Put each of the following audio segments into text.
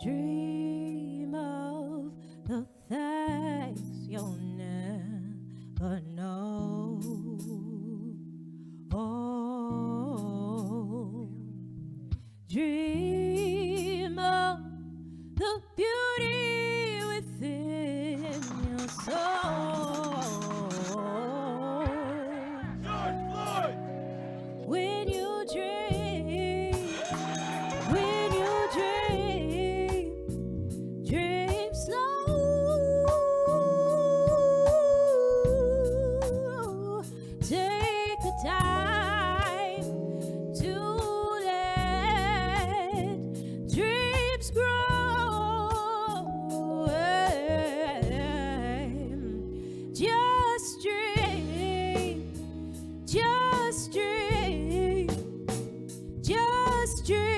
Dream of the things you'll never know. Oh, dream of the beauty within your soul. When you dream, dream slow. Take the time to let dreams grow. Just dream, just dream, just dream.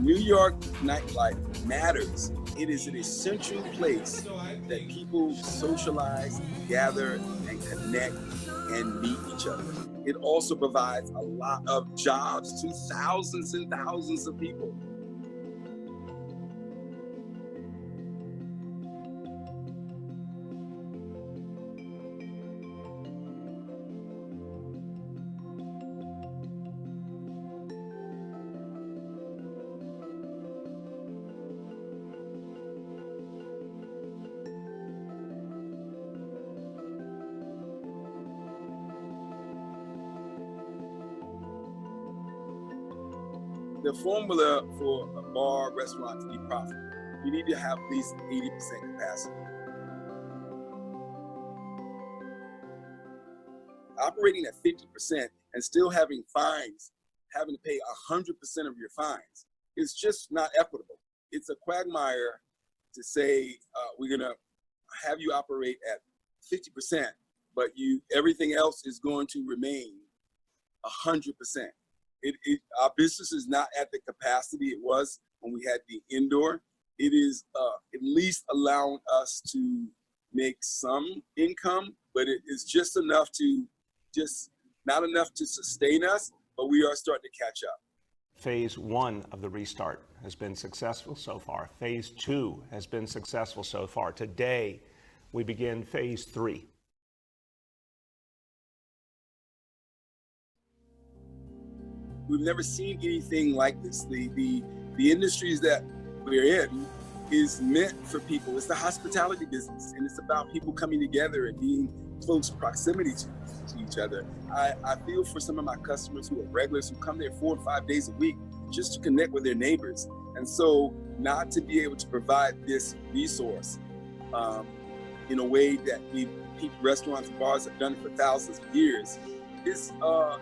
New York nightlife matters. It is an essential place that people socialize, gather, and connect and meet each other. It also provides a lot of jobs to thousands and thousands of people. The formula for a bar restaurant to be profitable, you need to have at least 80% capacity. Operating at 50% and still having fines, having to pay 100% of your fines, is just not equitable. It's a quagmire to say we're gonna have you operate at 50%, but everything else is going to remain 100%. Our business is not at the capacity it was when we had the indoor. It is at least allowing us to make some income, but it is just enough to, not enough to sustain us, but we are starting to catch up. Phase 1 of the restart has been successful so far. Phase 2 has been successful so far. Today, we begin Phase 3. We've never seen anything like this. The industries that we're in is meant for people. It's the hospitality business, and it's about people coming together and being close proximity to each other. I feel for some of my customers who are regulars, who come there 4 or 5 days a week just to connect with their neighbors. And so not to be able to provide this resource in a way that restaurants and bars have done it for thousands of years is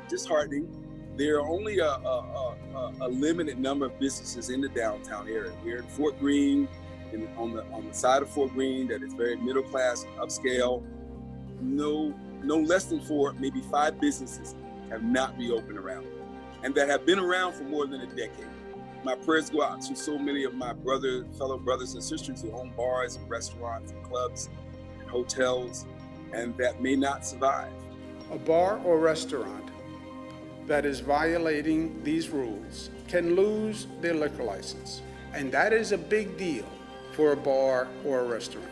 disheartening. There are only a limited number of businesses in the downtown area. We're in Fort Greene, on the side of Fort Greene that is very middle class, upscale. No less than 4, maybe 5 businesses have not reopened around, and that have been around for more than a decade. My prayers go out to so many of my fellow brothers and sisters who own bars and restaurants and clubs and hotels, and that may not survive. A bar or restaurant that is violating these rules can lose their liquor license, and that is a big deal for a bar or a restaurant.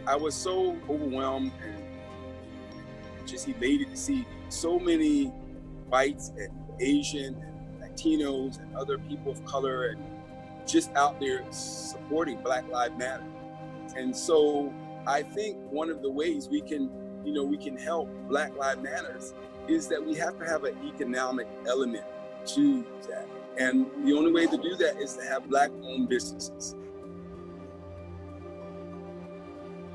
I was so overwhelmed and just elated to see so many whites and Asian and Latinos and other people of color and just out there supporting Black Lives Matter. And so I think one of the ways we can help Black Lives Matter is that we have to have an economic element to that. And the only way to do that is to have Black-owned businesses.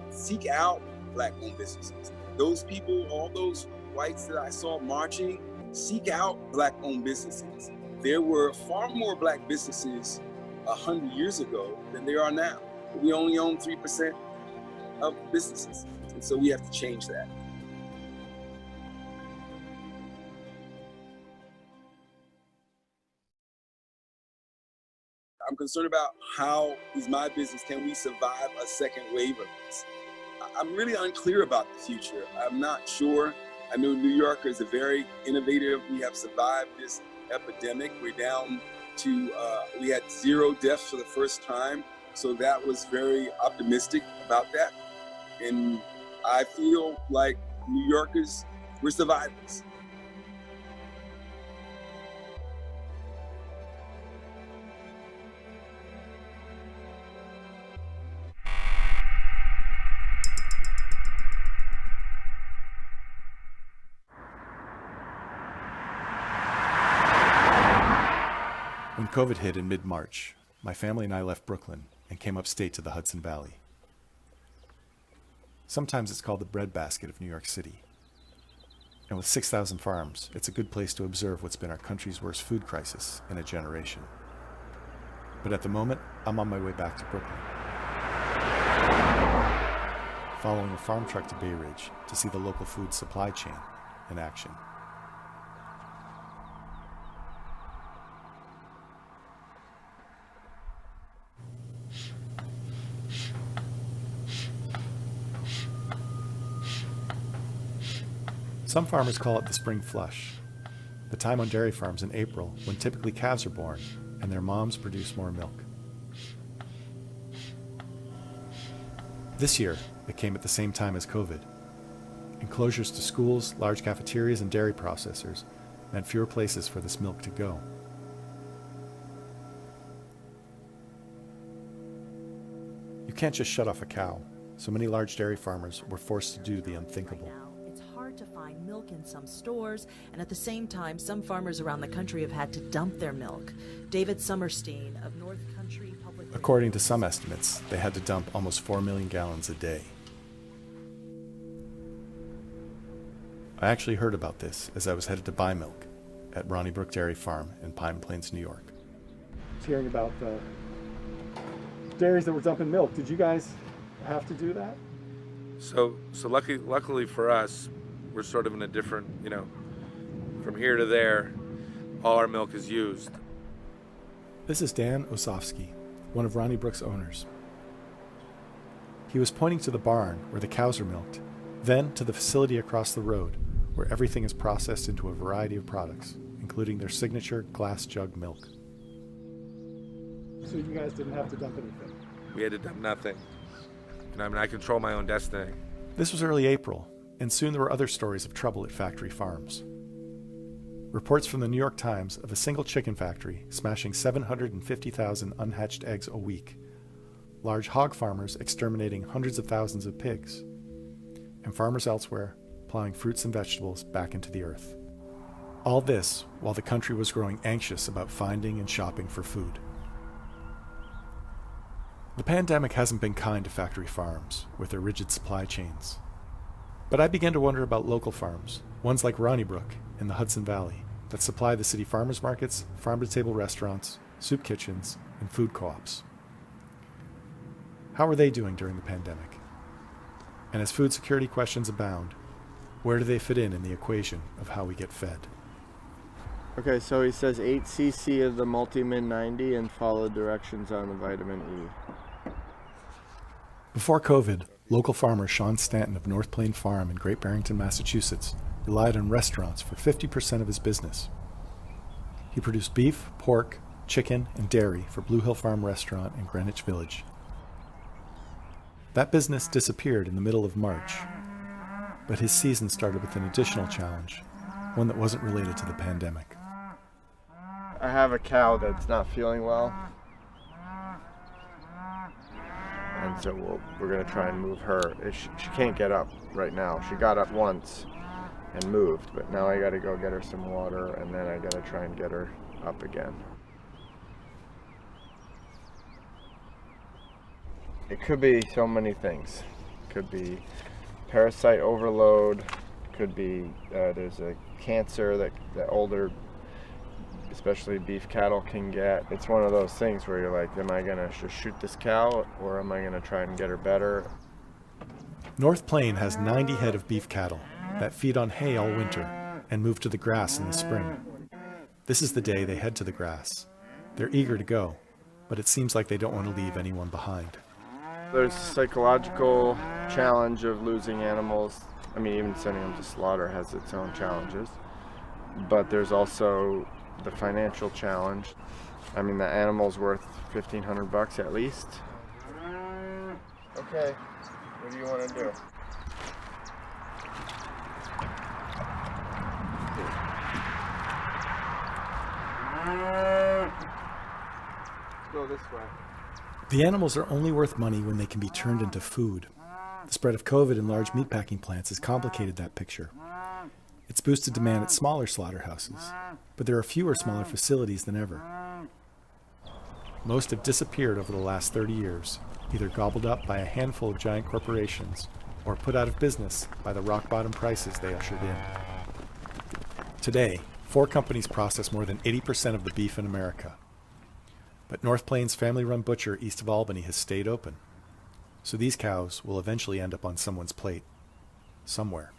Seek out Black-owned businesses. Those people, all those whites that I saw marching, seek out Black-owned businesses. There were far more Black businesses 100 years ago than there are now. We only own 3% of businesses, and so we have to change that. I'm concerned about how is my business, can we survive a second wave of this? I'm really unclear about the future. I'm not sure. I know New Yorkers are very innovative. We have survived this epidemic. We're down to, we had 0 deaths for the first time. So that was very optimistic about that. And I feel like New Yorkers, we're survivors. When COVID hit in mid-March, my family and I left Brooklyn and came upstate to the Hudson Valley. Sometimes it's called the breadbasket of New York City. And with 6,000 farms, it's a good place to observe what's been our country's worst food crisis in a generation. But at the moment, I'm on my way back to Brooklyn, following a farm truck to Bay Ridge to see the local food supply chain in action. Some farmers call it the spring flush, the time on dairy farms in April when typically calves are born and their moms produce more milk. This year, it came at the same time as COVID. Enclosures to schools, large cafeterias, and dairy processors meant fewer places for this milk to go. You can't just shut off a cow, so many large dairy farmers were forced to do the unthinkable. To find milk in some stores, and at the same time, some farmers around the country have had to dump their milk. David Summerstein of North Country Public. According to some estimates, they had to dump almost 4 million gallons a day. I actually heard about this as I was headed to buy milk at Ronnie Brook Dairy Farm in Pine Plains, New York. Hearing about the dairies that were dumping milk, did you guys have to do that? So luckily for us, we're sort of in a different, from here to there, all our milk is used. This is Dan Osofsky, one of Ronnie Brook's owners. He was pointing to the barn where the cows are milked, then to the facility across the road where everything is processed into a variety of products, including their signature glass jug milk. So you guys didn't have to dump anything? We had to dump nothing. I control my own destiny. This was early April, and soon there were other stories of trouble at factory farms. Reports from the New York Times of a single chicken factory smashing 750,000 unhatched eggs a week, large hog farmers exterminating hundreds of thousands of pigs, and farmers elsewhere plowing fruits and vegetables back into the earth. All this while the country was growing anxious about finding and shopping for food. The pandemic hasn't been kind to factory farms with their rigid supply chains. But I began to wonder about local farms, ones like Ronnie Brook in the Hudson Valley, that supply the city farmers markets, farm-to-table restaurants, soup kitchens, and food co-ops. How are they doing during the pandemic? And as food security questions abound, where do they fit in the equation of how we get fed? Okay, so he says 8 cc of the multi-min 90 and follow directions on the vitamin E. Before COVID, local farmer Sean Stanton of North Plain Farm in Great Barrington, Massachusetts, relied on restaurants for 50% of his business. He produced beef, pork, chicken, and dairy for Blue Hill Farm Restaurant in Greenwich Village. That business disappeared in the middle of March, but his season started with an additional challenge, one that wasn't related to the pandemic. I have a cow that's not feeling well, and so we're going to try and move her. She can't get up right now. She got up once and moved, but now I got to go get her some water, and then I got to try and get her up again. It could be so many things. It could be parasite overload, could be there's a cancer that older, especially beef cattle, can get. It's one of those things where you're like, am I going to just shoot this cow, or am I going to try and get her better? North Plain has 90 head of beef cattle that feed on hay all winter and move to the grass in the spring. This is the day they head to the grass. They're eager to go, but it seems like they don't want to leave anyone behind. There's a psychological challenge of losing animals. I mean, even sending them to slaughter has its own challenges. But there's also the financial challenge. I mean, the animal's worth $1,500 at least. Okay, what do you want to do? Let's go this way. The animals are only worth money when they can be turned into food. The spread of COVID in large meatpacking plants has complicated that picture. It's boosted demand at smaller slaughterhouses, but there are fewer smaller facilities than ever. Most have disappeared over the last 30 years, either gobbled up by a handful of giant corporations or put out of business by the rock-bottom prices they ushered in. Today, 4 companies process more than 80% of the beef in America. But North Plain's family-run butcher east of Albany has stayed open. So these cows will eventually end up on someone's plate. Somewhere.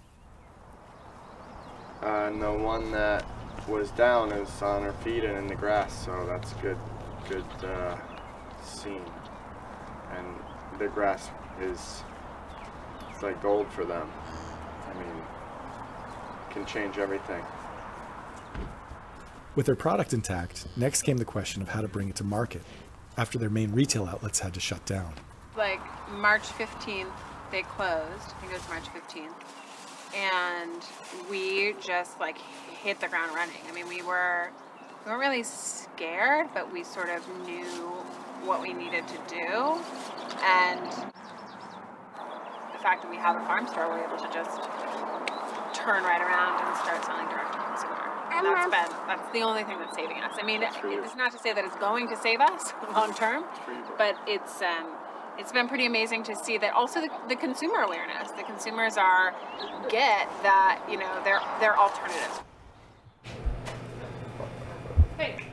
And the one that was down is on her feet and in the grass, so that's good scene. And the grass it's like gold for them. I mean, it can change everything. With their product intact, next came the question of how to bring it to market after their main retail outlets had to shut down. Like March 15th, they closed. I think it was March 15th. And we just like hit the ground running. I mean, we weren't really scared, but we sort of knew what we needed to do. And the fact that we have a farm store, we're able to just turn right around and start selling direct to consumer. And that's the only thing that's saving us. I mean, it's not to say that it's going to save us long term, but it's been pretty amazing to see that also the consumer awareness. The consumers get that, you know, they're alternatives.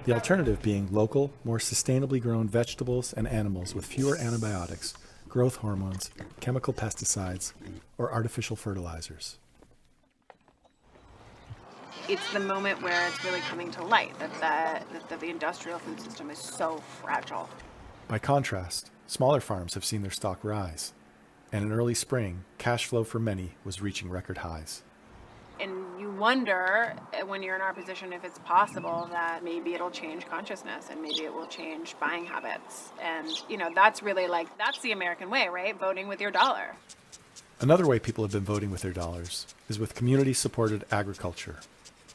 The alternative being local, more sustainably grown vegetables and animals with fewer antibiotics, growth hormones, chemical pesticides, or artificial fertilizers. It's the moment where it's really coming to light that the industrial food system is so fragile. By contrast, smaller farms have seen their stock rise, and in early spring, cash flow for many was reaching record highs. And you wonder, when you're in our position, if it's possible that maybe it'll change consciousness and maybe it will change buying habits. And, you know, that's really that's the American way, right? Voting with your dollar. Another way people have been voting with their dollars is with community-supported agriculture,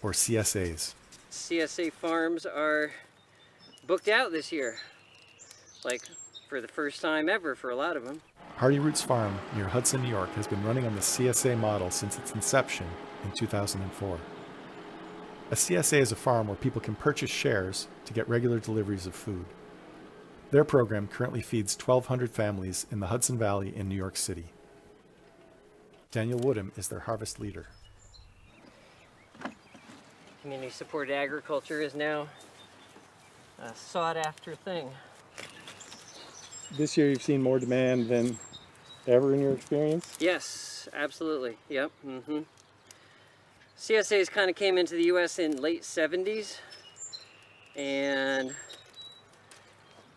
or CSAs. CSA farms are booked out this year, like for the first time ever for a lot of them. Hardy Roots Farm near Hudson, New York has been running on the CSA model since its inception in 2004. A CSA is a farm where people can purchase shares to get regular deliveries of food. Their program currently feeds 1,200 families in the Hudson Valley in New York City. Daniel Woodham is their harvest leader. Community-supported agriculture is now a sought-after thing. This year you've seen more demand than ever in your experience? Yes, absolutely. Yep. CSAs kind of came into the U.S. in late 70s, and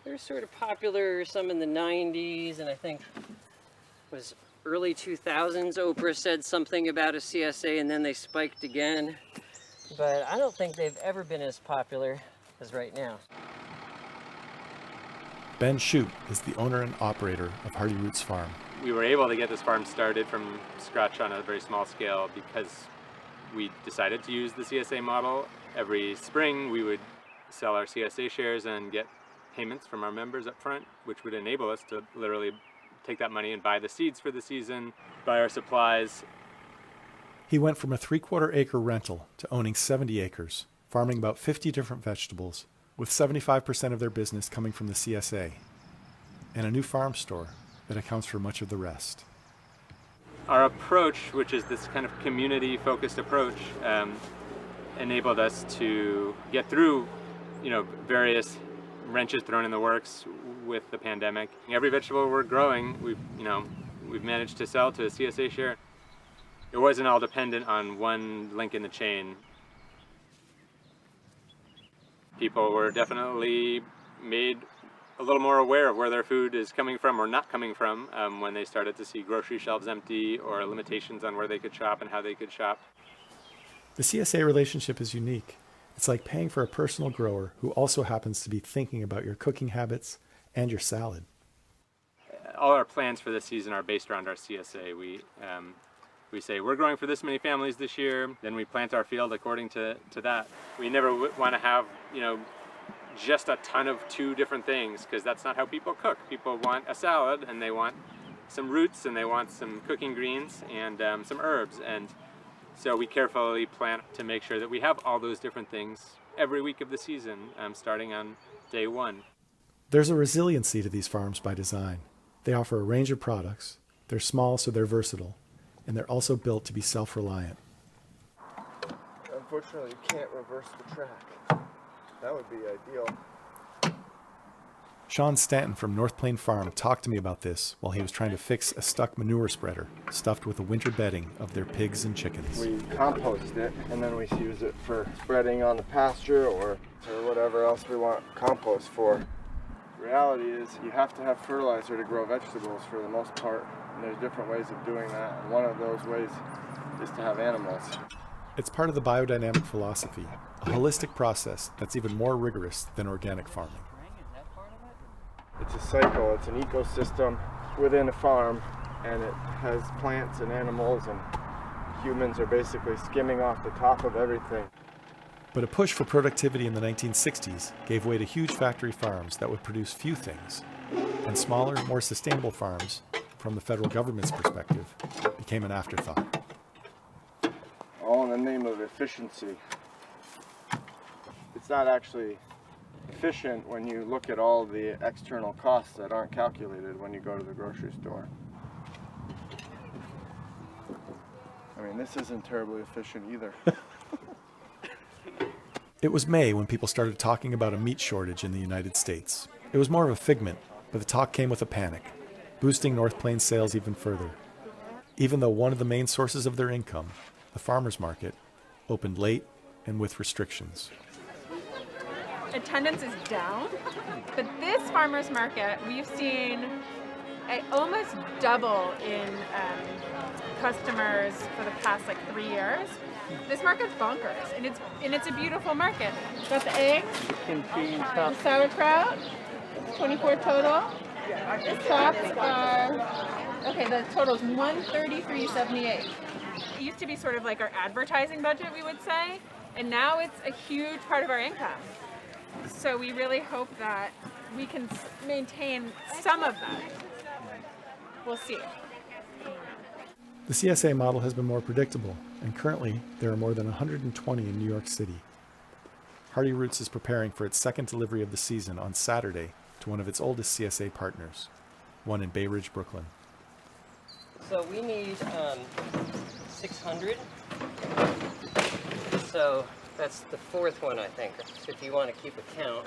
they're sort of popular, some in the 90s, and I think was early 2000s. Oprah said something about a CSA, and then they spiked again. But I don't think they've ever been as popular as right now. Ben Shute is the owner and operator of Hardy Roots Farm. We were able to get this farm started from scratch on a very small scale because we decided to use the CSA model. Every spring we would sell our CSA shares and get payments from our members up front, which would enable us to literally take that money and buy the seeds for the season, buy our supplies. He went from a 3/4 acre rental to owning 70 acres, farming about 50 different vegetables, with 75% of their business coming from the CSA, and a new farm store that accounts for much of the rest. Our approach, which is this kind of community-focused approach, enabled us to get through, various wrenches thrown in the works with the pandemic. Every vegetable we're growing, we've managed to sell to a CSA share. It wasn't all dependent on one link in the chain. People were definitely made a little more aware of where their food is coming from or not coming from when they started to see grocery shelves empty or limitations on where they could shop and how they could shop. The CSA relationship is unique. It's like paying for a personal grower who also happens to be thinking about your cooking habits and your salad. All our plans for this season are based around our CSA. We say we're growing for this many families this year, then we plant our field according to that. We never want to have, just a ton of two different things, because that's not how people cook. People want a salad and they want some roots and they want some cooking greens and some herbs. And so we carefully plan to make sure that we have all those different things every week of the season, starting on day one. There's a resiliency to these farms by design. They offer a range of products. They're small, so they're versatile. And they're also built to be self-reliant. Unfortunately, you can't reverse the track. That would be ideal. Sean Stanton from North Plain Farm talked to me about this while he was trying to fix a stuck manure spreader stuffed with the winter bedding of their pigs and chickens. We compost it, and then we use it for spreading on the pasture or whatever else we want compost for. The reality is you have to have fertilizer to grow vegetables for the most part, and there's different ways of doing that, and one of those ways is to have animals. It's part of the biodynamic philosophy, a holistic process that's even more rigorous than organic farming. It's a cycle, it's an ecosystem within a farm, and it has plants and animals, and humans are basically skimming off the top of everything. But a push for productivity in the 1960s gave way to huge factory farms that would produce few things, and smaller, more sustainable farms, from the federal government's perspective, became an afterthought. All in the name of efficiency. It's not actually efficient when you look at all the external costs that aren't calculated when you go to the grocery store. I mean, this isn't terribly efficient either. It was May when people started talking about a meat shortage in the United States. It was more of a figment, but the talk came with a panic, boosting North Plains sales even further. Even though one of the main sources of their income, the farmers market, opened late and with restrictions. Attendance is down, but this farmers market, we've seen almost double in customers for the past 3 years. This market's bonkers, and it's a beautiful market. Got the eggs, the sauerkraut, 24 total. The chops are, the total is $133.78. It used to be sort of like our advertising budget, we would say, and now it's a huge part of our income. So we really hope that we can maintain some of that. We'll see. The CSA model has been more predictable, and currently there are more than 120 in New York City. Hardy Roots is preparing for its second delivery of the season on Saturday to one of its oldest CSA partners, one in Bay Ridge, Brooklyn. So we need 600. So That's the fourth one, I think. So if you want to keep a count,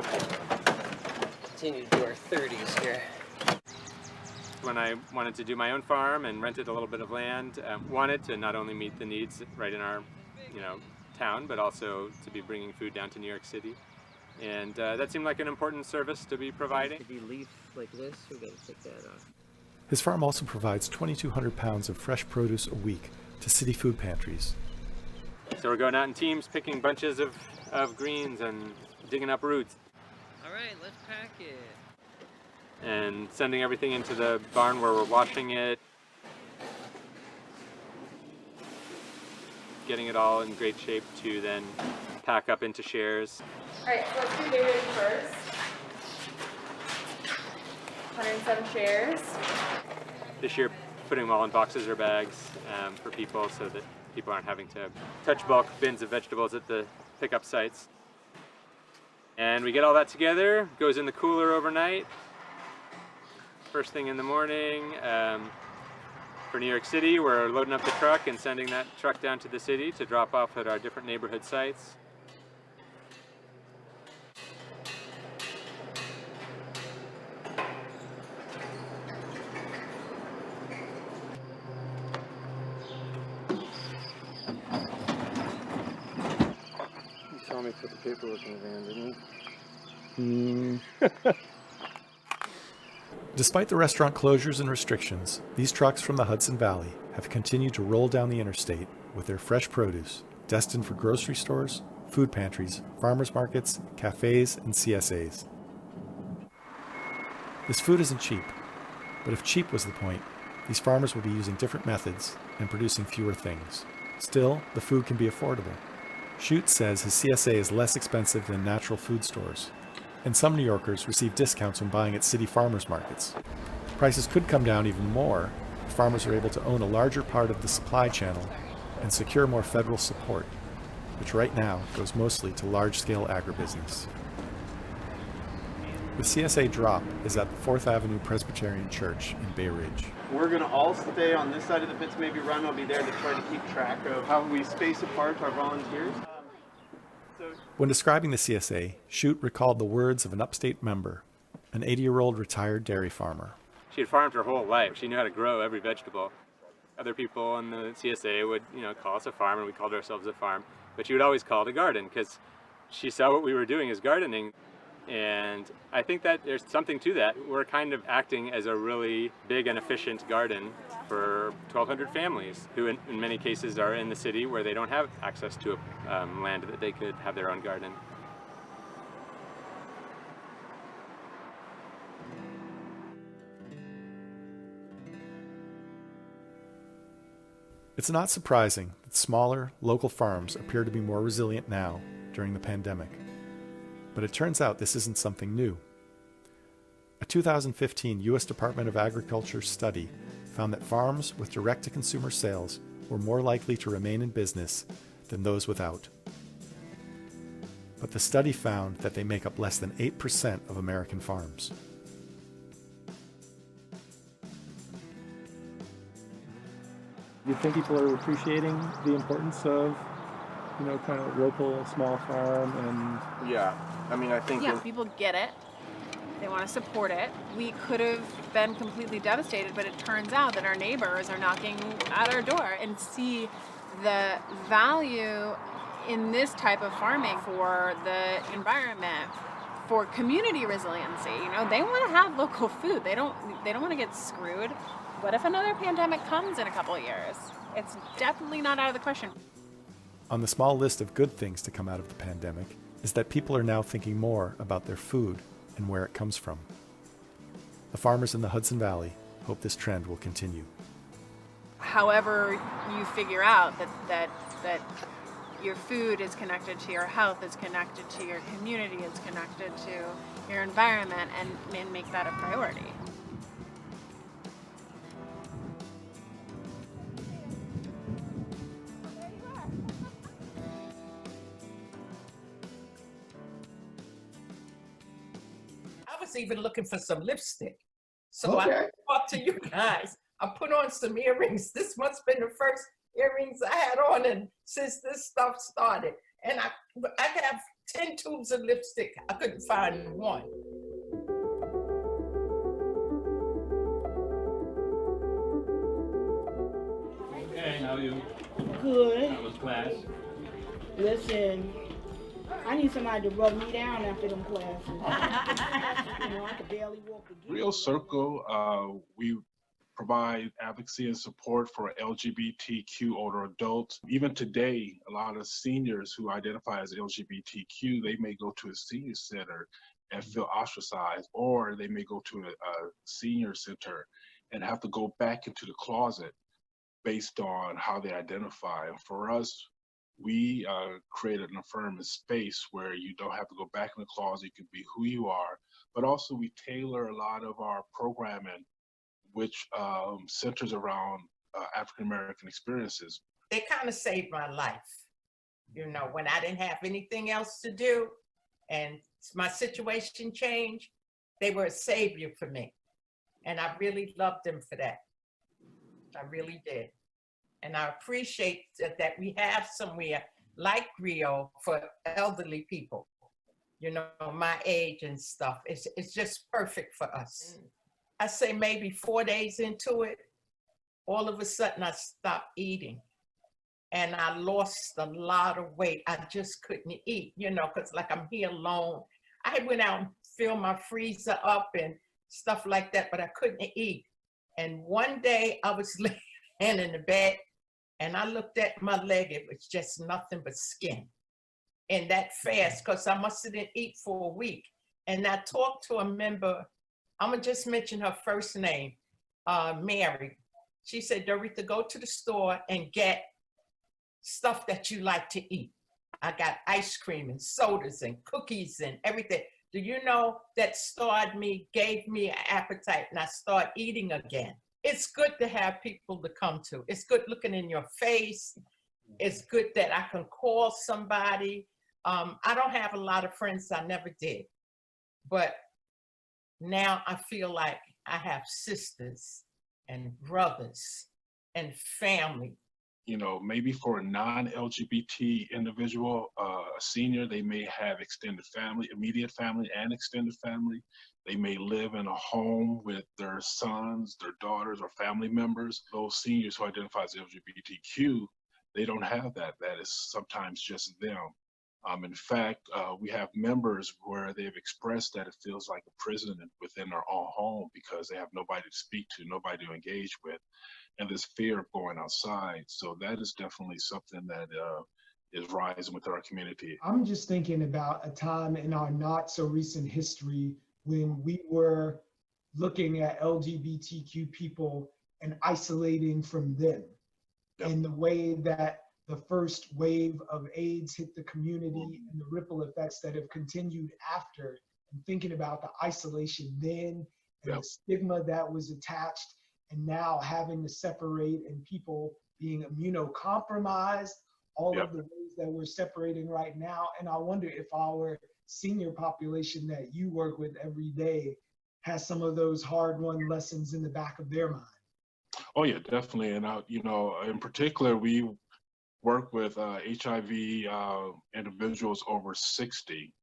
continue to do our 30s here. When I wanted to do my own farm and rented a little bit of land, wanted to not only meet the needs right in our, town, but also to be bringing food down to New York City. And that seemed like an important service to be providing. Could you leaf like this? We got to take that off. His farm also provides 2,200 pounds of fresh produce a week to city food pantries. So we're going out in teams, picking bunches of greens and digging up roots. All right, let's pack it. And sending everything into the barn where we're washing it. Getting it all in great shape to then pack up into shares. All right, so let's do David first. 107 shares. This year, putting them all in boxes or bags for people so that people aren't having to touch bulk bins of vegetables at the pickup sites. And we get all that together, goes in the cooler overnight. First thing in the morning, for New York City, we're loading up the truck and sending that truck down to the city to drop off at our different neighborhood sites. You saw me put the paperwork in the van, didn't you? Despite the restaurant closures and restrictions, these trucks from the Hudson Valley have continued to roll down the interstate with their fresh produce, destined for grocery stores, food pantries, farmers markets, cafes, and CSAs. This food isn't cheap, but if cheap was the point, these farmers would be using different methods and producing fewer things. Still, the food can be affordable. Schutz says his CSA is less expensive than natural food stores, and some New Yorkers receive discounts when buying at city farmers markets. Prices could come down even more if farmers are able to own a larger part of the supply channel and secure more federal support, which right now goes mostly to large-scale agribusiness. The CSA drop is at the 4th Avenue Presbyterian Church in Bay Ridge. We're going to all stay on this side of the pits, maybe Ron will be there to try to keep track of how we space apart our volunteers. When describing the CSA, Schutz recalled the words of an upstate member, an 80-year-old retired dairy farmer. She had farmed her whole life. She knew how to grow every vegetable. Other people in the CSA would, call us a farm, and we called ourselves a farm. But she would always call it a garden because she saw what we were doing as gardening. And I think that there's something to that. We're kind of acting as a really big and efficient garden for 1,200 families who in many cases are in the city where they don't have access to land that they could have their own garden. It's not surprising that smaller, local farms appear to be more resilient now during the pandemic. But it turns out this isn't something new. A 2015 U.S. Department of Agriculture study found that farms with direct-to-consumer sales were more likely to remain in business than those without. But the study found that they make up less than 8% of American farms. Do you think people are appreciating the importance of, kind of local, small farm and... Yeah, I mean, I think... Yeah, people get it. They want to support it. We could have been completely devastated, but it turns out that our neighbors are knocking at our door and see the value in this type of farming for the environment, for community resiliency. They want to have local food. They don't want to get screwed. What if another pandemic comes in a couple of years? It's definitely not out of the question. On the small list of good things to come out of the pandemic is that people are now thinking more about their food and where it comes from. The farmers in the Hudson Valley hope this trend will continue. However you figure out that your food is connected to your health, is connected to your community, is connected to your environment, and make that a priority. Even looking for some lipstick. So I talked to you guys. I put on some earrings. This must have been the first earrings I had on and since this stuff started. And I have 10 tubes of lipstick. I couldn't find one. Hey, how are you? Good. How was class? Listen, I need somebody to rub me down after them classes. I could barely walk again. Rio Circle, we provide advocacy and support for LGBTQ older adults. Even today, a lot of seniors who identify as LGBTQ, they may go to a senior center and feel ostracized, or they may go to a senior center and have to go back into the closet based on how they identify. And for us, we created an affirming space where you don't have to go back in the closet, you can be who you are, but also we tailor a lot of our programming which centers around African-American experiences. They kind of saved my life. You know, when I didn't have anything else to do and my situation changed, they were a savior for me. And I really loved them for that. I really did. And I appreciate that we have somewhere like Rio for elderly people, you know, my age and stuff. It's just perfect for us. I say maybe 4 days into it, all of a sudden I stopped eating and I lost a lot of weight. I just couldn't eat, you know, because like I'm here alone. I went out and filled my freezer up and stuff like that, but I couldn't eat. And one day I was laying in the bed and I looked at my leg, it was just nothing but skin. And that fast, because I must have didn't eat for a week. And I talked to a member, I'm gonna just mention her first name, Mary. She said, Doretha, go to the store and get stuff that you like to eat. I got ice cream and sodas and cookies and everything. Do you know that gave me an appetite and I started eating again. It's good to have people to come to. It's good looking in your face. It's good that I can call somebody. I don't have a lot of friends, I never did. But now I feel like I have sisters and brothers and family. You know, maybe for a non-LGBT individual, a senior, they may have extended family, immediate family and extended family. They may live in a home with their sons, their daughters, or family members. Those seniors who identify as LGBTQ, they don't have that. That is sometimes just them. In fact, we have members where they've expressed that it feels like a prison within their own home because they have nobody to speak to, nobody to engage with, and this fear of going outside. So that is definitely something that is rising within our community. I'm just thinking about a time in our not so recent history when we were looking at LGBTQ people and isolating from them, and the way that the first wave of AIDS hit the community and the ripple effects that have continued after, and thinking about the isolation then and the stigma that was attached, and now having to separate and people being immunocompromised, all of the ways that we're separating right now. And I wonder if our senior population that you work with every day has some of those hard-won lessons in the back of their mind. Oh yeah, definitely. And you know, in particular, we work with HIV individuals over 60,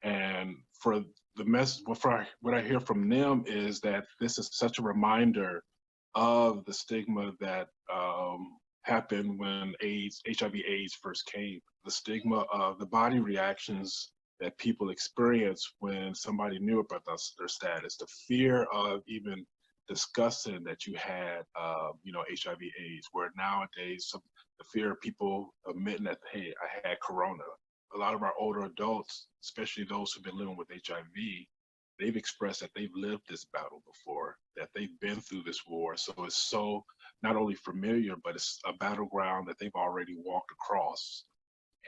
and for the what I hear from them is that this is such a reminder of the stigma that happened when HIV/AIDS first came. The stigma of the body reactions that people experience when somebody knew about their status, the fear of even discussing that you had, you know, HIV/AIDS, where nowadays the fear of people admitting that, hey, I had corona. A lot of our older adults, especially those who've been living with HIV, they've expressed that they've lived this battle before, that they've been through this war. So it's so not only familiar, but it's a battleground that they've already walked across.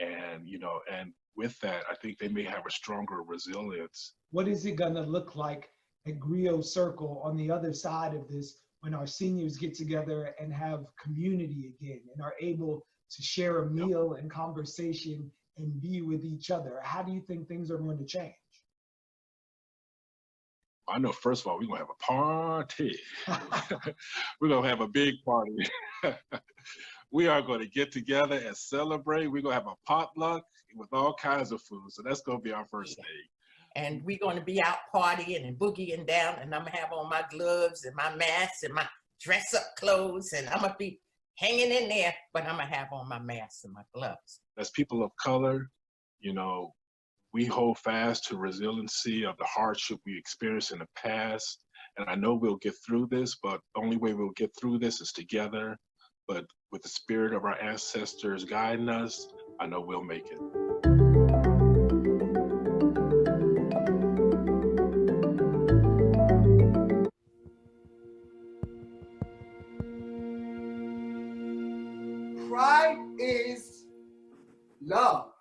And, you know, and with that, I think they may have a stronger resilience. What is it gonna look like at Griot Circle on the other side of this when our seniors get together and have community again and are able to share a meal and conversation and be with each other? How do you think things are going to change? I know, first of all, we're gonna have a party. We're gonna have a big party. we are going to get together and celebrate. We're going to have a potluck with all kinds of food. So that's going to be our first day. And we're going to be out partying and boogieing down, and I'm going to have on my gloves and my mask and my dress-up clothes, and I'm going to be hanging in there, but I'm going to have on my mask and my gloves. As people of color, you know, we hold fast to resiliency of the hardship we experienced in the past. And I know we'll get through this, but the only way we'll get through this is together. But with the spirit of our ancestors guiding us, I know we'll make it. Pride is love,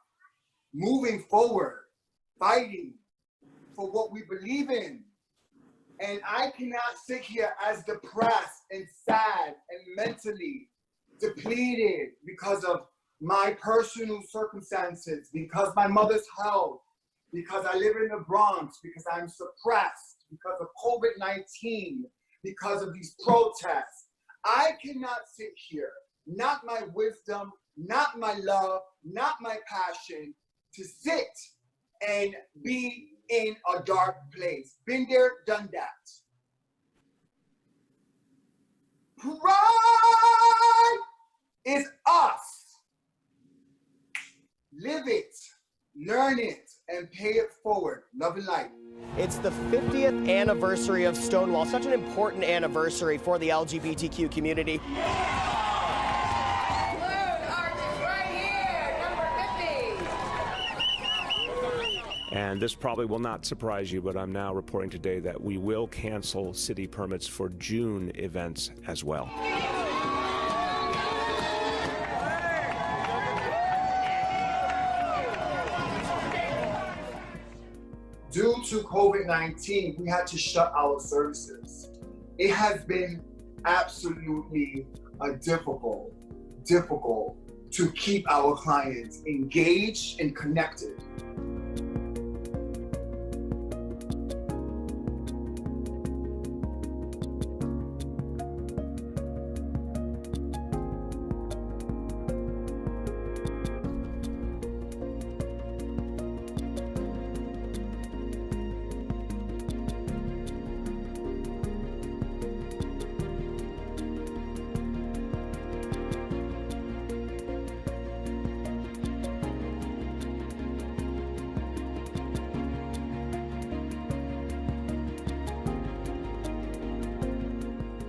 moving forward, fighting for what we believe in. And I cannot sit here as depressed and sad and mentally depleted because of my personal circumstances, because my mother's health, because I live in the Bronx, because I'm suppressed, because of COVID-19, because of these protests. I cannot sit here, not my wisdom, not my love, not my passion, to sit and be in a dark place. Been there, done that. Pride is us. Live it, learn it, and pay it forward. Love and light. It's the 50th anniversary of Stonewall, such an important anniversary for the LGBTQ community. And this probably will not surprise you, but I'm now reporting today that we will cancel city permits for June events as well. Due to COVID-19, we had to shut our services. It has been absolutely difficult to keep our clients engaged and connected.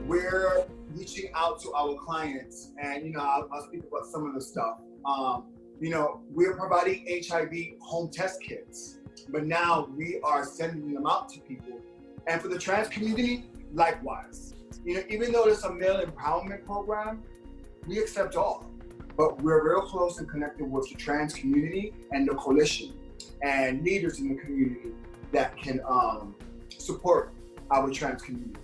We're reaching out to our clients, and I'll speak about some of the stuff. We're providing HIV home test kits, but now we are sending them out to people. And for the trans community, likewise. Even though there's a male empowerment program, we accept all. But we're real close and connected with the trans community and the coalition and leaders in the community that can support our trans community.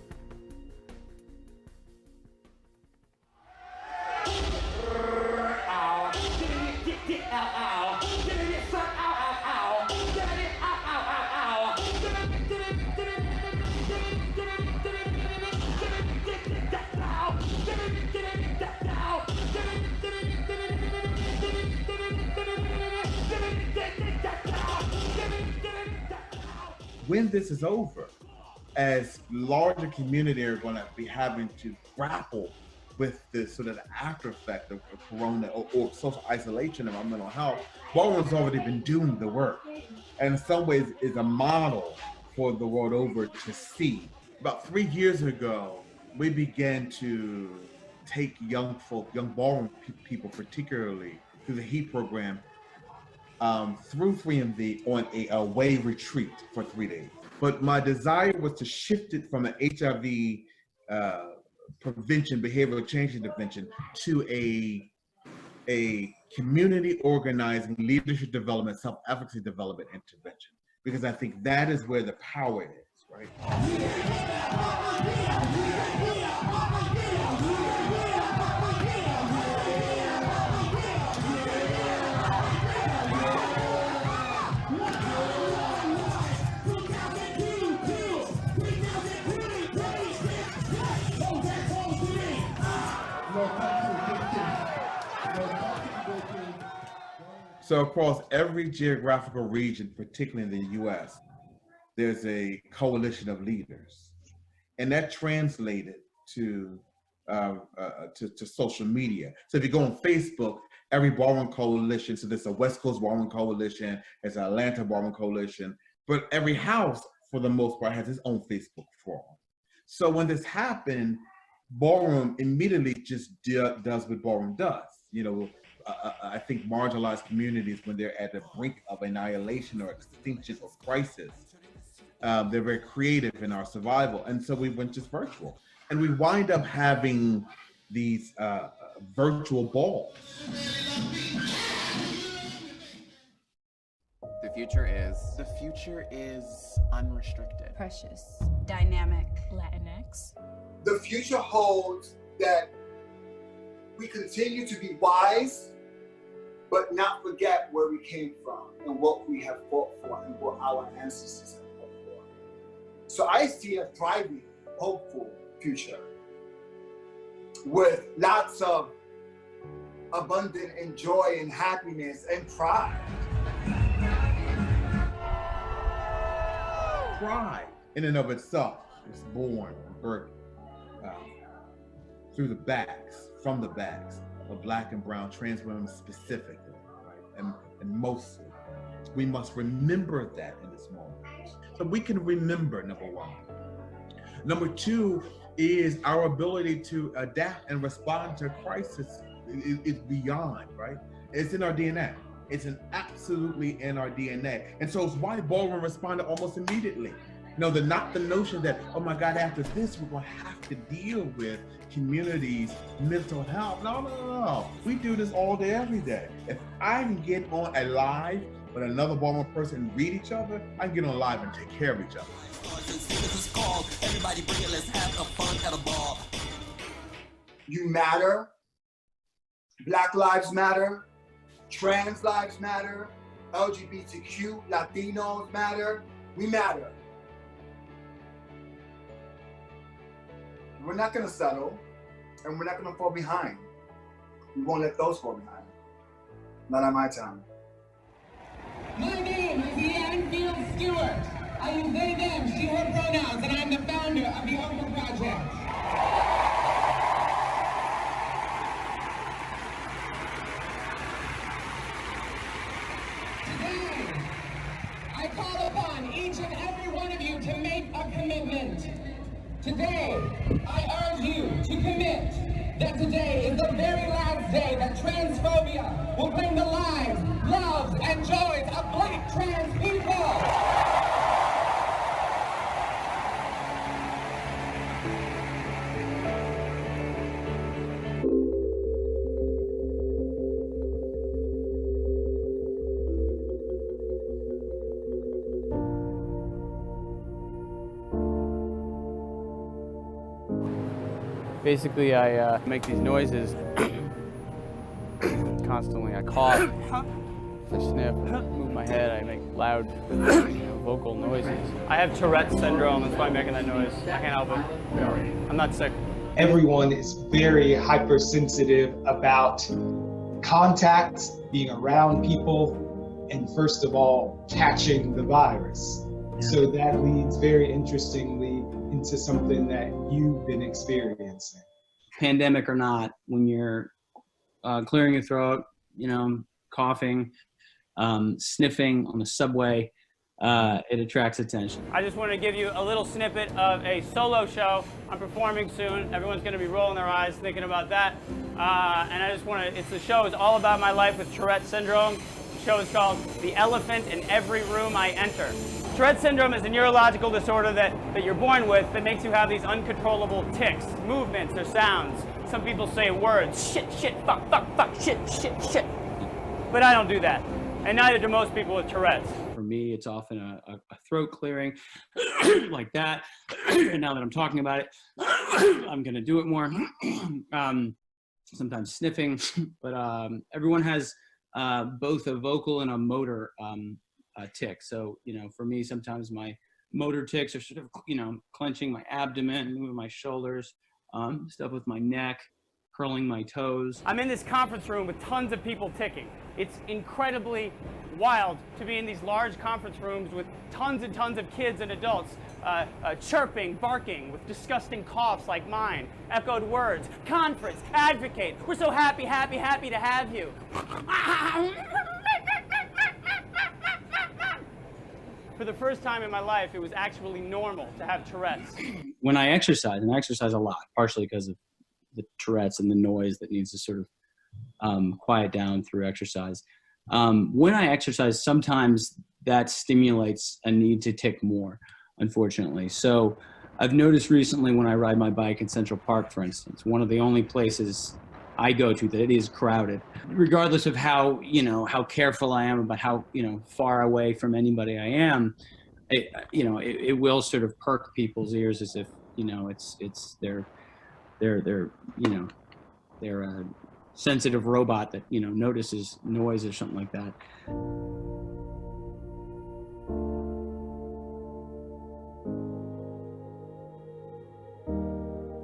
When this is over, as larger community are going to be having to grapple with the sort of after effect of corona or social isolation of our mental health, Baldwin's already been doing the work, and in some ways is a model for the world over to see. About 3 years ago, we began to take young Baldwin people particularly through the HEAT program through 3MV on a away retreat for 3 days. But my desire was to shift it from an HIV prevention, behavioral change intervention to a community organizing, leadership development, self-efficacy development intervention. Because I think that is where the power is, right? So across every geographical region, particularly in the US, there's a coalition of leaders. And that translated to social media. So if you go on Facebook, every ballroom coalition, so there's a West Coast ballroom coalition, there's an Atlanta ballroom coalition, but every house, for the most part, has its own Facebook forum. So when this happened, ballroom immediately just does what ballroom does. You know, I think marginalized communities, when they're at the brink of annihilation or extinction or crisis, they're very creative in our survival. And so we went just virtual. And we wind up having these virtual balls. The future is unrestricted. Precious. Dynamic. Latinx. The future holds that we continue to be wise, but not forget where we came from and what we have fought for and what our ancestors have fought for. So I see a thriving, hopeful future with lots of abundant and joy and happiness and pride. Pride in and of itself is born and birthed through the backs, from the backs of Black and brown trans women specifically, right? And mostly. We must remember that in this moment. So we can remember, number one. Number two is our ability to adapt and respond to crisis is beyond, right? It's in our DNA. It's absolutely in our DNA. And so it's why ballroom responded almost immediately. No, not the notion that, oh my God, after this, we're gonna have to deal with communities' mental health. No. We do this all day, every day. If I can get on a live with another ballroom person and read each other, I can get on live and take care of each other. Everybody bring it, let's have a fun at a ball. You matter. Black lives matter. Trans lives matter. LGBTQ, Latinos matter. We matter. We're not gonna settle, and we're not gonna fall behind. We won't let those fall behind. Not on my time. My name is Leanne Stewart. I use they, them, she, her pronouns, and I'm the founder of the Open Project. Today, I call upon each and every one of you to make a commitment. Today, I urge you to commit that today is the very last day that transphobia will bring the lives, loves, and joys of Black trans people. Basically, I make these noises constantly. I cough, I sniff, move my head, I make loud vocal noises. I have Tourette's syndrome, that's why I'm making that noise. I can't help it. I'm not sick. Everyone is very hypersensitive about contact, being around people, and first of all, catching the virus. So that leads very interestingly into something that you've been experiencing. Pandemic or not, when you're clearing your throat, coughing, sniffing on the subway, it attracts attention. I just want to give you a little snippet of a solo show I'm performing soon. Everyone's going to be rolling their eyes thinking about that. And I just want to, the show is all about my life with Tourette's syndrome. The show is called The Elephant in Every Room I Enter. Tourette's syndrome is a neurological disorder that you're born with that makes you have these uncontrollable tics, movements, or sounds. Some people say words, shit, fuck, shit. But I don't do that. And neither do most people with Tourette's. For me, it's often a throat clearing like that. And now that I'm talking about it, I'm gonna do it more. Sometimes sniffing, but everyone has both a vocal and a motor tic. So, for me, sometimes my motor tics are sort of, clenching my abdomen, moving my shoulders, stuff with my neck, curling my toes. I'm in this conference room with tons of people ticking. It's incredibly wild to be in these large conference rooms with tons and tons of kids and adults chirping, barking, with disgusting coughs like mine, echoed words, conference, advocate, we're so happy, happy, happy to have you. For the first time in my life, it was actually normal to have Tourette's. When I exercise, and I exercise a lot, partially because of the Tourette's and the noise that needs to sort of quiet down through exercise. When I exercise, sometimes that stimulates a need to tick more, unfortunately. So I've noticed recently when I ride my bike in Central Park, for instance, one of the only places I go to that it is crowded, regardless of how, how careful I am about how, far away from anybody I am, it will sort of perk people's ears as if, it's their sensitive robot that, notices noise or something like that.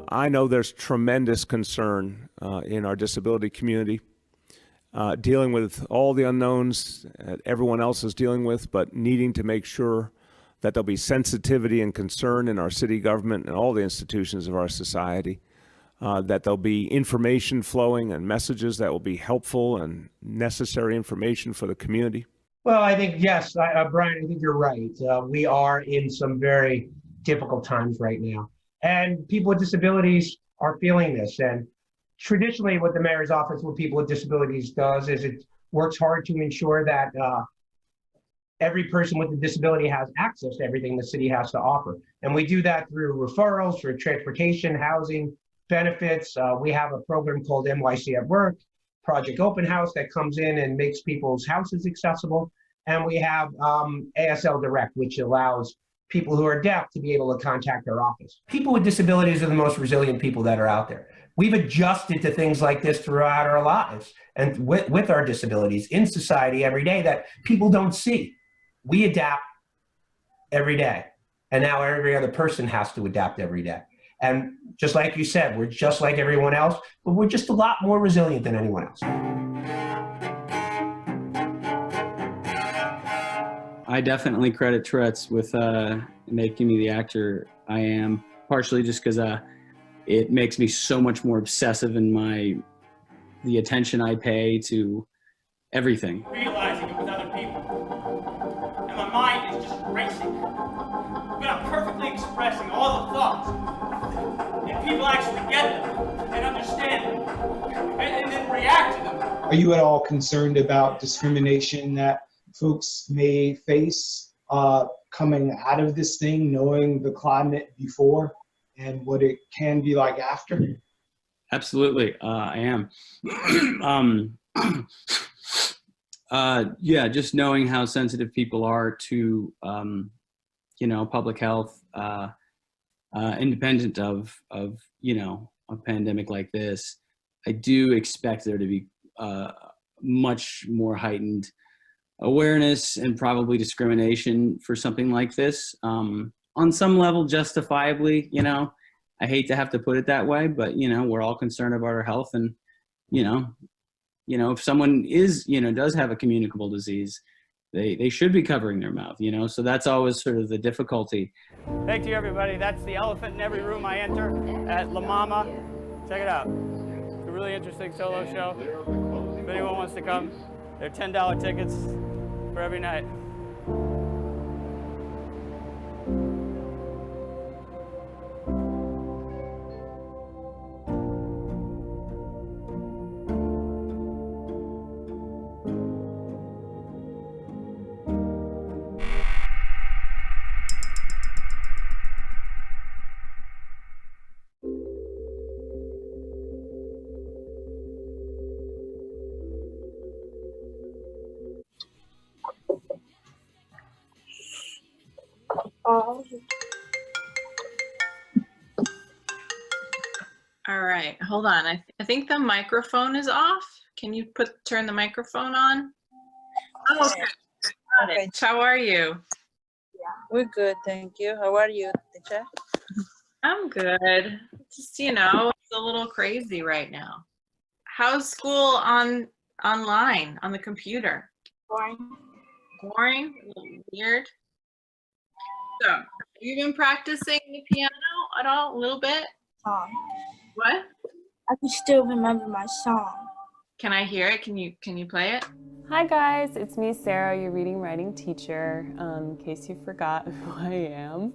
I know there's tremendous concern in our disability community, dealing with all the unknowns that everyone else is dealing with, but needing to make sure that there'll be sensitivity and concern in our city government and all the institutions of our society, that there'll be information flowing and messages that will be helpful and necessary information for the community. Well, I think, yes, Brian, I think you're right. We are in some very difficult times right now. And people with disabilities are feeling this. And traditionally, what the mayor's office with people with disabilities does is it works hard to ensure that every person with a disability has access to everything the city has to offer. And we do that through referrals, through transportation, housing, benefits. We have a program called NYC at Work, Project Open House, that comes in and makes people's houses accessible. And we have ASL Direct, which allows people who are deaf to be able to contact our office. People with disabilities are the most resilient people that are out there. We've adjusted to things like this throughout our lives and with our disabilities in society every day that people don't see. We adapt every day. And now every other person has to adapt every day. And just like you said, we're just like everyone else, but we're just a lot more resilient than anyone else. I definitely credit Tourette's with making me the actor I am, partially just because it makes me so much more obsessive in the attention I pay to everything. Realizing it with other people, and my mind is just racing, but I'm perfectly expressing all the thoughts, and people actually get them and understand them, and then react to them. Are you at all concerned about discrimination that folks may face coming out of this thing, knowing the climate before and what it can be like after? Absolutely, I am. Yeah, just knowing how sensitive people are to, public health, independent of a pandemic like this, I do expect there to be much more heightened awareness and probably discrimination for something like this. On some level, justifiably, I hate to have to put it that way, but, we're all concerned about our health. And, if someone does have a communicable disease, they should be covering their mouth, so that's always sort of the difficulty. Thank you, everybody. That's the elephant in every room I enter at La Mama. Check it out. It's a really interesting solo show. If anyone wants to come, they're $10 tickets for every night. All right, hold on. I think the microphone is off. Can you turn the microphone on? Oh, okay. Got it. How are you? We're good, thank you. How are you, teacher? I'm good. Just, a a little crazy right now. How's school online on the computer? Boring. Boring? A little weird? So, have you been practicing the piano at all? A little bit? What? I can still remember my song. Can I hear it? Can you play it? Hi guys, it's me Sarah, your reading writing teacher, in case you forgot who I am.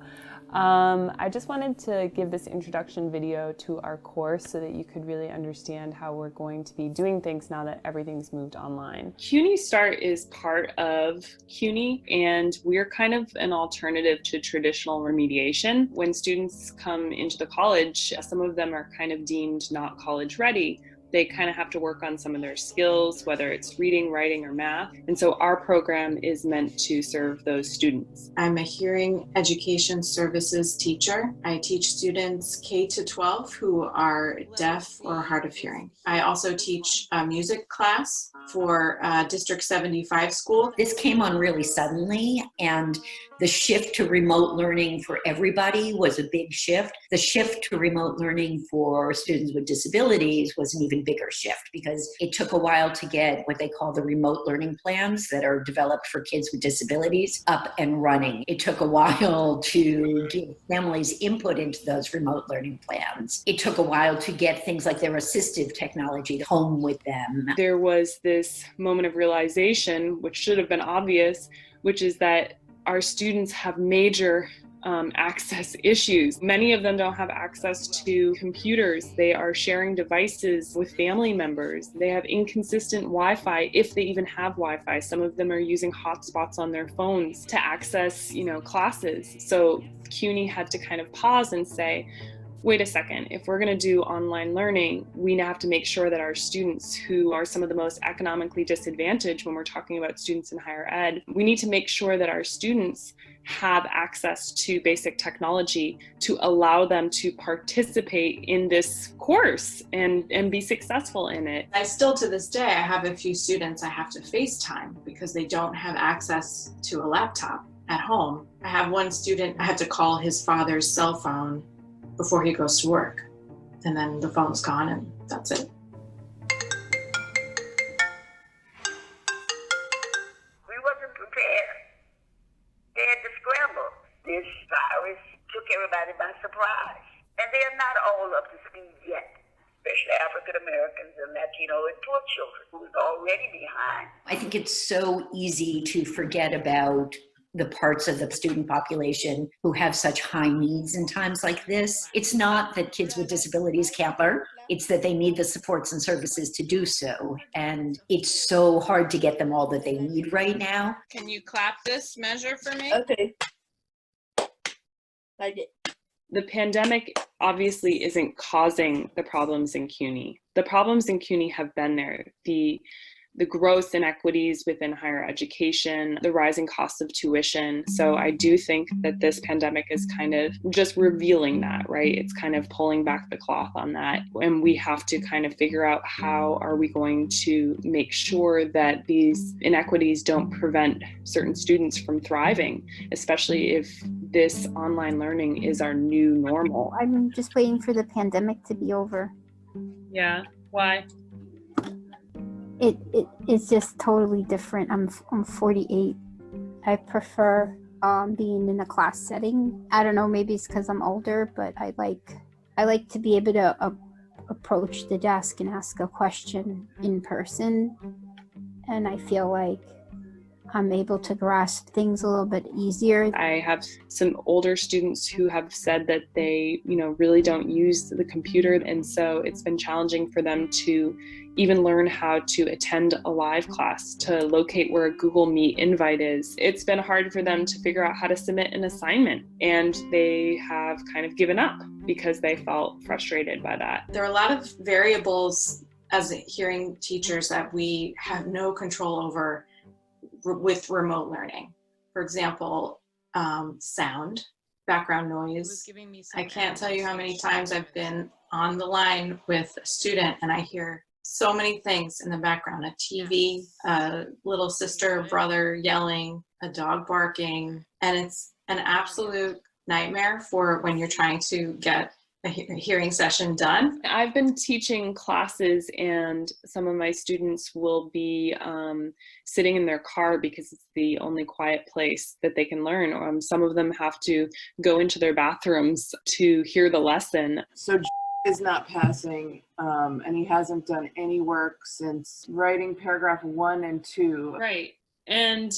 I just wanted to give this introduction video to our course so that you could really understand how we're going to be doing things now that everything's moved online. CUNY Start is part of CUNY, and we're kind of an alternative to traditional remediation. When students come into the college, some of them are kind of deemed not college ready. They kind of have to work on some of their skills, whether it's reading, writing, or math. And so our program is meant to serve those students. I'm a hearing education services teacher. I teach students K to 12 who are deaf or hard of hearing. I also teach a music class for District 75 school. This came on really suddenly, and the shift to remote learning for everybody was a big shift. The shift to remote learning for students with disabilities was an even bigger shift because it took a while to get what they call the remote learning plans that are developed for kids with disabilities up and running. It took a while to give families input into those remote learning plans. It took a while to get things like their assistive technology home with them. There was this moment of realization, which should have been obvious, which is that our students have major access issues. Many of them don't have access to computers. They are sharing devices with family members. They have inconsistent Wi-Fi, if they even have Wi-Fi. Some of them are using hotspots on their phones to access, classes. So CUNY had to kind of pause and say, wait a second, if we're going to do online learning, we have to make sure that our students, who are some of the most economically disadvantaged when we're talking about students in higher ed, we need to make sure that our students have access to basic technology to allow them to participate in this course and be successful in it. I still, to this day, I have a few students I have to FaceTime because they don't have access to a laptop at home. I have one student, I have to call his father's cell phone before he goes to work. And then the phone's gone and that's it. We wasn't prepared. They had to scramble. This virus took everybody by surprise. And they're not all up to speed yet, especially African Americans and Latino and poor children who's already behind. I think it's so easy to forget about the parts of the student population who have such high needs in times like this. It's not that kids with disabilities can't learn, it's that they need the supports and services to do so. And it's so hard to get them all that they need right now. Can you clap this measure for me? Okay. I did. The pandemic obviously isn't causing the problems in CUNY. The problems in CUNY have been there. The gross inequities within higher education, the rising cost of tuition. So I do think that this pandemic is kind of just revealing that, right? It's kind of pulling back the cloth on that. And we have to kind of figure out how are we going to make sure that these inequities don't prevent certain students from thriving, especially if this online learning is our new normal. I'm just waiting for the pandemic to be over. Yeah, why? It's just totally different. I'm 48. I prefer being in a class setting. I don't know, maybe it's because I'm older, but I like to be able to approach the desk and ask a question in person. And I feel like I'm able to grasp things a little bit easier. I have some older students who have said that they, really don't use the computer. And so it's been challenging for them to even learn how to attend a live class, to locate where a Google Meet invite is. It's been hard for them to figure out how to submit an assignment. And they have kind of given up because they felt frustrated by that. There are a lot of variables as hearing teachers that we have no control over with remote learning. For example, sound, background noise. I can't tell you how many times I've been on the line with a student and I hear so many things in the background, a TV, a little sister or brother yelling, a dog barking, and it's an absolute nightmare for when you're trying to get hearing session done. I've been teaching classes, and some of my students will be sitting in their car because it's the only quiet place that they can learn. Some of them have to go into their bathrooms to hear the lesson. So is not passing, and he hasn't done any work since writing paragraph 1 and 2. Right. And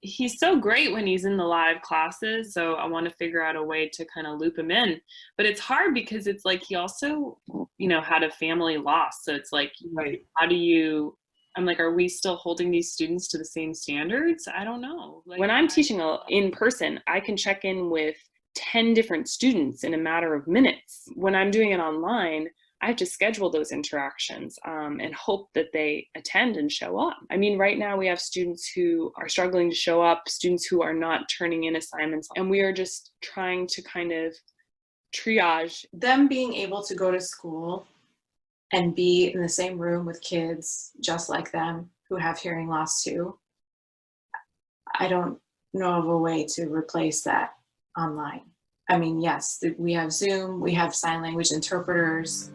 he's so great when he's in the live classes, so I want to figure out a way to kind of loop him in. But it's hard because it's like he also, had a family loss. So it's like, right. How do you, I'm like, are we still holding these students to the same standards? I don't know. Like, when I'm teaching in person, I can check in with 10 different students in a matter of minutes. When I'm doing it online, I have to schedule those interactions and hope that they attend and show up. I mean, right now we have students who are struggling to show up, students who are not turning in assignments, and we are just trying to kind of triage. Them being able to go to school and be in the same room with kids just like them who have hearing loss too, I don't know of a way to replace that online. I mean, yes, we have Zoom, we have sign language interpreters.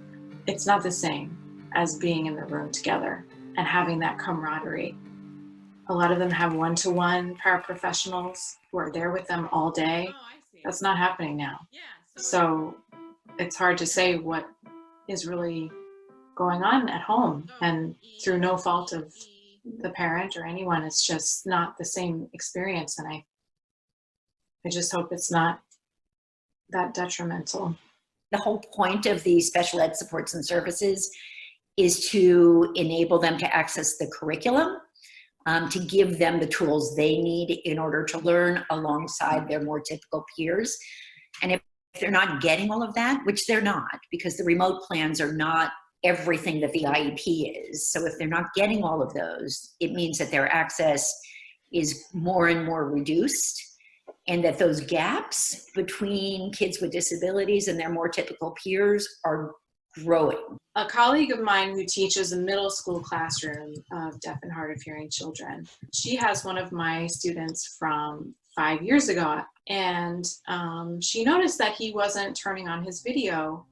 It's not the same as being in the room together and having that camaraderie. A lot of them have one-to-one paraprofessionals who are there with them all day. That's not happening now. So it's hard to say what is really going on at home, and through no fault of the parent or anyone, it's just not the same experience. And I just hope it's not that detrimental. The whole point of the special ed supports and services is to enable them to access the curriculum, to give them the tools they need in order to learn alongside their more typical peers. And if they're not getting all of that, which they're not, because the remote plans are not everything that the IEP is. So if they're not getting all of those, it means that their access is more and more reduced, and that those gaps between kids with disabilities and their more typical peers are growing. A colleague of mine who teaches a middle school classroom of deaf and hard of hearing children, she has one of my students from 5 years ago, and she noticed that he wasn't turning on his video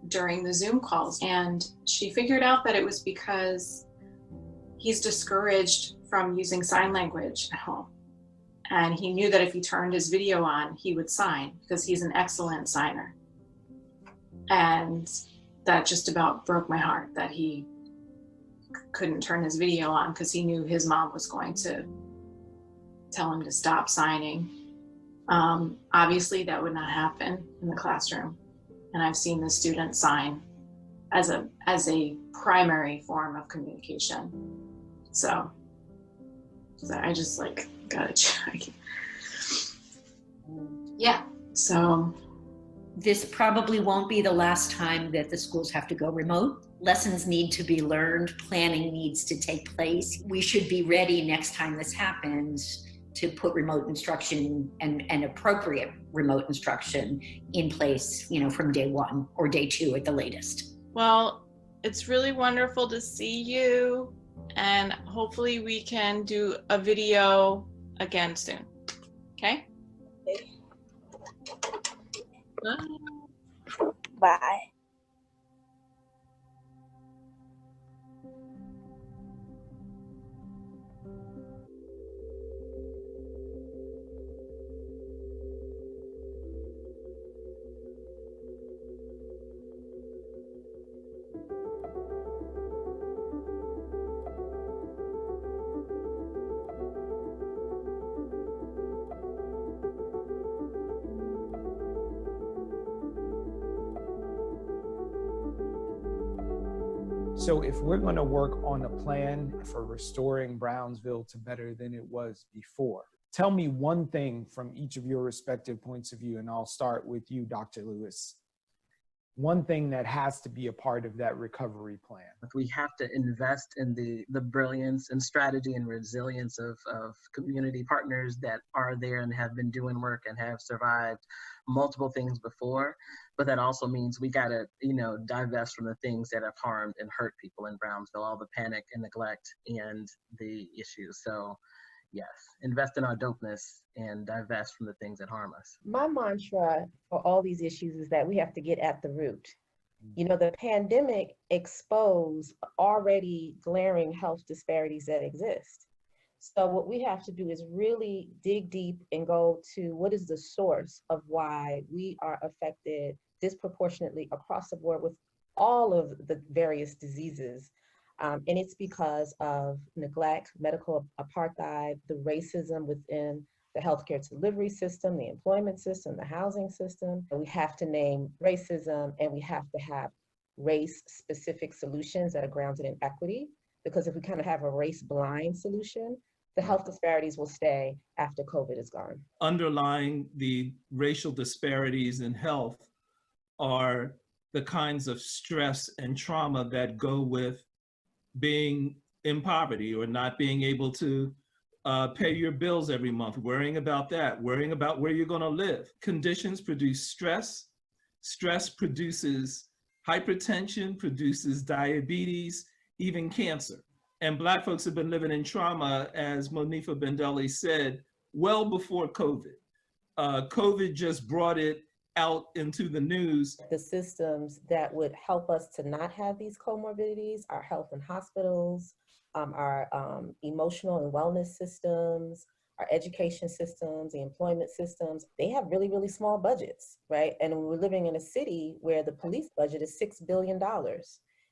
during the Zoom calls, and she figured out that it was because he's discouraged from using sign language at home. And he knew that if he turned his video on, he would sign because he's an excellent signer. And that just about broke my heart that he couldn't turn his video on because he knew his mom was going to tell him to stop signing. Obviously, that would not happen in the classroom. And I've seen the students sign as a primary form of communication. So I just gotta check. Yeah, so. This probably won't be the last time that the schools have to go remote. Lessons need to be learned, planning needs to take place. We should be ready next time this happens to put remote instruction and appropriate remote instruction in place, from day 1 or day 2 at the latest. Well, it's really wonderful to see you, and hopefully we can do a video again soon. Okay? Bye. So if we're going to work on a plan for restoring Brownsville to better than it was before, tell me one thing from each of your respective points of view, and I'll start with you, Dr. Lewis. One thing that has to be a part of that recovery plan. We have to invest in the brilliance and strategy and resilience of community partners that are there and have been doing work and have survived multiple things before. But that also means we gotta, divest from the things that have harmed and hurt people in Brownsville, all the panic and neglect and the issues. So, yes, invest in our dopeness and divest from the things that harm us. My mantra for all these issues is that we have to get at the root. You know, the pandemic exposed already glaring health disparities that exist. So what we have to do is really dig deep and go to what is the source of why we are affected disproportionately across the board with all of the various diseases. And it's because of neglect, medical apartheid, the racism within the healthcare delivery system, the employment system, the housing system. And we have to name racism, and we have to have race-specific solutions that are grounded in equity. Because if we kind of have a race-blind solution, the health disparities will stay after COVID is gone. Underlying the racial disparities in health are the kinds of stress and trauma that go with being in poverty or not being able to pay your bills every month, worrying about that, worrying about where you're going to live. Conditions produce stress. Stress produces hypertension, produces diabetes, even cancer. And Black folks have been living in trauma, as Monifa Bendelli said, well before COVID. COVID just brought it out into the news. The systems that would help us to not have these comorbidities, our health and hospitals, our emotional and wellness systems, our education systems, the employment systems, they have really, really small budgets, right? And we're living in a city where the police budget is $6 billion.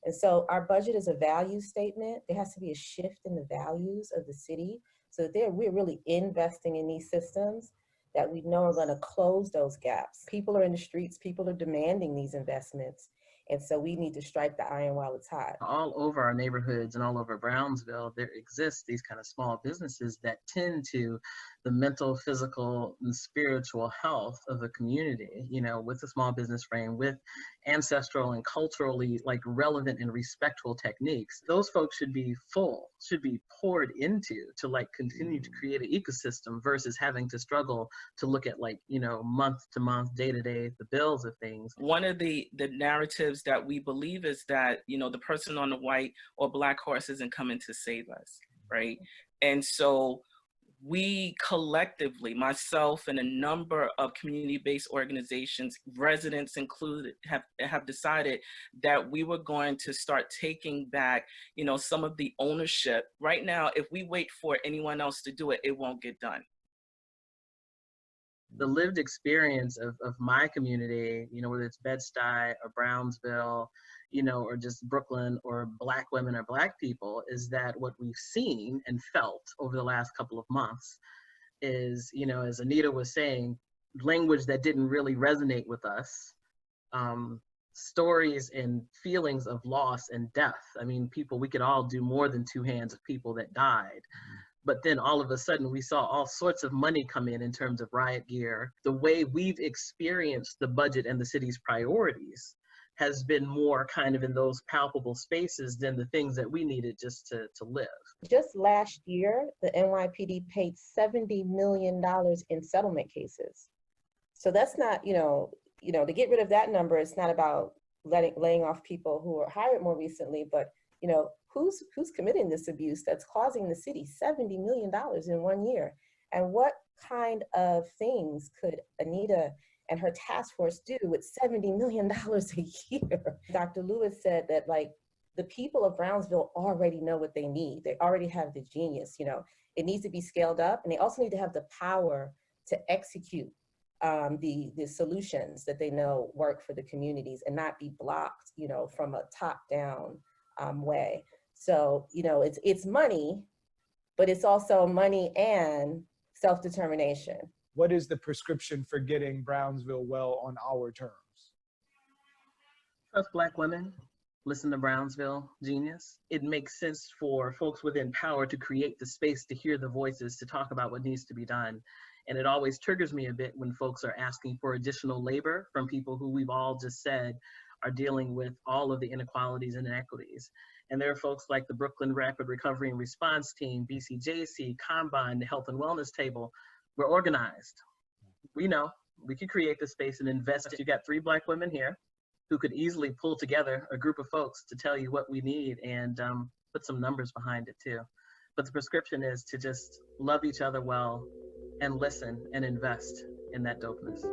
And so our budget is a value statement. There has to be a shift in the values of the city so that we're really investing in these systems that we know are going to close those gaps. People are in the streets, people are demanding these investments. And so we need to strike the iron while it's hot. All over our neighborhoods and all over Brownsville, there exist these kind of small businesses that tend to the mental, physical, and spiritual health of the community, you know, with a small business frame, with ancestral and culturally like relevant and respectful techniques. Those folks should be poured into to like continue to create an ecosystem versus having to struggle to look at like, you know, month to month, day to day, the bills of things. One of the narratives that we believe is that, you know, the person on the white or Black horse isn't coming to save us, right? And so we collectively, myself and a number of community-based organizations, residents included, have decided that we were going to start taking back, you know, some of the ownership. Right now, if we wait for anyone else to do it, it won't get done. The lived experience of my community, you know, whether it's Bed-Stuy or Brownsville, you know, or just Brooklyn or Black women or Black people, is that what we've seen and felt over the last couple of months is, you know, as Anita was saying, language that didn't really resonate with us, stories and feelings of loss and death. I mean, we could all do more than two hands of people that died. But then all of a sudden we saw all sorts of money come in terms of riot gear. The way we've experienced the budget and the city's priorities has been more kind of in those palpable spaces than the things that we needed just to live. Just last year, the NYPD paid $70 million in settlement cases. So that's not, you know, to get rid of that number, it's not about laying off people who were hired more recently, but, you know, who's committing this abuse that's causing the city $70 million in 1 year? And what kind of things could Anita and her task force do with $70 million a year? Dr. Lewis said that like the people of Brownsville already know what they need. They already have the genius, you know, it needs to be scaled up, and they also need to have the power to execute the solutions that they know work for the communities and not be blocked, you know, from a top-down way. So, you know, it's money, but it's also money and self-determination. What is the prescription for getting Brownsville well on our terms? Trust Black women, listen to Brownsville genius. It makes sense for folks within power to create the space to hear the voices, to talk about what needs to be done. And it always triggers me a bit when folks are asking for additional labor from people who we've all just said are dealing with all of the inequalities and inequities. And there are folks like the Brooklyn Rapid Recovery and Response Team, BCJC, Combine, the Health and Wellness Table. We're organized. We know we could create the space and invest. You got 3 Black women here who could easily pull together a group of folks to tell you what we need and put some numbers behind it too. But the prescription is to just love each other well and listen and invest in that dopeness.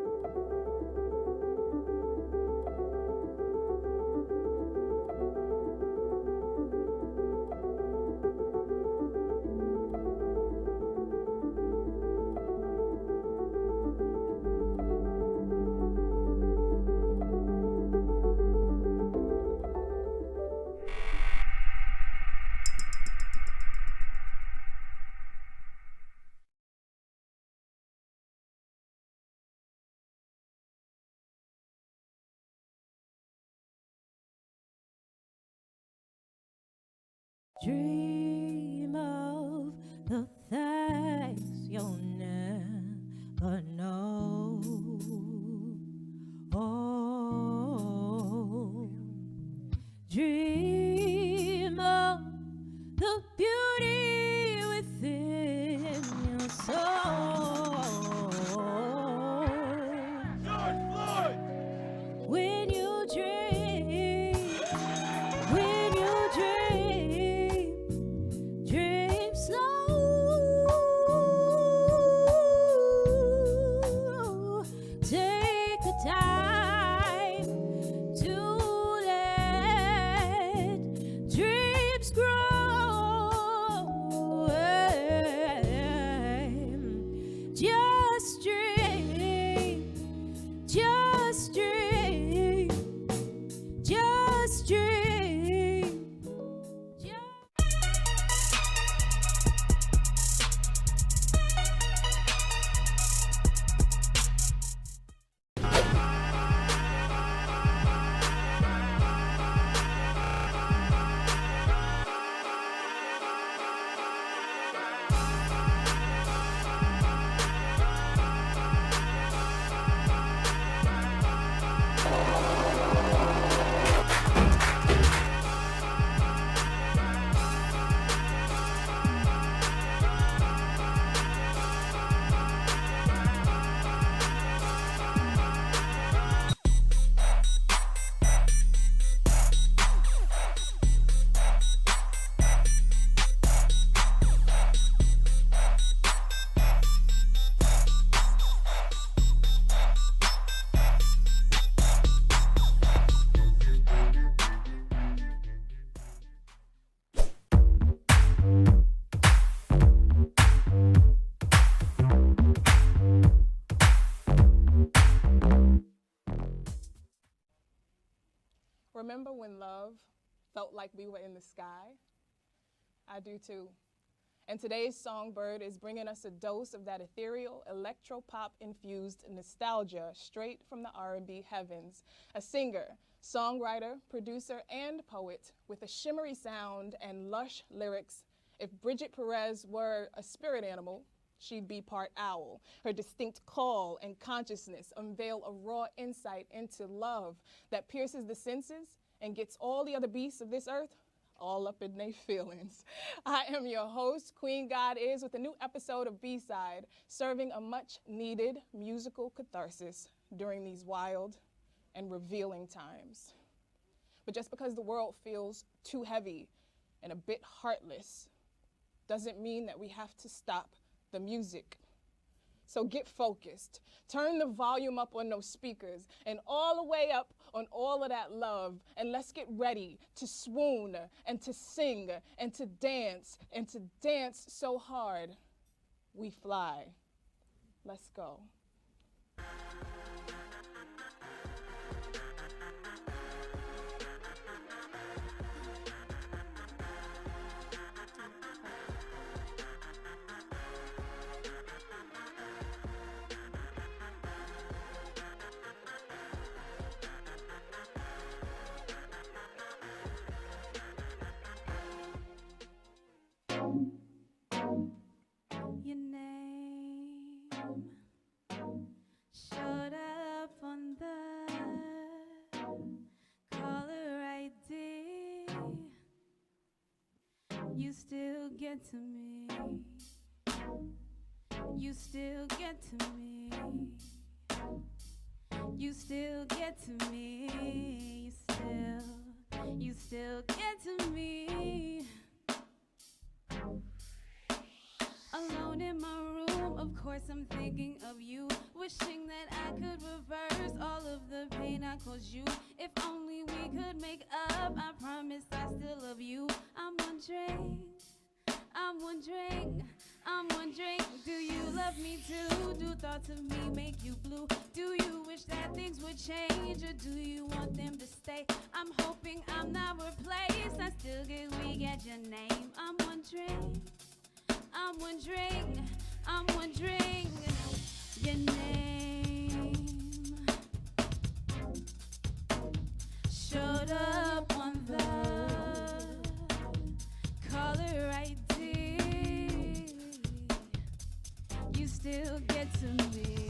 Dream of the things you'll never know. Oh, dream of the beauty within your soul. George Floyd! When you dream, when you dream, dream slow. Take the time to let dreams grow. Just dream, just dream, just dream. Remember when love felt like we were in the sky? I do too. And today's Songbird is bringing us a dose of that ethereal, electro-pop-infused nostalgia straight from the R&B heavens. A singer, songwriter, producer, and poet with a shimmery sound and lush lyrics. If Bridget Perez were a spirit animal, she'd be part owl. Her distinct call and consciousness unveil a raw insight into love that pierces the senses and gets all the other beasts of this earth all up in their feelings. I am your host, Queen God Is, with a new episode of B-Side, serving a much-needed musical catharsis during these wild and revealing times. But just because the world feels too heavy and a bit heartless doesn't mean that we have to stop the music. So get focused. Turn the volume up on those speakers and all the way up on all of that love, and let's get ready to swoon and to sing and to dance so hard we fly. Let's go. Your name showed up on the caller ID. You still get to me. You still get to me. You still get to me. You still get to me. Alone in my room, of course I'm thinking of you. Wishing that I could reverse all of the pain I caused you. If only we could make up, I promise I still love you. I'm wondering, do you love me too? Do thoughts of me make you blue? Do you wish that things would change, or do you want them to stay? I'm hoping I'm not replaced, I still get weak at your name. I'm wondering your name. Showed up on the caller ID. You still get to me.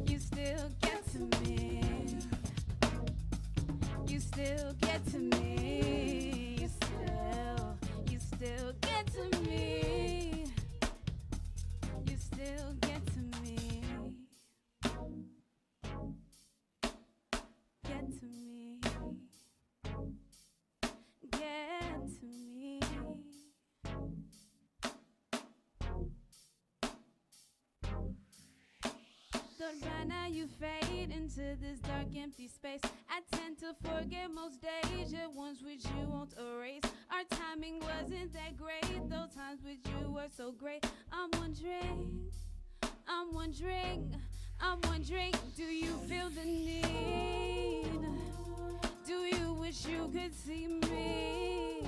You still get to me. You still get to me. You still get to me. You still get to me. Get to me. Get to me. Thought by now you fade into this dark empty space. I tend to forget most days, yet ones with you won't erase. Our timing wasn't that great, though times with you were so great. I'm wondering, do you feel the need? Do you wish you could see me?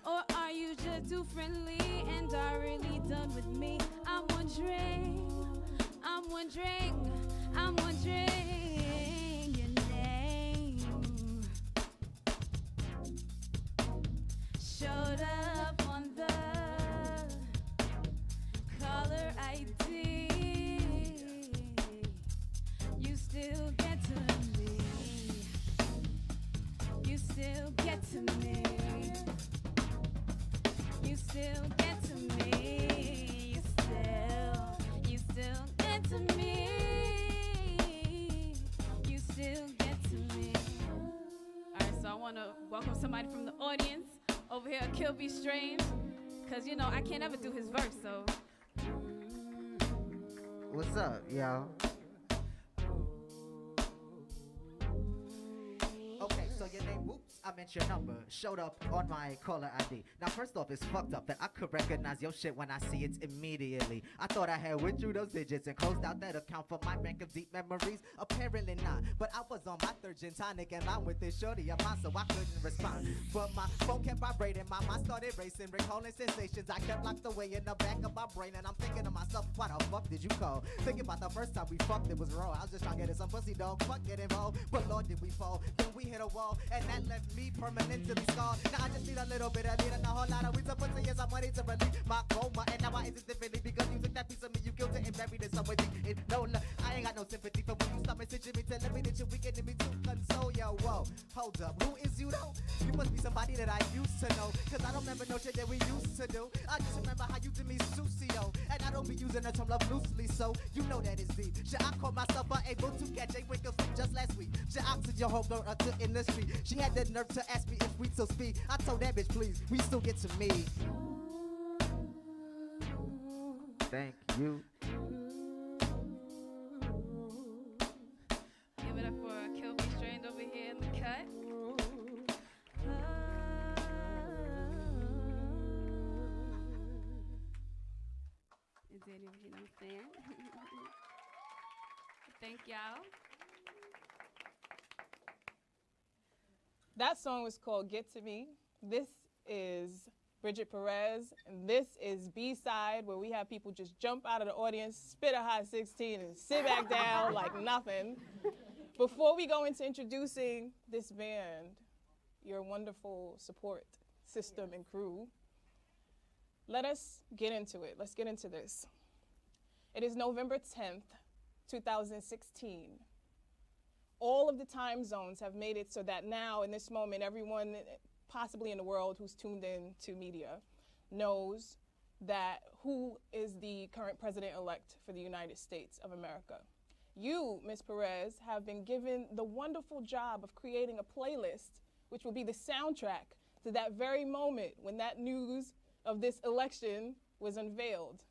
Or are you just too friendly and already done with me? I'm wondering your name. Showed up on the caller ID. You still get to me. You still get to me. You still get to me. You still get to me. You still get to me. Alright, so I wanna welcome somebody from the audience over here at Kilby Strange. Cause you know I can't ever do his verse, so. What's up, y'all? Okay, so your name, whoops, I meant your number. Showed up on my caller ID. Now, first off, it's fucked up that I could recognize your shit when I see it immediately. I thought I had went through those digits and closed out that account for my bank of deep memories. Apparently not, but I was on my third gin tonic and I'm with this shorty of mine, so I couldn't respond. But my phone kept vibrating, my mind started racing, recalling sensations I kept locked away in the back of my brain. And I'm thinking to myself, why the fuck did you call? Thinking about the first time we fucked, it was raw. I was just trying to get in some pussy, dog, fuck get involved. But Lord, did we fall? Then we hit a wall, and that left me permanently scarred. Now I just need a little bit of lead and a whole lot of weed to put to yes, I'm ready to relieve my coma. And now I exist differently because you took that piece of me, you killed it and buried it somewhere deep. It no love, I ain't got no sympathy for when you stop messaging me, telling me that you're weak and me to console. Yo, whoa, hold up, who is you though? You must be somebody that I used to know, cause I don't remember no shit that we used to do. I just remember how you did me sucio, and I don't be using the term love loosely, so you know that it's deep. Should I call myself unable to catch a wink of sleep just last week? Should I oxygen your whole blown up to in the street? She had the nerve to ask me if we still speak. I told that bitch, please, we still get to me. Thank you. Give it up for Kilby Strange over here in the cut. You know what I'm saying? Thank y'all. That song was called Get to Me. This is Bridget Perez, and this is B-side, where we have people just jump out of the audience, spit a hot 16, and sit back down like nothing. Before we go into introducing this band, your wonderful support system and crew, let us get into it. Let's get into this. It is November 10th, 2016. All of the time zones have made it so that now, in this moment, everyone possibly in the world who's tuned in to media knows that who is the current president-elect for the United States of America. You, Ms. Perez, have been given the wonderful job of creating a playlist which will be the soundtrack to that very moment when that news of this election was unveiled,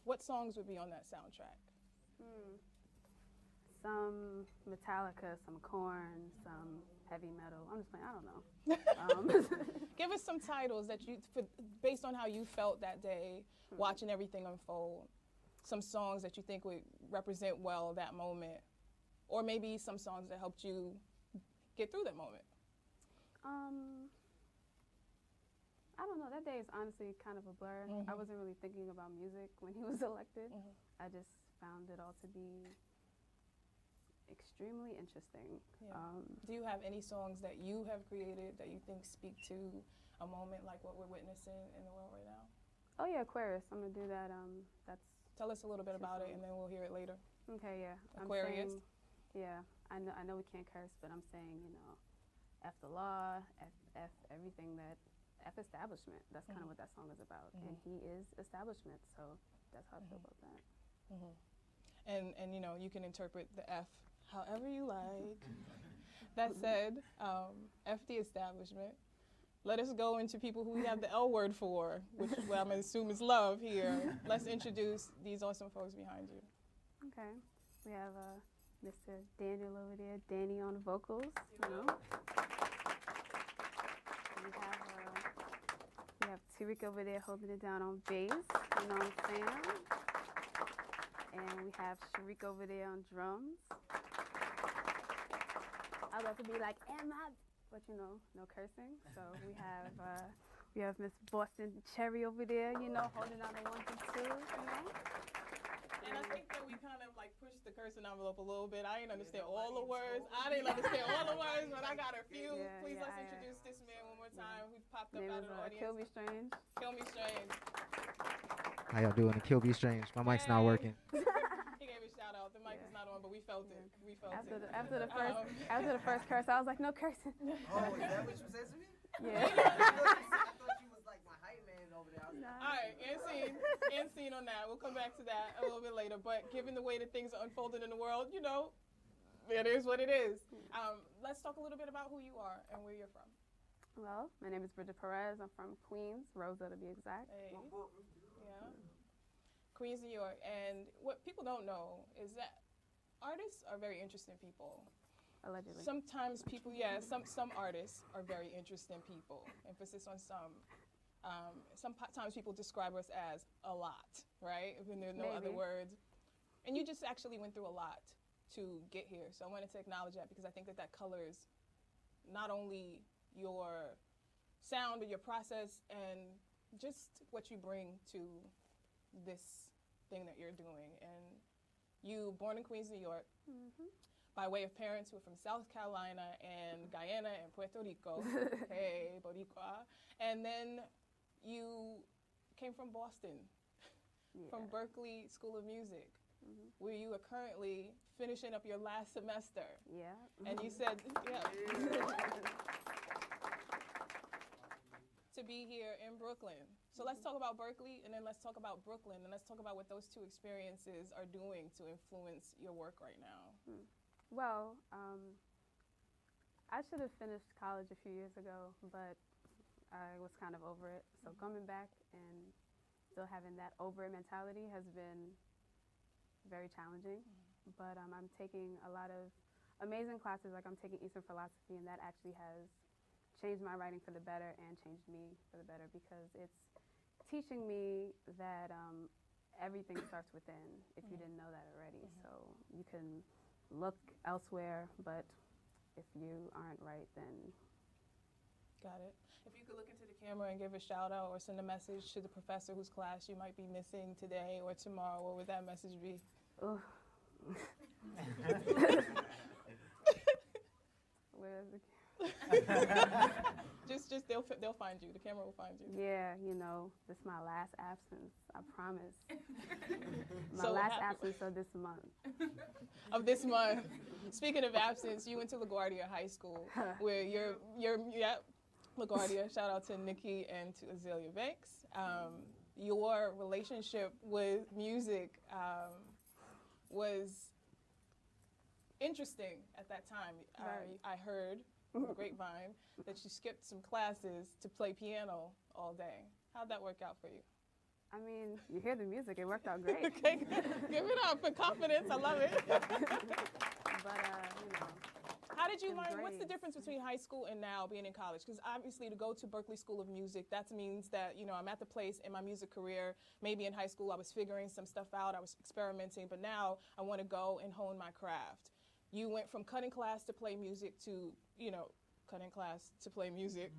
what songs would be on that soundtrack? Some Metallica, some Korn, some heavy metal. I'm just playing, I don't know. Give us some titles that based on how you felt that day, watching everything unfold. Some songs that you think would represent well that moment, or maybe some songs that helped you get through that moment. I don't know, that day is honestly kind of a blur. I wasn't really thinking about music when he was elected. I just found it all to be extremely interesting. Yeah. Do you have any songs that you have created that you think speak to a moment like what we're witnessing in the world right now? Oh yeah, Aquarius, I'm gonna do that. Tell us a little bit about it and then we'll hear it later. Okay, yeah. Aquarius? I'm saying, yeah, I know we can't curse, but I'm saying, you know, F the law, F everything that, F establishment. That's kind of what that song is about. And he is establishment, so that's how I feel about that. And you know, you can interpret the F however you like. That said, F the establishment. Let us go into people who we have the L word for, which is what I'm gonna assume is love here. Let's introduce these awesome folks behind you. Okay, we have Mr. Daniel over there, Danny on the vocals, you know. We have Civic over there holding it down on bass, you know what I'm saying? And we have Sharik over there on drums. I was about to be like, but you know, no cursing. So we have Miss Boston Cherry over there, you know, holding down the 1 and 2, you know. And I think that we kind of like pushed the cursing envelope a little bit. I didn't understand all the words. I didn't understand all the words, but I got a few. Yeah, Please yeah, let's introduce this man one more time who popped up Name out is, of the audience. Kill Me Strange. Kill Me Strange. How y'all doing? Kill Me Strange. My mic's not working. He gave a shout out. The mic is not on, but we felt it. We felt After it. After the first curse, I was like, no cursing. Oh, is that what you said to me? Yeah. I thought you was like my hype man over there. All right, and scene on that. We'll come back to that a little bit later. But given the way that things are unfolding in the world, you know, it is what it is. Let's talk a little bit about who you are and where you're from. Well, my name is Bridget Perez. I'm from Queens, Rosa to be exact. Hey. Yeah. Queens, New York. And what people don't know is that artists are very interesting people. Allegedly. Sometimes people, some artists are very interesting people. Emphasis on some. Sometimes people describe us as a lot, right? When there are no other words. And you just actually went through a lot to get here. So I wanted to acknowledge that because I think that that colors not only your sound or your process and just what you bring to this thing that you're doing. And you born in Queens, New York, by way of parents who are from South Carolina and Guyana and Puerto Rico. Hey, Boricua. And then you came from Boston, from Berkeley School of Music, where you are currently finishing up your last semester. Yeah. And you said, to be here in Brooklyn. So let's talk about Berkeley, and then let's talk about Brooklyn, and let's talk about what those two experiences are doing to influence your work right now. Well, I should have finished college a few years ago, but I was kind of over it. So coming back and still having that over it mentality has been very challenging. But I'm taking a lot of amazing classes, like I'm taking Eastern philosophy, and that actually has changed my writing for the better and changed me for the better because it's teaching me that everything starts within, if you didn't know that already. So you can look elsewhere, but if you aren't right, then... Got it. If you could look into the camera and give a shout out or send a message to the professor whose class you might be missing today or tomorrow, what would that message be? Oh. Where is it? just they'll find you. The camera will find you. Yeah, you know, this is my last absence. I promise. My So last happy. absence of this month. Of this month. Speaking of absence, you went to LaGuardia High School, where you're LaGuardia. Shout out to Nikki and to Azalea Banks. Your relationship with music was interesting at that time. Right. I heard from the grapevine that you skipped some classes to play piano all day. How'd that work out for you? I mean, you hear the music, it worked out great. Okay, give it up for confidence, I love it. But, you know. How did you them learn, what's the grades. difference between high school and now being in college? Because obviously to go to Berklee School of Music, that means that, you know, I'm at the place in my music career, maybe in high school I was figuring some stuff out, I was experimenting, but now I want to go and hone my craft. You went from cutting class to play music to, you know, cutting class to play music.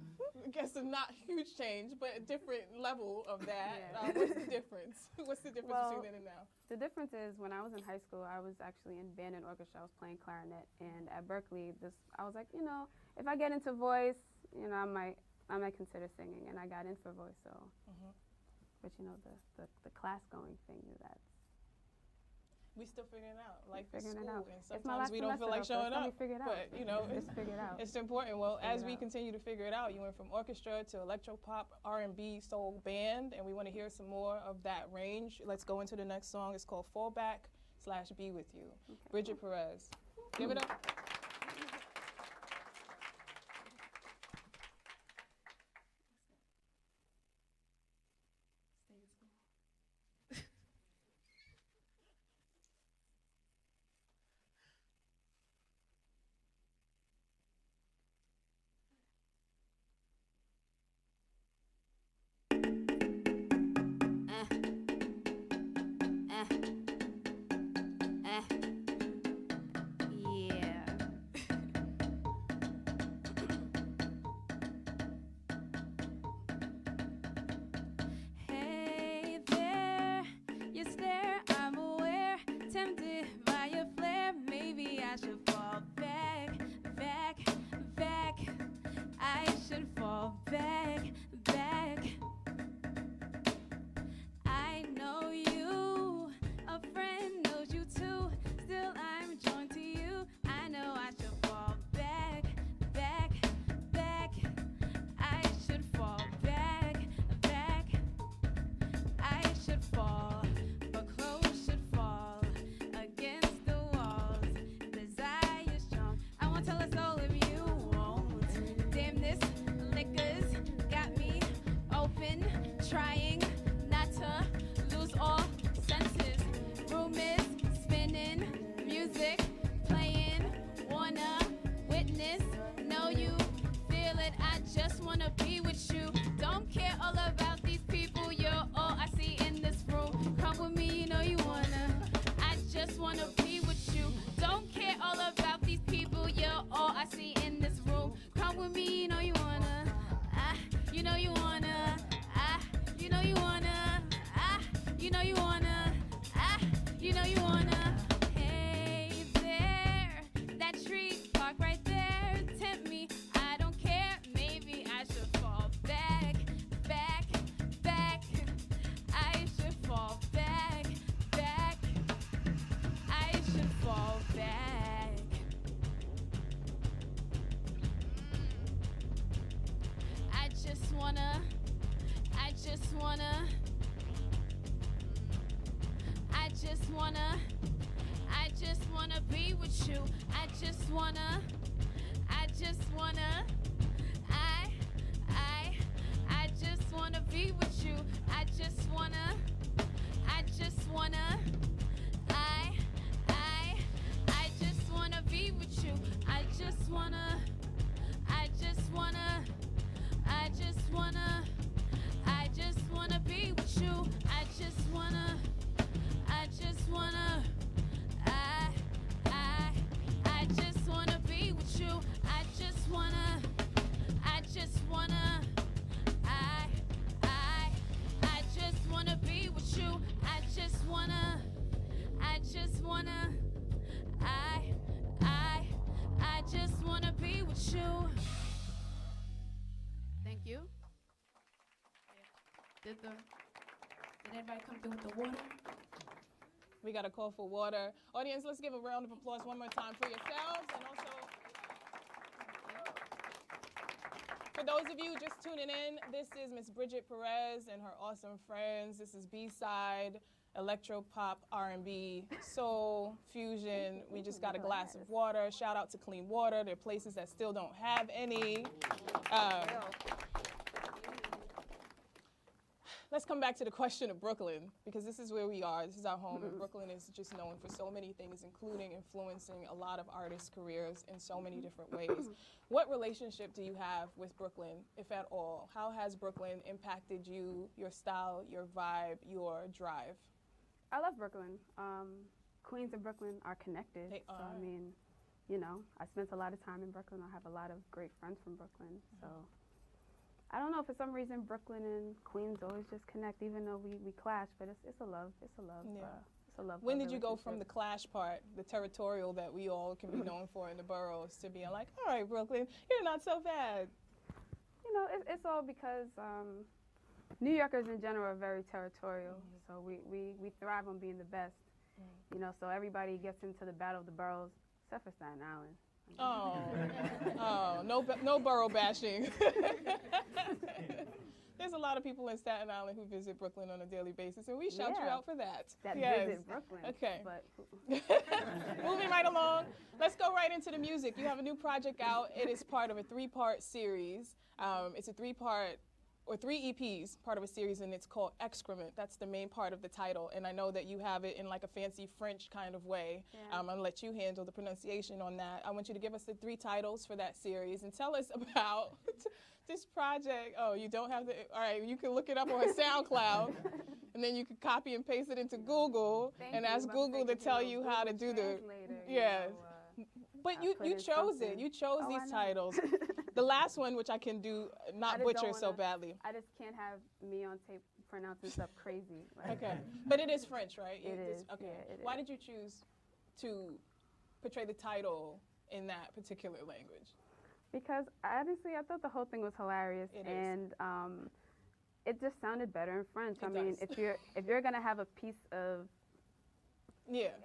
I guess it's not huge change, but a different level of that. Yeah. What's the difference? What's the difference between then and now? The difference is when I was in high school, I was actually in band and orchestra. I was playing clarinet, and at Berklee, I was like, you know, if I get into voice, you know, I might consider singing, and I got in for voice. So, but you know, the class going thing, that's. We still figuring it out, like Figuring school, it out. and It's my sometimes last we don't feel semester, like though, so showing it's gonna up. be figured out. But you know, It's figured out. It's important. Well, as Figured we out. continue to figure it out, you went from orchestra to electropop, R&B, soul band, and we want to hear some more of that range. Let's go into the next song. It's called Fallback/Be With You. Bric Perez. Give it up. Yeah. Hey there, you stare, I'm aware, tempted by your flare. Maybe I should fall back. I should fall back. I know you, a friend knows you too. Still, I'm drawn to you. I know I should fall back. I should fall back. I should fall, but clothes should fall against the walls. Desire strong. I won't tell a soul if you won't. Damn, this liquor's got me open, trying not to lose all senses. Room is spinning, music playing, wanna witness, know you feel it. I just wanna be with you. Don't care all about these people, you're all I see in this room. Come with me, you know you wanna. I just wanna be with you. Don't care all about these people, you're all I see in this room. Come with me, you know you wanna. You know you wanna. You know you wanna. You know you wanna. You know you wanna. Hey there, that tree park right there. Tempt me, I don't care. Maybe I should fall back. I should fall back. I should fall back. I just wanna be with you. I just wanna be with you. I just wanna be with you. I just wanna be with you. I just wanna be with you. Thank you. Did everybody come through with the water? We got a call for water. Audience, let's give a round of applause one more time for yourselves, and also for those of you just tuning in, this is Miss Bric Perez and her awesome friends. This is B-side, electro pop, R&B, soul, fusion. We just got a glass of water. Shout out to Clean Water. There are places that still don't have any. let's come back to the question of Brooklyn, because this is where we are. This is our home, and Brooklyn is just known for so many things, including influencing a lot of artists' careers in so many different ways. What relationship do you have with Brooklyn, if at all? How has Brooklyn impacted you, your style, your vibe, your drive? I love Brooklyn. Queens and Brooklyn are connected. They are. So, I mean, you know, I spent a lot of time in Brooklyn. I have a lot of great friends from Brooklyn. So I don't know, for some reason Brooklyn and Queens always just connect, even though we clash, but it's a love. It's a love. Yeah. It's a love. When did you go from the clash part, the territorial that we all can be known for in the boroughs, to being like, all right, Brooklyn, you're not so bad? You know, it's all because New Yorkers in general are very territorial. So we thrive on being the best. You know, so everybody gets into the battle of the boroughs, except for Staten Island. No borough bashing. There's a lot of people in Staten Island who visit Brooklyn on a daily basis, and we shout you out for that. That yes. visit Brooklyn. Okay. But moving right along, let's go right into the music. You have a new project out. It is part of a 3-part series. It's a 3-part or 3 EPs, part of a series, and it's called Excrement. That's the main part of the title, and I know that you have it in like a fancy French kind of way. Yeah. I'm gonna let you handle the pronunciation on that. I want you to give us the 3 titles for that series and tell us about this project. Oh, you don't have to, all right, you can look it up on SoundCloud, and then you can copy and paste it into Google and ask Google to tell you how to do the, yes. But you chose it. You chose these titles. The last one, which I can do, not butcher so badly. I just can't have me on tape pronouncing stuff crazy. Like, Okay, but it is French, right? It is. Okay. Yeah, it Why is. did you choose to portray the title in that particular language? Because honestly, I thought the whole thing was hilarious, and it just sounded better in French. I mean, if you're gonna have a piece of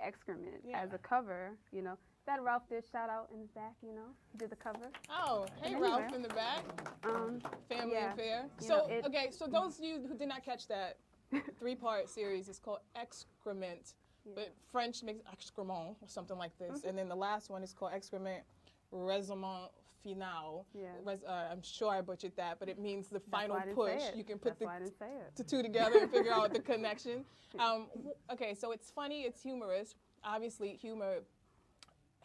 excrement as a cover, you know. That Ralph did shout out in his back, you know, he did the cover. Oh, hey Anyway. Ralph in the back. Family affair. You So, know, okay, so those of you who did not catch that 3-part series is called Excrement, but French makes excrement or something like this. And then the last one is called Excrement Raisonnement Final. I'm sure I butchered that, but it means the final why I didn't push. say it. You can put That's why I didn't say it. the 2 together and figure out the connection. Okay, so it's funny, it's humorous. Obviously, humor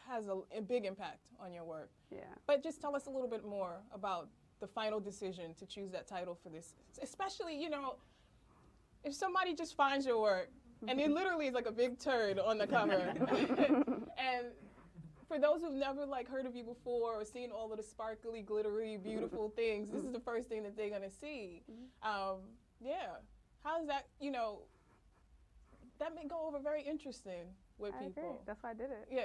has a big impact on your work. Yeah. But just tell us a little bit more about the final decision to choose that title for this. Especially, you know, if somebody just finds your work and it literally is like a big turd on the cover. And for those who've never like heard of you before or seen all of the sparkly, glittery, beautiful things, this is the first thing that they're gonna see. Yeah. How is that, you know, that may go over very interesting with I people. agree. That's why I did it. Yeah.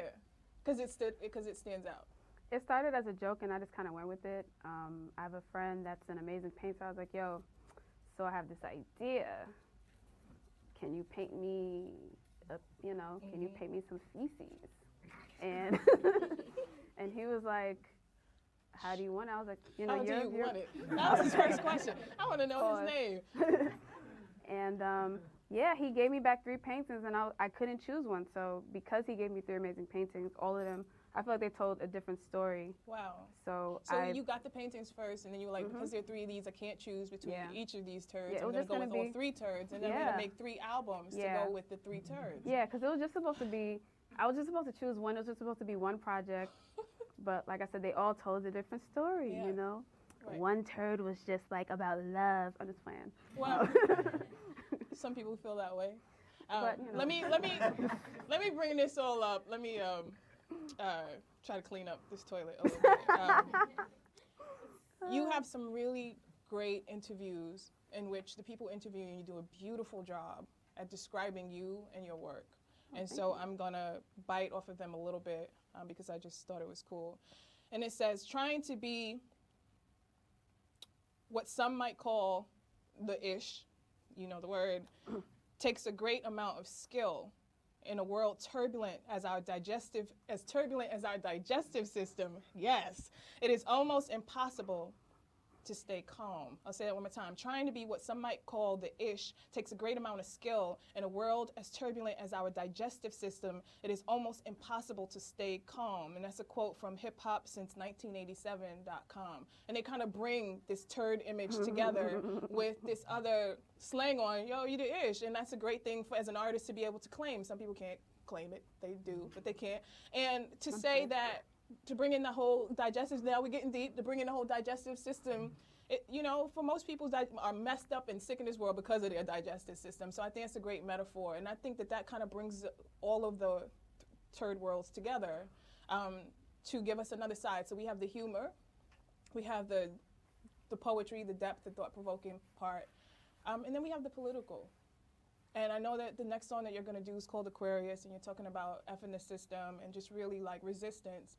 Because it stands out. It started as a joke, and I just kind of went with it. I have a friend that's an amazing painter. I was like, yo, so I have this idea. Can you paint me, can you paint me some feces? And and he was like, how do you want it? I was like, you know, how do you you're want it? That was his first question. I want to know his name. And yeah, he gave me back 3 paintings, and I couldn't choose one. So because he gave me 3 amazing paintings, all of them, I feel like they told a different story. Wow. So you got the paintings first, and then you were like, because there are 3 of these, I can't choose between each of these turds. Yeah, I'm going to go with all 3 turds, and then I'm going to make 3 albums to go with the 3 turds. Yeah, because it was just supposed to be, I was just supposed to choose one. It was just supposed to be one project. But like I said, they all told a different story, you know? Right. One turd was just like about love. I'm just playing. Well, some people feel that way. But, you know. Let me bring this all up. Let me try to clean up this toilet a little bit. You have some really great interviews in which the people interviewing you do a beautiful job at describing you and your work. And so I'm going to bite off of them a little bit because I just thought it was cool. And it says, trying to be what some might call the ish, you know the word, takes a great amount of skill in a world turbulent as our digestive system. Yes, it is almost impossible to stay calm. I'll say that one more time. Trying to be what some might call the ish takes a great amount of skill. In a world as turbulent as our digestive system, it is almost impossible to stay calm. And that's a quote from hiphopsince1987.com. And they kind of bring this turd image together with this other slang on, yo, you the ish. And that's a great thing for as an artist to be able to claim. Some people can't claim it. They do, but they can't. And to say that, to bring in the whole digestive, now we're getting deep, to bring in the whole digestive system, it, you know, for most people that are messed up and sick in this world because of their digestive system. So I think it's a great metaphor. And I think that that kind of brings all of the turd worlds together to give us another side. So we have the humor, we have the poetry, the depth, the thought-provoking part, and then we have the political. And I know that the next song that you're gonna do is called Aquarius, and you're talking about effing the system and just really like resistance.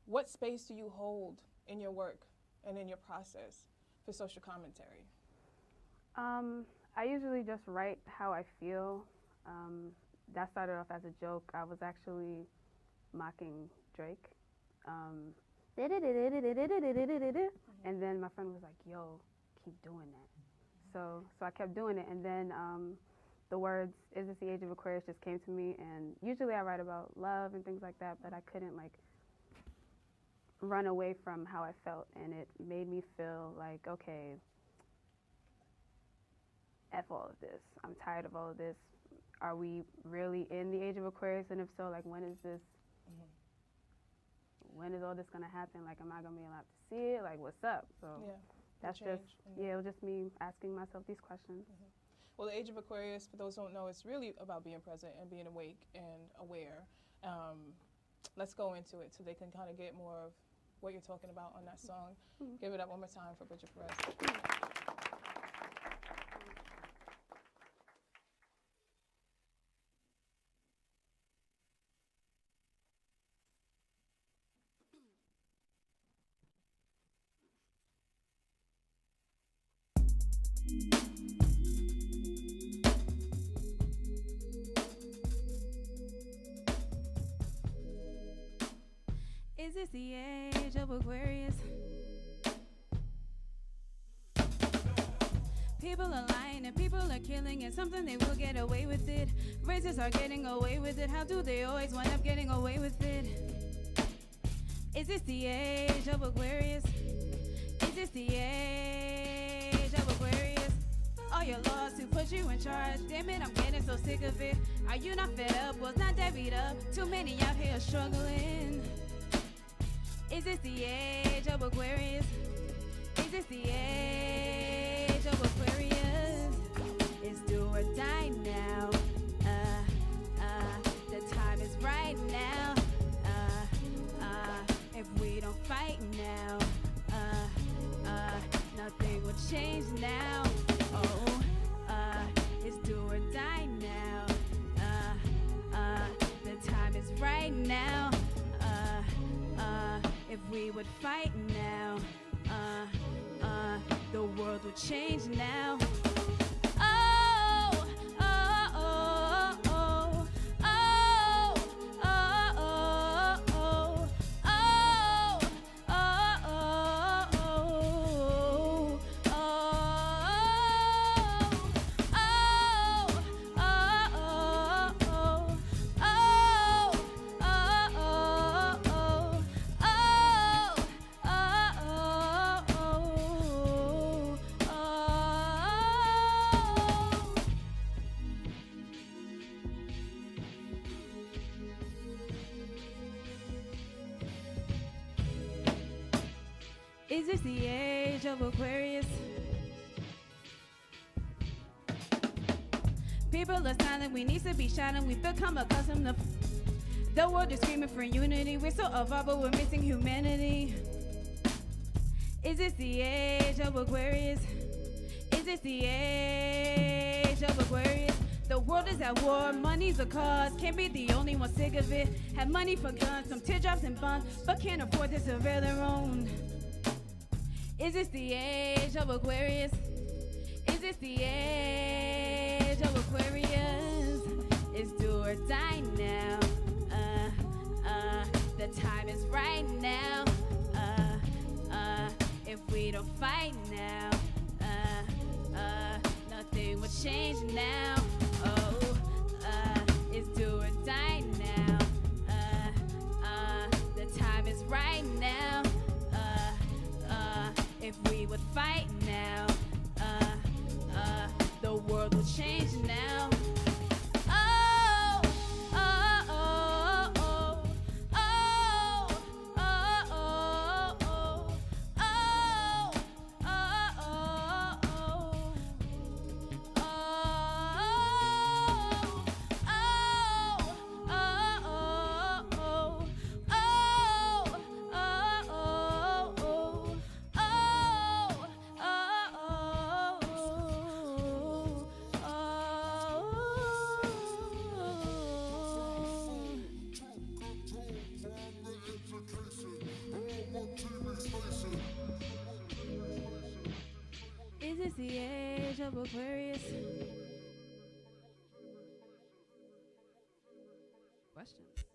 What space do you hold in your work and in your process for social commentary? I usually just write how I feel. That started off as a joke. I was actually mocking Drake. And then my friend was like, yo, keep doing that. So I kept doing it, and then the words, "Is this the age of Aquarius?" just came to me, and usually I write about love and things like that, but I couldn't like run away from how I felt, and it made me feel like, okay, F all of this. I'm tired of all of this. Are we really in the age of Aquarius? And if so, like, when is this, when is all this gonna happen? Like, am I gonna be allowed to see it? Like, what's up? So Yeah, that's just, yeah, it was just me asking myself these questions. Well, the age of Aquarius, for those who don't know, it's really about being present and being awake and aware. Let's go into it so they can kind of get more of what you're talking about on that song. Give it up one more time for Bric Perez. Is this the age of Aquarius? People are lying and people are killing, and something they will get away with it. Racists are getting away with it. How do they always wind up getting away with it? Is this the age of Aquarius? Is this the age of Aquarius? All your laws to put you in charge. Damn it, I'm getting so sick of it. Are you not fed up? Was not that beat up? Too many out here struggling. Is this the age of Aquarius? Is this the age of Aquarius? It's do or die now. The time is right now. If we don't fight now, nothing will change now. Oh, it's do or die now. The time is right now. If we would fight now, the world would change now. Oh, oh, oh, oh, oh, oh, oh, oh, oh, Is this the age of Aquarius? People are silent, we need to be shouting. We've become accustomed to the world is screaming for unity. We're so evolved, but we're missing humanity. Is this the age of Aquarius? Is this the age of Aquarius? The world is at war, money's a cause. Can't be the only one sick of it. Have money for guns, some teardrops and bonds, but can't afford to surveil their own. Is this the age of Aquarius? Is this the age of Aquarius? It's do or die now. The time is right now. If we don't fight now, change now. Oh, it's do or die now. The time is right now. If we would fight now, the world will change now. Oh, oh, oh, oh, oh, oh, oh, oh, oh, oh, oh, Is this the age of Aquarius? Questions?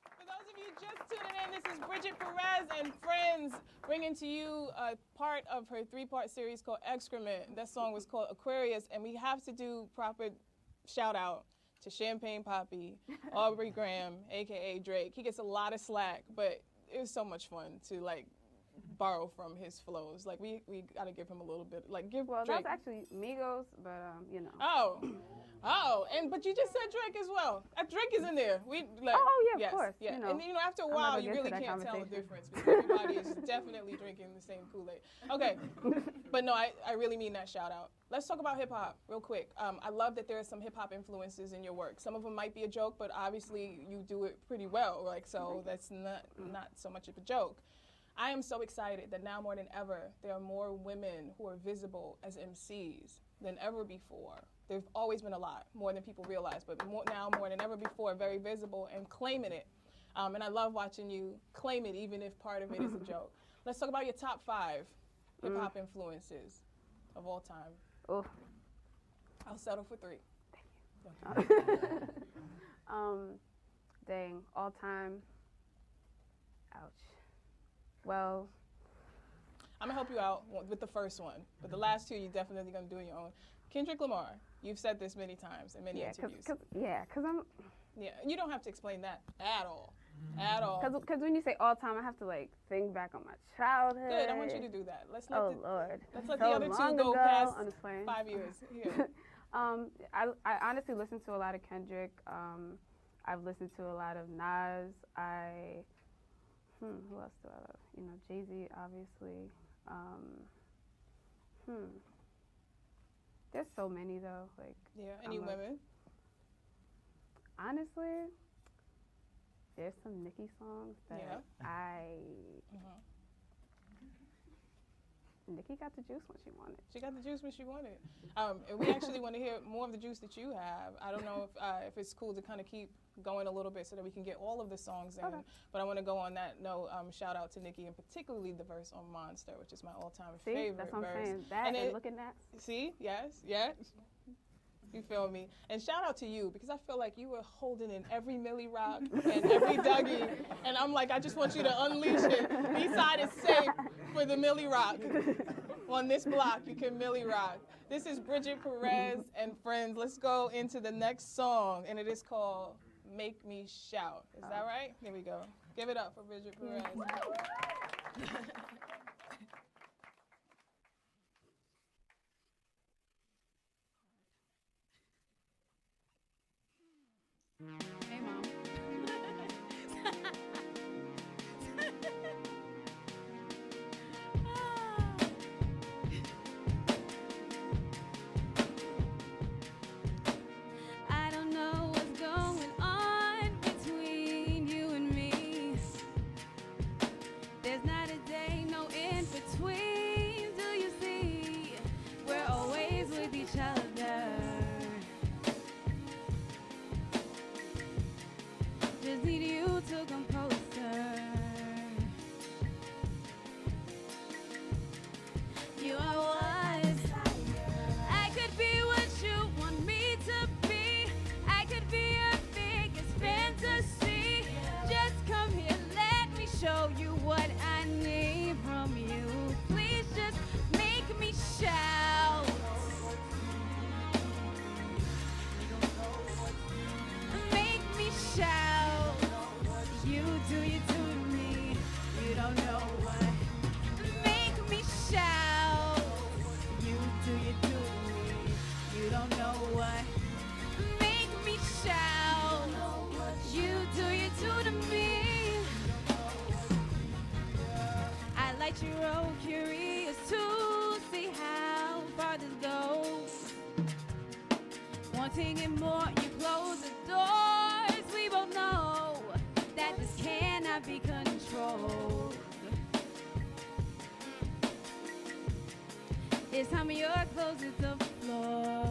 For those of you just tuning in, this is Bric Perez and Friends bringing to you a part of her 3-part series called Excrement. That song was called Aquarius, and we have to do proper shout out to Champagne Poppy, Aubrey Graham, aka Drake. He gets a lot of slack, but it was so much fun to like borrow from his flows. Like we gotta give him a little bit. Like give Well, Drake. that's actually Migos, but you know. Oh, but you just said Drake as well. Drake is in there. We like. Oh, yeah, of yes, course, yeah. you know. And after a I'm while, not you gonna really get into can't that tell the conversation. difference because everybody is definitely drinking the same Kool-Aid. Okay, but no, I really mean that shout out. Let's talk about hip hop real quick. I love that there are some hip hop influences in your work. Some of them might be a joke, but obviously you do it pretty well. Like so, that's not so much of a joke. I am so excited that now more than ever, there are more women who are visible as MCs than ever before. There've always been a lot, more than people realize, but now more than ever before, very visible and claiming it. And I love watching you claim it, even if part of it is a joke. Let's talk about your top 5 hip-hop influences of all time. Oh. I'll settle for 3. Dang, all time. Ouch. Well, I'm gonna help you out with the first one, but the last 2 you're definitely gonna do on your own. Kendrick Lamar, you've said this many times in many interviews. Cause I'm. Yeah, you don't have to explain that at all, at all. Cause when you say all time, I have to like think back on my childhood. Good, I want you to do that. Let's let Lord. Let's let So the other 2 long go ago, past I'm just playing. 5 years. Here. I honestly listen to a lot of Kendrick. I've listened to a lot of Nas. Who else do I love? You know, Jay-Z, obviously. There's so many though. Like Yeah, any women? Honestly, there's some Nicki songs that Nicki got the juice when she wanted. She got the juice when she wanted. And we actually want to hear more of the juice that you have. I don't know if it's cool to kind of keep going a little bit so that we can get all of the songs in. Okay. But I want to go on that note. Shout out to Nicki, and particularly the verse on Monster, which is my all-time favorite That's what I'm verse. saying. That and looking at. See, yes. You feel me? And shout out to you, because I feel like you were holding in every Millie Rock and every Dougie. And I'm like, I just want you to unleash it. B-side is safe for the Millie Rock. On this block, you can Millie Rock. This is Bric Perez and Friends. Let's go into the next song, and it is called Make Me Shout. Is that right? Here we go. Give it up for Bric Perez. Hey, Mom. I don't know what's going on between you and me. There's not a day, no in between. Do you see? We're always with each other. Just need you to come closer. You are what I could be, what you want me to be. I could be your biggest fantasy. Just come here, let me show you what I need from you. Please just make me wanting it more, you close the doors. We both know that this cannot be controlled. It's time your clothes hit the floor.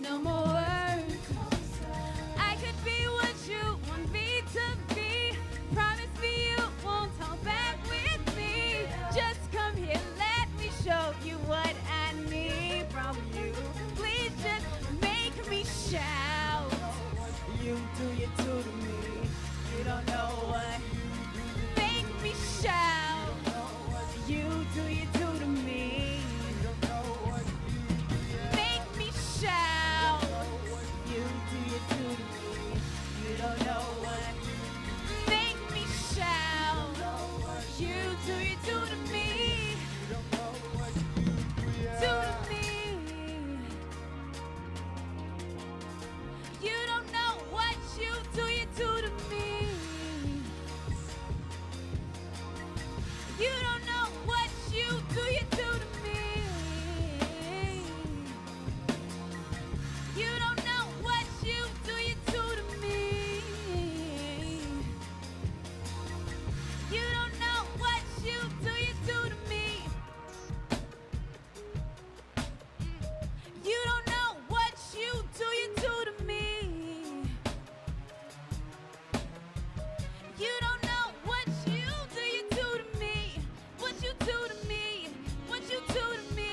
No more words. I could be what you want me to be. Promise me you won't hold back with me. Just come here, let me show you what I need from you. Please just make me shout. You do you do to me. You don't know what. Make me shout. You do you do to me. Make me shout. You do you do to me. You don't know what. Make me shout. You do you do to me. Do to me. You don't know what you do to me. You don't know what you do to me. You don't know what you do to me. You don't know what you do to me. You don't know what you do to me. You don't know what you do to me. What you do to me. What you do to me.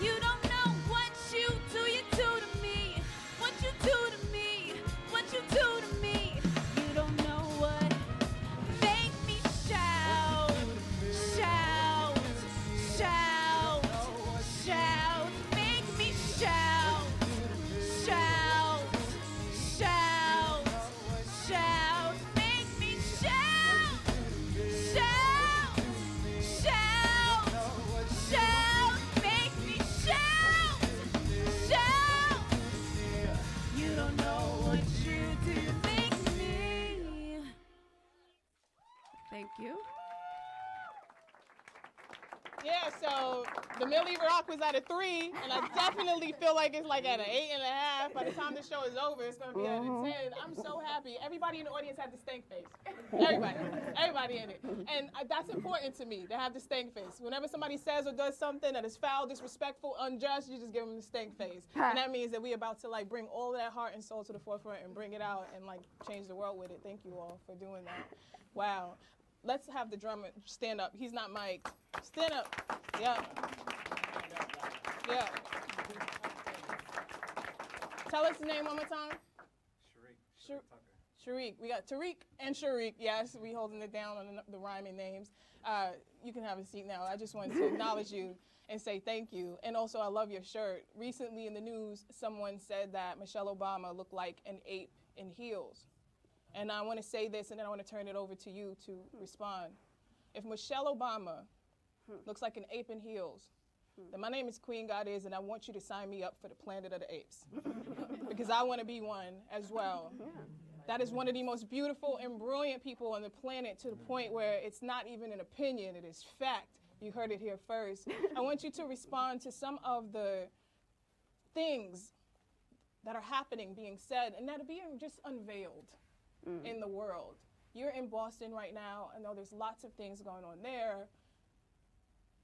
You don't know what you do to me. What you do to me. What you do to me. You don't know what. Make me shout. Shout. Shout. Shout. Make me shout. Shout. Shout. Shout. Make me shout. Shout. Shout. Shout. Make me shout. Shout. You don't know what you do to make me. Thank you. Yeah, so the Millie Rock was at a 3, and I definitely feel like it's like at an 8.5. By the time the show is over, it's gonna be at a 10. I'm so happy. Everybody in the audience had the stank face. Everybody in it. And that's important to me, to have the stank face. Whenever somebody says or does something that is foul, disrespectful, unjust, you just give them the stank face. And that means that we about to like bring all of that heart and soul to the forefront and bring it out and like change the world with it. Thank you all for doing that. Wow. Let's have the drummer stand up. He's not mic'd. Stand up. Yeah. Yeah. Tell us the name one more time. Sharik. We got Tariq and Sharik. Yes, we holding it down on the rhyming names. You can have a seat now. I just wanted to acknowledge you and say thank you. And also, I love your shirt. Recently in the news, someone said that Michelle Obama looked like an ape in heels. And I want to say this, and then I want to turn it over to you to respond. If Michelle Obama looks like an ape in heels, then my name is Queen God Is, and I want you to sign me up for the Planet of the Apes. Because I want to be one as well. That is one of the most beautiful and brilliant people on the planet, to the point where it's not even an opinion, it is fact. You heard it here first. I want you to respond to some of the things that are happening, being said, and that are being just unveiled in the world. You're in Boston right now. I know there's lots of things going on there.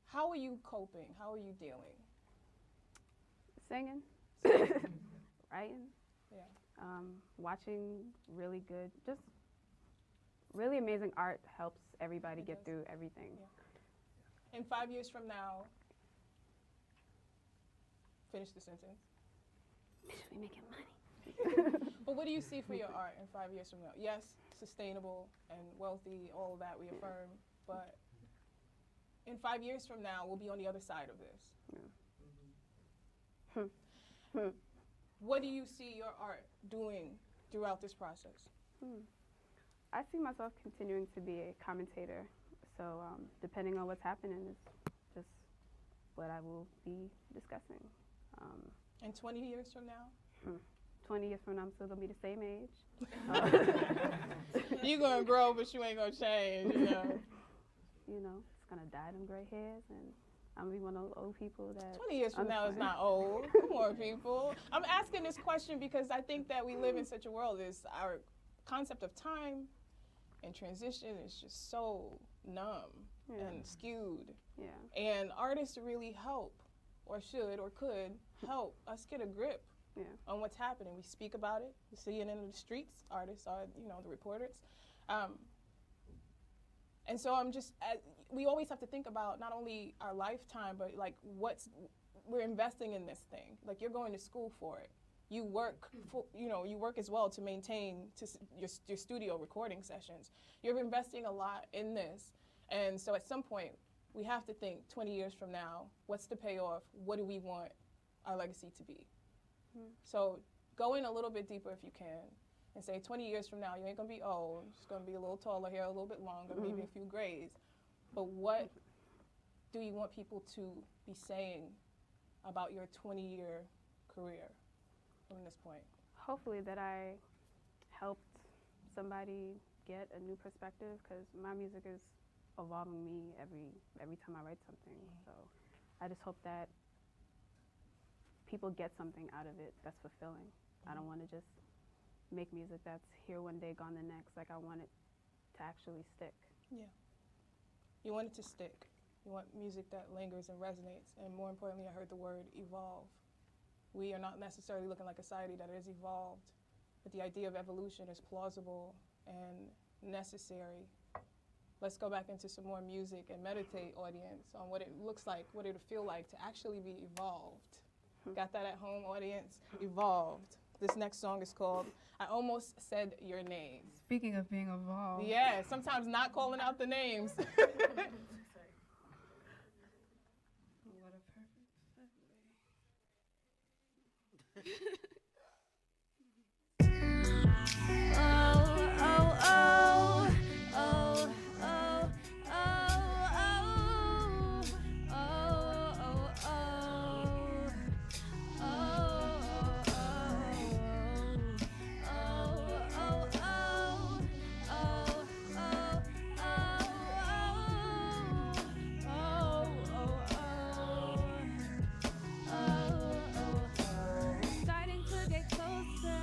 How are you coping? How are you dealing? Singing, writing, watching really good, just really amazing art helps everybody get through everything. In 5 years from now, finish the sentence. Should be making money. But what do you see for your art in 5 years from now? Yes, sustainable and wealthy, all of that we affirm, but in 5 years from now, we'll be on the other side of this. What do you see your art doing throughout this process? I see myself continuing to be a commentator. So depending on what's happening is just what I will be discussing. And 20 years from now? 20 years from now, I'm still gonna be the same age. You're gonna grow, but you ain't gonna change, you know. You know, it's gonna dye them gray hairs, and I'm gonna be one of those old people that 20 years from now is not old. Come on, people. I'm asking this question because I think that we live in such a world. Our concept of time and transition is just so numb and skewed. Yeah. And artists really help, or should, or could help us get a grip on what's happening. We speak about it. We see it in the streets. Artists are, the reporters. And so we always have to think about not only our lifetime, but like we're investing in this thing. Like you're going to school for it. You work you work as well to maintain your studio recording sessions. You're investing a lot in this. And so at some point, we have to think 20 years from now, what's the payoff? What do we want our legacy to be? So go in a little bit deeper if you can and say 20 years from now, you ain't gonna be old, it's gonna be a little taller hair, a little bit longer, maybe a few grays. But what do you want people to be saying about your 20-year career from this point? Hopefully that I helped somebody get a new perspective, because my music is evolving me every time I write something. So I just hope that people get something out of it that's fulfilling. I don't want to just make music that's here one day, gone the next. Like, I want it to actually stick. Yeah. You want it to stick. You want music that lingers and resonates. And more importantly, I heard the word evolve. We are not necessarily looking like a society that is evolved, but the idea of evolution is plausible and necessary. Let's go back into some more music and meditate, audience, on what it looks like, what it would feel like to actually be evolved. Got that at home, audience? Evolved. This next song is called I Almost Said Your Name. Speaking of being evolved. Yeah, sometimes not calling out the names. What a perfect segue. Starting to get closer.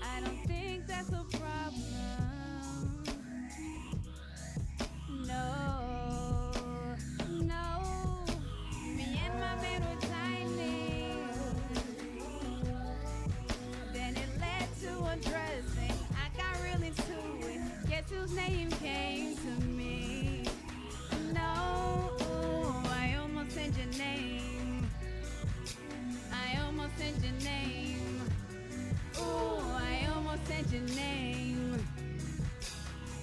I don't think that's a problem. No, no. Me and my man were tiny. Then it led to undressing. I got real into it. Guess whose name came to me? No, I almost said your name. I almost said your name. Ooh, I almost said your name.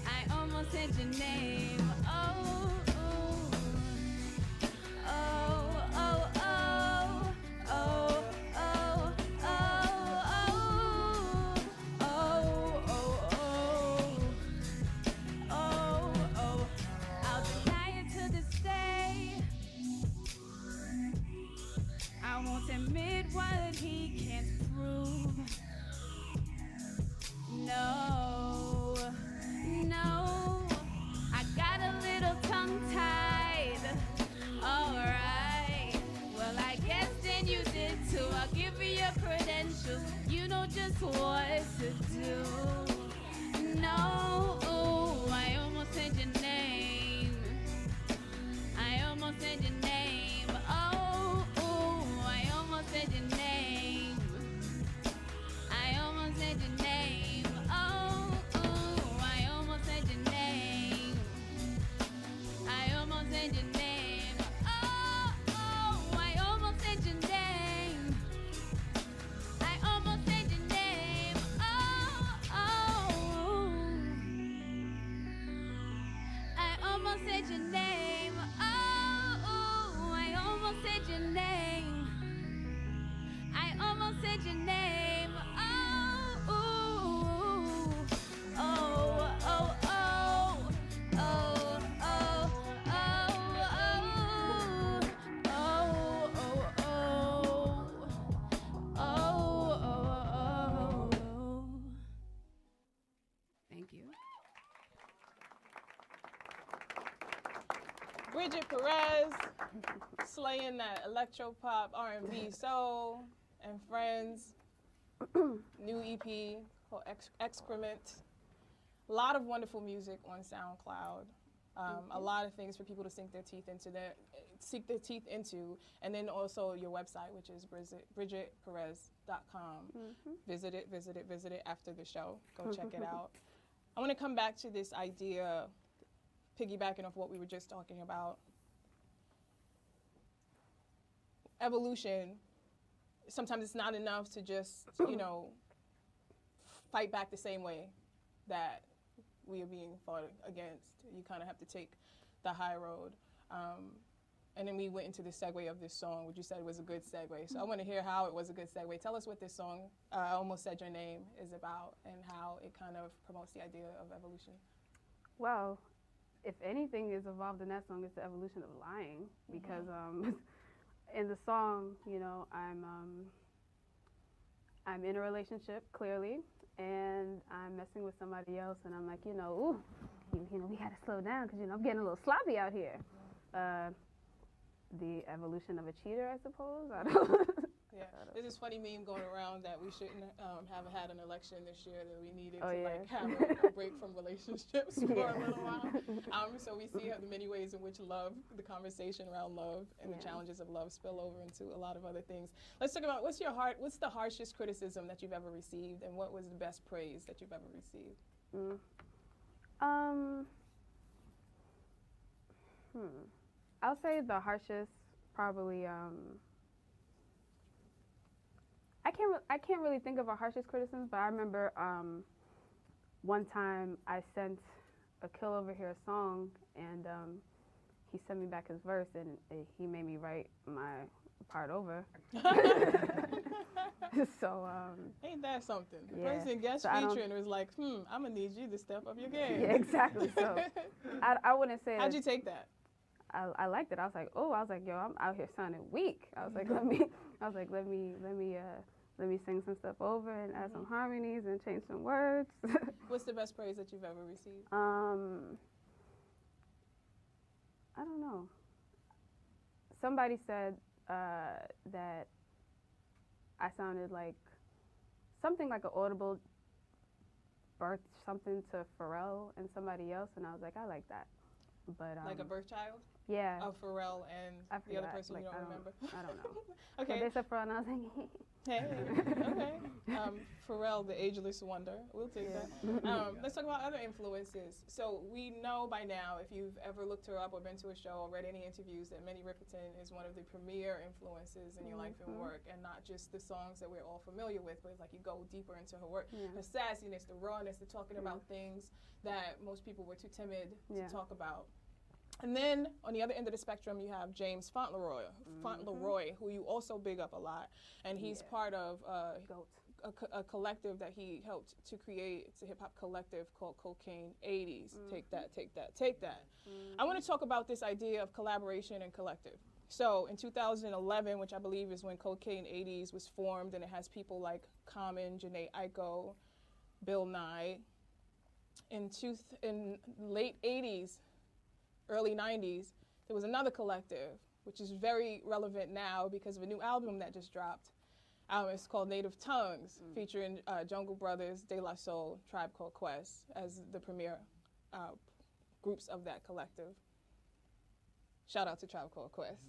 I almost said your name. Oh, ooh. Oh, oh, oh, oh, oh, oh, oh, oh, oh, oh, oh. I'll deny it to this day. I won't admit what he can't prove. No, no, I got a little tongue-tied. Alright, well I guess then you did too. I'll give you your credentials. You know just what to do. No, ooh, I almost said your name. I almost said your name. Oh, ooh, I almost said your name. I almost said your name. Oh, ooh, I almost said your name. I almost said your name. Oh, oh, I almost said your name. I almost said your name. Oh, oh. Bridget Perez, slaying that electro pop, R&B, soul, and Friends. New EP called Excrement. A lot of wonderful music on SoundCloud. A lot of things for people to sink their teeth into, and then also your website, which is bridgetperez.com. Visit it after the show. Go check it out. I want to come back to this idea, piggybacking off what we were just talking about. Evolution. Sometimes it's not enough to just, fight back the same way that we are being fought against. You kind of have to take the high road. And then we went into the segue of this song, which you said was a good segue. So I want to hear how it was a good segue. Tell us what this song, I Almost Said Your Name, is about and how it kind of promotes the idea of evolution. Well, if anything is evolved in that song, it's the evolution of lying. Because in the song, I'm in a relationship, clearly, and I'm messing with somebody else, and I'm like, ooh, we gotta slow down because I'm getting a little sloppy out here. The evolution of a cheater, I suppose. I don't. Yeah, there's this funny meme going around that we shouldn't have had an election this year, that we needed to have a break from relationships for a little while. So we see how the many ways in which love, the conversation around love and the challenges of love spill over into a lot of other things. Let's talk about what's the harshest criticism that you've ever received, and what was the best praise that you've ever received? I'll say the harshest, probably. I can't really think of a harshest criticism, but I remember one time I sent a Kill Over Here song, and he sent me back his verse, and he made me write my part over. So ain't that something? The yeah. person guest So featuring was like, I'm gonna need you to step up your game. Yeah, exactly. So I wouldn't say. How'd you take that? I liked it. I was like, yo, I'm out here sounding weak. I was like, let me sing some stuff over and add some harmonies and change some words. What's the best praise that you've ever received? I don't know. Somebody said that I sounded like something like an audible birth something to Pharrell and somebody else, and I was like, I like that. But like a birth child? Yeah. Of Pharrell and the other person, like, you don't remember? I don't know. Okay. But they said Pharrell, and I was like, hey, okay. Pharrell, the ageless wonder. We'll take that. Let's talk about other influences. So we know by now, if you've ever looked her up or been to a show or read any interviews, that Minnie Riperton is one of the premier influences in your life and work, and not just the songs that we're all familiar with, but it's like you go deeper into her work. The sassiness, the rawness, the talking about things that most people were too timid to talk about. And then on the other end of the spectrum, you have James Fauntleroy, who you also big up a lot, and he's part of a collective that he helped to create. It's a hip hop collective called Cocaine 80s. Take that, take that, take that. I want to talk about this idea of collaboration and collective. So in 2011, which I believe is when Cocaine 80s was formed, and it has people like Common, Janae Aiko, Bill Nye. In late 80s, early 90s, there was another collective, which is very relevant now because of a new album that just dropped. It's called Native Tongues, featuring Jungle Brothers, De La Soul, Tribe Called Quest as the premier groups of that collective. Shout out to Tribe Called Quest.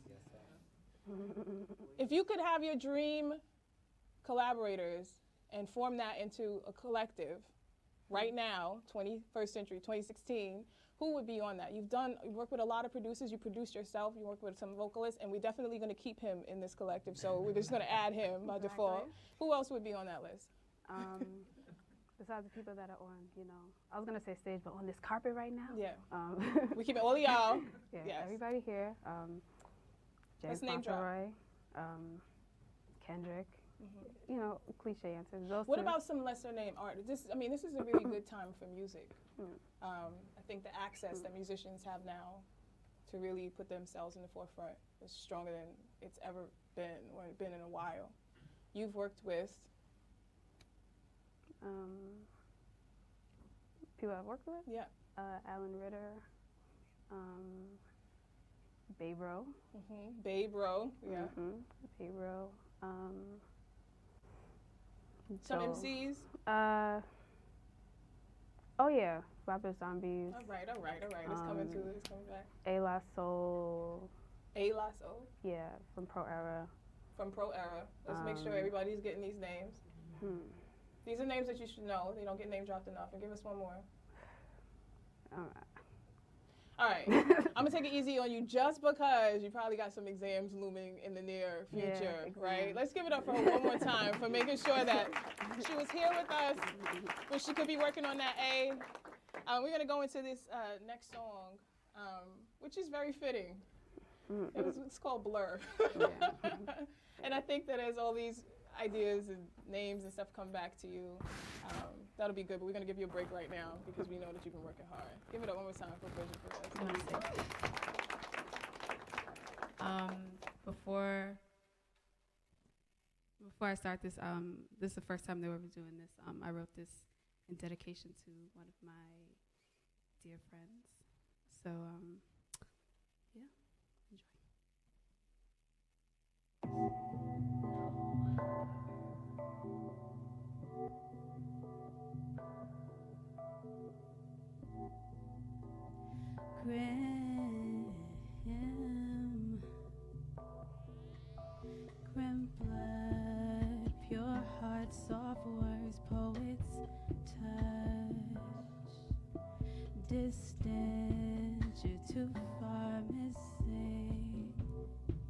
If you could have your dream collaborators and form that into a collective right now, 21st century, 2016, who would be on that? You worked with a lot of producers, you produced yourself, you worked with some vocalists, and we're definitely going to keep him in this collective, so we're just going to add him by default. Who else would be on that list? Besides the people that are on, I was going to say stage, but on this carpet right now? Yeah. We keep it all of y'all. Yeah, yes. Everybody here. James Fauntleroy, Kendrick. Cliche answers. What about some lesser name artists? This is a really good time for music. I think the access that musicians have now to really put themselves in the forefront is stronger than it's ever been or been in a while. You've worked with people I've worked with? Yeah. Alan Ritter, Babe Row. Babe Row, yeah. Babe Row. Some Joe. MCs? Oh yeah, Rapper Zombies. All right. It's coming back. A La Soul. A La Soul? Yeah, from Pro Era. From Pro Era. Let's make sure everybody's getting these names. These are names that you should know. They don't get name dropped enough. And give us one more. All right. I'm going to take it easy on you just because you probably got some exams looming in the near future, right? Let's give it up for her one more time for making sure that she was here with us, but she could be working on that A. We're going to go into this next song, which is very fitting. It's called Blur. And I think that as all these ideas and names and stuff come back to you, that'll be good. But we're going to give you a break right now because we know that you've been working hard. Give it up one more time for Bridget for us. Before I start this, this is the first time they were doing this. I wrote this in dedication to one of my dear friends. So, yeah, enjoy. Grim blood, pure heart, soft words, poets touch. Distant, you're too far missing.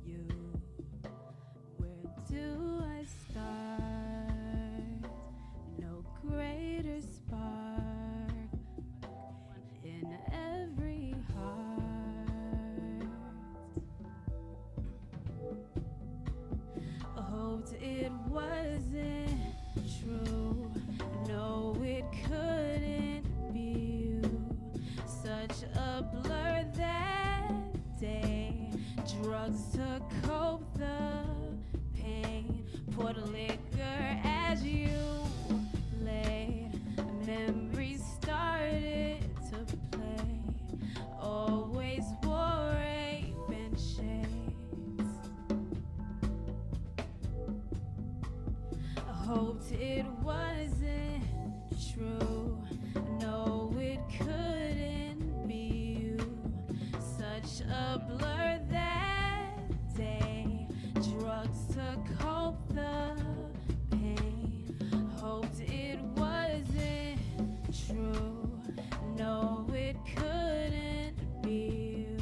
You, where do I start? No greater spark in every heart. Hoped it wasn't true. No, it couldn't be you. Such a blur that day. Drugs to cope the pain. Poured liquor as you lay. Memories started to play. Always wore raven shades. Hoped it wasn't true. No, it couldn't be you. Such a blur that day. Drugs to cope the pain. Hoped it wasn't true. No, it couldn't be you.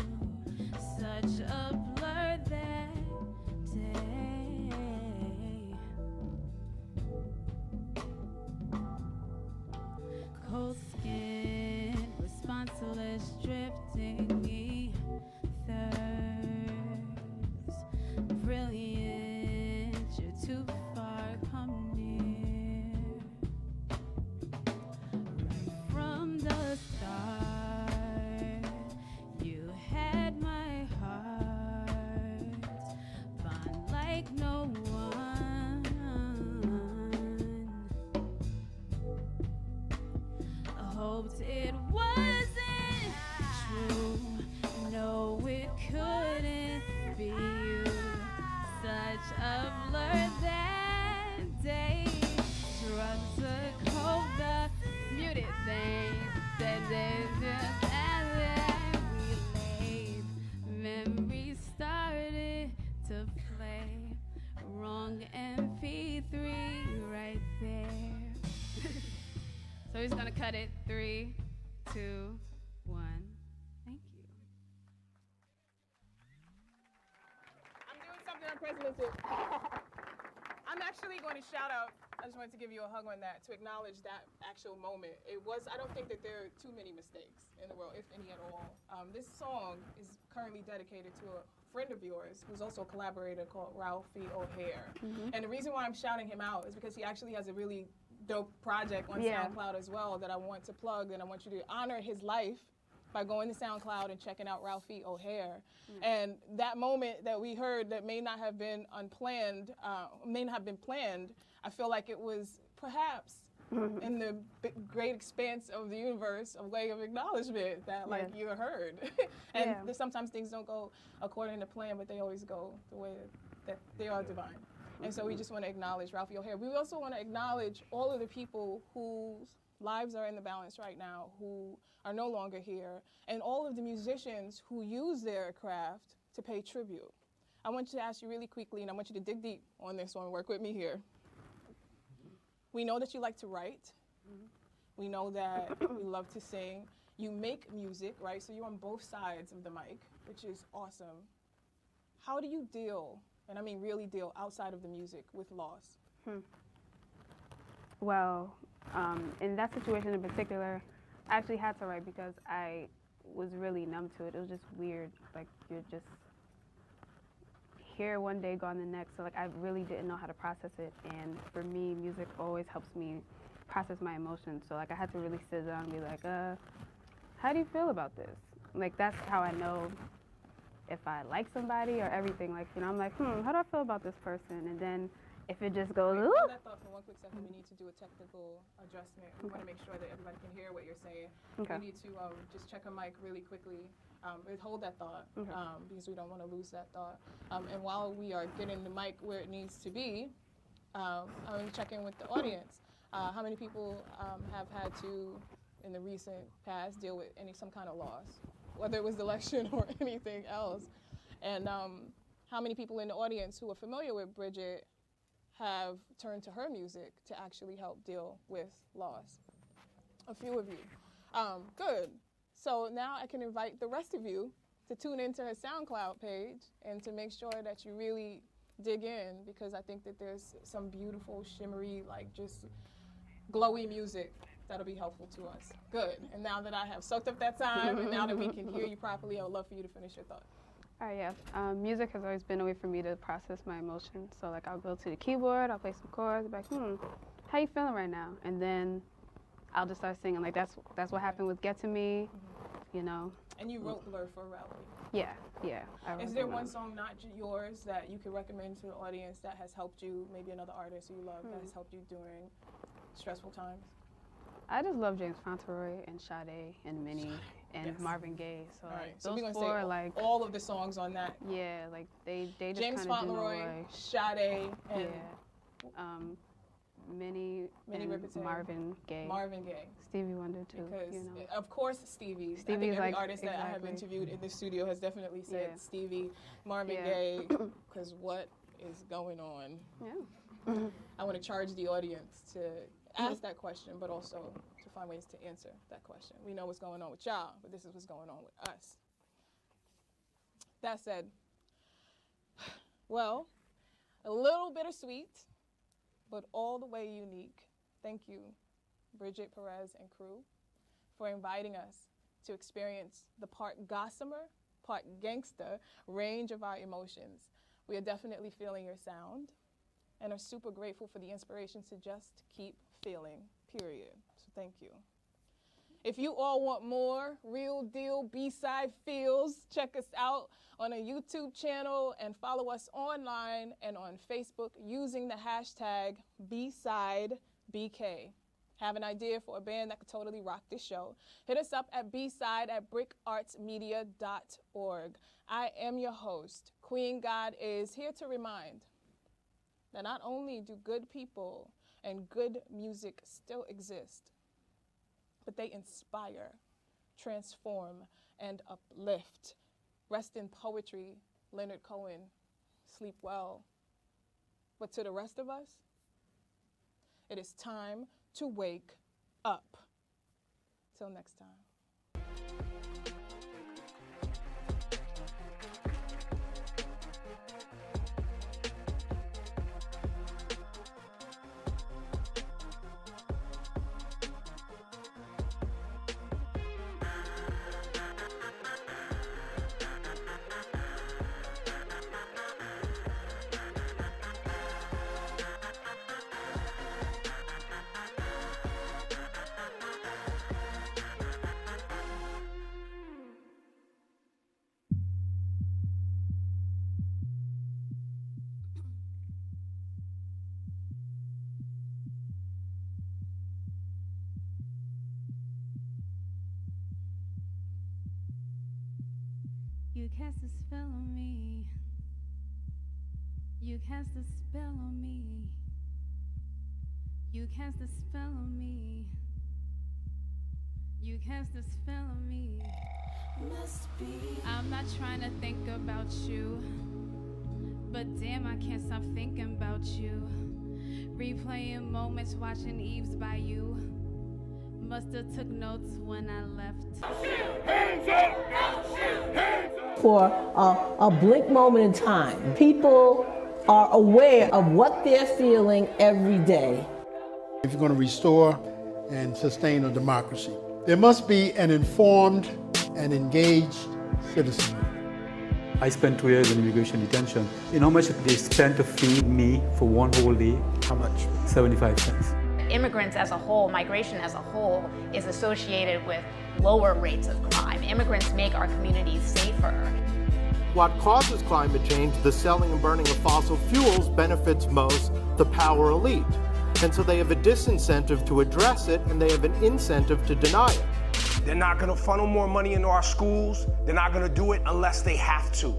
Such a blur that day. Cold skin, responseless, drifting ethers. Brilliant, you're too far, come near. Right from the start, you had my heart. Bond like no one. Hoped it wasn't true. No, it couldn't be you. Such a blur that day. Drugs took hold the muted thing. Said we laid. Memories started to play. Wrong MP3 right there. So he's gonna cut it. 3, 2, 1. Thank you. I'm doing something unprecedented. I'm actually going to shout out. I just wanted to give you a hug on that to acknowledge that actual moment. I don't think that there are too many mistakes in the world, if any at all. This song is currently dedicated to a friend of yours who's also a collaborator called Ralphie O'Hare. And the reason why I'm shouting him out is because he actually has a really dope project on SoundCloud as well that I want to plug, and I want you to honor his life by going to SoundCloud and checking out Ralphie O'Hare. And that moment that we heard that may not have been unplanned, may not have been planned, I feel like it was perhaps in the great expanse of the universe, a way of acknowledgement that like Yeah. you're heard. And Yeah. sometimes things don't go according to plan, but they always go the way that they are divine. And so we just want to acknowledge Ralphie O'Hare. We also want to acknowledge all of the people whose lives are in the balance right now, who are no longer here, and all of the musicians who use their craft to pay tribute. I want to ask you really quickly, and I want you to dig deep on this one, work with me here. We know that you like to write. We know that you love to sing. You make music, right? So you're on both sides of the mic, which is awesome. How do you deal, and I mean really deal, outside of the music with loss? Well, in that situation in particular, I actually had to write because I was really numb to it. It was just weird. Like, you're just here one day, gone the next. So, like, I really didn't know how to process it. And for me, music always helps me process my emotions. So, like, I had to really sit down and be like, how do you feel about this? Like, that's how I know if I like somebody or everything. Like, you know, I'm like, how do I feel about this person? And then if it just goes, Wait, hold that thought for one quick second. We need to do a technical adjustment. We want to make sure that everybody can hear what you're saying. Okay. We need to just check a mic really quickly. Hold that thought because we don't want to lose that thought. And while we are getting the mic where it needs to be, I'm going to check in with the audience. How many people have had to, in the recent past, deal with some kind of loss, whether it was the election or anything else? And how many people in the audience who are familiar with Bridget have turned to her music to actually help deal with loss? A few of you. Good. So now I can invite the rest of you to tune into her SoundCloud page and to make sure that you really dig in, because I think that there's some beautiful, shimmery, like just glowy music that'll be helpful to us. Good. And now that I have soaked up that time and now that we can hear you properly, I would love for you to finish your thought. All right, yeah. Music has always been a way for me to process my emotions. So, like, I'll go to the keyboard, I'll play some chords, be like, how you feeling right now? And then I'll just start singing. Like, that's what happened with Get to Me, you know. And you wrote Blur for Ralphie. Yeah. Is there one song, not yours, that you could recommend to the audience that has helped you, maybe another artist who you love, that has helped you during stressful times? I just love James Fauntleroy and Sade and Minnie and Marvin Gaye. So, all right. like, So those we're gonna four, say like, all of the songs on that. Yeah, like they just James kinda do Fauntleroy, Roy. Sade, and Minnie and Riperton, Marvin Gaye. Stevie Wonder too. Because you know. of course Stevie. I think Stevie's every like, artist that I have interviewed in this studio has definitely said Stevie, Marvin Gaye, because what is going on? Yeah. I want to charge the audience to ask that question, but also to find ways to answer that question. We know what's going on with y'all, but this is what's going on with us. That said, well, a little bittersweet, but all the way unique. Thank you, Bridget Perez and crew, for inviting us to experience the part gossamer, part gangster range of our emotions. We are definitely feeling your sound and are super grateful for the inspiration to just keep feeling, period. So thank you. If you all want more real deal B-side feels, check us out on a YouTube channel and follow us online and on Facebook using the hashtag BsideBK. Have an idea for a band that could totally rock this show? Hit us up at bside@bricartsmedia.org. I am your host. Queen God is here to remind that not only do good people and good music still exist, but they inspire, transform, and uplift. Rest in poetry, Leonard Cohen. Sleep well. But to the rest of us, it is time to wake up. Till next time. You cast a spell on me. You cast a spell on me. You cast a spell on me. You cast a spell on me. Must be. I'm not trying to think about you, but damn, I can't stop thinking about you. Replaying moments, watching Eve's by you. Musta took notes when I left. Hands up! Hands up! For a blink moment in time, people are aware of what they're feeling every day. If you're going to restore and sustain a democracy, there must be an informed and engaged citizenry. I spent 2 years in immigration detention. You know how much they spent to feed me for one whole day? How much? 75 cents. Immigrants as a whole, migration as a whole, is associated with lower rates of crime. Immigrants make our communities safer. What causes climate change, the selling and burning of fossil fuels, benefits most the power elite. And so they have a disincentive to address it, and they have an incentive to deny it. They're not gonna funnel more money into our schools. They're not gonna do it unless they have to,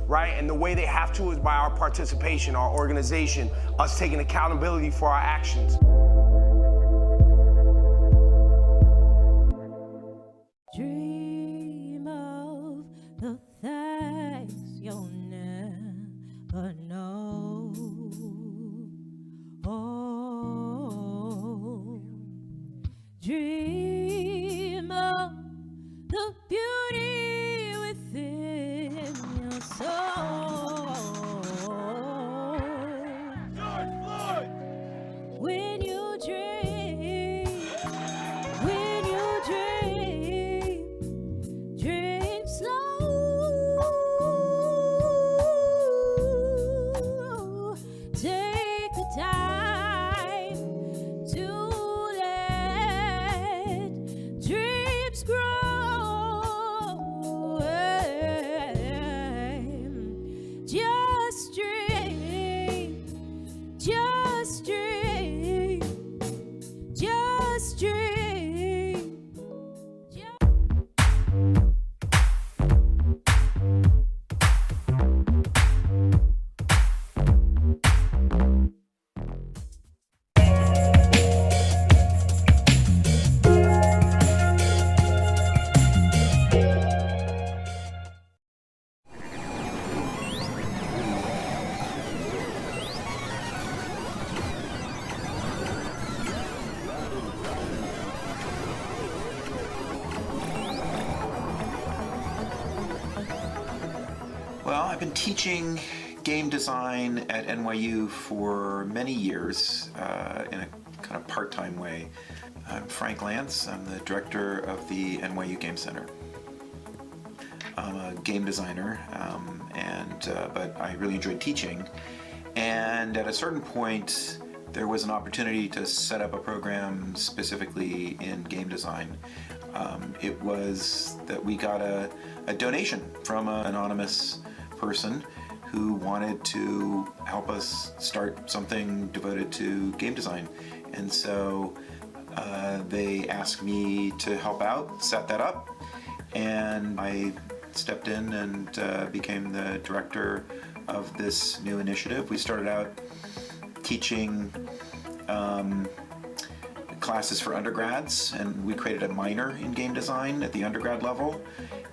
right? And the way they have to is by our participation, our organization, us taking accountability for our actions. Dream of the things you'll never know. Oh, dream of the beauty within your soul. George Floyd! When you dream, dream slow. Take the time to let dreams grow. Just dream, just dream, just dream. Well, I've been teaching game design at NYU for many years in a kind of part-time way. I'm Frank Lance. I'm the director of the NYU Game Center. I'm a game designer, but I really enjoyed teaching. And at a certain point, there was an opportunity to set up a program specifically in game design. It was that we got a donation from an anonymous person who wanted to help us start something devoted to game design. And so they asked me to help out, set that up, and I stepped in and became the director of this new initiative. We started out teaching classes for undergrads, and we created a minor in game design at the undergrad level.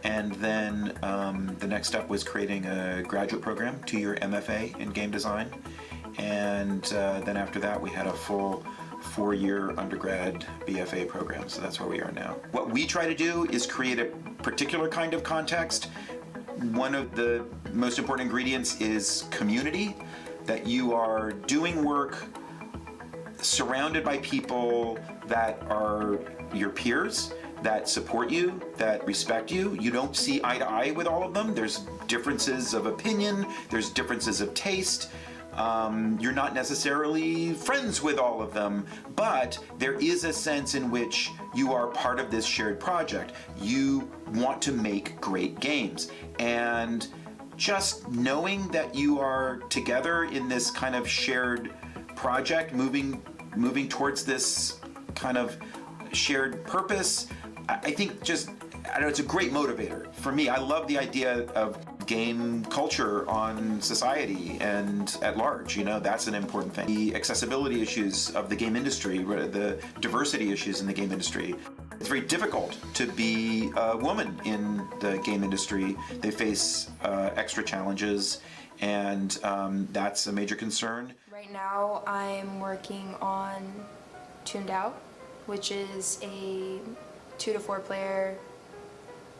And then the next step was creating a graduate program, 2-year MFA in game design. And then after that, we had a full 4-year undergrad BFA program. So that's where we are now. What we try to do is create a particular kind of context. One of the most important ingredients is community, that you are doing work surrounded by people that are your peers, that support you, that respect you. You don't see eye to eye with all of them. There's differences of opinion, there's differences of taste. You're not necessarily friends with all of them, but there is a sense in which you are part of this shared project. You want to make great games. And just knowing that you are together in this kind of shared project, moving towards this kind of shared purpose, I think just I know it's a great motivator for me. I love the idea of game culture on society and at large. You know, that's an important thing. The accessibility issues of the game industry, the diversity issues in the game industry. It's very difficult to be a woman in the game industry. They face extra challenges, and that's a major concern. Right now, I'm working on Tuned Out, which is a 2 to 4 player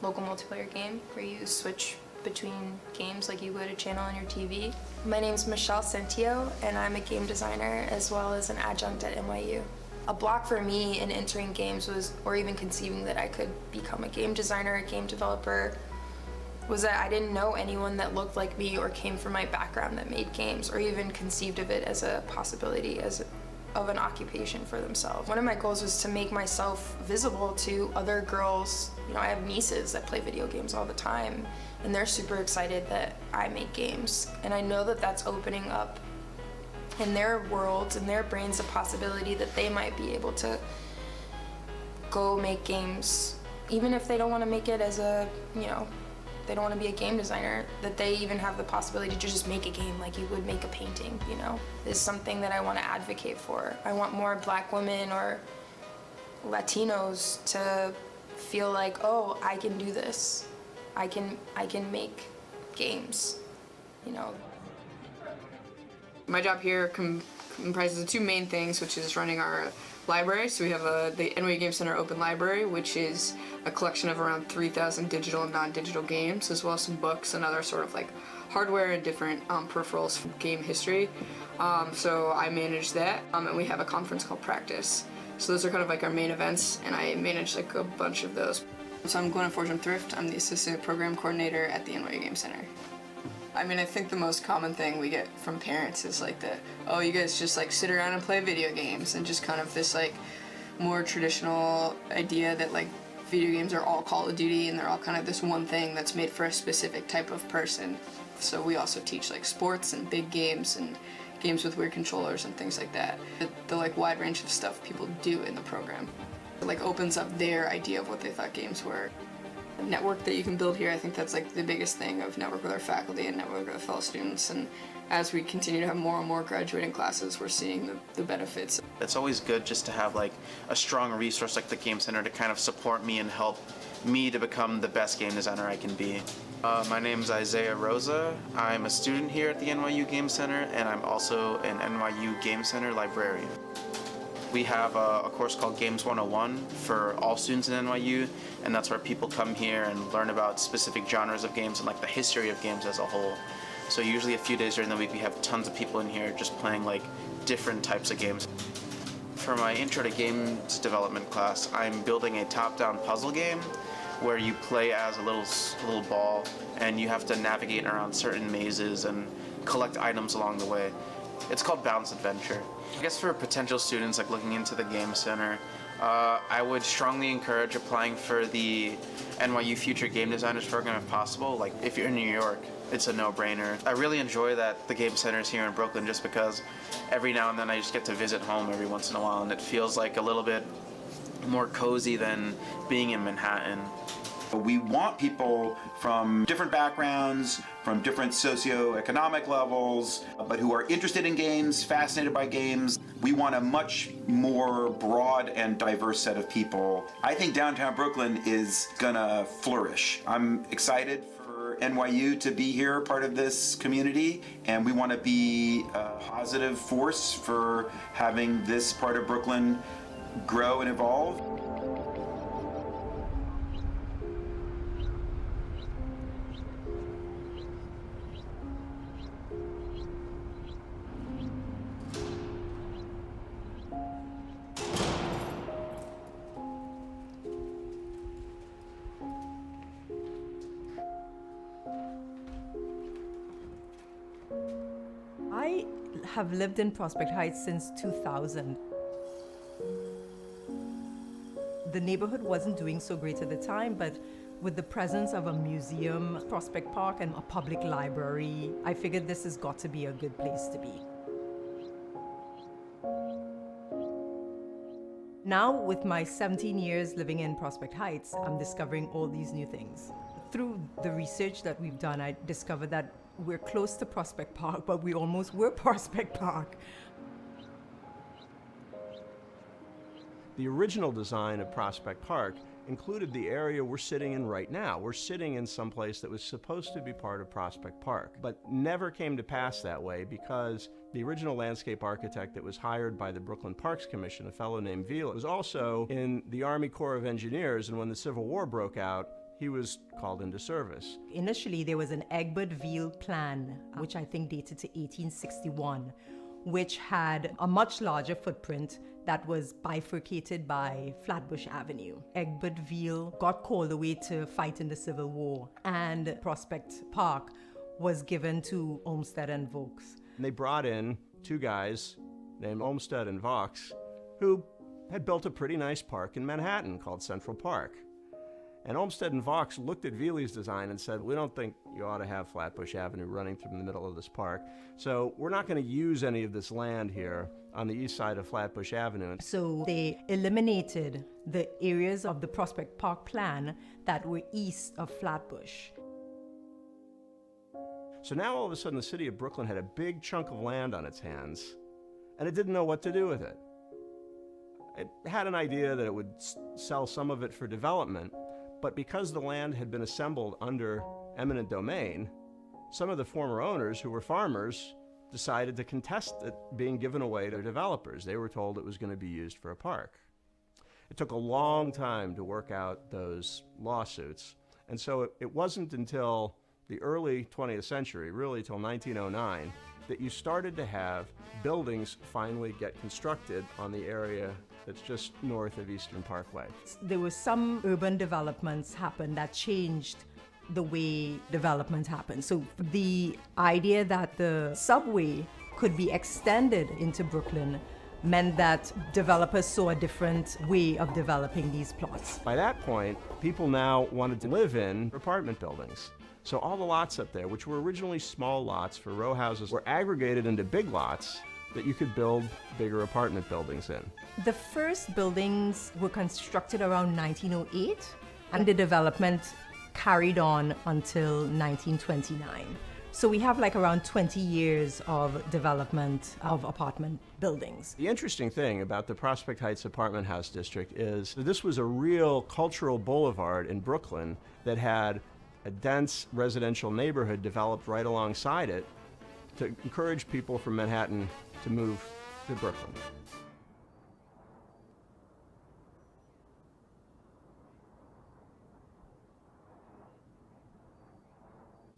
local multiplayer game where you switch between games like you would a channel on your TV. My name is Michelle Centio, and I'm a game designer as well as an adjunct at NYU. A block for me in entering games was, or even conceiving that I could become a game designer, a game developer, was that I didn't know anyone that looked like me or came from my background that made games or even conceived of it as a possibility of an occupation for themselves. One of my goals was to make myself visible to other girls. You know, I have nieces that play video games all the time, and they're super excited that I make games. And I know that that's opening up in their worlds and their brains a possibility that they might be able to go make games, even if they don't want to make it as a, you know, they don't want to be a game designer, that they even have the possibility to just make a game like you would make a painting, you know, is something that I want to advocate for. I want more Black women or Latinos to feel like, oh, I can do this. I can make games, you know. My job here comprises of 2 main things, which is running our library. So we have the NYU Game Center Open Library, which is a collection of around 3,000 digital and non-digital games, as well as some books and other sort of like hardware and different peripherals from game history. So I manage that, and we have a conference called Practice. So those are kind of like our main events, and I manage like a bunch of those. So I'm Gwen Fortune Thrift. I'm the assistant program coordinator at the NYU Game Center. I mean, I think the most common thing we get from parents is like the, oh, you guys just like sit around and play video games, and just kind of this like more traditional idea that like video games are all Call of Duty and they're all kind of this one thing that's made for a specific type of person. So we also teach like sports and big games and games with weird controllers and things like that. The like wide range of stuff people do in the program. It like opens up their idea of what they thought games were. The network that you can build here, I think that's like the biggest thing, of network with our faculty and network with our fellow students. And as we continue to have more and more graduating classes, we're seeing the benefits. It's always good just to have like a strong resource like the Game Center to kind of support me and help me to become the best game designer I can be. My name's Isaiah Rosa. I'm a student here at the NYU Game Center, and I'm also an NYU Game Center librarian. We have a course called Games 101 for all students in NYU, and that's where people come here and learn about specific genres of games and like the history of games as a whole. So usually a few days during the week we have tons of people in here just playing like different types of games. For my Intro to Games Development class, I'm building a top-down puzzle game where you play as a little ball and you have to navigate around certain mazes and collect items along the way. It's called Bounce Adventure. I guess for potential students like looking into the Game Center, I would strongly encourage applying for the NYU Future Game Designers program if possible. Like if you're in New York, it's a no-brainer. I really enjoy that the Game Center is here in Brooklyn just because every now and then I just get to visit home every once in a while, and it feels like a little bit more cozy than being in Manhattan. We want people from different backgrounds, from different socioeconomic levels, but who are interested in games, fascinated by games. We want a much more broad and diverse set of people. I think downtown Brooklyn is gonna flourish. I'm excited for NYU to be here, part of this community, and we want to be a positive force for having this part of Brooklyn grow and evolve. I have lived in Prospect Heights since 2000. The neighborhood wasn't doing so great at the time, but with the presence of a museum, Prospect Park, and a public library, I figured this has got to be a good place to be. Now, with my 17 years living in Prospect Heights, I'm discovering all these new things. Through the research that we've done, I discovered that we're close to Prospect Park, but we almost were Prospect Park. The original design of Prospect Park included the area we're sitting in right now. We're sitting in some place that was supposed to be part of Prospect Park, but never came to pass that way because the original landscape architect that was hired by the Brooklyn Parks Commission, a fellow named Veal, was also in the Army Corps of Engineers, and when the Civil War broke out, he was called into service. Initially, there was an Egbert-Veal plan, which I think dated to 1861, which had a much larger footprint that was bifurcated by Flatbush Avenue. Egbert-Veal got called away to fight in the Civil War, and Prospect Park was given to Olmsted and Vaux. And they brought in two guys named Olmsted and Vaux who had built a pretty nice park in Manhattan called Central Park. And Olmsted and Vaux looked at Veely's design and said, we don't think you ought to have Flatbush Avenue running through the middle of this park, so we're not going to use any of this land here on the east side of Flatbush Avenue. So they eliminated the areas of the Prospect Park plan that were east of Flatbush. So now all of a sudden the city of Brooklyn had a big chunk of land on its hands, and it didn't know what to do with it. It had an idea that it would sell some of it for development, but because the land had been assembled under eminent domain, some of the former owners who were farmers decided to contest it being given away to developers. They were told it was going to be used for a park. It took a long time to work out those lawsuits, and so it wasn't until the early 20th century, really till 1909, that you started to have buildings finally get constructed on the area that's just north of Eastern Parkway. There were some urban developments happen that changed the way development happened. So the idea that the subway could be extended into Brooklyn meant that developers saw a different way of developing these plots. By that point, people now wanted to live in apartment buildings. So all the lots up there, which were originally small lots for row houses, were aggregated into big lots that you could build bigger apartment buildings in. The first buildings were constructed around 1908, and the development carried on until 1929. So we have like around 20 years of development of apartment buildings. The interesting thing about the Prospect Heights apartment house district is that this was a real cultural boulevard in Brooklyn that had a dense residential neighborhood developed right alongside it to encourage people from Manhattan to move to Brooklyn.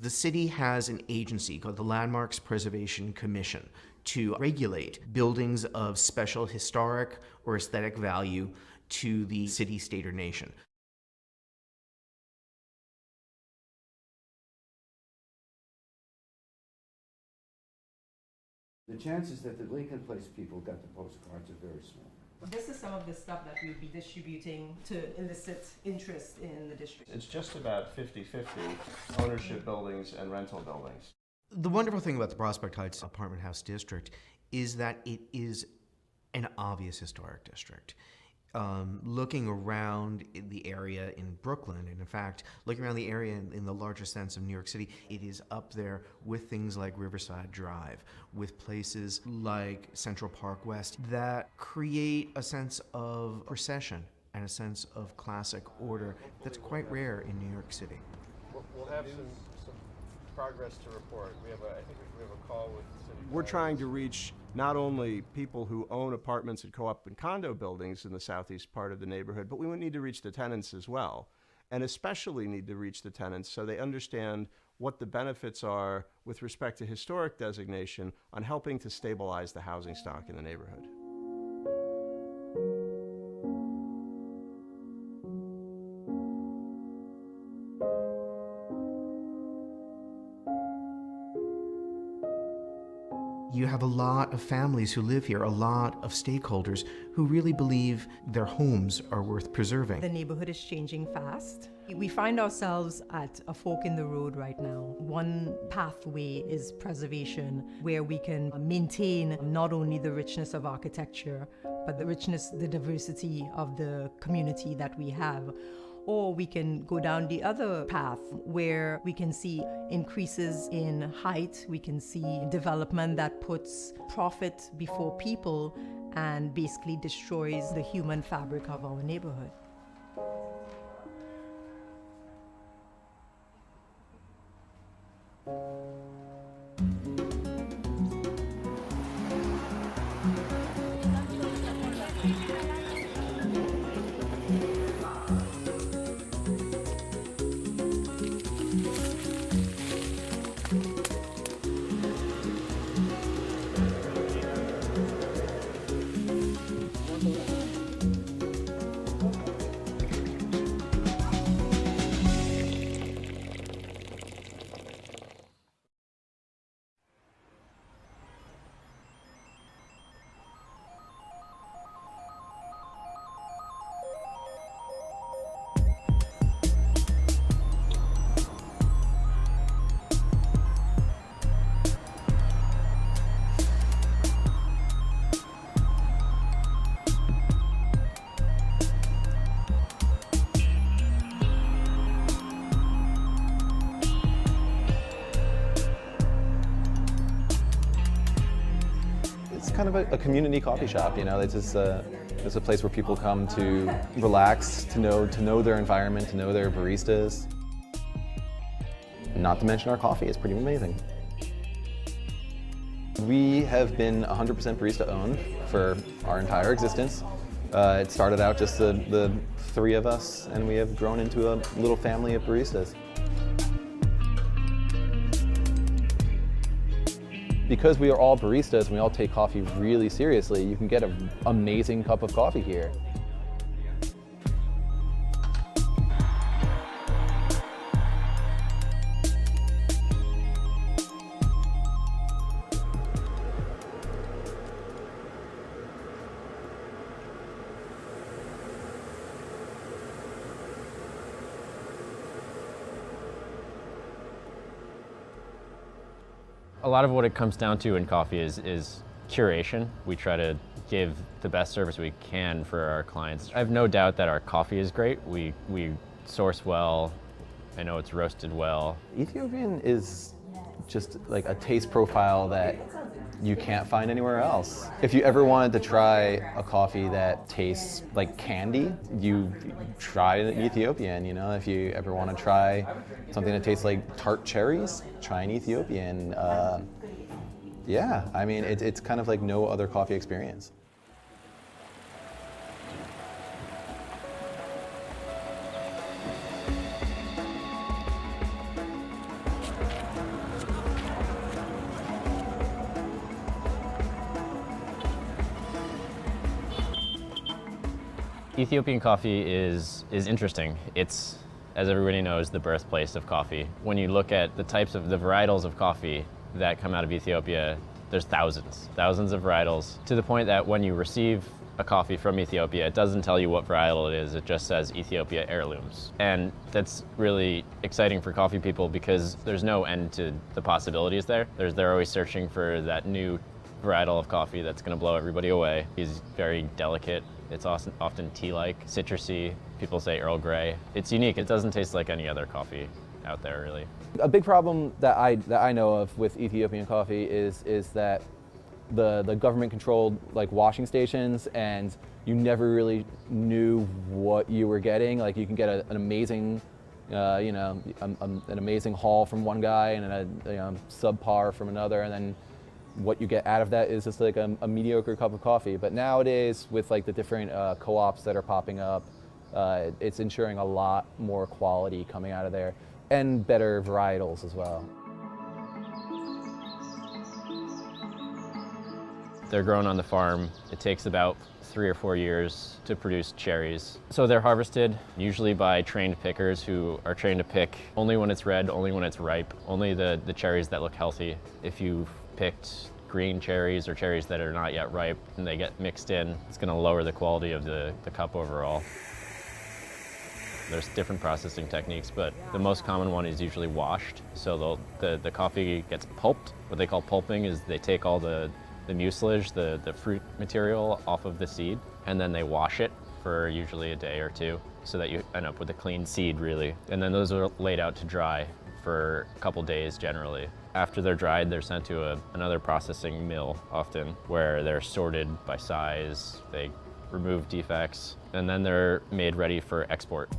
The city has an agency called the Landmarks Preservation Commission to regulate buildings of special historic or aesthetic value to the city, state, or nation. The chances that the Lincoln Place people got the postcards are very small. This is some of the stuff that we'll be distributing to elicit interest in the district. It's just about 50-50 ownership buildings and rental buildings. The wonderful thing about the Prospect Heights apartment house district is that it is an obvious historic district. Looking around in the area in Brooklyn, and in fact, looking around the area in the larger sense of New York City, it is up there with things like Riverside Drive, with places like Central Park West that create a sense of procession and a sense of classic order that's quite rare in New York City. We'll have some progress to report. I think we have a call with the city. We're trying to reach not only people who own apartments and co-op and condo buildings in the southeast part of the neighborhood, but we would need to reach the tenants as well, and especially need to reach the tenants so they understand what the benefits are with respect to historic designation on helping to stabilize the housing stock in the neighborhood. You have a lot of families who live here, a lot of stakeholders who really believe their homes are worth preserving. The neighborhood is changing fast. We find ourselves at a fork in the road right now. One pathway is preservation, where we can maintain not only the richness of architecture, but the richness, the diversity of the community that we have. Or we can go down the other path where we can see increases in height, we can see development that puts profit before people and basically destroys the human fabric of our neighborhood. Kind of a community coffee shop, you know. It's just it's a place where people come to relax, to know their environment, to know their baristas. Not to mention our coffee is pretty amazing. We have been 100% barista owned for our entire existence. It started out just the three of us, and we have grown into a little family of baristas. Because we are all baristas and we all take coffee really seriously, you can get an amazing cup of coffee here. A lot of what it comes down to in coffee is curation. We try to give the best service we can for our clients. I have no doubt that our coffee is great. We source well. I know it's roasted well. Ethiopian is just like a taste profile that you can't find anywhere else. If you ever wanted to try a coffee that tastes like candy, you try an Ethiopian, you know? If you ever want to try something that tastes like tart cherries, try an Ethiopian. Yeah, I mean, it's kind of like no other coffee experience. Ethiopian coffee is interesting. It's, as everybody knows, the birthplace of coffee. When you look at the types of the varietals of coffee that come out of Ethiopia, there's thousands of varietals, to the point that when you receive a coffee from Ethiopia, it doesn't tell you what varietal it is, it just says Ethiopia heirlooms. And that's really exciting for coffee people because there's no end to the possibilities there. They're always searching for that new varietal of coffee that's going to blow everybody away. He's very delicate. It's often tea-like, citrusy. People say Earl Grey. It's unique. It doesn't taste like any other coffee out there, really. A big problem that I know of with Ethiopian coffee is that the government controlled like washing stations, and you never really knew what you were getting. Like you can get an amazing, an amazing haul from one guy and a subpar from another, and then what you get out of that is just like a mediocre cup of coffee. But nowadays, with like the different co-ops that are popping up, it's ensuring a lot more quality coming out of there and better varietals as well. They're grown on the farm. It takes about 3 or 4 years to produce cherries. So they're harvested usually by trained pickers who are trained to pick only when it's red, only when it's ripe, only the cherries that look healthy. If you've picked green cherries or cherries that are not yet ripe and they get mixed in, it's going to lower the quality of the cup overall. There's different processing techniques, but the most common one is usually washed. So the coffee gets pulped. What they call pulping is they take all the mucilage, the fruit material off of the seed, and then they wash it for usually a day or two so that you end up with a clean seed, really. And then those are laid out to dry for a couple days generally. After they're dried, they're sent to another processing mill often, where they're sorted by size, they remove defects, and then they're made ready for export.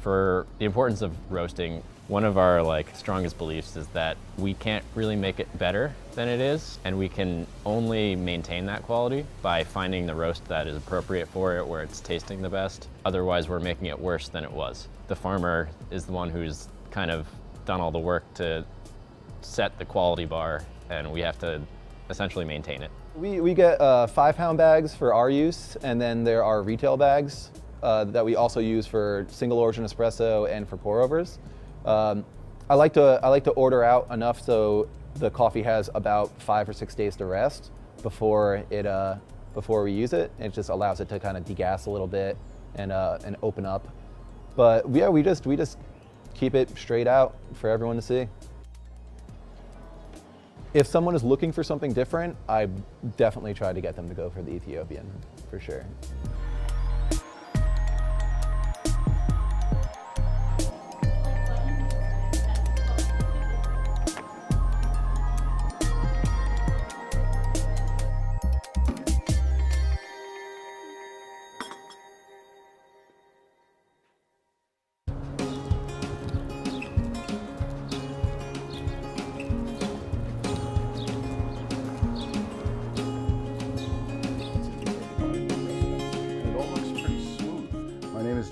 For the importance of roasting, one of our strongest beliefs is that we can't really make it better than it is, and we can only maintain that quality by finding the roast that is appropriate for it, where it's tasting the best. Otherwise, we're making it worse than it was. The farmer is the one who's kind of done all the work to set the quality bar, and we have to essentially maintain it. We get 5-pound bags for our use, and then there are retail bags that we also use for single origin espresso and for pour overs. I like to order out enough so the coffee has about 5 or 6 days to rest before we use it. It just allows it to kind of degas a little bit and open up. But yeah, we just keep it straight out for everyone to see. If someone is looking for something different, I definitely try to get them to go for the Ethiopian, for sure.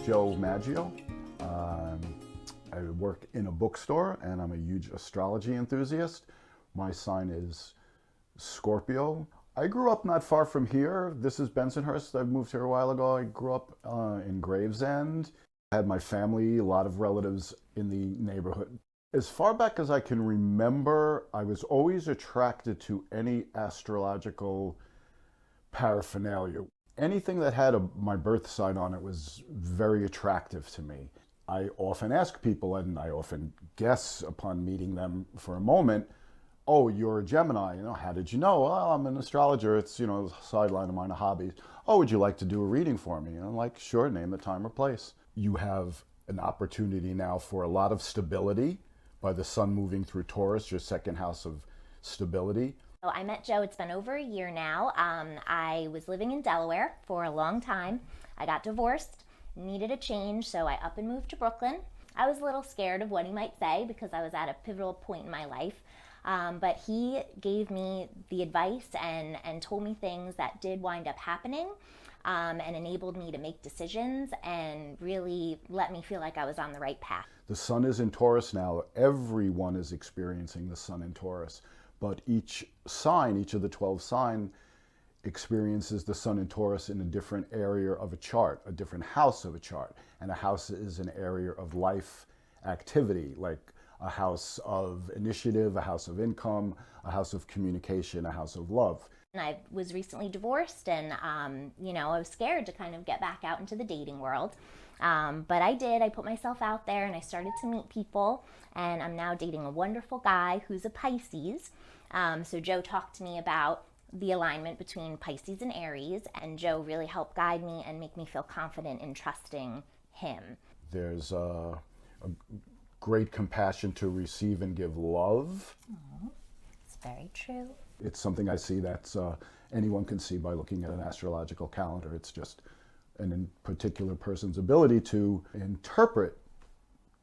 Joe Maggio. I work in a bookstore and I'm a huge astrology enthusiast. My sign is Scorpio. I grew up not far from here. This is Bensonhurst. I moved here a while ago. I grew up in Gravesend. I had my family, a lot of relatives in the neighborhood. As far back as I can remember, I was always attracted to any astrological paraphernalia. Anything that had my birth sign on it was very attractive to me. I often ask people, and I often guess upon meeting them for a moment, oh, you're a Gemini, how did you know? Well, I'm an astrologer, it's, a sideline of mine, a hobby. Oh, would you like to do a reading for me? And I'm like, sure, name the time or place. You have an opportunity now for a lot of stability by the sun moving through Taurus, your second house of stability. I met Joe, it's been over a year now. I was living in Delaware for a long time. I got divorced, needed a change, so I up and moved to Brooklyn. I was a little scared of what he might say because I was at a pivotal point in my life. But he gave me the advice and told me things that did wind up happening and enabled me to make decisions and really let me feel like I was on the right path. The sun is in Taurus now. Everyone is experiencing the sun in Taurus. But each sign, each of the 12 signs, experiences the sun in Taurus in a different area of a chart, a different house of a chart. And a house is an area of life activity, like a house of initiative, a house of income, a house of communication, a house of love. I was recently divorced and, I was scared to kind of get back out into the dating world. But I did. I put myself out there and I started to meet people, and I'm now dating a wonderful guy who's a Pisces. So Joe talked to me about the alignment between Pisces and Aries, and Joe really helped guide me and make me feel confident in trusting him. There's a great compassion to receive and give love. It's very true. It's something I see that's anyone can see by looking at an astrological calendar. It's just an particular person's ability to interpret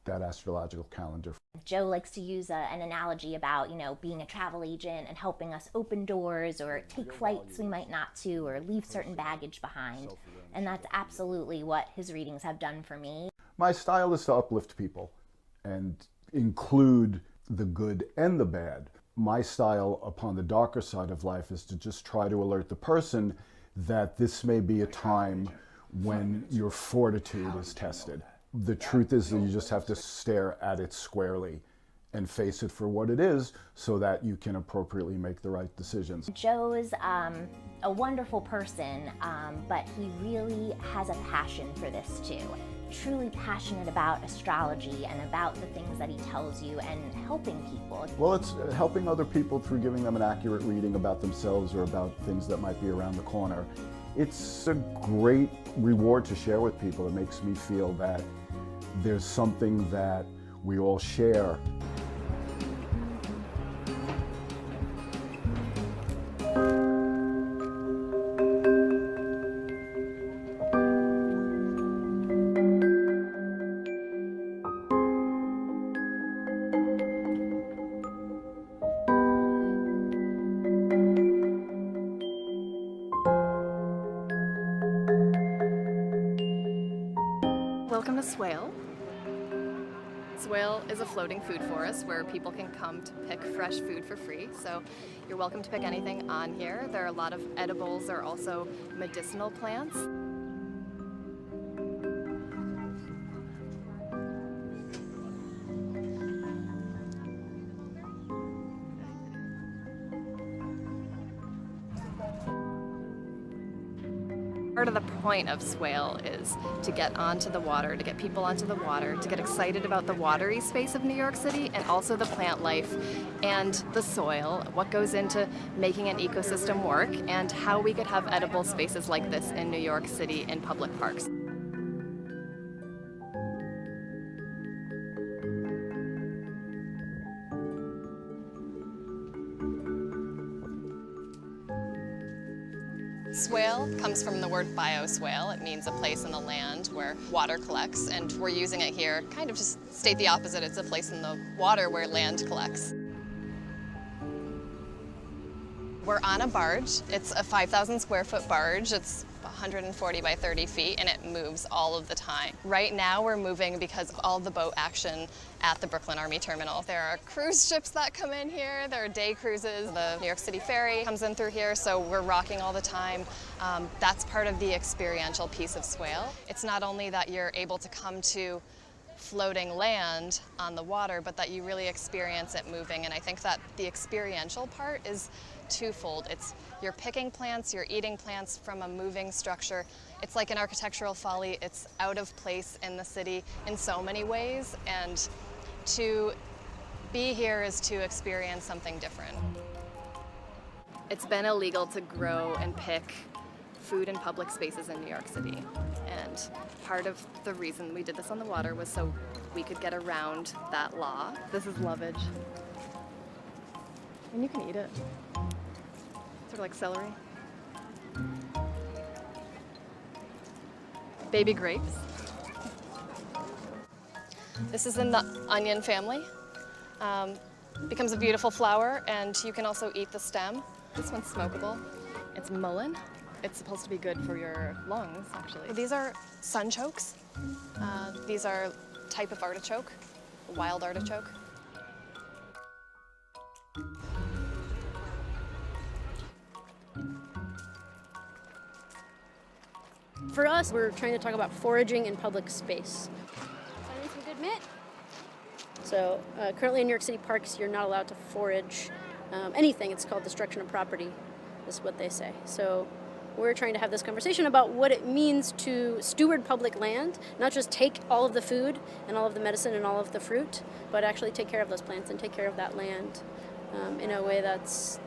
that astrological calendar. Joe likes to use an analogy about, being a travel agent and helping us open doors or take flights we might not to or leave certain baggage behind. And that's absolutely what his readings have done for me. My style is to uplift people and include the good and the bad. My style upon the darker side of life is to just try to alert the person that this may be a time when your fortitude is tested. The truth is that you just have to stare at it squarely and face it for what it is so that you can appropriately make the right decisions. Joe's a wonderful person, but he really has a passion for this too. Truly passionate about astrology and about the things that he tells you and helping people. Well, it's helping other people through giving them an accurate reading about themselves or about things that might be around the corner. It's a great reward to share with people. It makes me feel that there's something that we all share. Welcome to Swale. Swale is a floating food forest where people can come to pick fresh food for free. So you're welcome to pick anything on here. There are a lot of edibles. There are also medicinal plants. Part of the point of Swale is to get onto the water, to get people onto the water, to get excited about the watery space of New York City and also the plant life and the soil, what goes into making an ecosystem work, and how we could have edible spaces like this in New York City in public parks. Swale comes from the word bioswale. It means a place in the land where water collects, and we're using it here kind of to state the opposite. It's a place in the water where land collects. We're on a barge. It's a 5,000 square foot barge. It's 140 by 30 feet, and it moves all of the time. Right now we're moving because of all the boat action at the Brooklyn Army Terminal. There are cruise ships that come in here. There are day cruises. The New York City Ferry comes in through here, so we're rocking all the time. That's part of the experiential piece of Swale. It's not only that you're able to come to floating land on the water, but that you really experience it moving. And I think that the experiential part is twofold. It's you're picking plants, you're eating plants from a moving structure. It's like an architectural folly. It's out of place in the city in so many ways, and to be here is to experience something different. It's been illegal to grow and pick food in public spaces in New York City, and part of the reason we did this on the water was so we could get around that law. This is lovage, and you can eat it. Sort of like celery. Baby grapes. This is in the onion family. Becomes a beautiful flower, and you can also eat the stem. This one's smokable. It's mullein. It's supposed to be good for your lungs, actually. These are sunchokes. These are a type of artichoke, a wild artichoke. For us, we're trying to talk about foraging in public space. Finding some good mint. So currently in New York City parks, you're not allowed to forage anything. It's called destruction of property, is what they say. So we're trying to have this conversation about what it means to steward public land, not just take all of the food and all of the medicine and all of the fruit, but actually take care of those plants and take care of that land in a way that's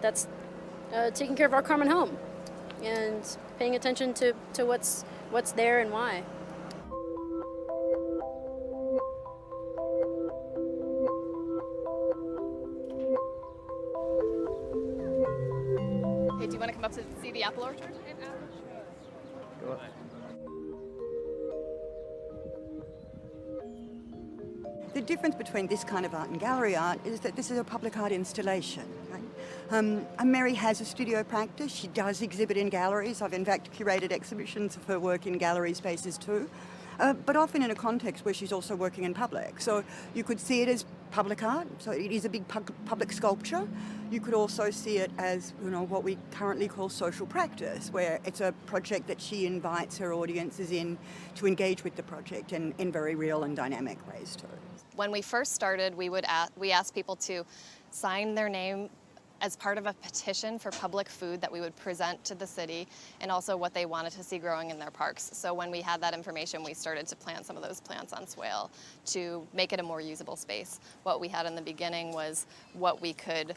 taking care of our common home and paying attention to what's there and why. Hey, do you want to come up to see the apple orchard? Go ahead. The difference between this kind of art and gallery art is that this is a public art installation. Right? And Mary has a studio practice. She does exhibit in galleries. I've in fact curated exhibitions of her work in gallery spaces too, but often in a context where she's also working in public. So you could see it as public art, so it is a big public sculpture. You could also see it as, you know, what we currently call social practice, where it's a project that she invites her audiences in to engage with the project in very real and dynamic ways too. When we first started, we asked people to sign their name as part of a petition for public food that we would present to the city, and also what they wanted to see growing in their parks. So when we had that information, we started to plant some of those plants on swale to make it a more usable space. What we had in the beginning was what we could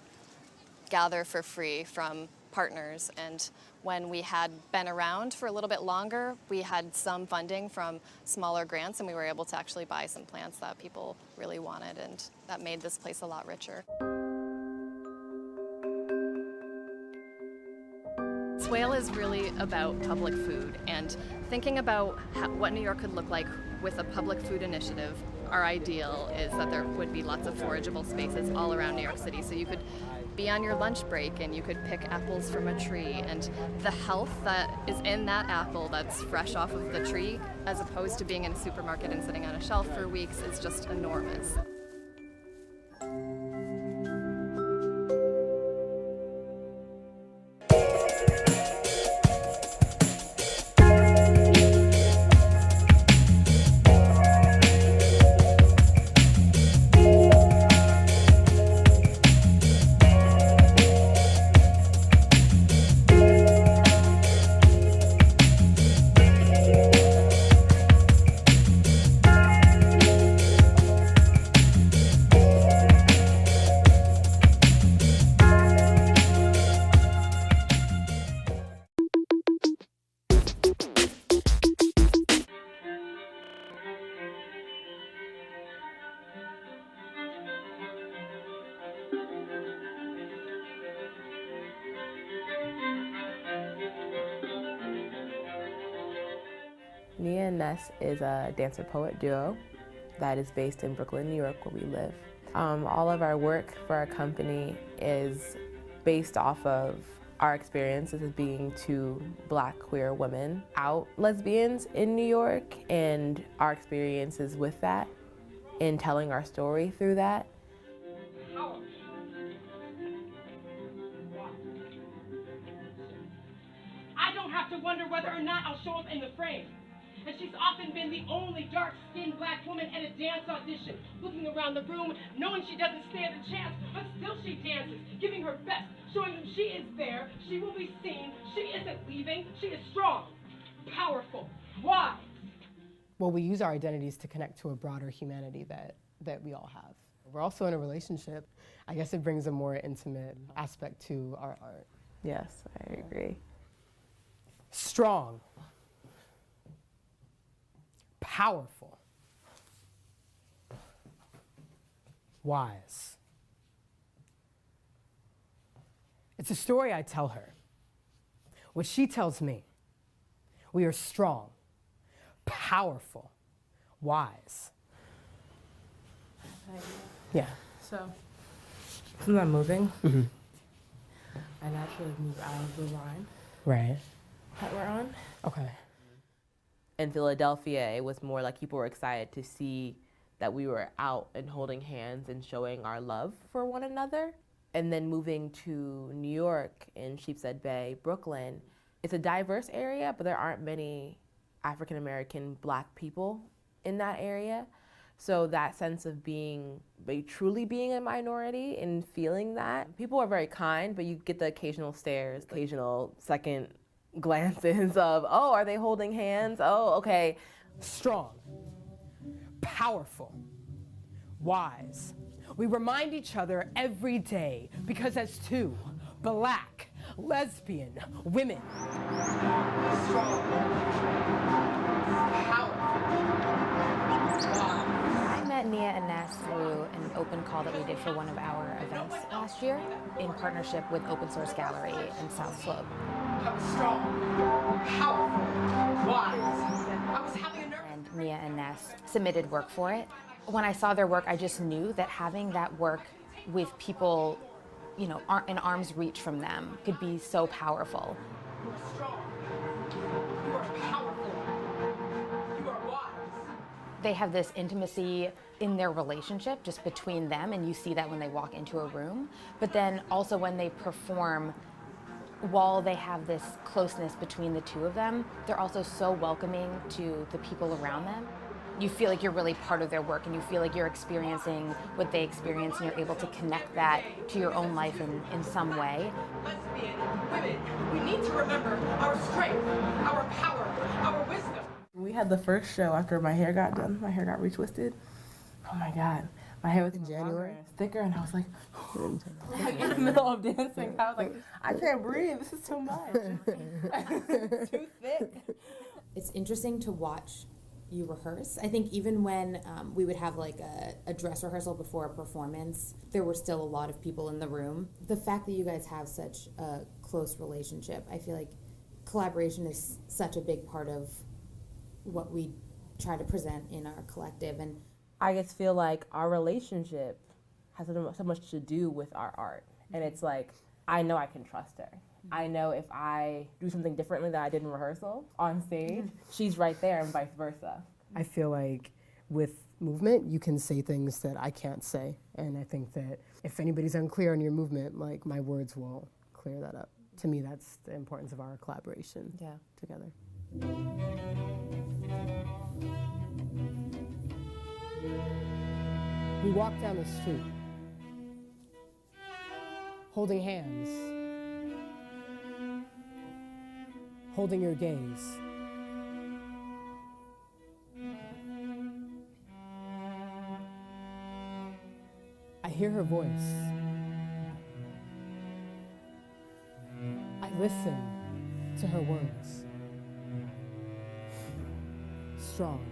gather for free from partners, and when we had been around for a little bit longer, we had some funding from smaller grants, and we were able to actually buy some plants that people really wanted, and that made this place a lot richer. Swale is really about public food, and thinking about what New York could look like with a public food initiative, our ideal is that there would be lots of forageable spaces all around New York City, so you could be on your lunch break and you could pick apples from a tree, and the health that is in that apple that's fresh off of the tree, as opposed to being in a supermarket and sitting on a shelf for weeks, is just enormous. Nia and Ness is a dancer-poet duo that is based in Brooklyn, New York, where we live. All of our work for our company is based off of our experiences as being two Black queer women, out lesbians in New York, and our experiences with that, and telling our story through that. I don't have to wonder whether or not I'll show up in the frame. And she's often been the only dark-skinned Black woman at a dance audition, looking around the room, knowing she doesn't stand a chance, but still she dances, giving her best, showing them she is there, she will be seen, she isn't leaving, she is strong, powerful. Why? Well, we use our identities to connect to a broader humanity that we all have. We're also in a relationship. I guess it brings a more intimate aspect to our art. Yes, I agree. Strong. Powerful. Wise. It's a story I tell her. What she tells me. We are strong, powerful, wise. Yeah. So, since I'm moving, I naturally move out of the line Right. that we're on. Okay. In Philadelphia, it was more like people were excited to see that we were out and holding hands and showing our love for one another. And then moving to New York in Sheepshead Bay, Brooklyn, it's a diverse area, but there aren't many African American Black people in that area. So that sense of truly being a minority and feeling that, people are very kind, but you get the occasional stares, occasional second glances of, oh, are they holding hands? Oh, okay. Strong, powerful, wise. We remind each other every day because as two Black, lesbian women, strong, I met Nia and Ness through an open call that we did for one of our events last year in partnership with Open Source Gallery in South Slope. strong, powerful, wise. I was having a nerve. And Nia and Ness submitted work for it. When I saw their work, I just knew that having that work with people, you know, in arm's reach from them could be so powerful. You are strong. You are powerful. You are wise. They have this intimacy in their relationship just between them, and you see that when they walk into a room. But then also when they perform, while they have this closeness between the two of them, they're also so welcoming to the people around them. you feel like you're really part of their work and you feel like you're experiencing what they experience and you're able to connect that to your own life in some way. Lesbian women, we need to remember our strength, our power, our wisdom. We had the first show after my hair got done. My hair got retwisted. Oh my God. My hair was in January, thicker, and I was like, like in the middle of dancing, I was like, I can't breathe. This is too much. It's too thick. It's interesting to watch you rehearse. I think even when we would have like a dress rehearsal before a performance, there were still a lot of people in the room. The fact that you guys have such a close relationship, I feel like collaboration is such a big part of what we try to present in our collective. And I just feel like our relationship has so much to do with our art. And it's like, I know I can trust her. I know if I do something differently that I did in rehearsal on stage, she's right there and vice versa. I feel like with movement, you can say things that I can't say. And I think that if anybody's unclear on your movement, like my words will clear that up. To me, that's the importance of our collaboration together. We walk down the street, holding hands, holding your gaze. I hear her voice. I listen to her words. Strong.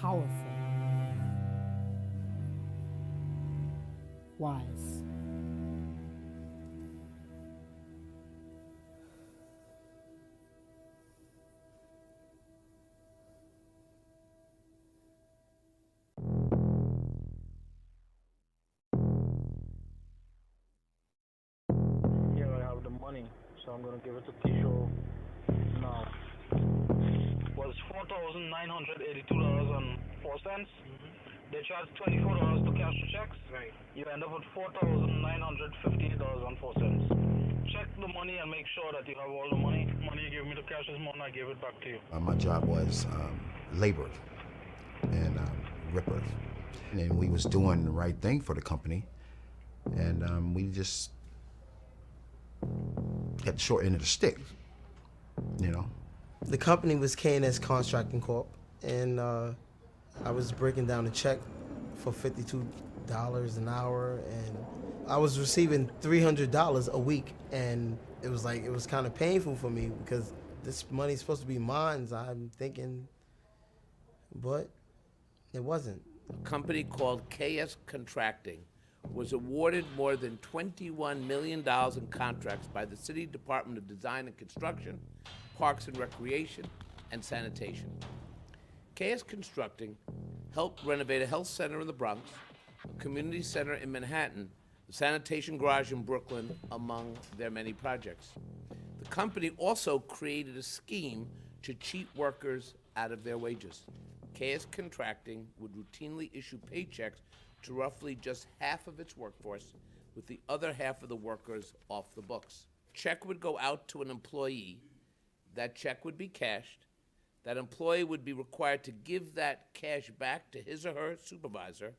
Powerful. Wise. Here I have the money, so I'm going to give it to Kisho now. Was $4,982.04. They charge $24 to cash the checks. Right. You end up with $4,958.04. Check the money and make sure that you have all the money. Money you give me to cash this morning, I gave it back to you. My job was labor and ripper, and we was doing the right thing for the company, and we just got the short end of the stick, you know. The company was K&S Contracting Corp, and I was breaking down a check for $52 an hour, and I was receiving $300 a week, and it was kind of painful for me because this money's supposed to be mine, I'm thinking, but it wasn't. A company called KS Contracting was awarded more than $21 million in contracts by the City Department of Design and Construction, Parks and Recreation, and Sanitation. KS Constructing helped renovate a health center in the Bronx, a community center in Manhattan, a sanitation garage in Brooklyn, among their many projects. The company also created a scheme to cheat workers out of their wages. KS Contracting would routinely issue paychecks to roughly just half of its workforce, with the other half of the workers off the books. Check would go out to an employee, that check would be cashed, that employee would be required to give that cash back to his or her supervisor,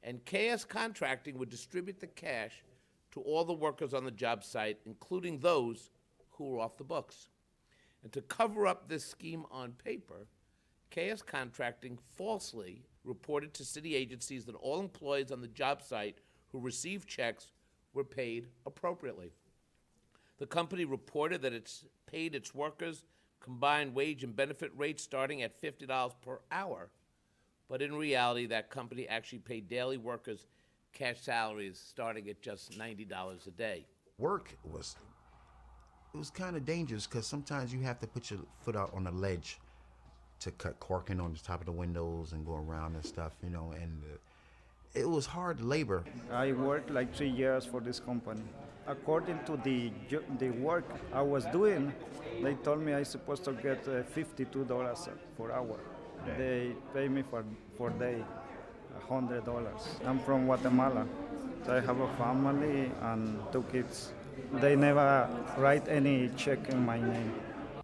and KS Contracting would distribute the cash to all the workers on the job site, including those who were off the books. And to cover up this scheme on paper, KS Contracting falsely reported to city agencies that all employees on the job site who received checks were paid appropriately. The company reported that it's paid its workers combined wage and benefit rates starting at $50 per hour, but in reality, that company actually paid daily workers cash salaries starting at just $90 a day. Work was kind of dangerous because sometimes you have to put your foot out on the ledge to cut corking on the top of the windows and go around and stuff, you know, and it was hard labor. I worked like 3 years for this company. According to the work I was doing, they told me I supposed to get $52 per hour. They pay me for day $100. I'm from Guatemala. So I have a family and 2 kids. They never write any check in my name.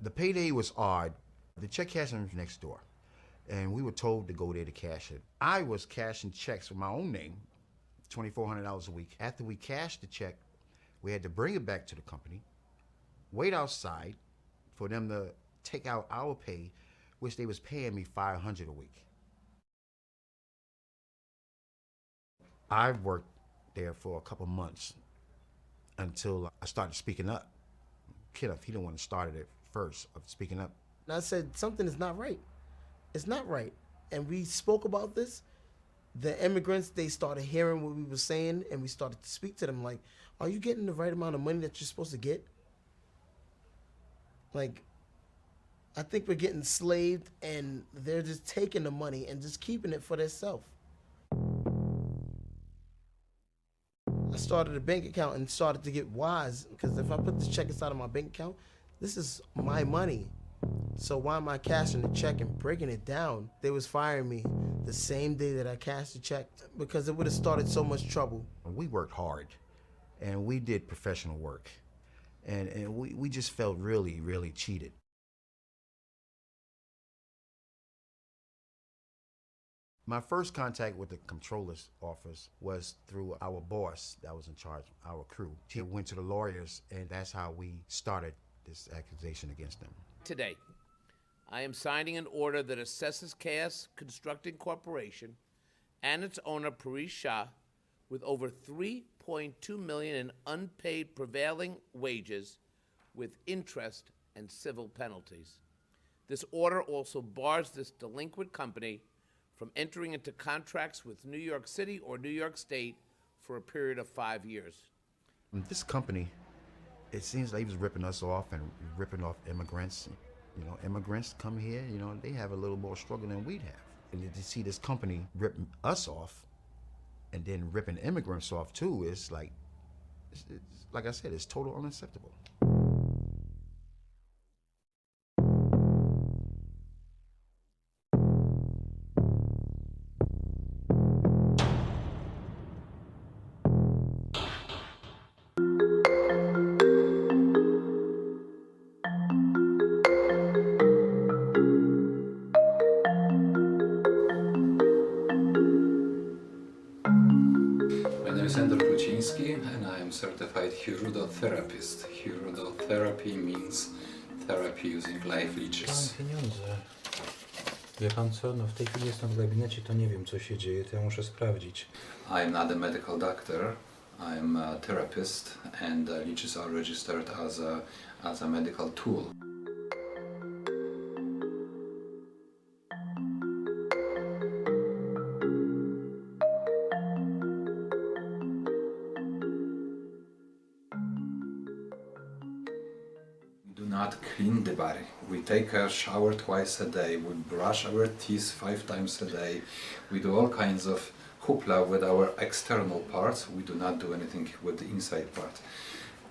The payday was odd The check cashing was next door, and we were told to go there to cash it. I was cashing checks with my own name, $2,400 a week. After we cashed the check, we had to bring it back to the company, wait outside for them to take out our pay, which they was paying me $500 a week. I worked there for a couple months until I started speaking up. Kenneth, he didn't want to start it first of speaking up. And I said, something is not right. It's not right. And we spoke about this. The immigrants, they started hearing what we were saying, and we started to speak to them like, are you getting the right amount of money that you're supposed to get? Like, I think we're getting slaved, and they're just taking the money and just keeping it for themselves. I started a bank account and started to get wise, because if I put this check inside of my bank account, this is my money. So why am I cashing the check and breaking it down? They was firing me the same day that I cashed the check because it would have started so much trouble. We worked hard, and we did professional work, and we just felt really, really cheated. My first contact with the comptroller's office was through our boss that was in charge of our crew. He went to the lawyers, and that's how we started this accusation against them. Today, I am signing an order that assesses KS Constructing Corporation and its owner, Paris Shah, with over $3.2 million in unpaid prevailing wages with interest and civil penalties. This order also bars this delinquent company from entering into contracts with New York City or New York State for a period of 5 years. This company, it seems like he was ripping us off and ripping off immigrants. You know, immigrants come here, you know, they have a little more struggle than we'd have. And to see this company ripping us off and then ripping immigrants off too, is like, it's, like I said, it's totally unacceptable. And I am certified hirudotherapist. Hirudotherapy means therapy using live leeches. Mam pieniądze. Wie pan co? No w tej chwili jestem w gabinecie, to nie wiem co się dzieje, to ja muszę sprawdzić. I'm not a medical doctor. I'm a therapist, and leeches are registered as a medical tool. Not clean the body. We take a shower twice a day, we brush our teeth 5 times a day, we do all kinds of hoopla with our external parts, we do not do anything with the inside part.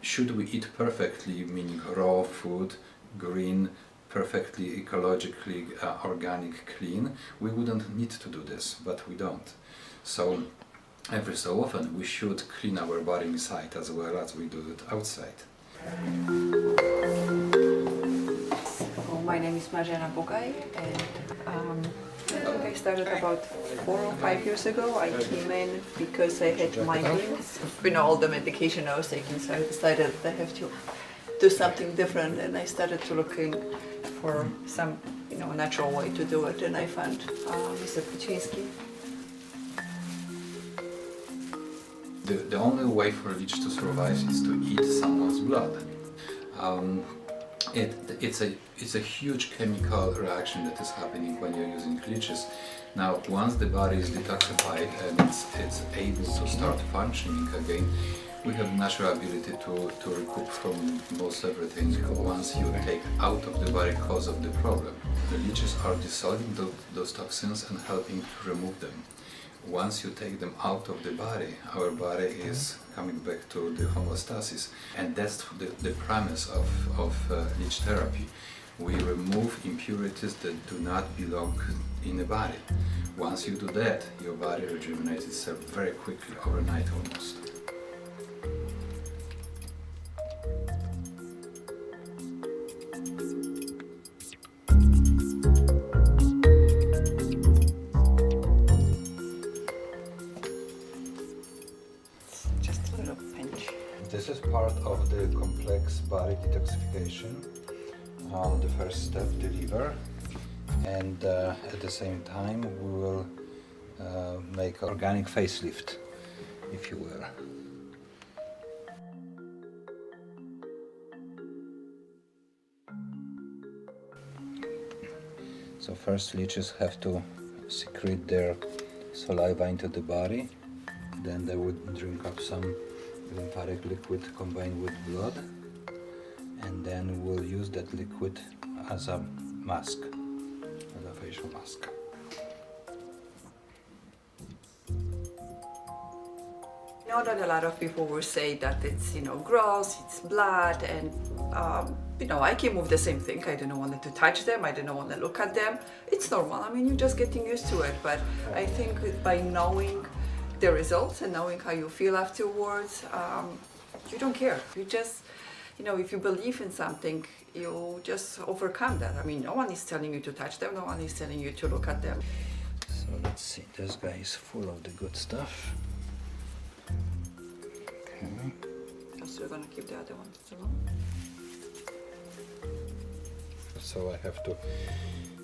Should we eat perfectly, meaning raw food, green, perfectly ecologically organic, clean, we wouldn't need to do this, but we don't. So every so often we should clean our body inside as well as we do it outside. My name is Marjana Bogaj, and I think I started about 4 or 5 years ago. I came in because I had migraines. All the medication I was taking, so I decided that I have to do something different, and I started to looking for some, natural way to do it, and I found Mr. Kuczynski. The only way for a leech to survive is to eat someone's blood. It's a huge chemical reaction that is happening when you're using leeches. Now, once the body is detoxified and it's able to start functioning again, we have natural ability to recoup from most everything once you take out of the body cause of the problem. The leeches are dissolving those toxins and helping to remove them. Once you take them out of the body, our body is coming back to the homeostasis, and that's the premise of leech therapy. We remove impurities that do not belong in the body. Once you do that, your body rejuvenates itself very quickly, overnight almost. This is part of the complex body detoxification. The first step, the liver, and at the same time we will make organic facelift, if you will. So first leeches have to secrete their saliva into the body, then they would drink up some lymphatic liquid combined with blood, and then we'll use that liquid as a mask, as a facial mask. I know that a lot of people will say that it's, gross, it's blood, and I can move the same thing. I don't want to touch them, I don't want to look at them. It's normal, you're just getting used to it, but I think by knowing the results and knowing how you feel afterwards, you don't care. You just, if you believe in something, you just overcome that. No one is telling you to touch them, no one is telling you to look at them. So let's see, this guy is full of the good stuff. Okay. So you're gonna keep the other ones alone? So I have to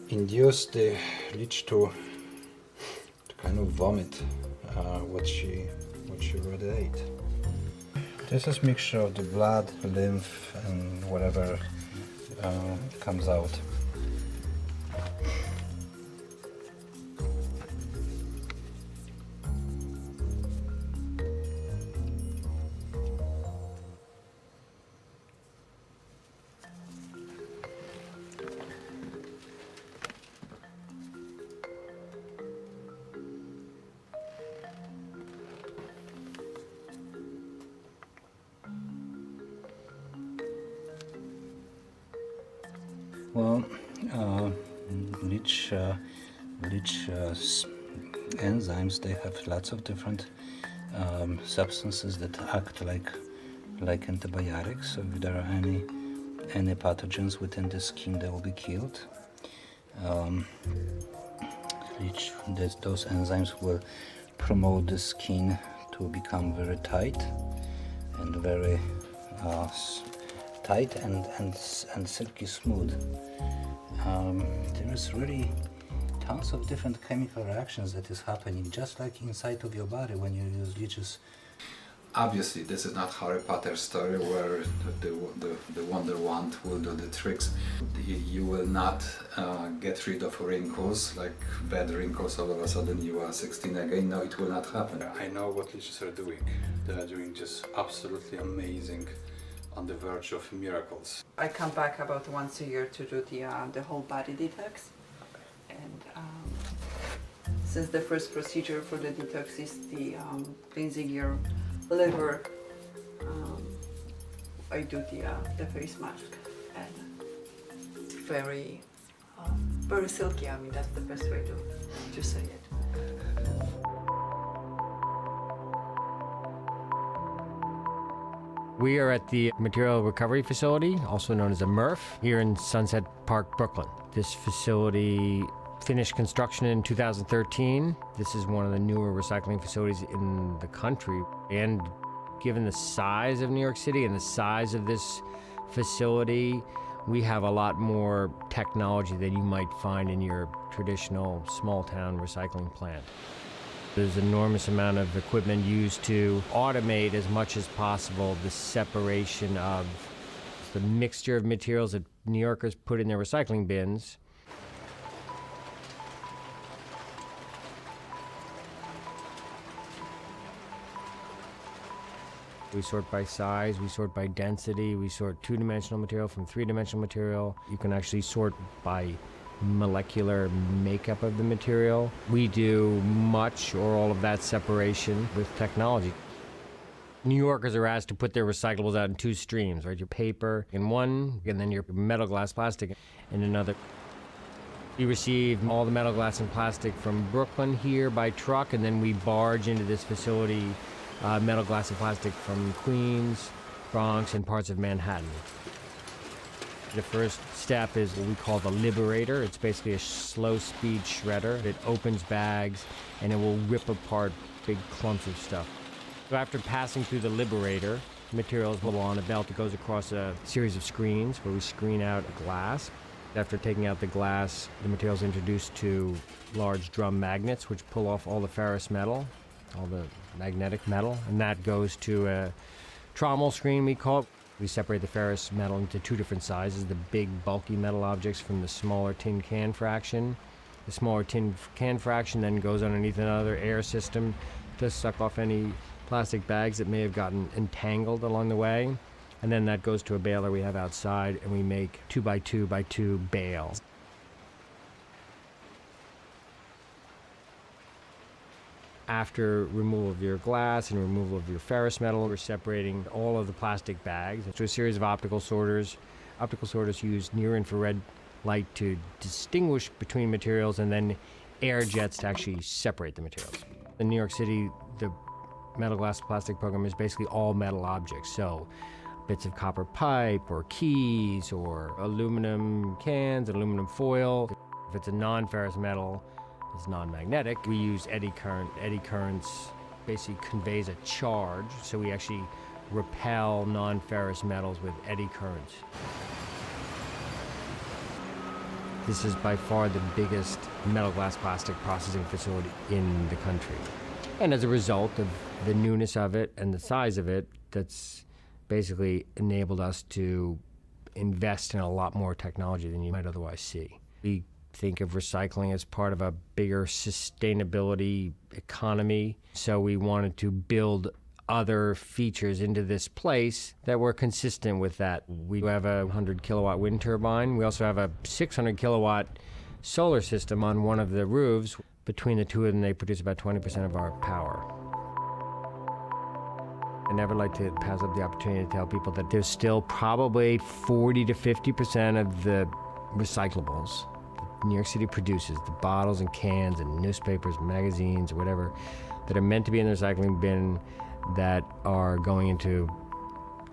induce the leech to kind of vomit what she already ate. This is mixture of the blood, lymph, and whatever comes out. Well, leech enzymes, they have lots of different substances that act like antibiotics. So if there are any pathogens within the skin, they will be killed. Those enzymes will promote the skin to become very tight and very tight and silky smooth. There is really tons of different chemical reactions that is happening just like inside of your body when you use leeches. Obviously, this is not Harry Potter story where the Wonder Wand will do the tricks. You will not get rid of wrinkles, like bad wrinkles, all of a sudden you are 16 again. No, it will not happen. I know what leeches are doing. They are doing just absolutely amazing, on the verge of miracles. I come back about once a year to do the whole body detox. And since the first procedure for the detox is the cleansing your liver, I do the face mask, and very silky. That's the best way to say it. We are at the Material Recovery Facility, also known as a MRF, here in Sunset Park, Brooklyn. This facility finished construction in 2013. This is one of the newer recycling facilities in the country. And given the size of New York City and the size of this facility, we have a lot more technology than you might find in your traditional small-town recycling plant. There's an enormous amount of equipment used to automate as much as possible the separation of the mixture of materials that New Yorkers put in their recycling bins. We sort by size, we sort by density, we sort two-dimensional material from three-dimensional material. You can actually sort by molecular makeup of the material. We do much or all of that separation with technology. New Yorkers are asked to put their recyclables out in two streams, right? Your paper in one, and then your metal, glass, plastic in another. We receive all the metal, glass, and plastic from Brooklyn here by truck, and then we barge into this facility metal, glass, and plastic from Queens, Bronx, and parts of Manhattan. The first step is what we call the liberator. It's basically a slow-speed shredder. It opens bags, and it will rip apart big clumps of stuff. So after passing through the liberator, materials on a belt that goes across a series of screens where we screen out a glass. After taking out the glass, the material is introduced to large drum magnets which pull off all the ferrous metal, all the magnetic metal, and that goes to a trommel screen, we call it. We separate the ferrous metal into two different sizes, the big bulky metal objects from the smaller tin can fraction. The smaller tin can fraction then goes underneath another air system to suck off any plastic bags that may have gotten entangled along the way. And then that goes to a baler we have outside, and we make 2x2x2 bales. After removal of your glass and removal of your ferrous metal, we're separating all of the plastic bags into a series of optical sorters. Optical sorters use near-infrared light to distinguish between materials, and then air jets to actually separate the materials. In New York City, the metal glass plastic program is basically all metal objects. So bits of copper pipe or keys or aluminum cans, aluminum foil. If it's a non-ferrous metal, it's non-magnetic. We use eddy current. Eddy currents basically conveys a charge, so we actually repel non-ferrous metals with eddy currents. This is by far the biggest metal glass plastic processing facility in the country. And as a result of the newness of it and the size of it, that's basically enabled us to invest in a lot more technology than you might otherwise see. We think of recycling as part of a bigger sustainability economy, so we wanted to build other features into this place that were consistent with that. We have a 100 kilowatt wind turbine. We also have a 600 kilowatt solar system on one of the roofs. Between the two of them, they produce about 20% of our power. I never like to pass up the opportunity to tell people that there's still probably 40 to 50% of the recyclables that New York City produces, the bottles and cans and newspapers, magazines, or whatever, that are meant to be in the recycling bin that are going into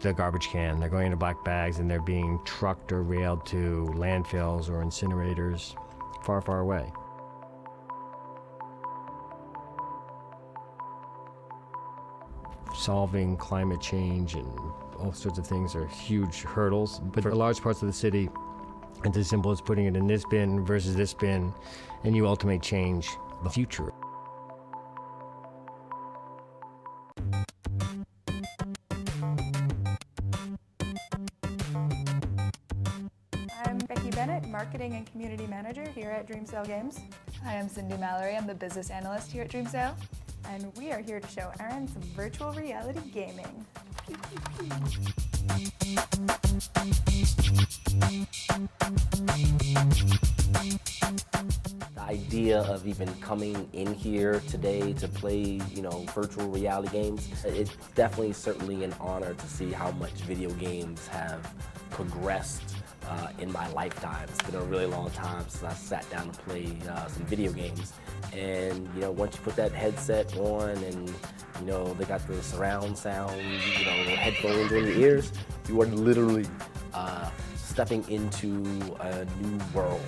the garbage can. They're going into black bags, and they're being trucked or railed to landfills or incinerators far, far away. Solving climate change and all sorts of things are huge hurdles, but for large parts of the city, it's as simple as putting it in this bin versus this bin, and you ultimately change the future. I'm Becky Bennett, Marketing and Community Manager here at Dreamsale Games. Hi, I'm Cindy Mallory. I'm the Business Analyst here at Dreamsale. And we are here to show Aaron some virtual reality gaming. The idea of even coming in here today to play, virtual reality games, it's definitely certainly an honor to see how much video games have progressed in my lifetime. It's been a really long time since I sat down to play some video games. And, once you put that headset on and, they got the surround sound, headphones in your ears, you are literally stepping into a new world.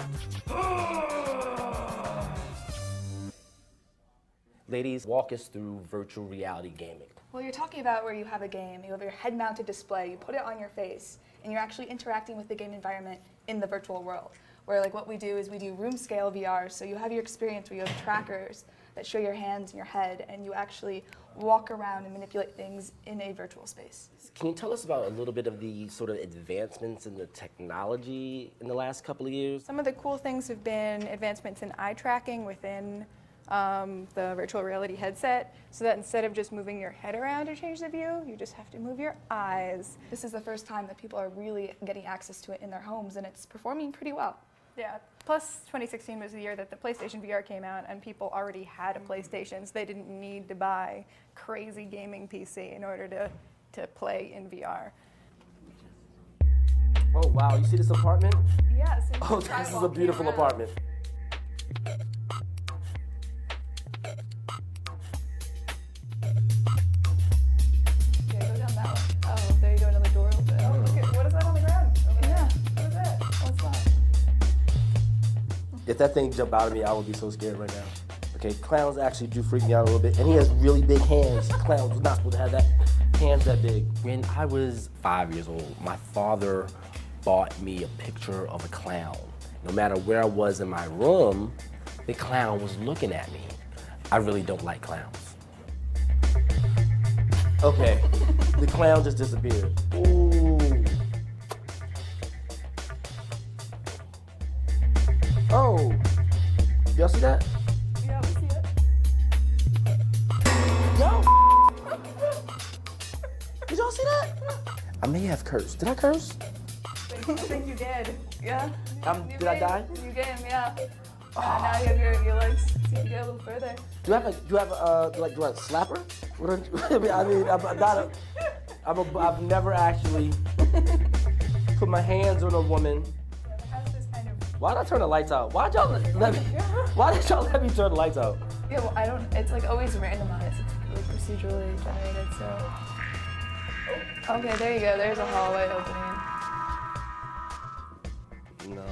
Ladies, walk us through virtual reality gaming. Well, you're talking about where you have a game, you have your head-mounted display, you put it on your face, and you're actually interacting with the game environment in the virtual world. Where what we do is we do room scale VR, so you have your experience where you have trackers that show your hands and your head, and you actually walk around and manipulate things in a virtual space. Can you tell us about a little bit of the sort of advancements in the technology in the last couple of years? Some of the cool things have been advancements in eye tracking within the virtual reality headset, so that instead of just moving your head around to change the view, you just have to move your eyes. This is the first time that people are really getting access to it in their homes, and it's performing pretty well. Yeah, plus 2016 was the year that the PlayStation VR came out, and people already had a PlayStation, so they didn't need to buy crazy gaming PC in order to play in VR. Oh wow, you see this apartment? Yes. Oh, this is a beautiful apartment. Okay, go down that one. Oh, there you go, another door open. Oh, look at, what is that on the ground? Yeah, what is that? What's that? If that thing jumped out at me, I would be so scared right now. Okay, clowns actually do freak me out a little bit, and he has really big hands. Clowns are not supposed to have that. hands that big. When I was 5 years old, my father bought me a picture of a clown. No matter where I was in my room, the clown was looking at me. I really don't like clowns. Okay, the clown just disappeared. Ooh. Oh, y'all see that? Yeah, we see it. Yo! Did y'all see that? I may have cursed. Did I curse? I think you did. Yeah. Did I die? You game, yeah. Now you have your legs. So you can get a little further. Do I slap her? I've never actually put my hands on a woman. Why did I turn the lights out? Why did y'all let me turn the lights out? Yeah, well, I don't. It's like always randomized. It's like procedurally generated. So. Okay, there you go. There's a hallway opening. No.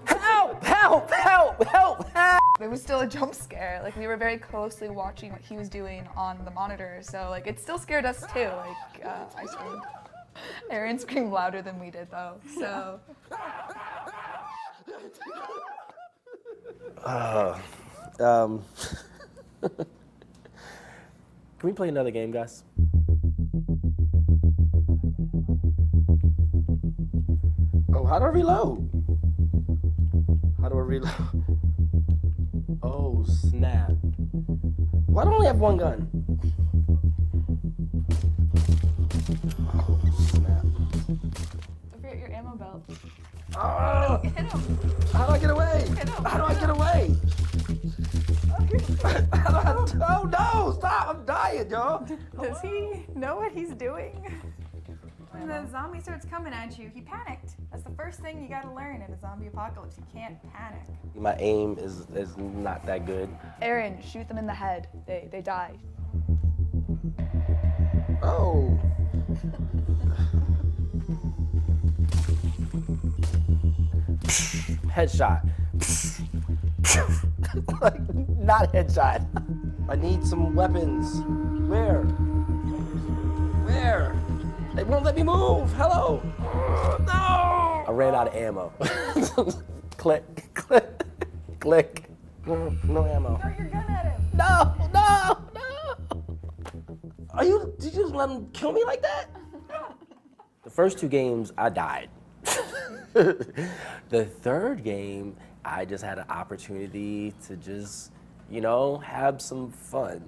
Help! Help! Help! Help! Help! There was still a jump scare. Like we were very closely watching what he was doing on the monitor. So like it still scared us too. Like I screamed. Aaron screamed louder than we did though. So. Can we play another game, guys? Oh, how do I reload? How do I reload? Oh, snap. Why do I only have one gun? Oh, snap. Don't forget your ammo belt. Oh, hit him. How do I get away? Hit him. How do I get away? Oh no, stop, I'm dying, y'all. Does he know what he's doing? When the zombie starts coming at you, he panicked. That's the first thing you gotta learn in a zombie apocalypse. You can't panic. My aim is not that good. Aaron, shoot them in the head. They die. Oh. Headshot. Like, not headshot. I need some weapons. Where? Where? They won't let me move. Hello. No. I ran out of ammo. Click, click, click. No ammo. Throw your gun at him. No, no, no. Did you just let him kill me like that? The first two games, I died. The third game, I just had an opportunity to just, have some fun.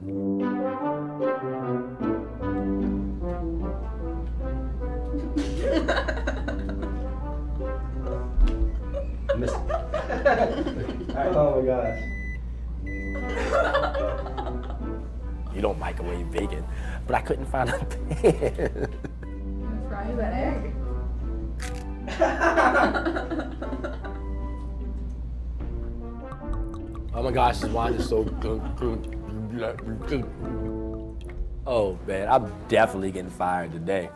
Oh my gosh. You don't microwave bacon, but I couldn't find a pan. Fry that egg. Oh my gosh, this wine is so good. Oh man, I'm definitely getting fired today.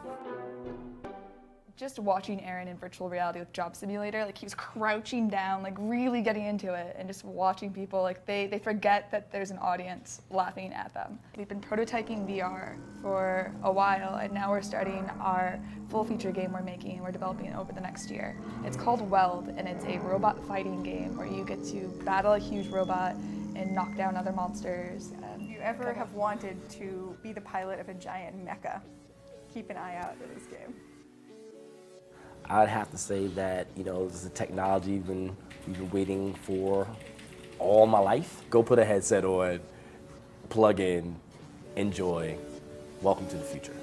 Just watching Aaron in virtual reality with Job Simulator, like he was crouching down, like really getting into it, and just watching people, like they forget that there's an audience laughing at them. We've been prototyping VR for a while, and now we're starting our full feature game we're making, and we're developing it over the next year. It's called Weld, and it's a robot fighting game where you get to battle a huge robot and knock down other monsters. If you ever have wanted to be the pilot of a giant mecha, keep an eye out for this game. I'd have to say that, this is a technology we've been waiting for all my life. Go put a headset on, plug in, enjoy. Welcome to the future.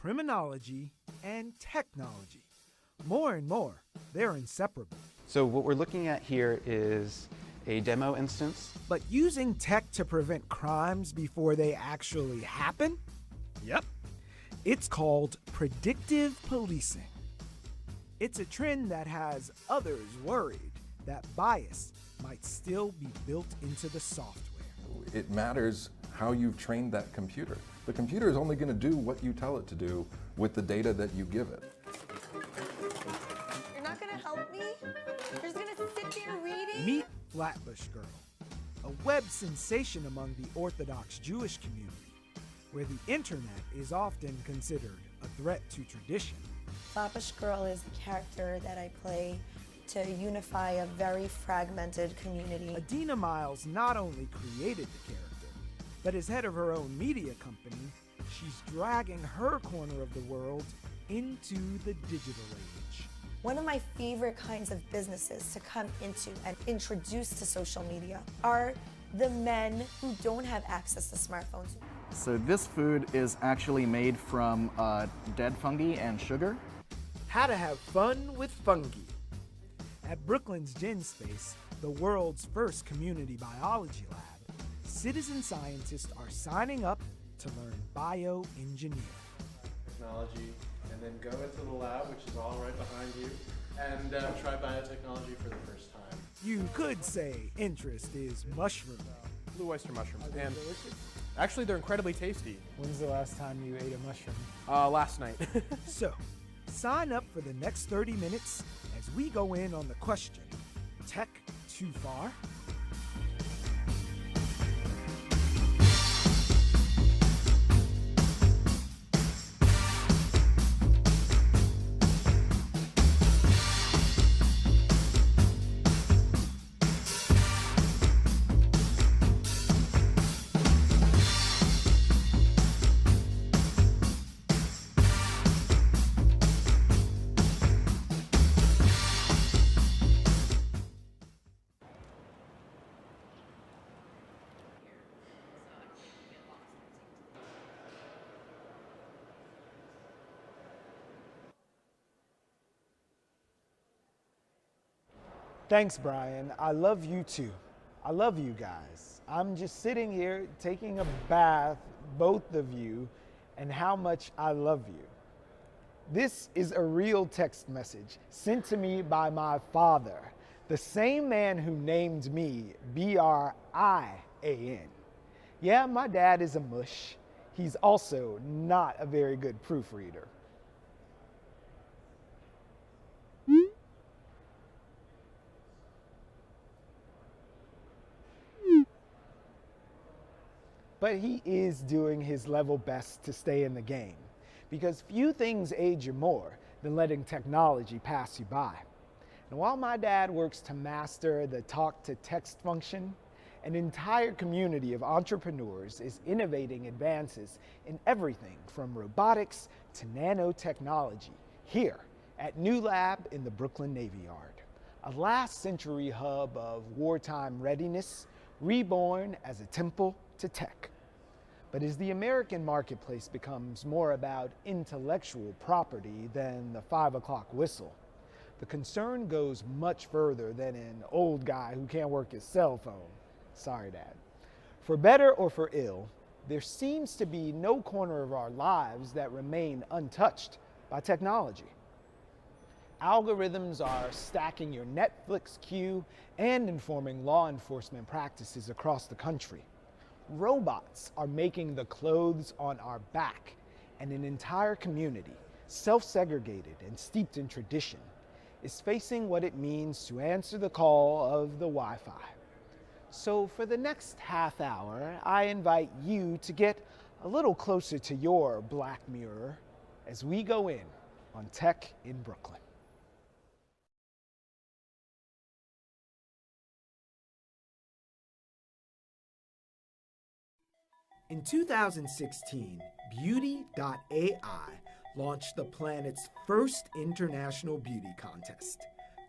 criminology, and technology. More and more, they're inseparable. So what we're looking at here is a demo instance. But using tech to prevent crimes before they actually happen? Yep. It's called predictive policing. It's a trend that has others worried that bias might still be built into the software. It matters how you've trained that computer. The computer is only going to do what you tell it to do with the data that you give it. You're not gonna help me? You're just gonna sit there reading? Meet Flatbush Girl, a web sensation among the Orthodox Jewish community, where the internet is often considered a threat to tradition. Flatbush Girl is the character that I play to unify a very fragmented community. Adina Miles not only created the character, but as head of her own media company, she's dragging her corner of the world into the digital age. One of my favorite kinds of businesses to come into and introduce to social media are the men who don't have access to smartphones. So this food is actually made from dead fungi and sugar. How to have fun with fungi. At Brooklyn's Gen Space, the world's first community biology lab, citizen scientists are signing up to learn bioengineering. Technology, and then go into the lab, which is all right behind you, and try biotechnology for the first time. You could say interest is mushroom. Blue oyster mushrooms. And actually, they're incredibly tasty. When's the last time you ate a mushroom? Last night. So, sign up for the next 30 minutes as we go in on the question, tech too far? Thanks, Brian. I love you too. I love you guys. I'm just sitting here taking a bath, both of you, and how much I love you. This is a real text message sent to me by my father, the same man who named me B-R-I-A-N. Yeah, my dad is a mush. He's also not a very good proofreader. But he is doing his level best to stay in the game, because few things age you more than letting technology pass you by. And while my dad works to master the talk-to-text function, an entire community of entrepreneurs is innovating advances in everything from robotics to nanotechnology here at New Lab in the Brooklyn Navy Yard, a last-century hub of wartime readiness reborn as a temple to tech. But as the American marketplace becomes more about intellectual property than the 5 o'clock whistle, the concern goes much further than an old guy who can't work his cell phone. Sorry, Dad. For better or for ill, there seems to be no corner of our lives that remain untouched by technology. Algorithms are stacking your Netflix queue and informing law enforcement practices across the country. Robots are making the clothes on our back, and an entire community, self-segregated and steeped in tradition, is facing what it means to answer the call of the Wi-Fi. So for the next half hour, I invite you to get a little closer to your Black Mirror as we go in on Tech in Brooklyn. In 2016, Beauty.ai launched the planet's first international beauty contest,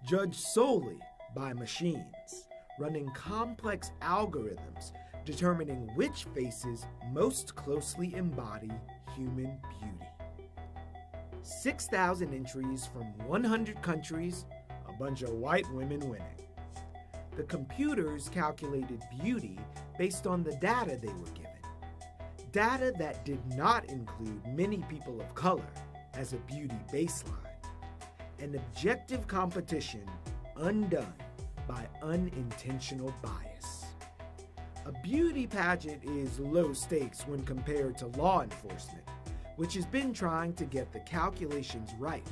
judged solely by machines, running complex algorithms determining which faces most closely embody human beauty. 6,000 entries from 100 countries, a bunch of white women winning. The computers calculated beauty based on the data they were given. Data that did not include many people of color as a beauty baseline. An objective competition undone by unintentional bias. A beauty pageant is low stakes when compared to law enforcement, which has been trying to get the calculations right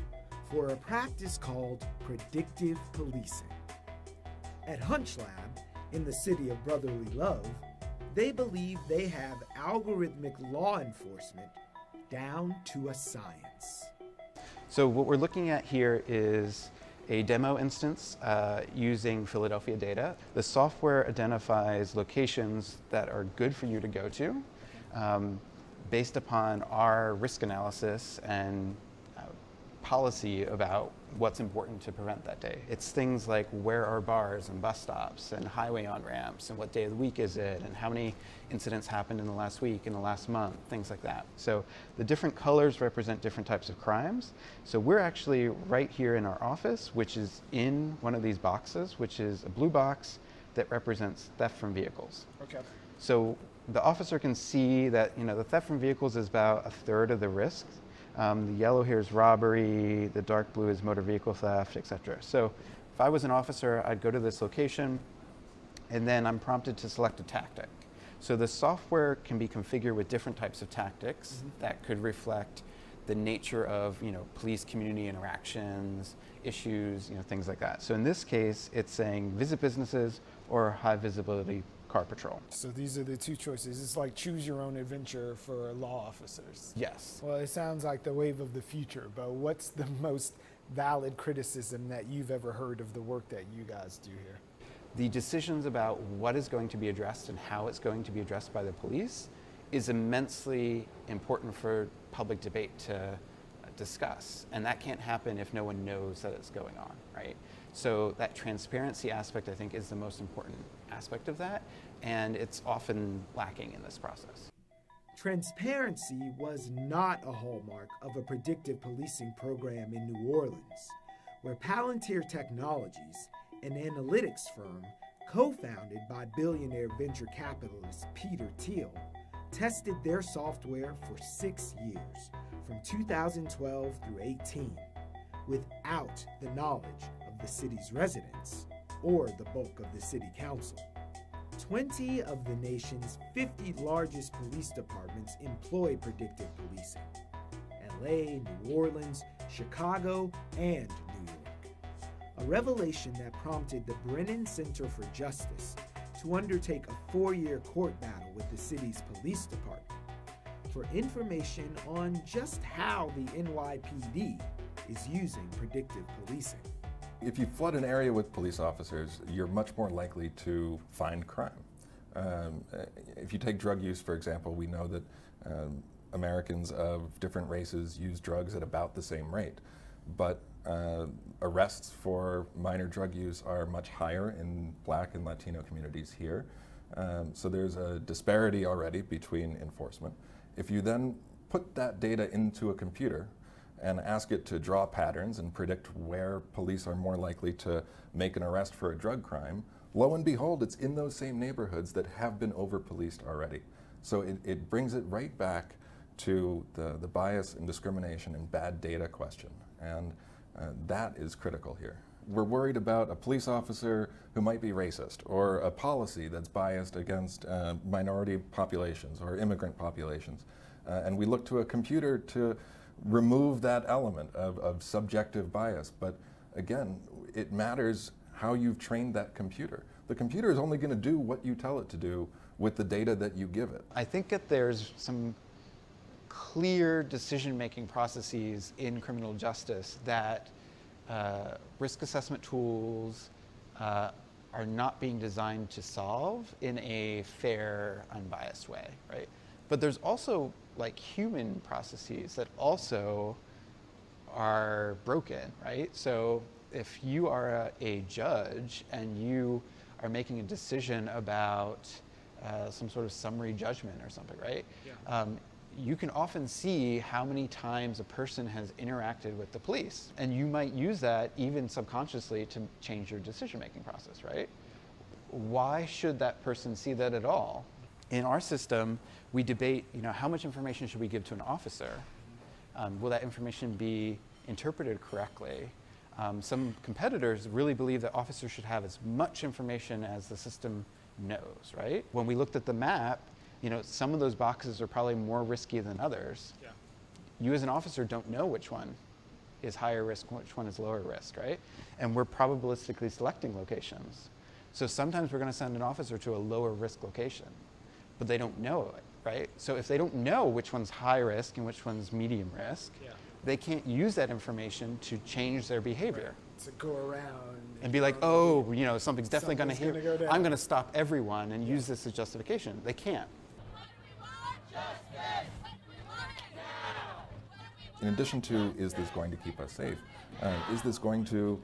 for a practice called predictive policing. At Hunch Lab, in the city of brotherly love, they believe they have algorithmic law enforcement down to a science. So what we're looking at here is a demo instance using Philadelphia data. The software identifies locations that are good for you to go to based upon our risk analysis and policy about what's important to prevent that day. It's things like where are bars and bus stops and highway on-ramps and what day of the week is it and how many incidents happened in the last week, in the last month, things like that. So the different colors represent different types of crimes. So we're actually right here in our office, which is in one of these boxes, which is a blue box that represents theft from vehicles. Okay. So the officer can see that the theft from vehicles is about a third of the risk. The yellow here is robbery, the dark blue is motor vehicle theft, etc. So if I was an officer, I'd go to this location, and then I'm prompted to select a tactic. So the software can be configured with different types of tactics that could reflect the nature of police community interactions, issues, things like that. So in this case, it's saying visit businesses or high visibility car patrol. So these are the two choices. It's like choose your own adventure for law officers. Yes. Well, it sounds like the wave of the future, but what's the most valid criticism that you've ever heard of the work that you guys do here? The decisions about what is going to be addressed and how it's going to be addressed by the police is immensely important for public debate to discuss. And that can't happen if no one knows that it's going on, right? So that transparency aspect, I think, is the most important aspect of that, and it's often lacking in this process. Transparency was not a hallmark of a predictive policing program in New Orleans, where Palantir Technologies, an analytics firm co-founded by billionaire venture capitalist Peter Thiel, tested their software for 6 years, from 2012 through 18, without the knowledge of the city's residents or the bulk of the city council. 20 of the nation's 50 largest police departments employ predictive policing: LA, New Orleans, Chicago, and New York. A revelation that prompted the Brennan Center for Justice to undertake a 4-year court battle with the city's police department for information on just how the NYPD is using predictive policing. If you flood an area with police officers, you're much more likely to find crime. If you take drug use, for example, we know that Americans of different races use drugs at about the same rate, but arrests for minor drug use are much higher in Black and Latino communities here. So there's a disparity already between enforcement. If you then put that data into a computer and ask it to draw patterns and predict where police are more likely to make an arrest for a drug crime, lo and behold, it's in those same neighborhoods that have been over-policed already. So it brings it right back to the bias and discrimination and bad data question, and that is critical here. We're worried about a police officer who might be racist, or a policy that's biased against minority populations or immigrant populations. And we look to a computer to remove that element of subjective bias. But again, it matters how you've trained that computer. The computer is only going to do what you tell it to do with the data that you give it. I think that there's some clear decision-making processes in criminal justice that risk assessment tools are not being designed to solve in a fair, unbiased way, right? But there's also like human processes that also are broken, right? So if you are a judge and you are making a decision about some sort of summary judgment or something, right? Yeah. you can often see how many times a person has interacted with the police. And you might use that even subconsciously to change your decision-making process, right? Why should that person see that at all? In our system, we debate, how much information should we give to an officer? Will that information be interpreted correctly? Some competitors really believe that officers should have as much information as the system knows, right? When we looked at the map, some of those boxes are probably more risky than others. Yeah. You as an officer don't know which one is higher risk, which one is lower risk, right? And we're probabilistically selecting locations. So sometimes we're going to send an officer to a lower risk location, but they don't know it, right? So if they don't know which one's high risk and which one's medium risk, they can't use that information to change their behavior. Right. To go around and be like, something's definitely going to hit. I'm going to stop everyone and use this as justification. They can't. In addition to, is this going to keep us safe? Is this going to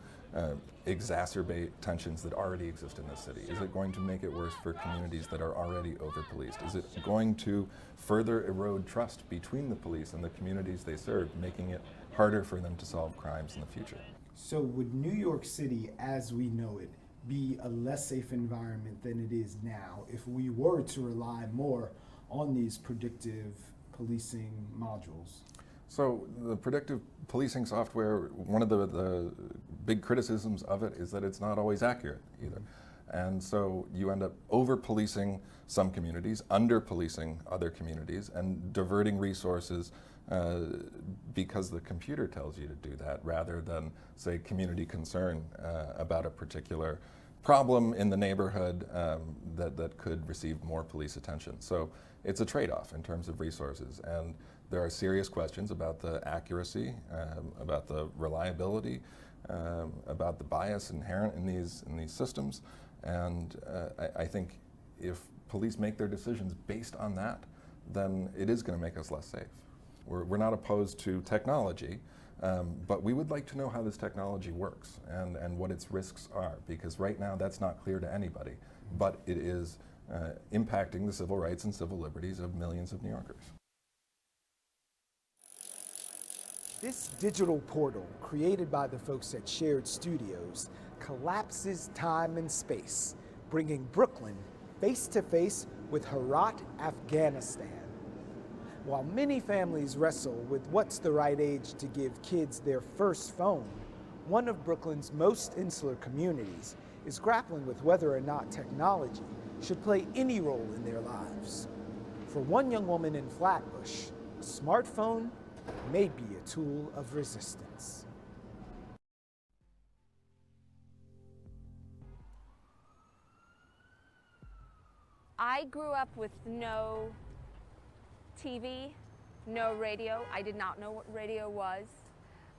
exacerbate tensions that already exist in the city? Is it going to make it worse for communities that are already over-policed? Is it going to further erode trust between the police and the communities they serve, making it harder for them to solve crimes in the future? So would New York City, as we know it, be a less safe environment than it is now if we were to rely more on these predictive policing modules? So the predictive policing software, one of the big criticisms of it is that it's not always accurate either. And so you end up over-policing some communities, under-policing other communities, and diverting resources because the computer tells you to do that, rather than, say, community concern about a particular problem in the neighborhood that could receive more police attention. So it's a trade-off in terms of resources. And there are serious questions about the accuracy, about the reliability, about the bias inherent in these systems. And I think if police make their decisions based on that, then it is going to make us less safe. We're not opposed to technology, but we would like to know how this technology works and what its risks are, because right now that's not clear to anybody, but it is impacting the civil rights and civil liberties of millions of New Yorkers. This digital portal, created by the folks at Shared Studios, collapses time and space, bringing Brooklyn face to face with Herat, Afghanistan. While many families wrestle with what's the right age to give kids their first phone, one of Brooklyn's most insular communities is grappling with whether or not technology should play any role in their lives. For one young woman in Flatbush, a smartphone may be a tool of resistance. I grew up with no TV, no radio. I did not know what radio was.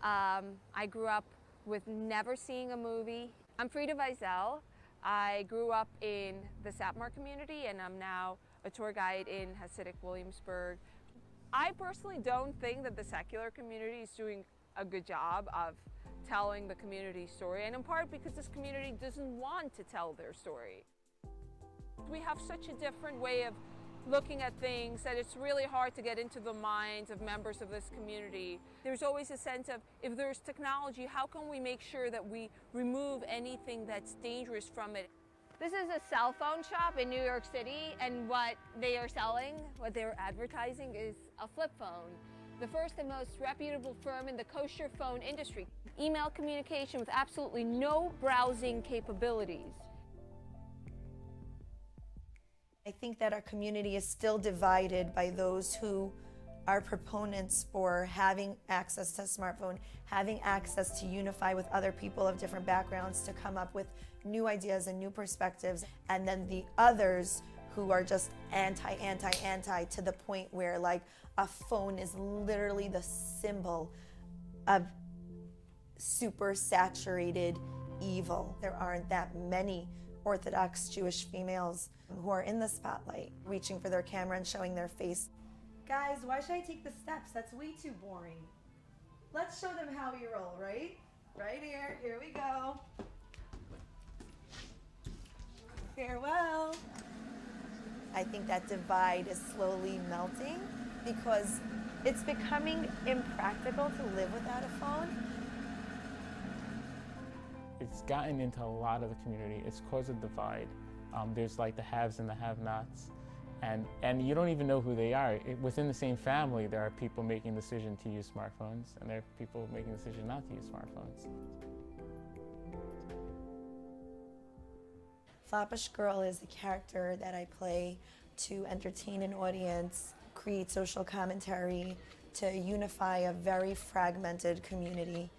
I grew up with never seeing a movie. I'm Frida Weisel. I grew up in the Sapmar community, and I'm now a tour guide in Hasidic Williamsburg. I personally don't think that the secular community is doing a good job of telling the community story, and in part because this community doesn't want to tell their story. We have such a different way of looking at things that it's really hard to get into the minds of members of this community. There's always a sense of, if there's technology, how can we make sure that we remove anything that's dangerous from it? This is a cell phone shop in New York City, and what they are selling, what they're advertising, is a flip phone. The first and most reputable firm in the kosher phone industry. Email communication with absolutely no browsing capabilities. I think that our community is still divided by those who are proponents for having access to a smartphone, having access to unify with other people of different backgrounds to come up with new ideas and new perspectives, and then the others who are just anti to the point where like a phone is literally the symbol of super saturated evil. There aren't that many Orthodox Jewish females who are in the spotlight, reaching for their camera and showing their face. Guys, why should I take the steps? That's way too boring. Let's show them how we roll, right? Right here we go. Farewell. I think that divide is slowly melting, because it's becoming impractical to live without a phone. It's gotten into a lot of the community. It's caused a divide. There's like the haves and the have-nots. And you don't even know who they are. Within the same family, there are people making the decision to use smartphones, and there are people making the decision not to use smartphones. Flatbush Girl is a character that I play to entertain an audience, create social commentary, to unify a very fragmented community.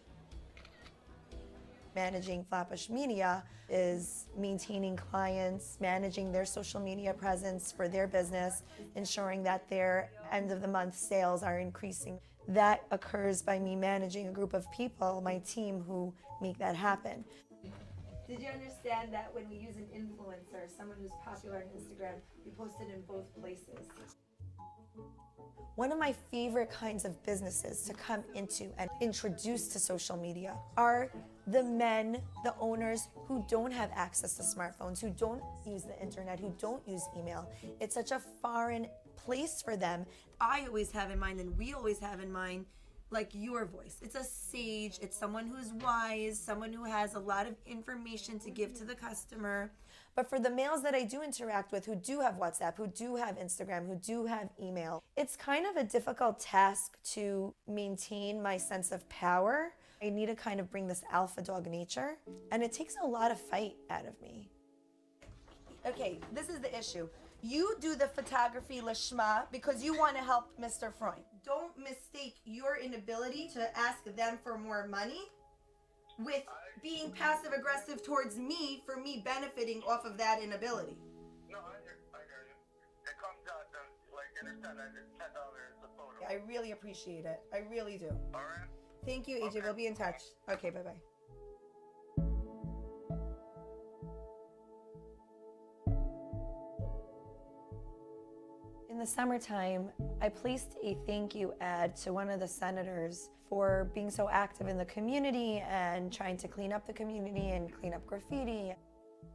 Managing Flatbush Media is maintaining clients, managing their social media presence for their business, ensuring that their end of the month sales are increasing. That occurs by me managing a group of people, my team, who make that happen. Did you understand that when we use an influencer, someone who's popular on Instagram, we post it in both places? One of my favorite kinds of businesses to come into and introduce to social media are the men, the owners who don't have access to smartphones, who don't use the internet, who don't use email. It's such a foreign place for them. I always have in mind, and we always have in mind, like your voice. It's a sage, it's someone who's wise, someone who has a lot of information to give to the customer. But for the males that I do interact with who do have WhatsApp, who do have Instagram, who do have email, it's kind of a difficult task to maintain my sense of power. I need to kind of bring this alpha dog nature, and it takes a lot of fight out of me. Okay, this is the issue. You do the photography lishma because you want to help Mr. Freund. Don't mistake your inability to ask them for more money with being passive aggressive towards me for me benefiting off of that inability. No, I hear you. It comes out to, like, understand that it's $10 a photo. I really appreciate it. I really do. All right. Thank you, AJ. Okay. We'll be in touch. Okay, bye-bye. In the summertime, I placed a thank you ad to one of the senators for being so active in the community and trying to clean up the community and clean up graffiti.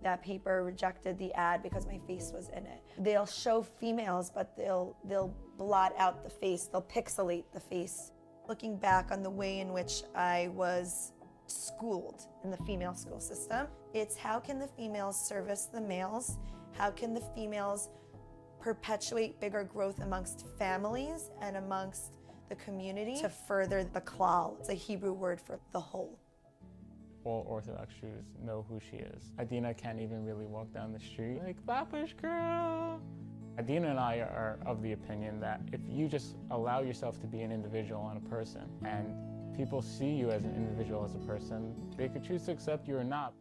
That paper rejected the ad because my face was in it. They'll show females, but they'll blot out the face. They'll pixelate the face. Looking back on the way in which I was schooled in the female school system, it's how can the females service the males? How can the females perpetuate bigger growth amongst families and amongst the community to further the klal? It's a Hebrew word for the whole. All Orthodox Jews know who she is. Adina can't even really walk down the street like, Flatbush Girl. Adina and I are of the opinion that if you just allow yourself to be an individual and a person, and people see you as an individual, as a person, they could choose to accept you or not.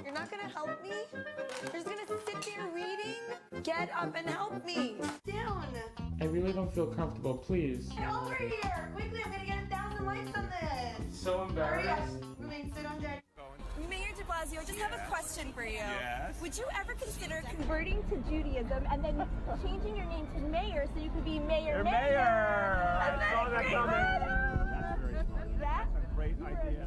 You're not gonna help me? You're just gonna sit there reading? Get up and help me. Down. I really don't feel comfortable, please. Get over here! Quickly, I'm gonna get 1,000 likes on this. So embarrassed. Hurry up. Remain, sit on deck. Mayor de Blasio, I just have a question for you. Yes? Would you ever consider converting to Judaism and then changing your name to Mayor so you could be Mayor? Mayor! I saw that coming. That's very smart. That's a great idea.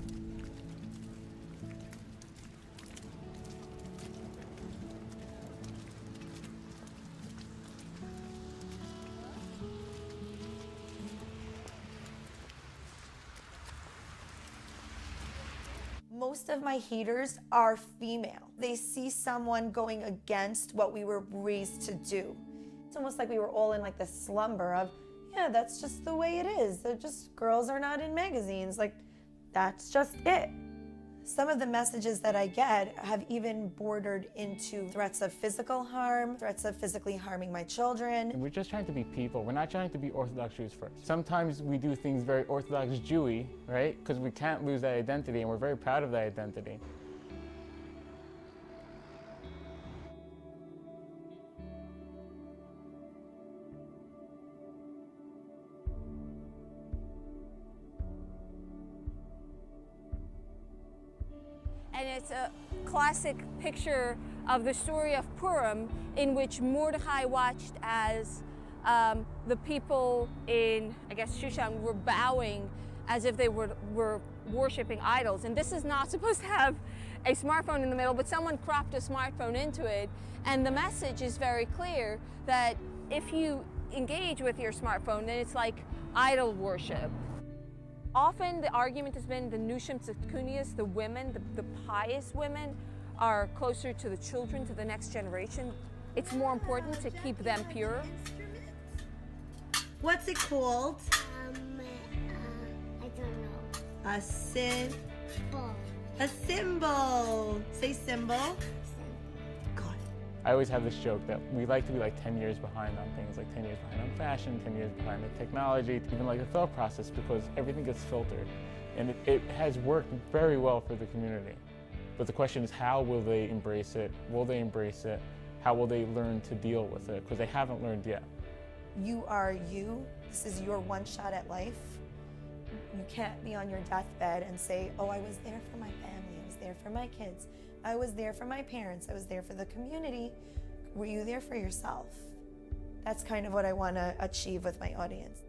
Most of my haters are female. They see someone going against what we were raised to do. It's almost like we were all in like the slumber of, yeah, that's just the way it is. They're just, girls are not in magazines. Like, that's just it. Some of the messages that I get have even bordered into threats of physical harm, threats of physically harming my children. And we're just trying to be people. We're not trying to be Orthodox Jews first. Sometimes we do things very Orthodox Jewy, right? Because we can't lose that identity, and we're very proud of that identity. And it's a classic picture of the story of Purim, in which Mordechai watched as the people in, I guess, Shushan were bowing as if they were worshiping idols. And this is not supposed to have a smartphone in the middle, but someone cropped a smartphone into it, and the message is very clear that if you engage with your smartphone, then it's like idol worship. Often the argument has been the Nushim Tzidkunias, the women, the pious women, are closer to the children, to the next generation. It's more important to keep them pure. What's it called? I don't know. A symbol. A symbol. Say symbol. I always have this joke that we like to be like 10 years behind on things, like 10 years behind on fashion, 10 years behind the technology, even like the thought process, because everything gets filtered. And it has worked very well for the community. But the question is, how will they embrace it? Will they embrace it? How will they learn to deal with it? Because they haven't learned yet. You are you. This is your one shot at life. You can't be on your deathbed and say, oh, I was there for my family, I was there for my kids, I was there for my parents, I was there for the community. Were you there for yourself? That's kind of what I want to achieve with my audience.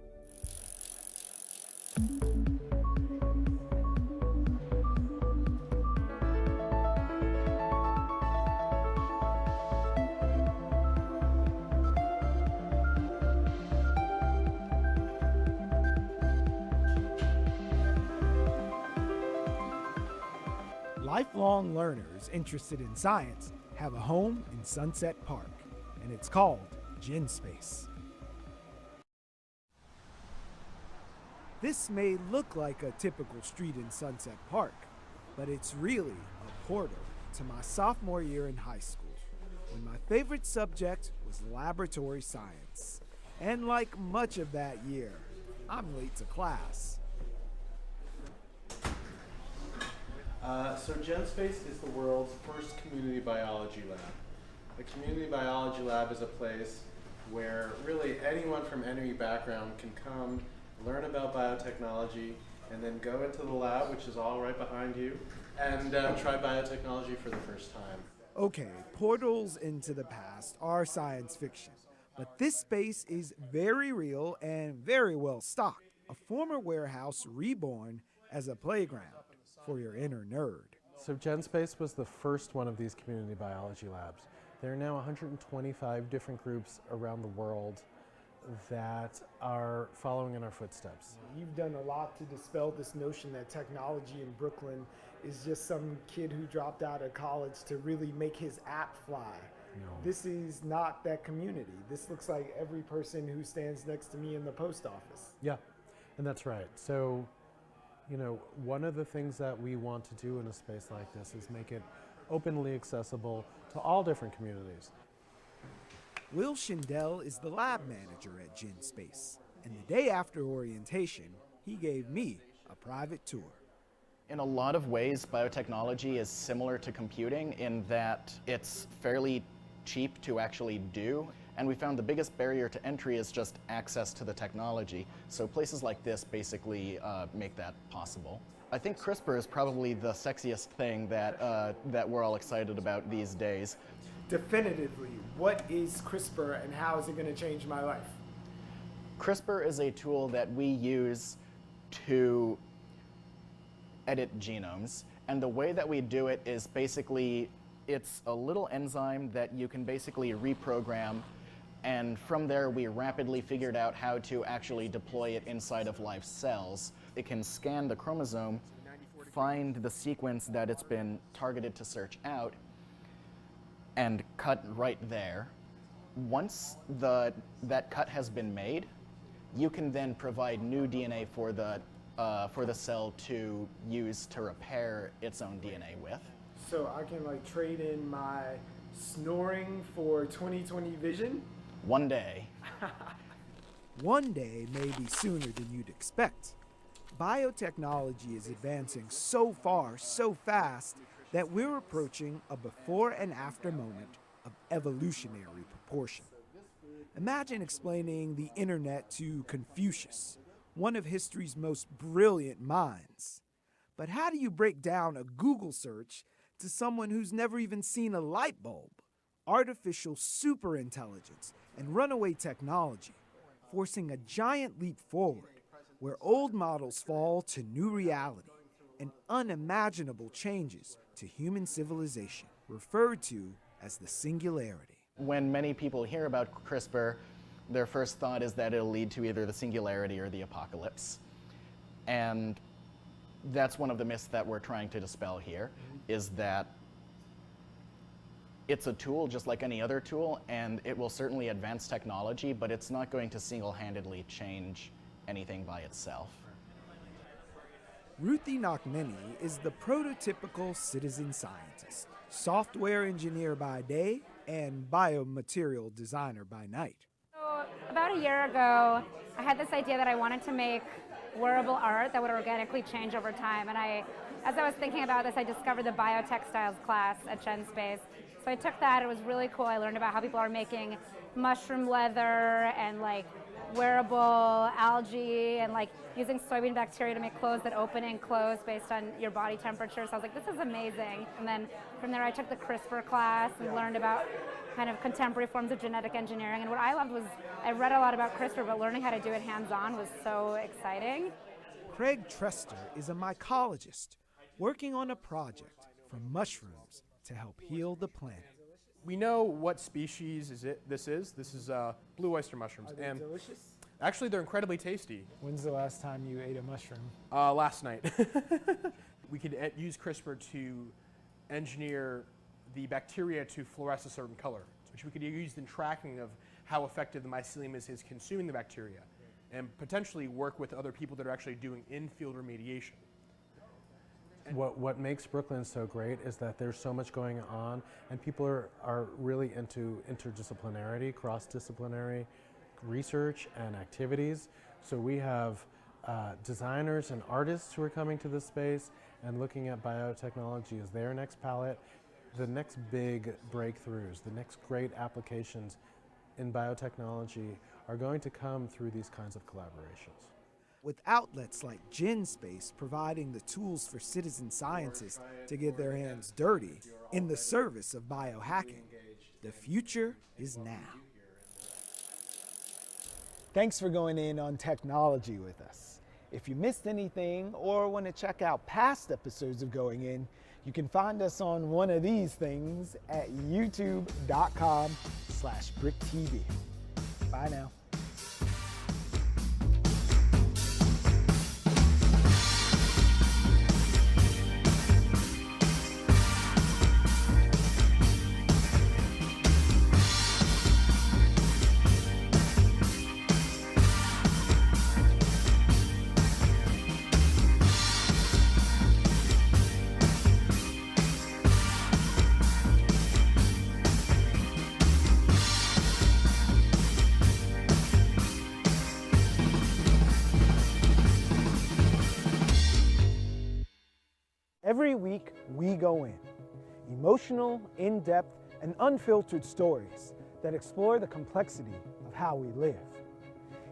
Lifelong learners interested in science have a home in Sunset Park, and it's called Gin Space. This may look like a typical street in Sunset Park, but it's really a portal to my sophomore year in high school, when my favorite subject was laboratory science. And like much of that year, I'm late to class. So GenSpace is the world's first community biology lab. The community biology lab is a place where really anyone from any background can come, learn about biotechnology, and then go into the lab, which is all right behind you, and try biotechnology for the first time. Okay, portals into the past are science fiction, but this space is very real and very well stocked. A former warehouse reborn as a playground for your inner nerd. So GenSpace was the first one of these community biology labs. There are now 125 different groups around the world that are following in our footsteps. You've done a lot to dispel this notion that technology in Brooklyn is just some kid who dropped out of college to really make his app fly. No. This is not that community. This looks like every person who stands next to me in the post office. Yeah, and that's right. So, you know, one of the things that we want to do in a space like this is make it openly accessible to all different communities. Will Schindel is the lab manager at Gin Space, and the day after orientation, he gave me a private tour. In a lot of ways, biotechnology is similar to computing in that it's fairly cheap to actually do. And we found the biggest barrier to entry is just access to the technology. So places like this basically make that possible. I think CRISPR is probably the sexiest thing that we're all excited about these days. Definitively, what is CRISPR and how is it going to change my life? CRISPR is a tool that we use to edit genomes. And the way that we do it is basically, it's a little enzyme that you can basically reprogram. And from there, we rapidly figured out how to actually deploy it inside of live cells. It can scan the chromosome, find the sequence that it's been targeted to search out, and cut right there. Once that cut has been made, you can then provide new DNA for the cell to use to repair its own DNA with. So I can like trade in my snoring for 20/20 vision? One day. One day may be sooner than you'd expect. Biotechnology is advancing so far, so fast, that we're approaching a before and after moment of evolutionary proportion. Imagine explaining the internet to Confucius, one of history's most brilliant minds. But how do you break down a Google search to someone who's never even seen a light bulb? Artificial superintelligence and runaway technology, forcing a giant leap forward where old models fall to new reality. and unimaginable changes to human civilization, referred to as the singularity. When many people hear about CRISPR, their first thought is that it'll lead to either the singularity or the apocalypse. And that's one of the myths that we're trying to dispel here, is that it's a tool just like any other tool, and it will certainly advance technology, but it's not going to single-handedly change anything by itself. Ruthie Nakneni is the prototypical citizen scientist, software engineer by day and biomaterial designer by night. So about a year ago, I had this idea that I wanted to make wearable art that would organically change over time. And as I was thinking about this, I discovered the biotextiles class at GenSpace. So I took that, it was really cool. I learned about how people are making mushroom leather and like wearable algae and like using soybean bacteria to make clothes that open and close based on your body temperature. So I was like, this is amazing. And then from there I took the CRISPR class and learned about kind of contemporary forms of genetic engineering. And what I loved was I read a lot about CRISPR, but learning how to do it hands-on was so exciting. Craig Trester is a mycologist working on a project for mushrooms to help heal the planet. We know what species this is. This is blue oyster mushrooms. Are they and delicious? Actually, they're incredibly tasty. When's the last time you ate a mushroom? Last night. We could use CRISPR to engineer the bacteria to fluoresce a certain color, which we could use in tracking of how effective the mycelium is consuming the bacteria, and potentially work with other people that are actually doing in-field remediation. What makes Brooklyn so great is that there's so much going on, and people are really into interdisciplinarity, cross-disciplinary research and activities. So we have designers and artists who are coming to this space and looking at biotechnology as their next palette. The next big breakthroughs, the next great applications in biotechnology are going to come through these kinds of collaborations. With outlets like GenSpace providing the tools for citizen scientists to get their hands dirty in the service of biohacking, the future is now. Thanks for going in on technology with us. If you missed anything or want to check out past episodes of Going In, you can find us on one of these things at youtube.com/Bric TV. Bye now. Every week, we go in. Emotional, in-depth, and unfiltered stories that explore the complexity of how we live.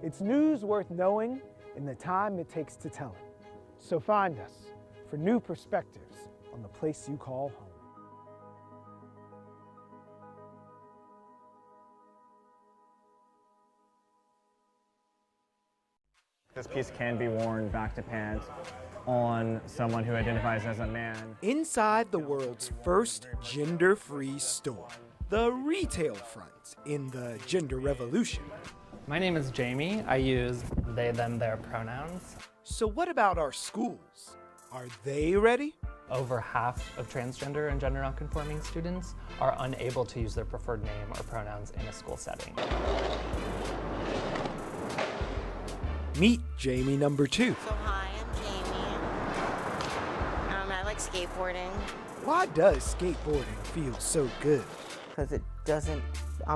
It's news worth knowing in the time it takes to tell it. So find us for new perspectives on the place you call home. This piece can be worn back to pants on someone who identifies as a man. Inside the world's first gender-free store, the retail front in the gender revolution. My name is Jamie. I use they, them, their pronouns. So what about our schools? Are they ready? Over half of transgender and gender nonconforming students are unable to use their preferred name or pronouns in a school setting. Meet Jamie number 2. So hi, I'm Jamie. I like skateboarding. Why does skateboarding feel so good? Because it doesn't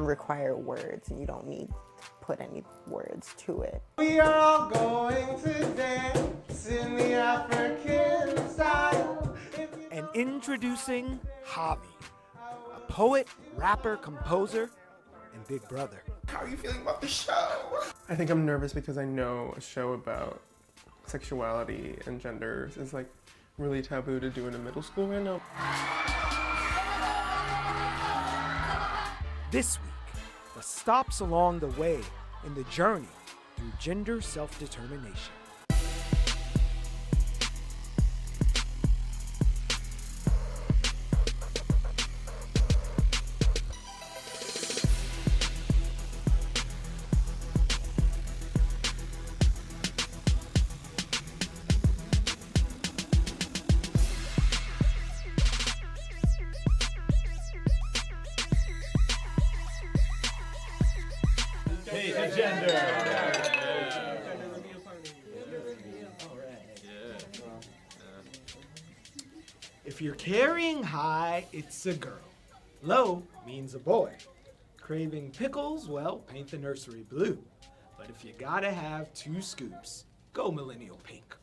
require words, and you don't need to put any words to it. We are all going to dance in the African style. And introducing Javi, a poet, rapper, composer, and big brother. How are you feeling about the show? I think I'm nervous because I know a show about sexuality and genders is like really taboo to do in a middle school right now. This week, the stops along the way in the journey through gender self-determination. If you're carrying high, it's a girl. Low means a boy. Craving pickles, well, paint the nursery blue. But if you gotta have 2 scoops, go millennial pink.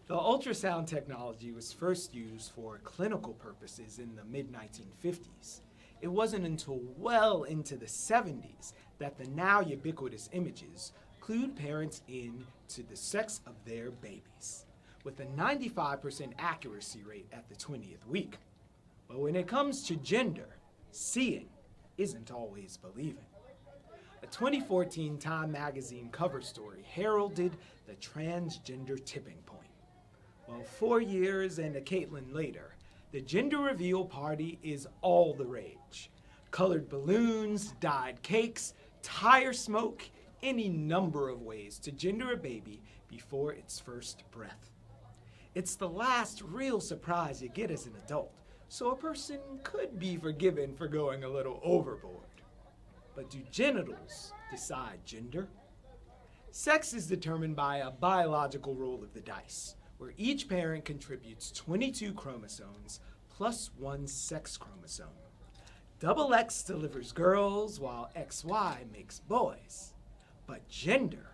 The ultrasound technology was first used for clinical purposes in the mid-1950s. It wasn't until well into the 70s that the now ubiquitous images clued parents in to the sex of their babies, with a 95% accuracy rate at the 20th week. But when it comes to gender, seeing isn't always believing. A 2014 Time magazine cover story heralded the transgender tipping point. Well, 4 years and a Caitlin later, the gender reveal party is all the rage. Colored balloons, dyed cakes, tire smoke, any number of ways to gender a baby before its first breath. It's the last real surprise you get as an adult, so a person could be forgiven for going a little overboard. But do genitals decide gender? Sex is determined by a biological roll of the dice, where each parent contributes 22 chromosomes plus 1 sex chromosome. Double X delivers girls, while XY makes boys. But gender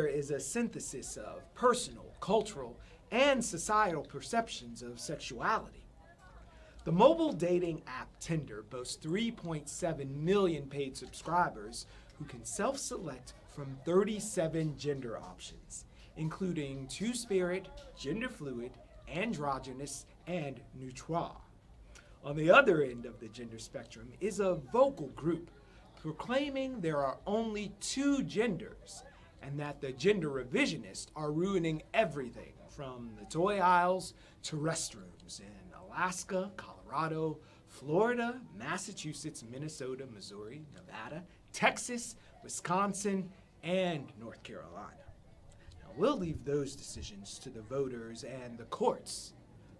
is a synthesis of personal, cultural, and societal perceptions of sexuality. The mobile dating app Tinder boasts 3.7 million paid subscribers who can self-select from 37 gender options, including two-spirit, gender fluid, androgynous, and neutral. On the other end of the gender spectrum is a vocal group proclaiming there are only 2 genders and that the gender revisionists are ruining everything from the toy aisles to restrooms in Alaska, Colorado, Florida, Massachusetts, Minnesota, Missouri, Nevada, Texas, Wisconsin, and North Carolina. Now, we'll leave those decisions to the voters and the courts,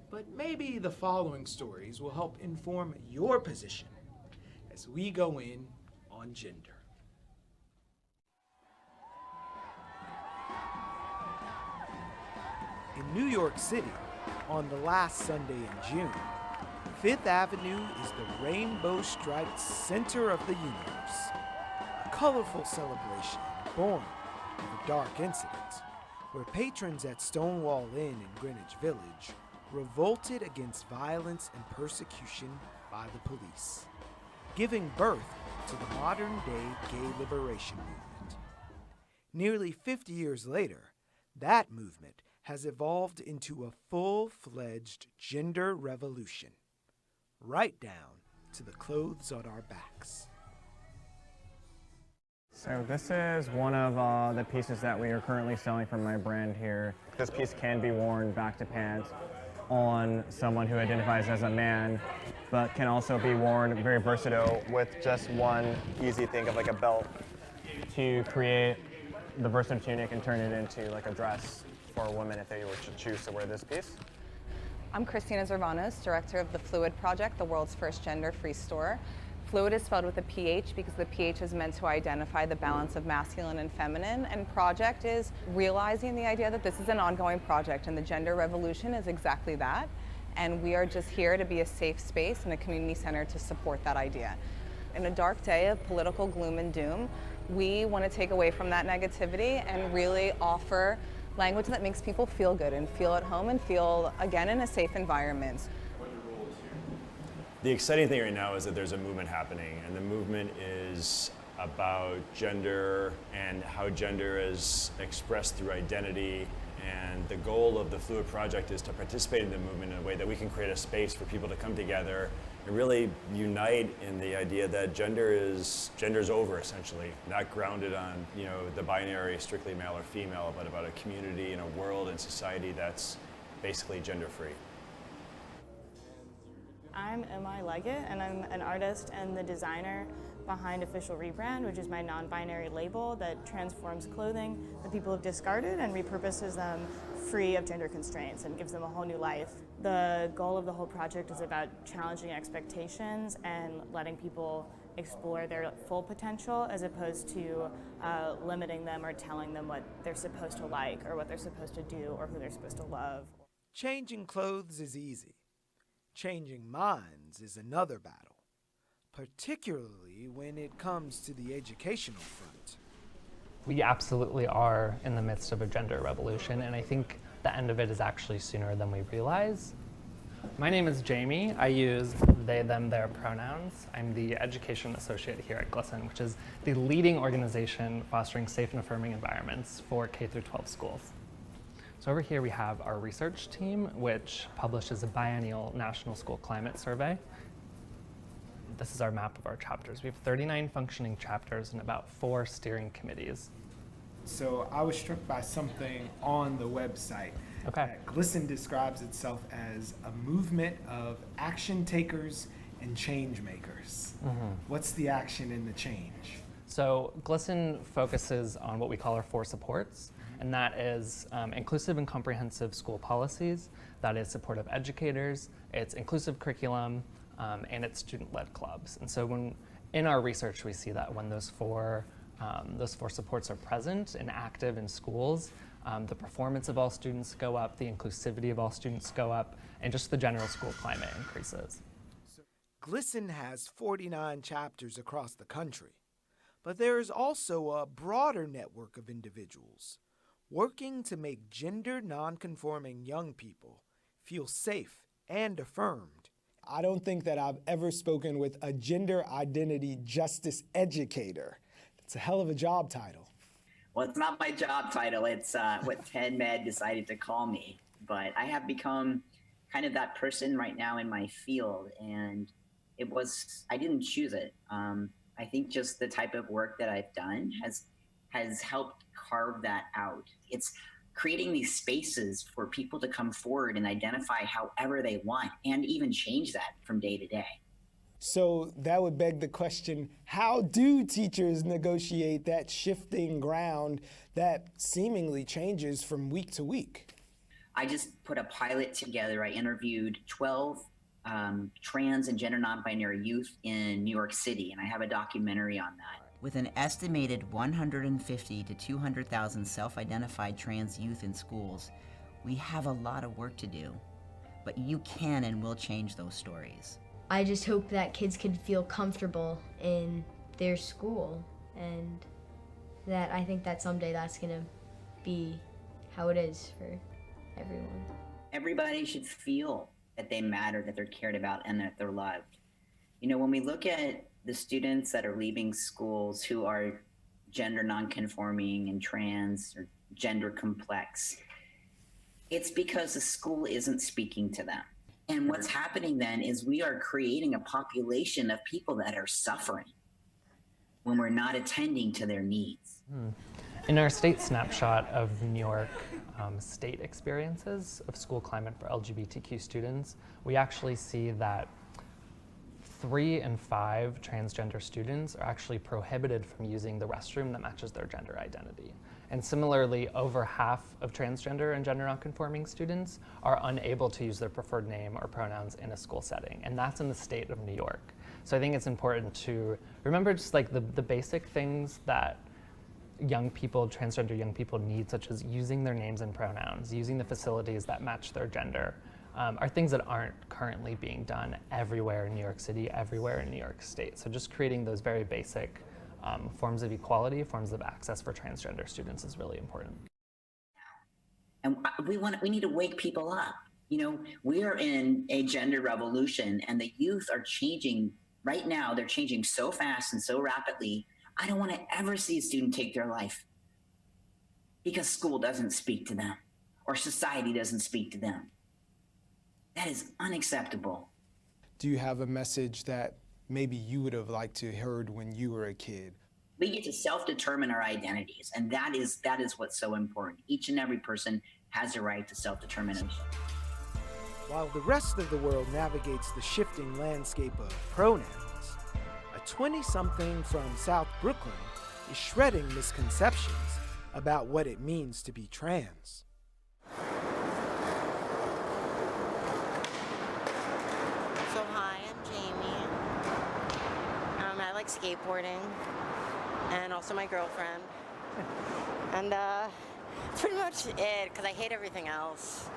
but maybe the following stories will help inform your position as we go in on gender. In New York City, on the last Sunday in June, Fifth Avenue is the rainbow-striped center of the universe. A colorful celebration born of a dark incident, where patrons at Stonewall Inn in Greenwich Village revolted against violence and persecution by the police, giving birth to the modern-day gay liberation movement. Nearly 50 years later, that movement has evolved into a full-fledged gender revolution, right down to the clothes on our backs. So this is one of the pieces that we are currently selling from my brand here. This piece can be worn back to pant on someone who identifies as a man, but can also be worn very versatile with just one easy thing of like a belt to create the versatile tunic and turn it into like a dress for women if they were to choose to wear this piece. I'm Christina Zervanos, director of the Fluid Project, the world's first gender-free store. Fluid is spelled with a PH because the PH is meant to identify the balance of masculine and feminine, and project is realizing the idea that this is an ongoing project, and the gender revolution is exactly that. And we are just here to be a safe space and a community center to support that idea. In a dark day of political gloom and doom, we want to take away from that negativity and really offer language that makes people feel good and feel at home and feel, again, in a safe environment. The exciting thing right now is that there's a movement happening, and the movement is about gender and how gender is expressed through identity. And the goal of the Fluid Project is to participate in the movement in a way that we can create a space for people to come together and really unite in the idea that gender's over, essentially, not grounded on the binary strictly male or female, but about a community and a world and society that's basically gender-free. I'm Emma Leggett, and I'm an artist and the designer behind Official Rebrand, which is my non-binary label that transforms clothing that people have discarded and repurposes them free of gender constraints and gives them a whole new life. The goal of the whole project is about challenging expectations and letting people explore their full potential as opposed to limiting them or telling them what they're supposed to like or what they're supposed to do or who they're supposed to love. Changing clothes is easy. Changing minds is another battle, particularly when it comes to the educational front. We absolutely are in the midst of a gender revolution, and I think the end of it is actually sooner than we realize. My name is Jamie. I use they, them, their pronouns. I'm the education associate here at GLSEN, which is the leading organization fostering safe and affirming environments for K-12 schools. So over here we have our research team, which publishes a biennial National School Climate Survey. This is our map of our chapters. We have 39 functioning chapters and about 4 steering committees. So I was struck by something on the website. Okay. GLSEN describes itself as a movement of action takers and change makers. What's the action and the change? So GLSEN focuses on what we call our 4 supports, and that is inclusive and comprehensive school policies, that is supportive educators, it's inclusive curriculum, and it's student-led clubs. And so in our research we see that when those four supports are present and active in schools, the performance of all students go up, the inclusivity of all students go up, and just the general school climate increases. GLSEN has 49 chapters across the country, but there is also a broader network of individuals working to make gender nonconforming young people feel safe and affirmed. I don't think that I've ever spoken with a gender identity justice educator. It's a hell of a job title. Well, it's not my job title. It's what Ted Med decided to call me. But I have become kind of that person right now in my field, and I didn't choose it. I think just the type of work that I've done has helped carve that out. It's creating these spaces for people to come forward and identify however they want and even change that from day to day. So that would beg the question, how do teachers negotiate that shifting ground that seemingly changes from week to week? I just put a pilot together. I interviewed 12 trans and gender non-binary youth in New York City, and I have a documentary on that. With an estimated 150 to 200,000 self-identified trans youth in schools, we have a lot of work to do, but you can and will change those stories. I just hope that kids can feel comfortable in their school, and that I think that someday that's gonna be how it is for everyone. Everybody should feel that they matter, that they're cared about, and that they're loved. You know, when we look at the students that are leaving schools who are gender nonconforming and trans or gender complex, it's because the school isn't speaking to them. And what's happening then is we are creating a population of people that are suffering when we're not attending to their needs. In our state snapshot of New York state experiences of school climate for LGBTQ students, we actually see that 3 in 5 transgender students are actually prohibited from using the restroom that matches their gender identity. And similarly, over half of transgender and gender nonconforming students are unable to use their preferred name or pronouns in a school setting, and that's in the state of New York. So I think it's important to remember just like the basic things that young people, transgender young people need, such as using their names and pronouns, using the facilities that match their gender, are things that aren't currently being done everywhere in New York City, everywhere in New York State. So just creating those very basic forms of equality, forms of access for transgender students is really important. And we need to wake people up. You know, we are in a gender revolution, and the youth are changing right now. They're changing so fast and so rapidly. I don't want to ever see a student take their life because school doesn't speak to them or society doesn't speak to them. That is unacceptable. Do you have a message that maybe you would have liked to heard when you were a kid? We get to self-determine our identities, and that is what's so important. Each and every person has a right to self-determination. While the rest of the world navigates the shifting landscape of pronouns, a 20-something from South Brooklyn is shredding misconceptions about what it means to be trans. So hi, I'm Jamie. I like skateboarding, and also my girlfriend. And that's pretty much it, because I hate everything else.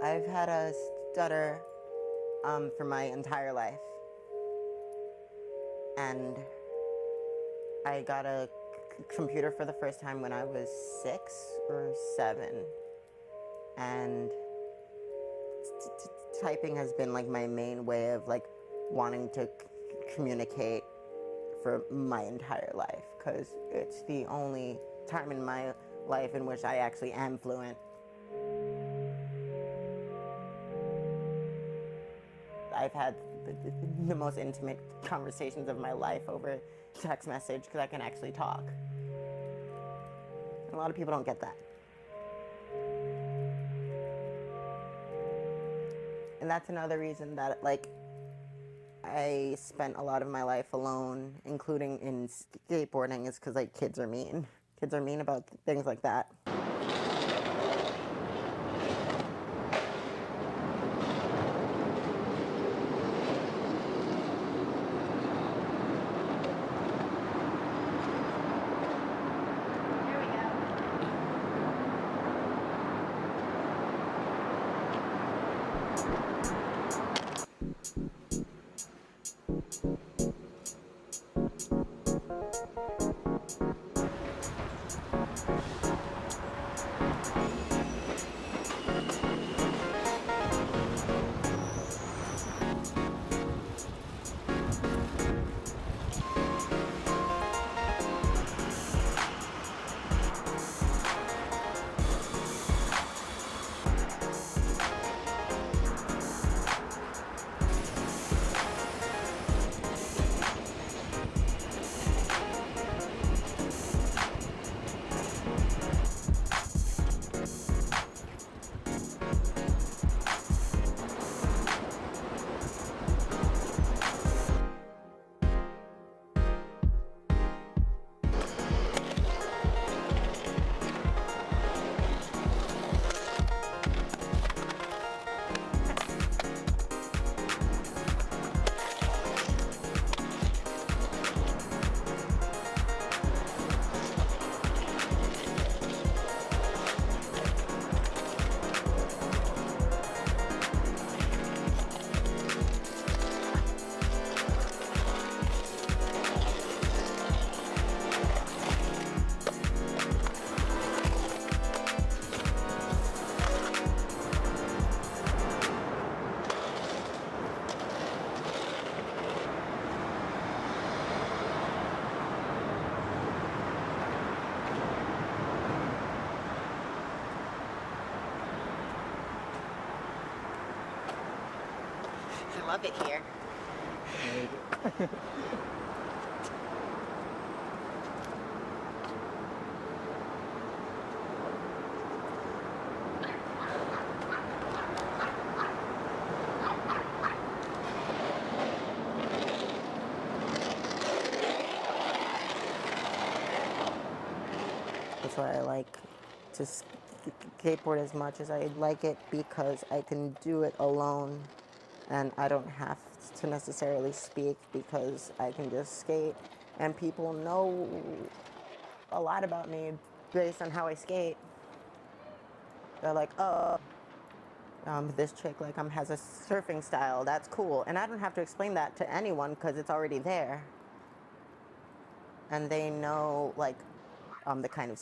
I've had a stutter for my entire life. And I got a computer for the first time when I was 6 or 7. And typing has been like my main way of like wanting to communicate for my entire life, because it's the only time in my life in which I actually am fluent. I've had the most intimate conversations of my life over text message because I can actually talk. And a lot of people don't get that. And that's another reason that, like, I spent a lot of my life alone, including in skateboarding, is because, like, kids are mean. Kids are mean about things like that. I love it here. That's why I like to skateboard as much as I like it, because I can do it alone and I don't have to necessarily speak because I can just skate, and people know a lot about me based on how I skate. They're like, oh, this chick has a surfing style, that's cool. And I don't have to explain that to anyone because it's already there. And they know the kind of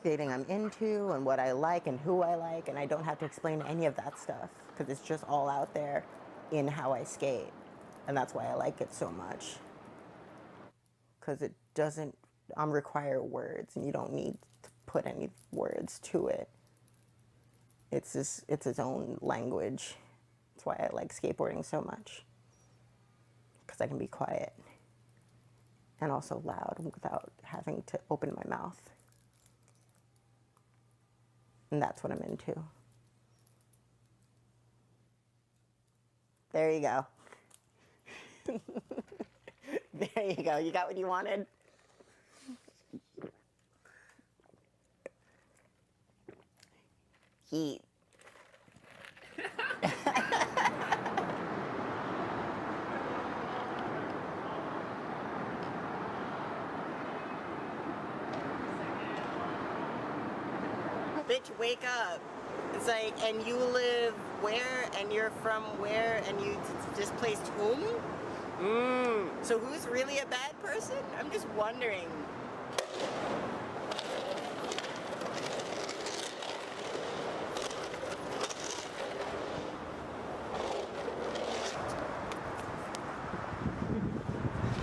skating I'm into and what I like and who I like, and I don't have to explain any of that stuff because it's just all out there in how I skate. And that's why I like it so much. Because it doesn't require words, and you don't need to put any words to it. It's its own language. That's why I like skateboarding so much. Because I can be quiet and also loud without having to open my mouth. And that's what I'm into. There you go. There you go. You got what you wanted? Heat. Bitch, wake up. It's like, and you live where, and you're from where, and you displaced whom? So who's really a bad person? I'm just wondering.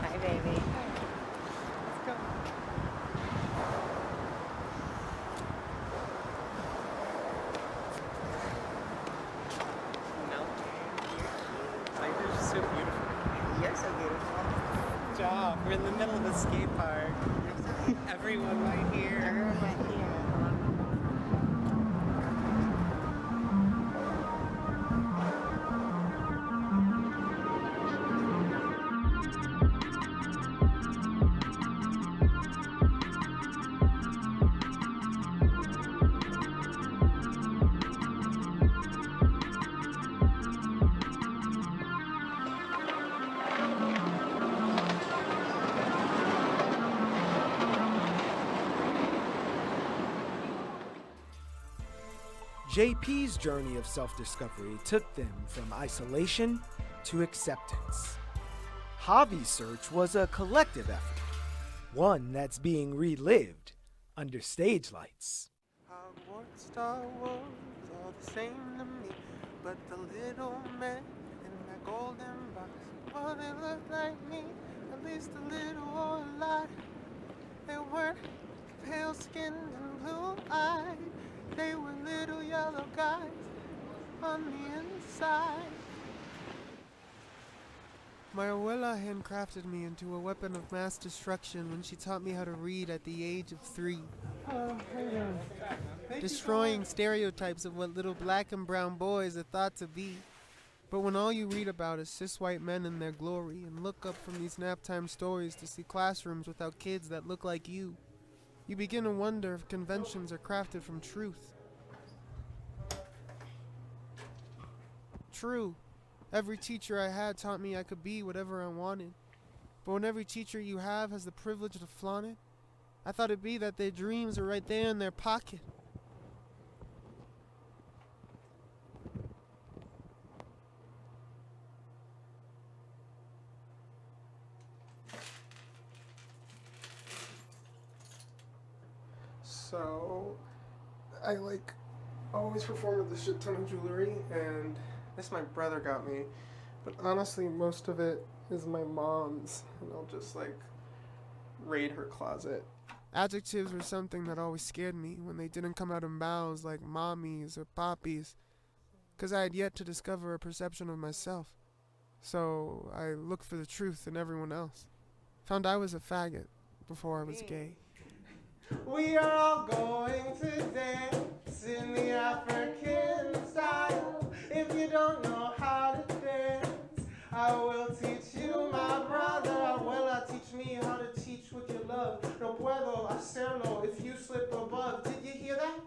Hi, baby. Let's go. Life is just so beautiful. You're so beautiful. Good job. We're in the middle of a skate park. Everyone right here. Everyone right here. JP's journey of self-discovery took them from isolation to acceptance. Javi's search was a collective effort, one that's being relived under stage lights. Hogwarts, Star Wars, all the same to me, but the little men in that golden box, well, they look like me, at least a little or a lot. They weren't pale-skinned and blue-eyed. They were little yellow guys on the inside. My abuela handcrafted me into a weapon of mass destruction when she taught me how to read at the age of 3. Destroying stereotypes of what little black and brown boys are thought to be. But when all you read about is cis white men in their glory and look up from these naptime stories to see classrooms without kids that look like you begin to wonder if conventions are crafted from truth. True, every teacher I had taught me I could be whatever I wanted. But when every teacher you have has the privilege to flaunt it, I thought it'd be that their dreams are right there in their pocket. So, I always perform with a shit ton of jewelry, and this my brother got me, but honestly most of it is my mom's, and I'll just raid her closet. Adjectives were something that always scared me when they didn't come out of mouths like mommies or poppies, because I had yet to discover a perception of myself. So I looked for the truth in everyone else. Found I was a faggot before I was gay. We are all going to dance in the African style. If you don't know how to dance, I will teach you, my brother. Abuela, teach me how to teach what you love. No puedo hacerlo if you slip above. Did you hear that?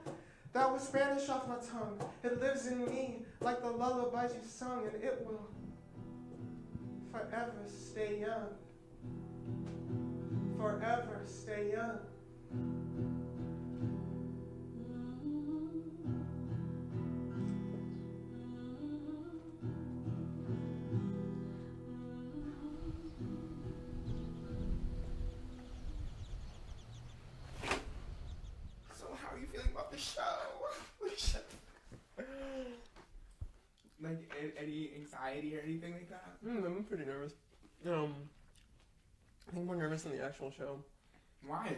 That was Spanish off my tongue. It lives in me like the lullabies you sung, and it will forever stay young. Forever stay young. So how are you feeling about the show? Like any anxiety or anything like that? I'm pretty nervous. I think more nervous than the actual show. Why?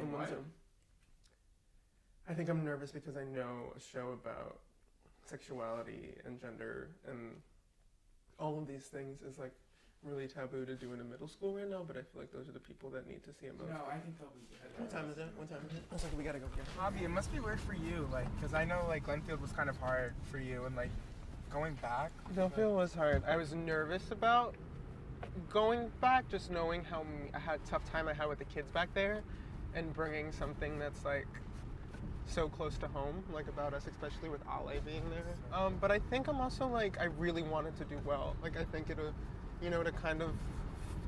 I think I'm nervous because I know a show about sexuality and gender and all of these things is like really taboo to do in a middle school right now, but I feel like those are the people that need to see it most. No, I think they'll be good. What time is it? Looks like we gotta go here. Javi, it must be weird for you, like, because I know, like, Glenfield was kind of hard for you, and, like, going back. Glenfield was hard. I was nervous about going back, just knowing how tough time I had with the kids back there, and bringing something that's, like, so close to home, like, about us, especially with Ale being there. But I think I'm also, like, I really wanted to do well. Like, I think it'll, you know, to kind of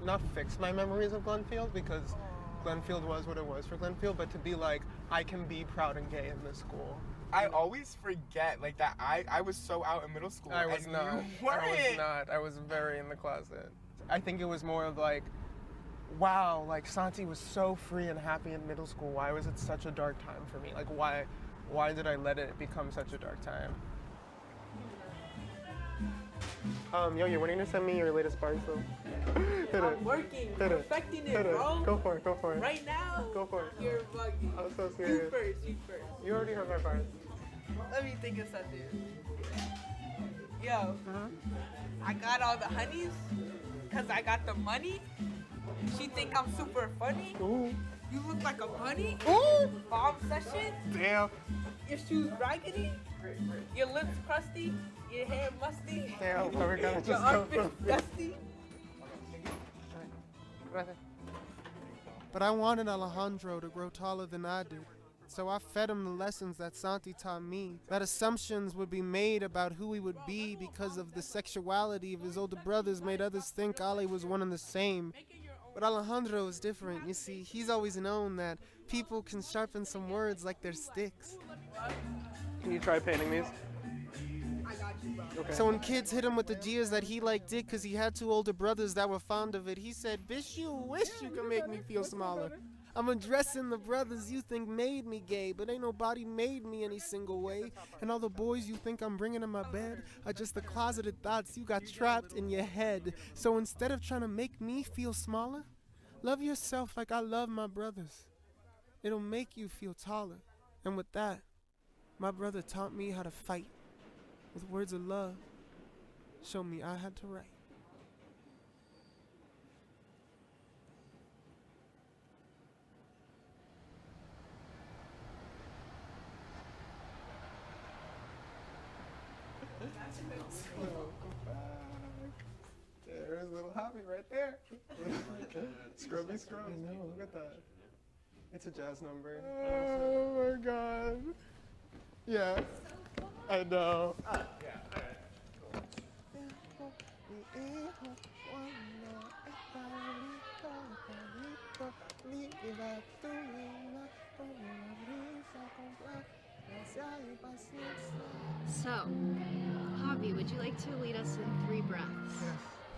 not fix my memories of Glenfield, because Glenfield was what it was for Glenfield, but to be like, I can be proud and gay in this school. I always forget, like, that I was so out in middle school. I was not. I was very in the closet. I think it was more of like, wow, like Santi was so free and happy in middle school. Why was it such a dark time for me? Like, why did I let it become such a dark time? Yo, you're wanting to send me your latest bars though? I'm working, perfecting it, bro. Go for it. Right now? Go for it. You're bugging. I'm so serious. You first. You already have my bars. Let me think of something. Yo, I got all the honeys because I got the money. She think I'm super funny. Ooh. You look like a bunny. Ooh. Bomb session. Damn. Your shoes raggedy. Your lips crusty. Your hair musty. Damn, we're gonna just your go armpits dusty. But I wanted Alejandro to grow taller than I did. So I fed him the lessons that Santi taught me, that assumptions would be made about who he would be because of the sexuality of his older brothers made others think Ale was one and the same. But Alejandro is different. You see, he's always known that people can sharpen some words like they're sticks. Can you try painting these? Okay. So when kids hit him with the jeers that he liked it because he had two older brothers that were fond of it, he said, "Bitch, you wish you could make me feel smaller. I'm addressing the brothers you think made me gay, but ain't nobody made me any single way. And all the boys you think I'm bringing in my bed are just the closeted thoughts you got trapped in your head. So instead of trying to make me feel smaller, love yourself like I love my brothers. It'll make you feel taller." And with that, my brother taught me how to fight. With words of love, showed me I had to write. There's little Javi right there. Scrubby scrub. I know, look at that. It's a jazz number. Oh my god. Yeah, I know. So, Javi, would you like to lead us in 3 breaths?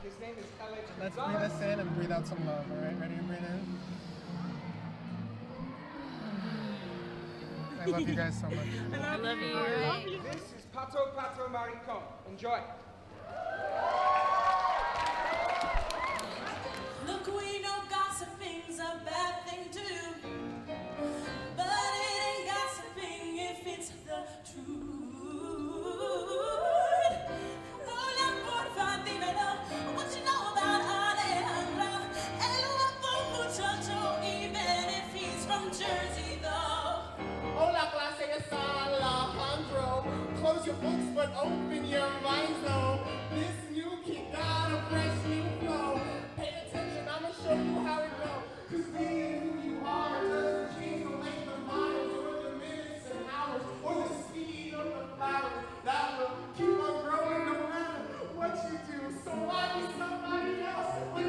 His name is Alex. Let's breathe this in and breathe out some love, all right? Ready to breathe in? I love you guys so much. I love you. All right. This is Pato Pato Maricon. Enjoy. Look, we know gossiping's a bad thing to do, but it ain't gossiping if it's the truth. Hola, porfa, dímelo, what you know about Alejandro? El guapo muchacho, even if he's from Jersey, though. Hola, clase, es Alejandro. Close your books, but open your minds, though. This new kid got a fresh new flow. Pay attention, I'ma show you how it goes. 'Cause being who you are doesn't change the length of miles or the minutes and hours or the speed of the flowers that will keep on growing no matter what you do. So why be somebody else when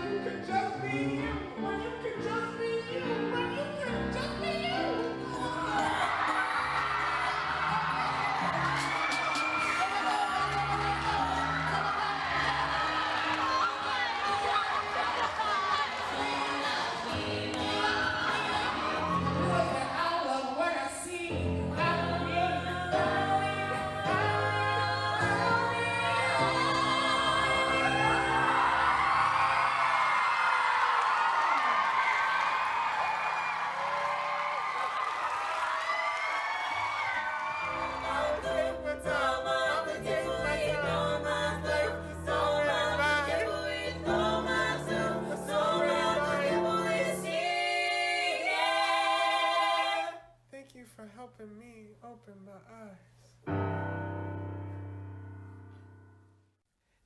for helping me open my eyes.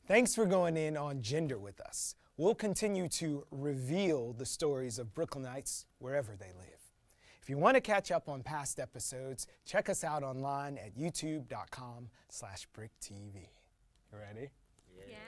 Thanks for going in on gender with us. We'll continue to reveal the stories of Brooklynites wherever they live. If you want to catch up on past episodes, check us out online at youtube.com/Bric TV. You ready? Yeah.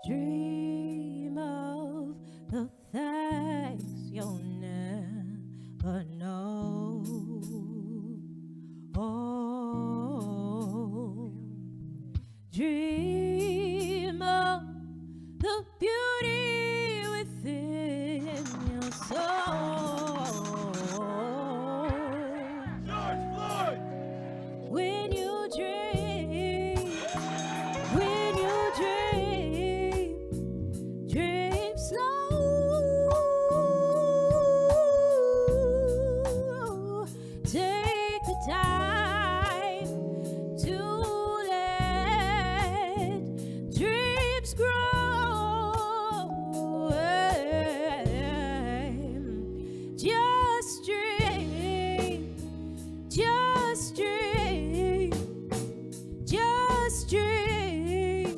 Dream of the things you'll never know. Oh, dream of the beauty within your soul. George Floyd! When you dream, dream slow. Take the time to let dreams grow. Just dream, just dream, just dream.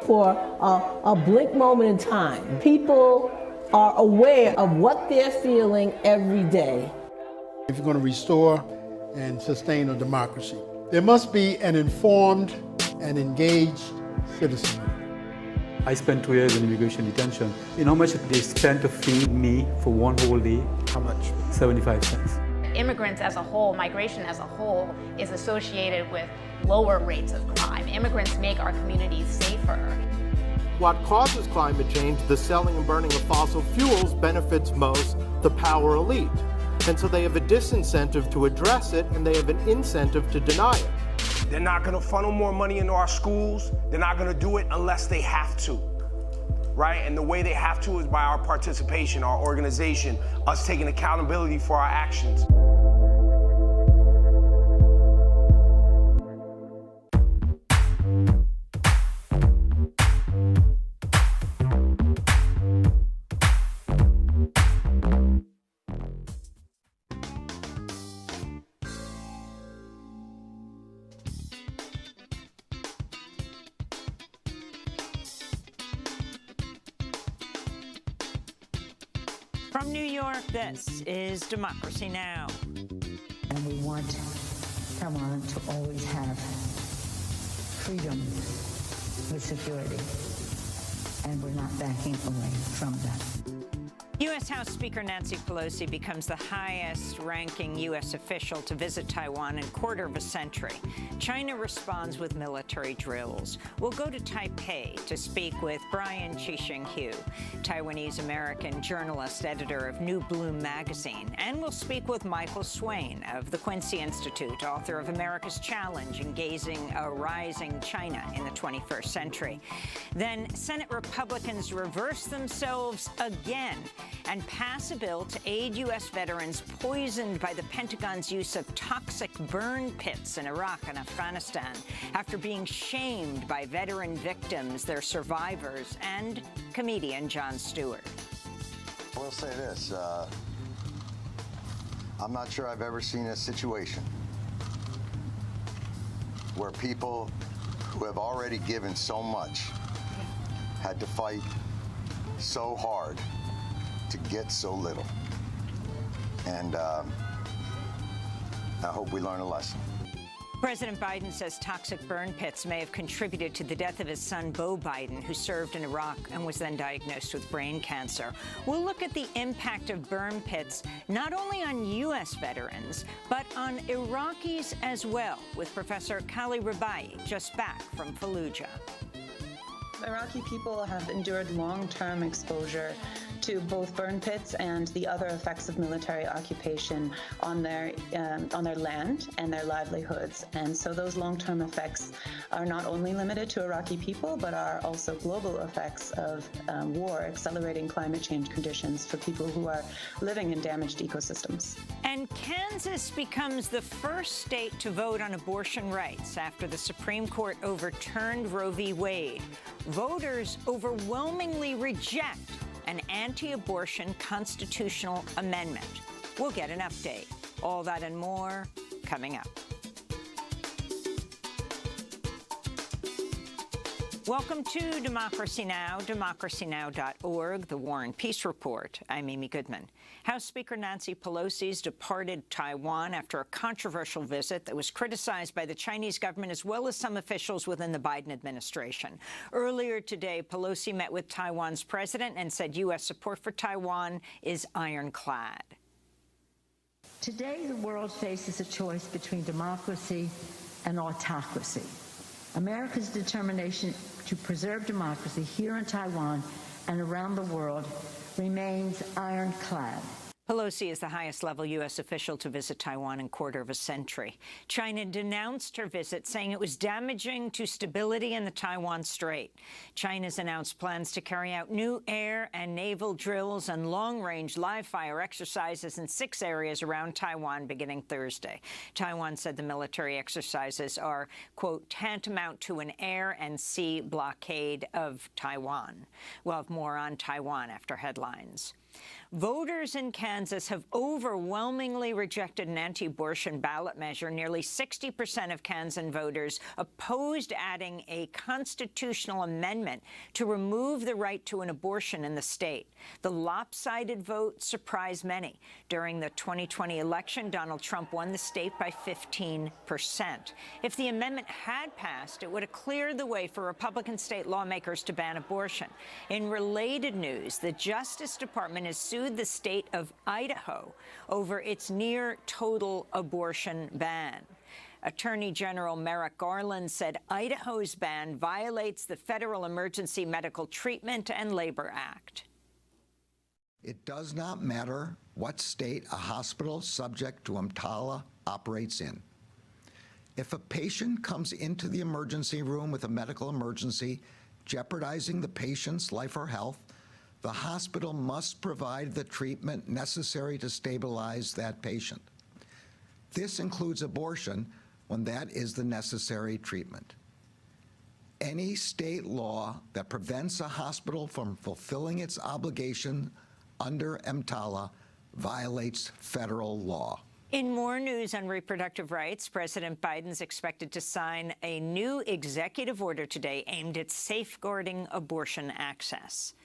For a blink moment in time, people are aware of what they're feeling every day. If you're going to restore and sustain a democracy, there must be an informed and engaged citizenry. I spent 2 years in immigration detention. You know how much they spent to feed me for one whole day? How much? 75 cents. Immigrants as a whole, migration as a whole, is associated with lower rates of crime. Immigrants make our communities safer. What causes climate change, the selling and burning of fossil fuels, benefits most the power elite. And so they have a disincentive to address it, and they have an incentive to deny it. They're not going to funnel more money into our schools. They're not going to do it unless they have to, right? And the way they have to is by our participation, our organization, us taking accountability for our actions. From New York, this is Democracy Now! And we want Taiwan to always have freedom with security. And we're not backing away from that. U.S. House Speaker Nancy Pelosi becomes the highest-ranking U.S. official to visit Taiwan in a quarter of a century. China responds with military drills. We'll go to Taipei to speak with Brian Chi-Shing-Hu, Taiwanese-American journalist, editor of New Bloom magazine. And we'll speak with Michael Swain of the Quincy Institute, author of America's Challenge, Engaging a Rising China in the 21st Century. Then Senate Republicans reverse themselves again and pass a bill to aid U.S. veterans poisoned by the Pentagon's use of toxic burn pits in Iraq and Afghanistan after being shamed by veteran victims, their survivors, and comedian Jon Stewart. I will say this, I'm not sure I've ever seen a situation where people who have already given so much had to fight so hard to get so little. And I hope we learn a lesson. President Biden says toxic burn pits may have contributed to the death of his son, Beau Biden, who served in Iraq and was then diagnosed with brain cancer. We'll look at the impact of burn pits not only on U.S. veterans, but on Iraqis as well, with Professor Kali Rabai, just back from Fallujah. Iraqi people have endured long-term exposure to both burn pits and the other effects of military occupation on their land and their livelihoods. And so those long-term effects are not only limited to Iraqi people, but are also global effects of war, accelerating climate change conditions for people who are living in damaged ecosystems. And Kansas becomes the first state to vote on abortion rights after the Supreme Court overturned Roe v. Wade. Voters overwhelmingly reject an anti-abortion constitutional amendment. We'll get an update. All that and more coming up. Welcome to Democracy Now!, democracynow.org, the War and Peace Report. I'm Amy Goodman. House Speaker Nancy Pelosi's departed Taiwan after a controversial visit that was criticized by the Chinese government as well as some officials within the Biden administration. Earlier today, Pelosi met with Taiwan's president and said U.S. support for Taiwan is ironclad. Today, the world faces a choice between democracy and autocracy. America's determination to preserve democracy here in Taiwan and around the world remains ironclad. Pelosi is the highest-level U.S. official to visit Taiwan in a quarter of a century. China denounced her visit, saying it was damaging to stability in the Taiwan Strait. China's announced plans to carry out new air and naval drills and long-range live-fire exercises in 6 areas around Taiwan beginning Thursday. Taiwan said the military exercises are, quote, tantamount to an air and sea blockade of Taiwan. We'll have more on Taiwan after headlines. Voters in Kansas have overwhelmingly rejected an anti-abortion ballot measure. Nearly 60% of Kansan voters opposed adding a constitutional amendment to remove the right to an abortion in the state. The lopsided vote surprised many. During the 2020 election, Donald Trump won the state by 15%. If the amendment had passed, it would have cleared the way for Republican state lawmakers to ban abortion. In related news, the Justice Department has sued the state of Idaho over its near-total abortion ban. Attorney General Merrick Garland said Idaho's ban violates the Federal Emergency Medical Treatment and Labor Act. It does not matter what state a hospital subject to EMTALA operates in. If a patient comes into the emergency room with a medical emergency jeopardizing the patient's life or health, the hospital must provide the treatment necessary to stabilize that patient. This includes abortion when that is the necessary treatment. Any state law that prevents a hospital from fulfilling its obligation under EMTALA violates federal law. In more news on reproductive rights, President Biden's expected to sign a new executive order today aimed at safeguarding abortion access.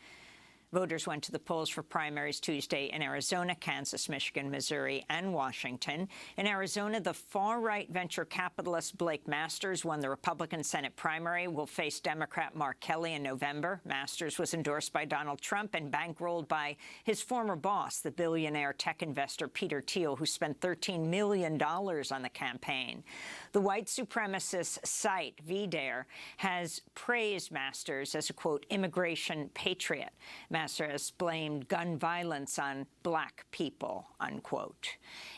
Voters went to the polls for primaries Tuesday in Arizona, Kansas, Michigan, Missouri, and Washington. In Arizona, the far-right venture capitalist Blake Masters won the Republican Senate primary, will face Democrat Mark Kelly in November. Masters was endorsed by Donald Trump and bankrolled by his former boss, the billionaire tech investor Peter Thiel, who spent $13 million on the campaign. The white supremacist site VDare has praised Masters as a, quote, immigration patriot. Nasser has blamed gun violence on black people, unquote.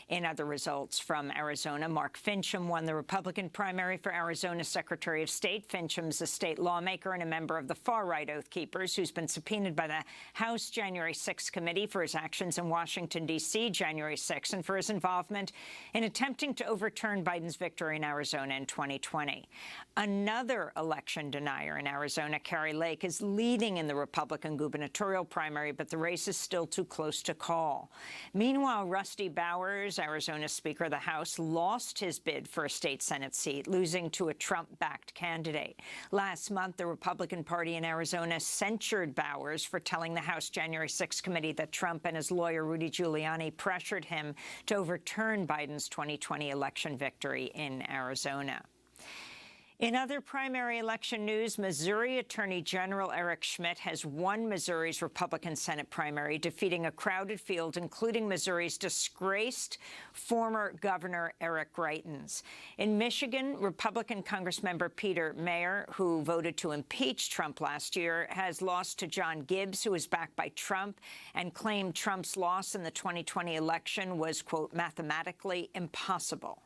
In other results from Arizona, Mark Finchem won the Republican primary for Arizona Secretary of State. Fincham's a state lawmaker and a member of the far-right Oath Keepers who's been subpoenaed by the House January 6 committee for his actions in Washington, D.C. January 6 and for his involvement in attempting to overturn Biden's victory in Arizona in 2020. Another election denier in Arizona, Kari Lake, is leading in the Republican gubernatorial primary, but the race is still too close to call. Meanwhile, Rusty Bowers, Arizona Speaker of the House, lost his bid for a state Senate seat, losing to a Trump-backed candidate. Last month, the Republican Party in Arizona censured Bowers for telling the House January 6 committee that Trump and his lawyer Rudy Giuliani pressured him to overturn Biden's 2020 election victory in Arizona. In other primary election news, Missouri Attorney General Eric Schmitt has won Missouri's Republican Senate primary, defeating a crowded field, including Missouri's disgraced former Governor Eric Greitens. In Michigan, Republican Congressmember Peter Mayer, who voted to impeach Trump last year, has lost to John Gibbs, who is backed by Trump, and claimed Trump's loss in the 2020 election was, quote, mathematically impossible.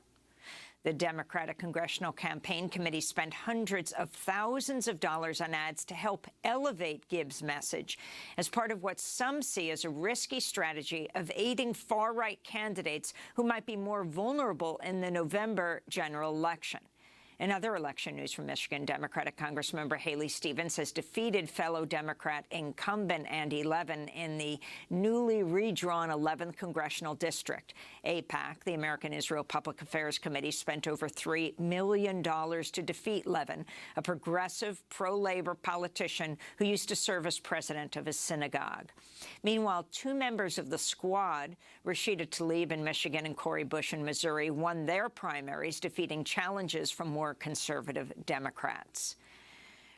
The Democratic Congressional Campaign Committee spent hundreds of thousands of dollars on ads to help elevate Gibbs' message as part of what some see as a risky strategy of aiding far-right candidates who might be more vulnerable in the November general election. In other election news from Michigan, Democratic Congressmember Haley Stevens has defeated fellow Democrat incumbent Andy Levin in the newly redrawn 11th Congressional District. AIPAC, the American Israel Public Affairs Committee, spent over $3 million to defeat Levin, a progressive pro-labor politician who used to serve as president of his synagogue. Meanwhile, two members of the Squad, Rashida Tlaib in Michigan and Cori Bush in Missouri, won their primaries, defeating challenges from more conservative Democrats.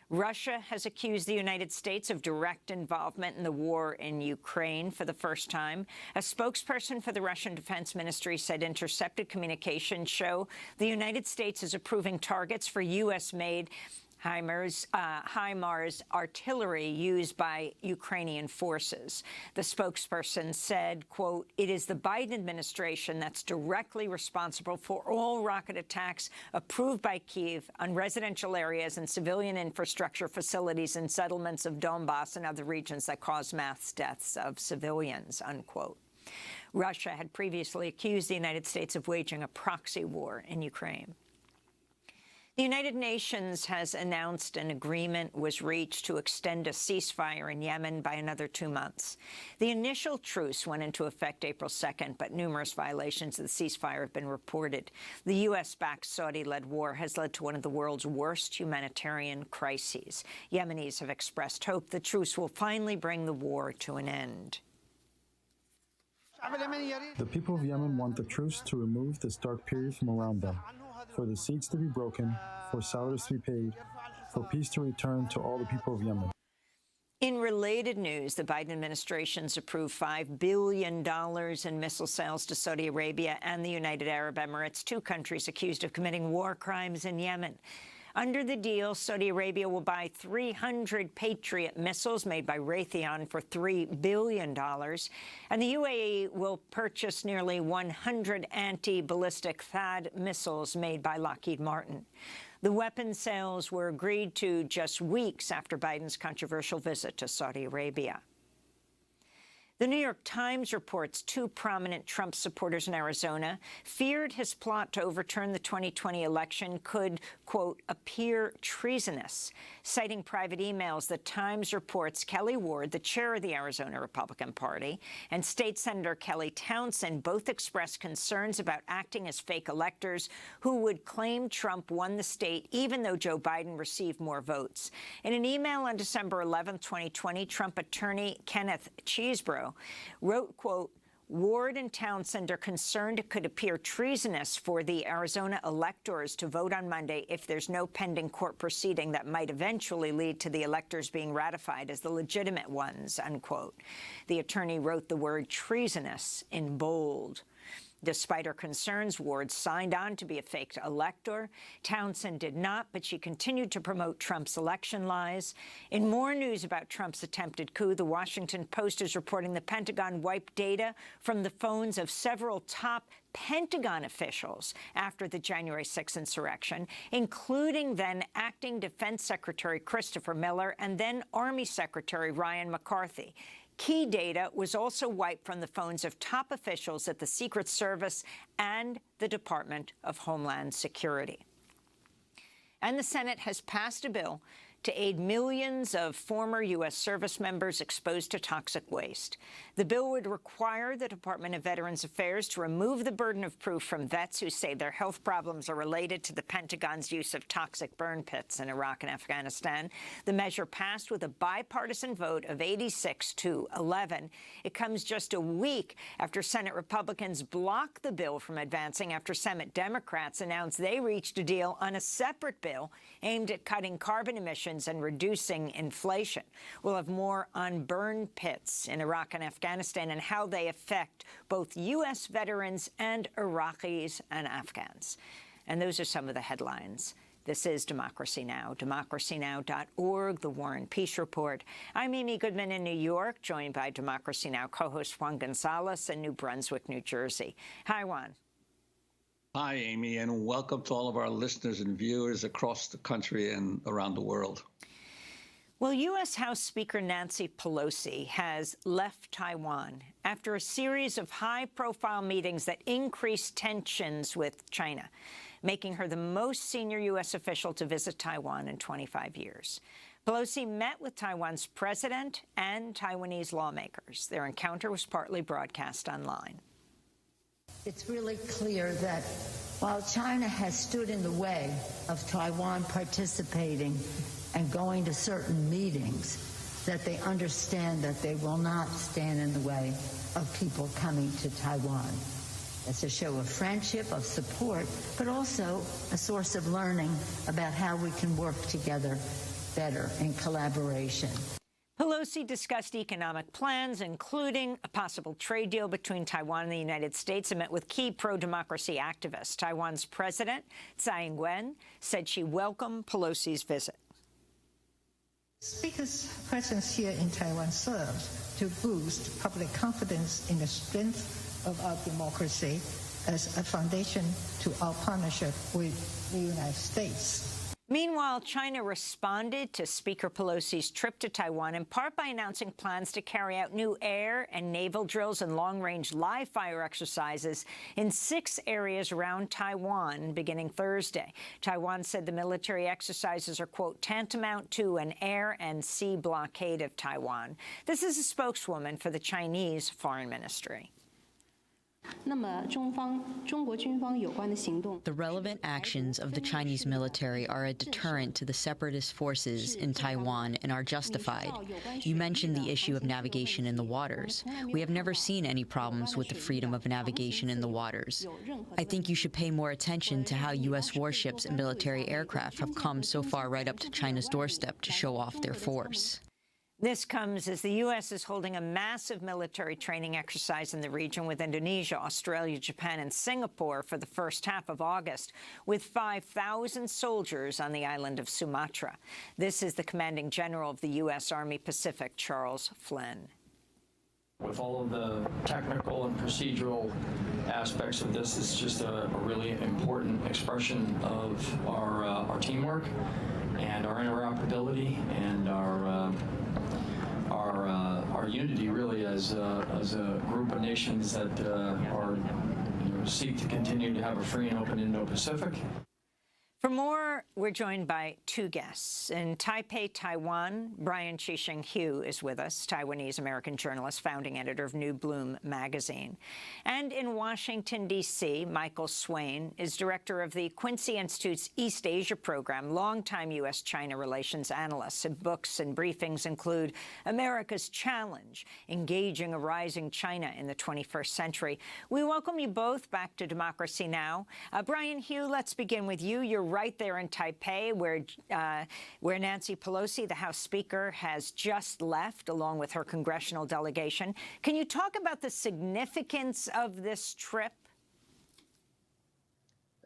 Russia has accused the United States of direct involvement in the war in Ukraine for the first time. A spokesperson for the Russian Defense Ministry said intercepted communications show the United States is approving targets for U.S.-made HIMARS artillery used by Ukrainian forces. The spokesperson said, quote, "It is the Biden administration that's directly responsible for all rocket attacks approved by Kyiv on residential areas and civilian infrastructure facilities and settlements of Donbass and other regions that cause mass deaths of civilians," unquote. Russia had previously accused the United States of waging a proxy war in Ukraine. The United Nations has announced an agreement was reached to extend a ceasefire in Yemen by another 2 months. The initial truce went into effect April 2nd, but numerous violations of the ceasefire have been reported. The U.S.-backed Saudi-led war has led to one of the world's worst humanitarian crises. Yemenis have expressed hope the truce will finally bring the war to an end. The people of Yemen want the truce to remove this dark period from around them, for the siege to be broken, for salaries to be paid, for peace to return to all the people of Yemen. In related news, the Biden administration's approved $5 billion in missile sales to Saudi Arabia and the United Arab Emirates, two countries accused of committing war crimes in Yemen. Under the deal, Saudi Arabia will buy 300 Patriot missiles made by Raytheon for $3 billion, and the UAE will purchase nearly 100 anti-ballistic THAAD missiles made by Lockheed Martin. The weapon sales were agreed to just weeks after Biden's controversial visit to Saudi Arabia. The New York Times reports two prominent Trump supporters in Arizona feared his plot to overturn the 2020 election could, quote, appear treasonous. Citing private emails, the Times reports Kelly Ward, the chair of the Arizona Republican Party, and State Senator Kelly Townsend both expressed concerns about acting as fake electors who would claim Trump won the state even though Joe Biden received more votes. In an email on December 11, 2020, Trump attorney Kenneth Chesebro wrote, quote, Ward and Townsend are concerned it could appear treasonous for the Arizona electors to vote on Monday if there's no pending court proceeding that might eventually lead to the electors being ratified as the legitimate ones, unquote. The attorney wrote the word treasonous in bold. Despite her concerns, Ward signed on to be a fake elector. Townsend did not, but she continued to promote Trump's election lies. In more news about Trump's attempted coup, the Washington Post is reporting the Pentagon wiped data from the phones of several top Pentagon officials after the January 6th insurrection, including then Acting Defense Secretary Christopher Miller and then Army Secretary Ryan McCarthy. Key data was also wiped from the phones of top officials at the Secret Service and the Department of Homeland Security. And the Senate has passed a bill to aid millions of former U.S. service members exposed to toxic waste. The bill would require the Department of Veterans Affairs to remove the burden of proof from vets who say their health problems are related to the Pentagon's use of toxic burn pits in Iraq and Afghanistan. The measure passed with a bipartisan vote of 86 to 11. It comes just a week after Senate Republicans blocked the bill from advancing after Senate Democrats announced they reached a deal on a separate bill aimed at cutting carbon emissions and reducing inflation. We'll have more on burn pits in Iraq and Afghanistan and how they affect both U.S. veterans and Iraqis and Afghans. And those are some of the headlines. This is Democracy Now!, democracynow.org, The War and Peace Report. I'm Amy Goodman in New York, joined by Democracy Now! Co-host Juan Gonzalez in New Brunswick, New Jersey. Hi, Juan. Hi, Amy, and welcome to all of our listeners and viewers across the country and around the world. Well, U.S. House Speaker Nancy Pelosi has left Taiwan after a series of high-profile meetings that increased tensions with China, making her the most senior U.S. official to visit Taiwan in 25 years. Pelosi met with Taiwan's president and Taiwanese lawmakers. Their encounter was partly broadcast online. It's really clear that while China has stood in the way of Taiwan participating and going to certain meetings, that they understand that they will not stand in the way of people coming to Taiwan. It's a show of friendship, of support, but also a source of learning about how we can work together better in collaboration. Pelosi discussed economic plans, including a possible trade deal between Taiwan and the United States, and met with key pro-democracy activists. Taiwan's president, Tsai Ing-wen, said she welcomed Pelosi's visit. Speaker's presence here in Taiwan serves to boost public confidence in the strength of our democracy as a foundation to our partnership with the United States. Meanwhile, China responded to Speaker Pelosi's trip to Taiwan in part by announcing plans to carry out new air and naval drills and long-range live-fire exercises in 6 areas around Taiwan beginning Thursday. Taiwan said the military exercises are, quote, tantamount to an air and sea blockade of Taiwan. This is a spokeswoman for the Chinese Foreign Ministry. The relevant actions of the Chinese military are a deterrent to the separatist forces in Taiwan and are justified. You mentioned the issue of navigation in the waters. We have never seen any problems with the freedom of navigation in the waters. I think you should pay more attention to how U.S. warships and military aircraft have come so far right up to China's doorstep to show off their force. This comes as the U.S. is holding a massive military training exercise in the region with Indonesia, Australia, Japan, and Singapore for the first half of August, with 5,000 soldiers on the island of Sumatra. This is the commanding general of the U.S. Army Pacific, Charles Flynn. With all of the technical and procedural aspects of this, it's just a really important expression of our teamwork and our interoperability and our unity, really, as a group of nations that seek to continue to have a free and open Indo-Pacific. For more, we're joined by 2 guests. In Taipei, Taiwan, Brian Chi-Sheng Hu is with us, Taiwanese-American journalist, founding editor of New Bloom magazine. And in Washington, D.C., Michael Swain is director of the Quincy Institute's East Asia program, longtime U.S.-China relations analyst. His books and briefings include America's Challenge, Engaging a Rising China in the 21st Century. We welcome you both back to Democracy Now! Brian Hu, let's begin with you. You're right there in Taipei, where Nancy Pelosi, the House Speaker, has just left, along with her congressional delegation. Can you talk about the significance of this trip?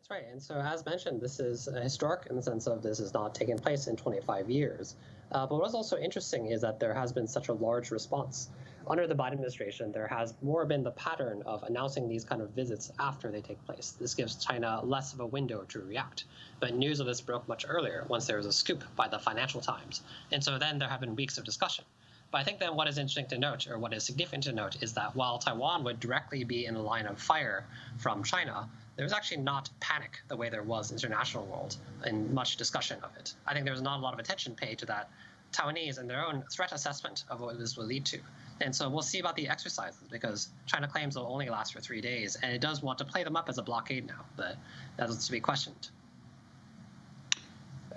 That's right. And so, as mentioned, this is historic in the sense of this has not taken place in 25 years. But what's also interesting is that there has been such a large response. Under the Biden administration, there has more been the pattern of announcing these kind of visits after they take place. This gives China less of a window to react. But news of this broke much earlier, once there was a scoop by the Financial Times. And so then there have been weeks of discussion. But I think then what is interesting to note, or what is significant to note, is that while Taiwan would directly be in the line of fire from China, there was actually not panic the way there was in the international world in much discussion of it. I think there was not a lot of attention paid to that Taiwanese and their own threat assessment of what this will lead to. And so we'll see about the exercises, because China claims they'll only last for 3 days, and it does want to play them up as a blockade now, but that's to be questioned.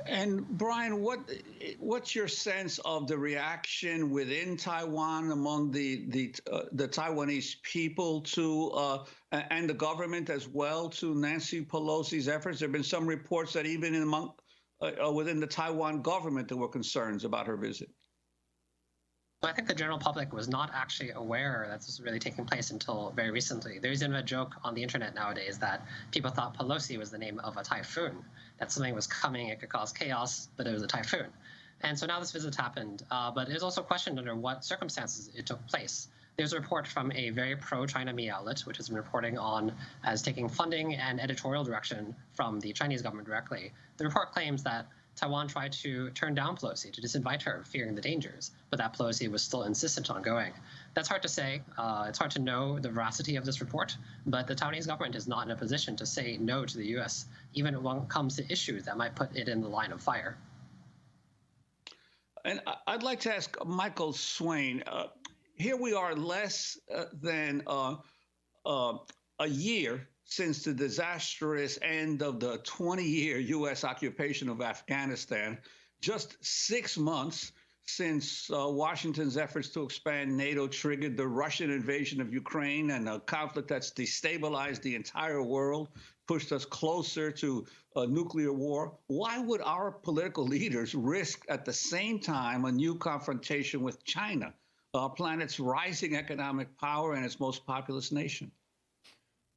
And Brian, what's your sense of the reaction within Taiwan among the Taiwanese people to and the government as well to Nancy Pelosi's efforts? There have been some reports that even within the Taiwan government there were concerns about her visit. I think the general public was not actually aware that this was really taking place until very recently. There's even a joke on the internet nowadays that people thought Pelosi was the name of a typhoon, that something was coming, it could cause chaos, but it was a typhoon. And so now this visit happened, but it is also questioned under what circumstances it took place. There's a report from a very pro-China media outlet, which has been reporting on as taking funding and editorial direction from the Chinese government directly. The report claims that Taiwan tried to turn down Pelosi, to disinvite her, fearing the dangers, but that Pelosi was still insistent on going. That's hard to say. It's hard to know the veracity of this report, but the Taiwanese government is not in a position to say no to the U.S., even when it comes to issues that might put it in the line of fire. And I'd like to ask Michael Swain, here we are less than a year since the disastrous end of the 20-year U.S. occupation of Afghanistan, just 6 months since Washington's efforts to expand NATO triggered the Russian invasion of Ukraine, and a conflict that's destabilized the entire world, pushed us closer to a nuclear war. Why would our political leaders risk at the same time a new confrontation with China, our planet's rising economic power and its most populous nation?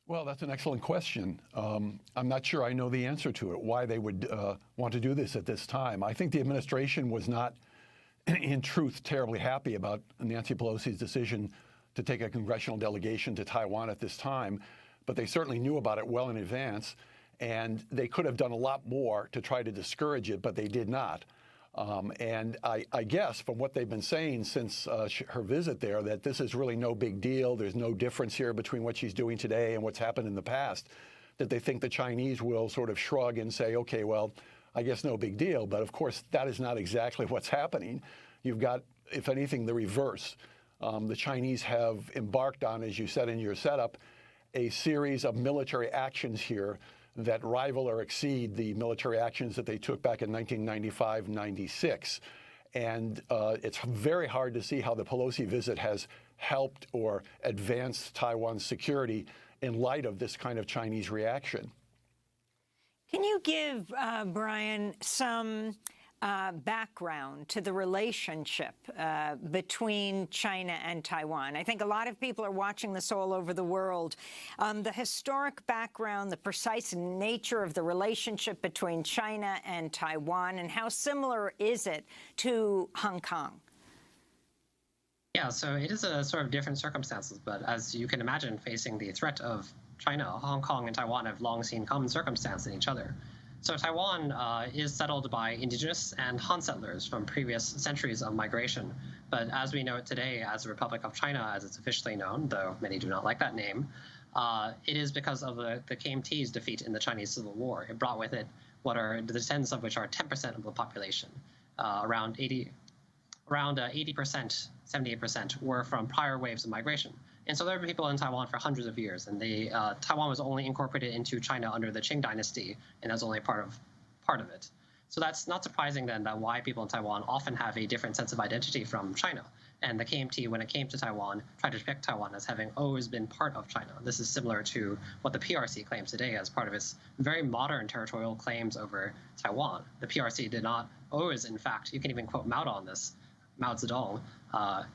Well, that's an excellent question. I'm not sure I know the answer to it, why they would want to do this at this time. I think the administration was not, in truth, terribly happy about Nancy Pelosi's decision to take a congressional delegation to Taiwan at this time, but they certainly knew about it well in advance, and they could have done a lot more to try to discourage it, but they did not. And I guess from what they've been saying since her visit there, that this is really no big deal. There's no difference here between what she's doing today and what's happened in the past, that they think the Chinese will sort of shrug and say, okay, well, I guess no big deal. But of course, that is not exactly what's happening. You've got, if anything, the reverse. The Chinese have embarked on, as you said in your setup, a series of military actions here that rival or exceed the military actions that they took back in 1995-96. And it's very hard to see how the Pelosi visit has helped or advanced Taiwan's security in light of this kind of Chinese reaction. Can you give, Brian, some background to the relationship between China and Taiwan? I think a lot of people are watching this all over the world. The historic background, the precise nature of the relationship between China and Taiwan, and how similar is it to Hong Kong? Yeah, so it is a sort of different circumstances, but as you can imagine, facing the threat of China, Hong Kong and Taiwan have long seen common circumstance in each other. So Taiwan is settled by indigenous and Han settlers from previous centuries of migration. But as we know it today as the Republic of China, as it's officially known, though many do not like that name, it is because of the KMT's defeat in the Chinese Civil War. It brought with it what are the descendants of which are 10% of the population. Around 80%, 78% were from prior waves of migration. And so there have been people in Taiwan for hundreds of years, and Taiwan was only incorporated into China under the Qing dynasty, and that's only part of it. So that's not surprising then that why people in Taiwan often have a different sense of identity from China. And the KMT, when it came to Taiwan, tried to depict Taiwan as having always been part of China. This is similar to what the PRC claims today as part of its very modern territorial claims over Taiwan. The PRC did not always, in fact, you can even quote Mao on this, Mao Zedong,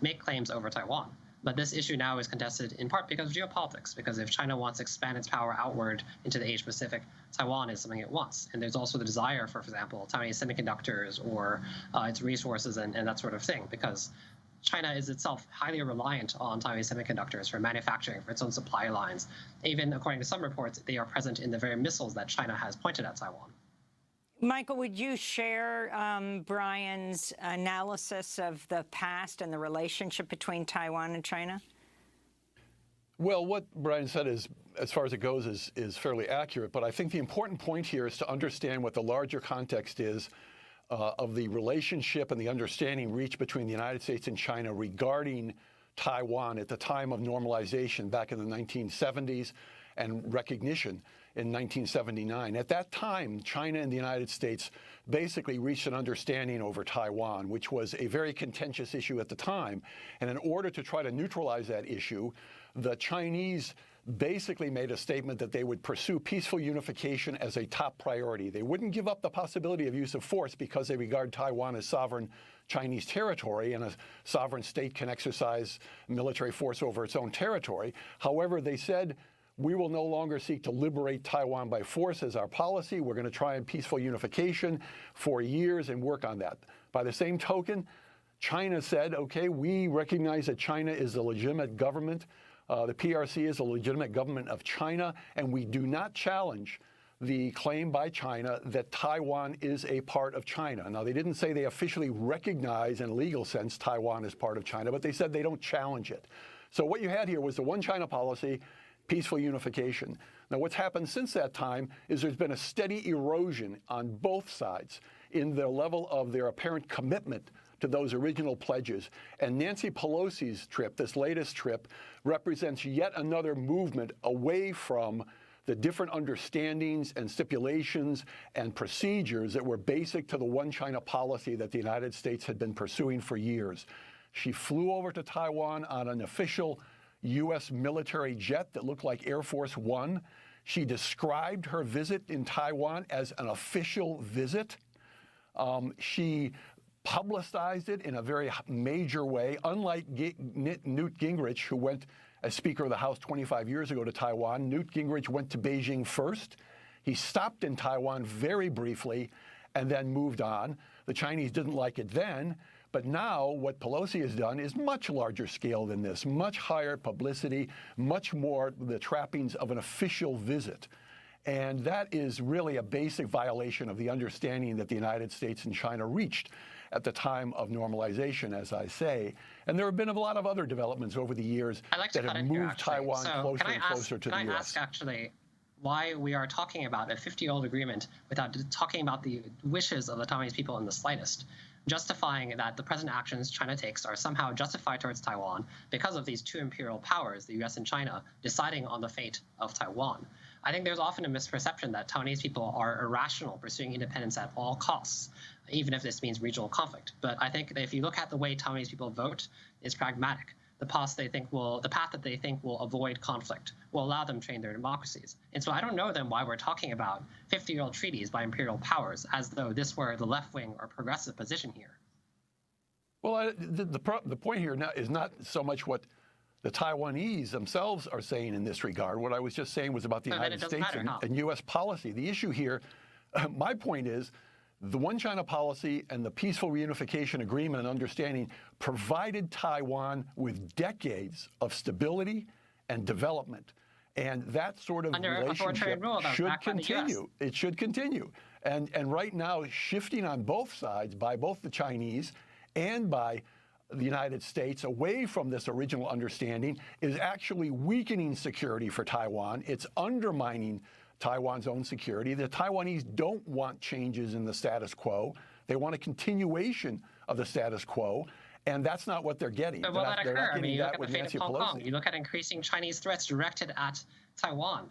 make claims over Taiwan. But this issue now is contested in part because of geopolitics, because if China wants to expand its power outward into the Asia-Pacific, Taiwan is something it wants. And there's also the desire for example, Taiwanese semiconductors or its resources and that sort of thing, because China is itself highly reliant on Taiwanese semiconductors for manufacturing, for its own supply lines. Even according to some reports, they are present in the very missiles that China has pointed at Taiwan. Michael, would you share Brian's analysis of the past and the relationship between Taiwan and China? Well, what Brian said is, as far as it goes, is fairly accurate. But I think the important point here is to understand what the larger context is of the relationship and the understanding reached between the United States and China regarding Taiwan at the time of normalization back in the 1970s and recognition in 1979. At that time, China and the United States basically reached an understanding over Taiwan, which was a very contentious issue at the time. And in order to try to neutralize that issue, the Chinese basically made a statement that they would pursue peaceful unification as a top priority. They wouldn't give up the possibility of use of force because they regard Taiwan as sovereign Chinese territory, and a sovereign state can exercise military force over its own territory. However, they said, we will no longer seek to liberate Taiwan by force as our policy. We're going to try and peaceful unification for years and work on that. By the same token, China said, okay, we recognize that China is a legitimate government. The PRC is a legitimate government of China, and we do not challenge the claim by China that Taiwan is a part of China. Now, they didn't say they officially recognize in a legal sense Taiwan as part of China, but they said they don't challenge it. So what you had here was the one China policy, peaceful unification. Now, what's happened since that time is there's been a steady erosion on both sides in the level of their apparent commitment to those original pledges. And Nancy Pelosi's trip, this latest trip, represents yet another movement away from the different understandings and stipulations and procedures that were basic to the one China policy that the United States had been pursuing for years. She flew over to Taiwan on an official U.S. military jet that looked like Air Force One. She described her visit in Taiwan as an official visit. She publicized it in a very major way, unlike Newt Gingrich, who went as Speaker of the House 25 years ago to Taiwan. Newt Gingrich went to Beijing first. He stopped in Taiwan very briefly and then moved on. The Chinese didn't like it then, but now what Pelosi has done is much larger scale than this, much higher publicity, much more the trappings of an official visit. And that is really a basic violation of the understanding that the United States and China reached at the time of normalization, as I say. And there have been a lot of other developments over the years that have moved Taiwan closer and closer to the U.S. Can I ask, actually, why we are talking about a 50-year-old agreement without talking about the wishes of the Taiwanese people in the slightest, justifying that the present actions China takes are somehow justified towards Taiwan because of these two imperial powers, the U.S. and China, deciding on the fate of Taiwan. I think there's often a misperception that Taiwanese people are irrational, pursuing independence at all costs, even if this means regional conflict. But I think that if you look at the way Taiwanese people vote, it's pragmatic. The path that they think will avoid conflict will allow them to train their democracies. And so I don't know then why we're talking about 50-year-old treaties by imperial powers as though this were the left-wing or progressive position here. Well, the point here is not so much what the Taiwanese themselves are saying in this regard. What I was just saying was about the United States and U.S. policy. The issue here, my point is, the one China policy and the peaceful reunification agreement and understanding provided Taiwan with decades of stability and development. And that sort of relationship should continue. It should continue. And right now, shifting on both sides by both the Chinese and by the United States away from this original understanding is actually weakening security for Taiwan. It's undermining Taiwan's own security. The Taiwanese don't want changes in the status quo. They want a continuation of the status quo, and that's not what they're getting. But will that occur? I mean, you look at the fate of Hong Kong. You look at increasing Chinese threats directed at Taiwan.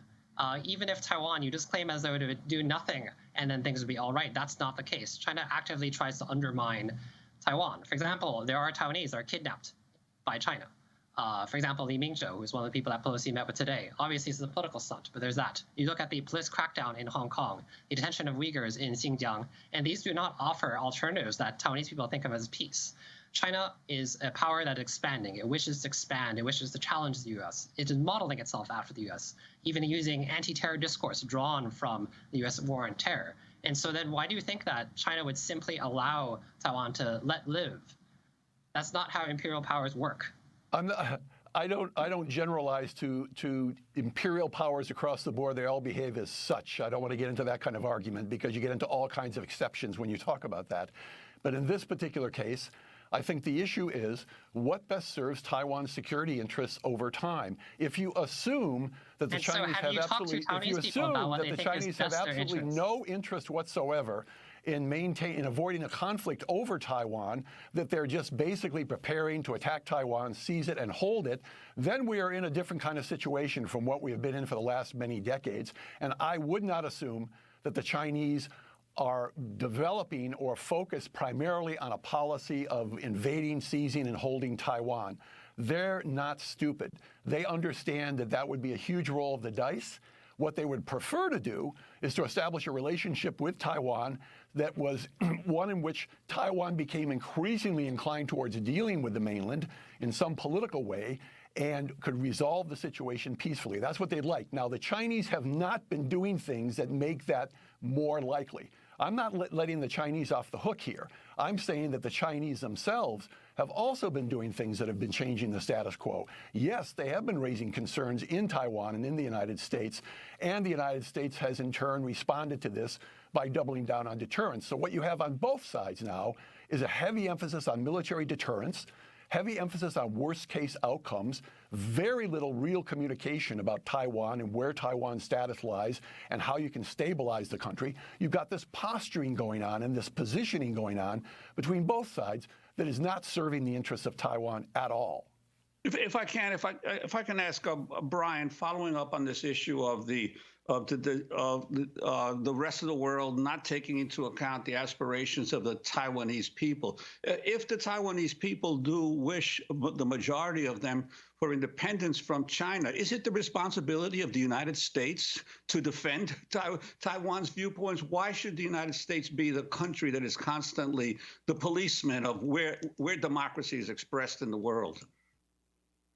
Even if Taiwan, you just claim as though it would do nothing and then things would be all right. That's not the case. China actively tries to undermine Taiwan. For example, there are Taiwanese that are kidnapped by China. For example, Li Mingzhou, who's one of the people that Pelosi met with today. Obviously, this is a political stunt, but there's that. You look at the police crackdown in Hong Kong, the detention of Uyghurs in Xinjiang, and these do not offer alternatives that Taiwanese people think of as peace. China is a power that is expanding. It wishes to expand. It wishes to challenge the U.S. It is modeling itself after the U.S., even using anti-terror discourse drawn from the U.S. war on terror. And so then why do you think that China would simply allow Taiwan to let live? That's not how imperial powers work. I don't generalize to imperial powers across the board. They all behave as such. I don't want to get into that kind of argument because you get into all kinds of exceptions when you talk about that. But in this particular case, I think the issue is what best serves Taiwan's security interests over time. If you assume that the Chinese have absolutely no interest whatsoever in avoiding a conflict over Taiwan, that they're just basically preparing to attack Taiwan, seize it, and hold it, then we are in a different kind of situation from what we have been in for the last many decades. And I would not assume that the Chinese are developing or focused primarily on a policy of invading, seizing, and holding Taiwan. They're not stupid. They understand that that would be a huge roll of the dice. What they would prefer to do is to establish a relationship with Taiwan that was one in which Taiwan became increasingly inclined towards dealing with the mainland in some political way and could resolve the situation peacefully. That's what they'd like. Now, the Chinese have not been doing things that make that more likely. I'm not letting the Chinese off the hook here. I'm saying that the Chinese themselves have also been doing things that have been changing the status quo. Yes, they have been raising concerns in Taiwan and in the United States, and the United States has in turn responded to this by doubling down on deterrence. So what you have on both sides now is a heavy emphasis on military deterrence, heavy emphasis on worst-case outcomes, very little real communication about Taiwan and where Taiwan's status lies and how you can stabilize the country. You've got this posturing going on and this positioning going on between both sides that is not serving the interests of Taiwan at all. If I can ask Brian, following up on this issue of the rest of the world not taking into account the aspirations of the Taiwanese people. If the Taiwanese people do wish, the majority of them, for independence from China, is it the responsibility of the United States to defend Taiwan's viewpoints? Why should the United States be the country that is constantly the policeman of where democracy is expressed in the world?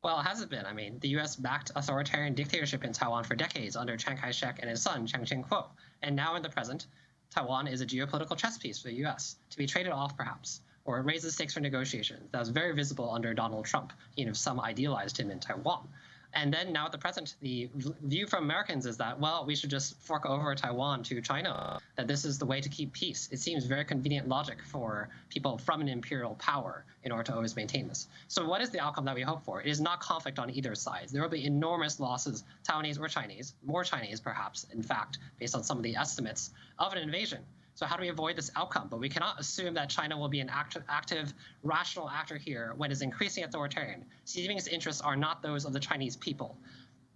Well, it hasn't been. I mean, the U.S. backed authoritarian dictatorship in Taiwan for decades under Chiang Kai-shek and his son, Chiang Ching-kuo. And now in the present, Taiwan is a geopolitical chess piece for the U.S. to be traded off, perhaps, or raise the stakes for negotiations. That was very visible under Donald Trump. Some idealized him in Taiwan. And then now at the present, the view from Americans is that, well, we should just fork over Taiwan to China, that this is the way to keep peace. It seems very convenient logic for people from an imperial power in order to always maintain this. So what is the outcome that we hope for? It is not conflict on either side. There will be enormous losses, Taiwanese or Chinese, more Chinese perhaps, in fact, based on some of the estimates of an invasion. So how do we avoid this outcome? But we cannot assume that China will be an active, rational actor here when it's increasing authoritarian. Xi Jinping's interests are not those of the Chinese people.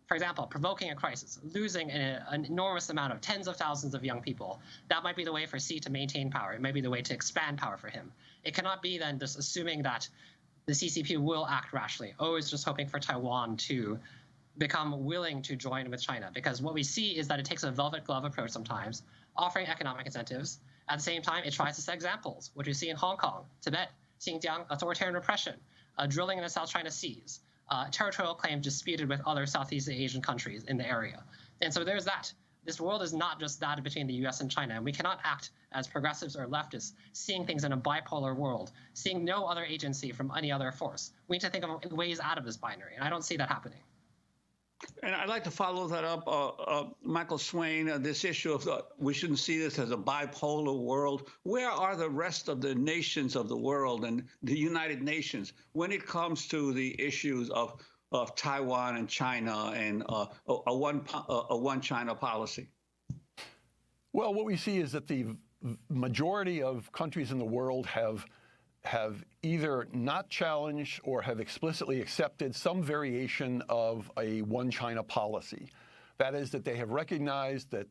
For example, provoking a crisis, losing an enormous amount of tens of thousands of young people. That might be the way for Xi to maintain power. It might be the way to expand power for him. It cannot be then just assuming that the CCP will act rationally, always just hoping for Taiwan to become willing to join with China. Because what we see is that it takes a velvet glove approach sometimes, offering economic incentives. At the same time, it tries to set examples, which we see in Hong Kong, Tibet, Xinjiang, authoritarian repression, drilling in the South China Seas, territorial claims disputed with other Southeast Asian countries in the area. And so there's that. This world is not just that between the U.S. and China, and we cannot act as progressives or leftists, seeing things in a bipolar world, seeing no other agency from any other force. We need to think of ways out of this binary, and I don't see that happening. And I'd like to follow that up, Michael Swain, this issue of we shouldn't see this as a bipolar world. Where are the rest of the nations of the world and the United Nations when it comes to the issues of Taiwan and China and a one China policy? Well, what we see is that the majority of countries in the world have either not challenged or have explicitly accepted some variation of a one China policy. That is, that they have recognized that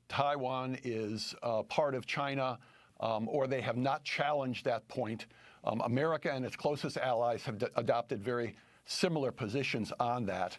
Taiwan is part of China, or they have not challenged that point. America and its closest allies have adopted very similar positions on that.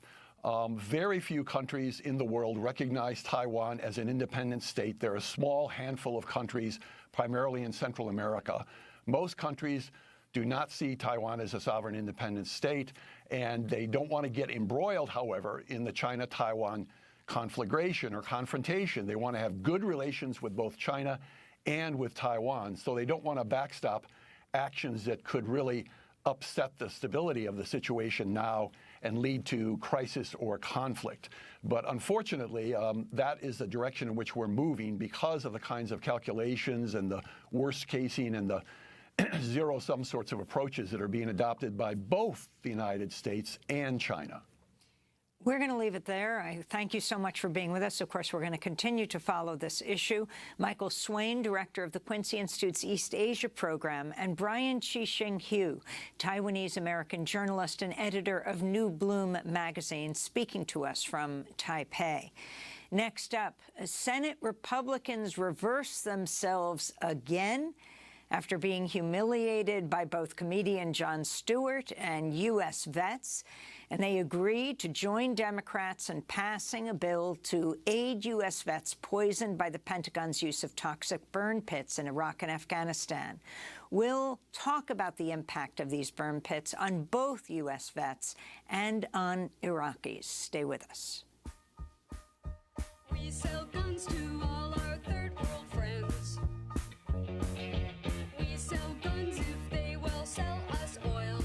Very few countries in the world recognize Taiwan as an independent state. There are a small handful of countries, primarily in Central America. Most countries do not see Taiwan as a sovereign independent state, and they don't want to get embroiled, however, in the China-Taiwan conflagration or confrontation. They want to have good relations with both China and with Taiwan, so they don't want to backstop actions that could really upset the stability of the situation now and lead to crisis or conflict. But unfortunately, that is the direction in which we're moving because of the kinds of calculations and the worst casing and the zero-sum sorts of approaches that are being adopted by both the United States and China. We're going to leave it there. I thank you so much for being with us. Of course, we're going to continue to follow this issue. Michael Swain, director of the Quincy Institute's East Asia program, and Brian Chi-Shing Hu, Taiwanese-American journalist and editor of New Bloom magazine, speaking to us from Taipei. Next up, Senate Republicans reverse themselves again after being humiliated by both comedian Jon Stewart and U.S. vets. And they agreed to join Democrats in passing a bill to aid U.S. vets poisoned by the Pentagon's use of toxic burn pits in Iraq and Afghanistan. We'll talk about the impact of these burn pits on both U.S. vets and on Iraqis. Stay with us. We sell guns to all our third world friends. We sell guns if they will sell us oil.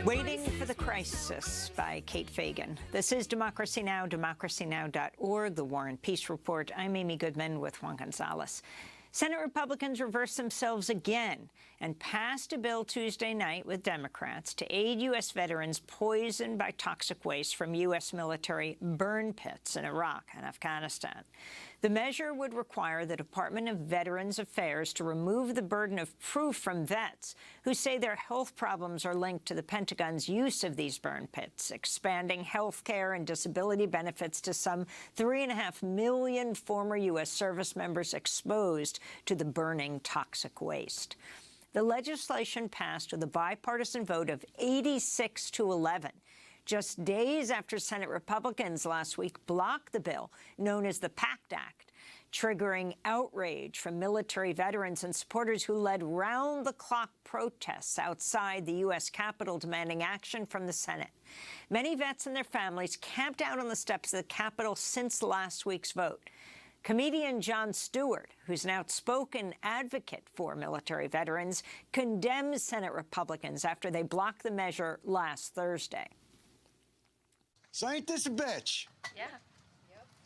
Waiting for the Crisis by Kate Fagan. This is Democracy Now!, democracynow.org, The War and Peace Report. I'm Amy Goodman with Juan Gonzalez. Senate Republicans reversed themselves again and passed a bill Tuesday night with Democrats to aid U.S. veterans poisoned by toxic waste from U.S. military burn pits in Iraq and Afghanistan. The measure would require the Department of Veterans Affairs to remove the burden of proof from vets who say their health problems are linked to the Pentagon's use of these burn pits, expanding health care and disability benefits to some 3.5 million former U.S. service members exposed to the burning toxic waste. The legislation passed with a bipartisan vote of 86-11. Just days after Senate Republicans last week blocked the bill known as the PACT Act, triggering outrage from military veterans and supporters who led round-the-clock protests outside the U.S. Capitol demanding action from the Senate. Many vets and their families camped out on the steps of the Capitol since last week's vote. Comedian Jon Stewart, who's an outspoken advocate for military veterans, condemns Senate Republicans after they blocked the measure last Thursday. So ain't this a bitch? Yeah.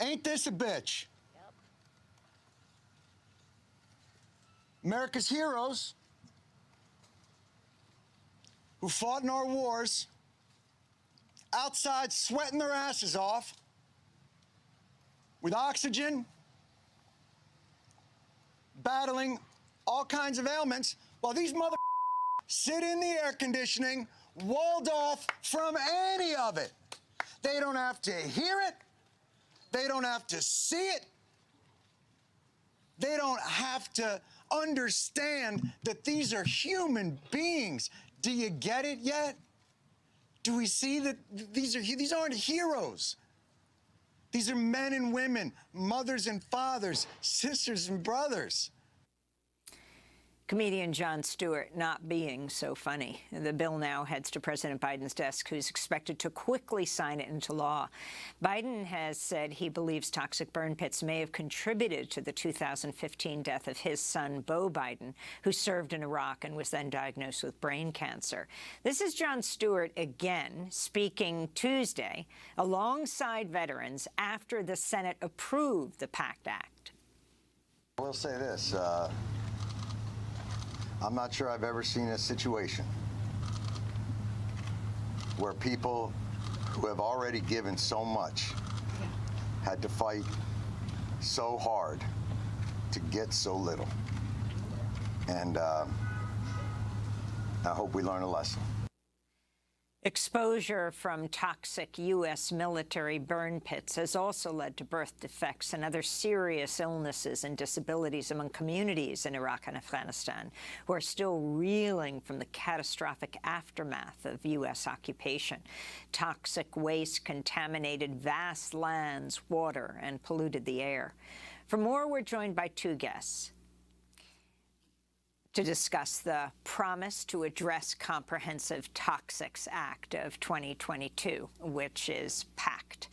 Ain't this a bitch? Yep. America's heroes who fought in our wars, outside sweating their asses off, with oxygen, battling all kinds of ailments, while these mother sit in the air conditioning, walled off from any of it. They don't have to hear it. They don't have to see it. They don't have to understand that these are human beings. Do you get it yet? Do we see that these aren't heroes? These are men and women, mothers and fathers, sisters and brothers. Comedian Jon Stewart not being so funny. The bill now heads to President Biden's desk, who's expected to quickly sign it into law. Biden has said he believes toxic burn pits may have contributed to the 2015 death of his son, Beau Biden, who served in Iraq and was then diagnosed with brain cancer. This is Jon Stewart again speaking Tuesday alongside veterans after the Senate approved the PACT Act. I will say this. I'm not sure I've ever seen a situation where people who have already given so much had to fight so hard to get so little. And I hope we learn a lesson. Exposure from toxic U.S. military burn pits has also led to birth defects and other serious illnesses and disabilities among communities in Iraq and Afghanistan who are still reeling from the catastrophic aftermath of U.S. occupation. Toxic waste contaminated vast lands, water, and polluted the air. For more, we're joined by two guests to discuss the promise to address Comprehensive Toxics Act of 2022, which is PACT.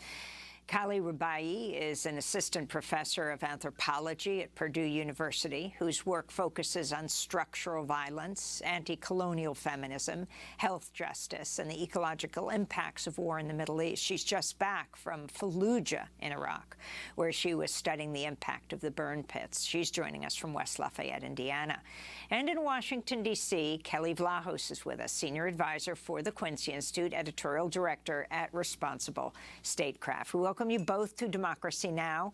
Kali Rubai is an assistant professor of anthropology at Purdue University, whose work focuses on structural violence, anti-colonial feminism, health justice, and the ecological impacts of war in the Middle East. She's just back from Fallujah in Iraq, where she was studying the impact of the burn pits. She's joining us from West Lafayette, Indiana. And in Washington, D.C., Kelly Vlahos is with us, senior advisor for the Quincy Institute, editorial director at Responsible Statecraft. We welcome you both to Democracy Now!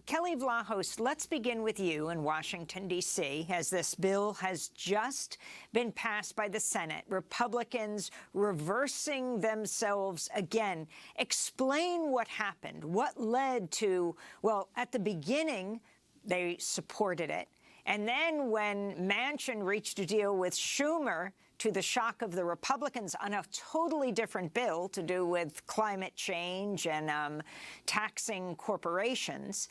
Kelly Vlahos, let's begin with you in Washington, D.C., as this bill has just been passed by the Senate. Republicans reversing themselves again. Explain what happened. What led to, well, at the beginning, they supported it. And then when Manchin reached a deal with Schumer, to the shock of the Republicans on a totally different bill to do with climate change and taxing corporations,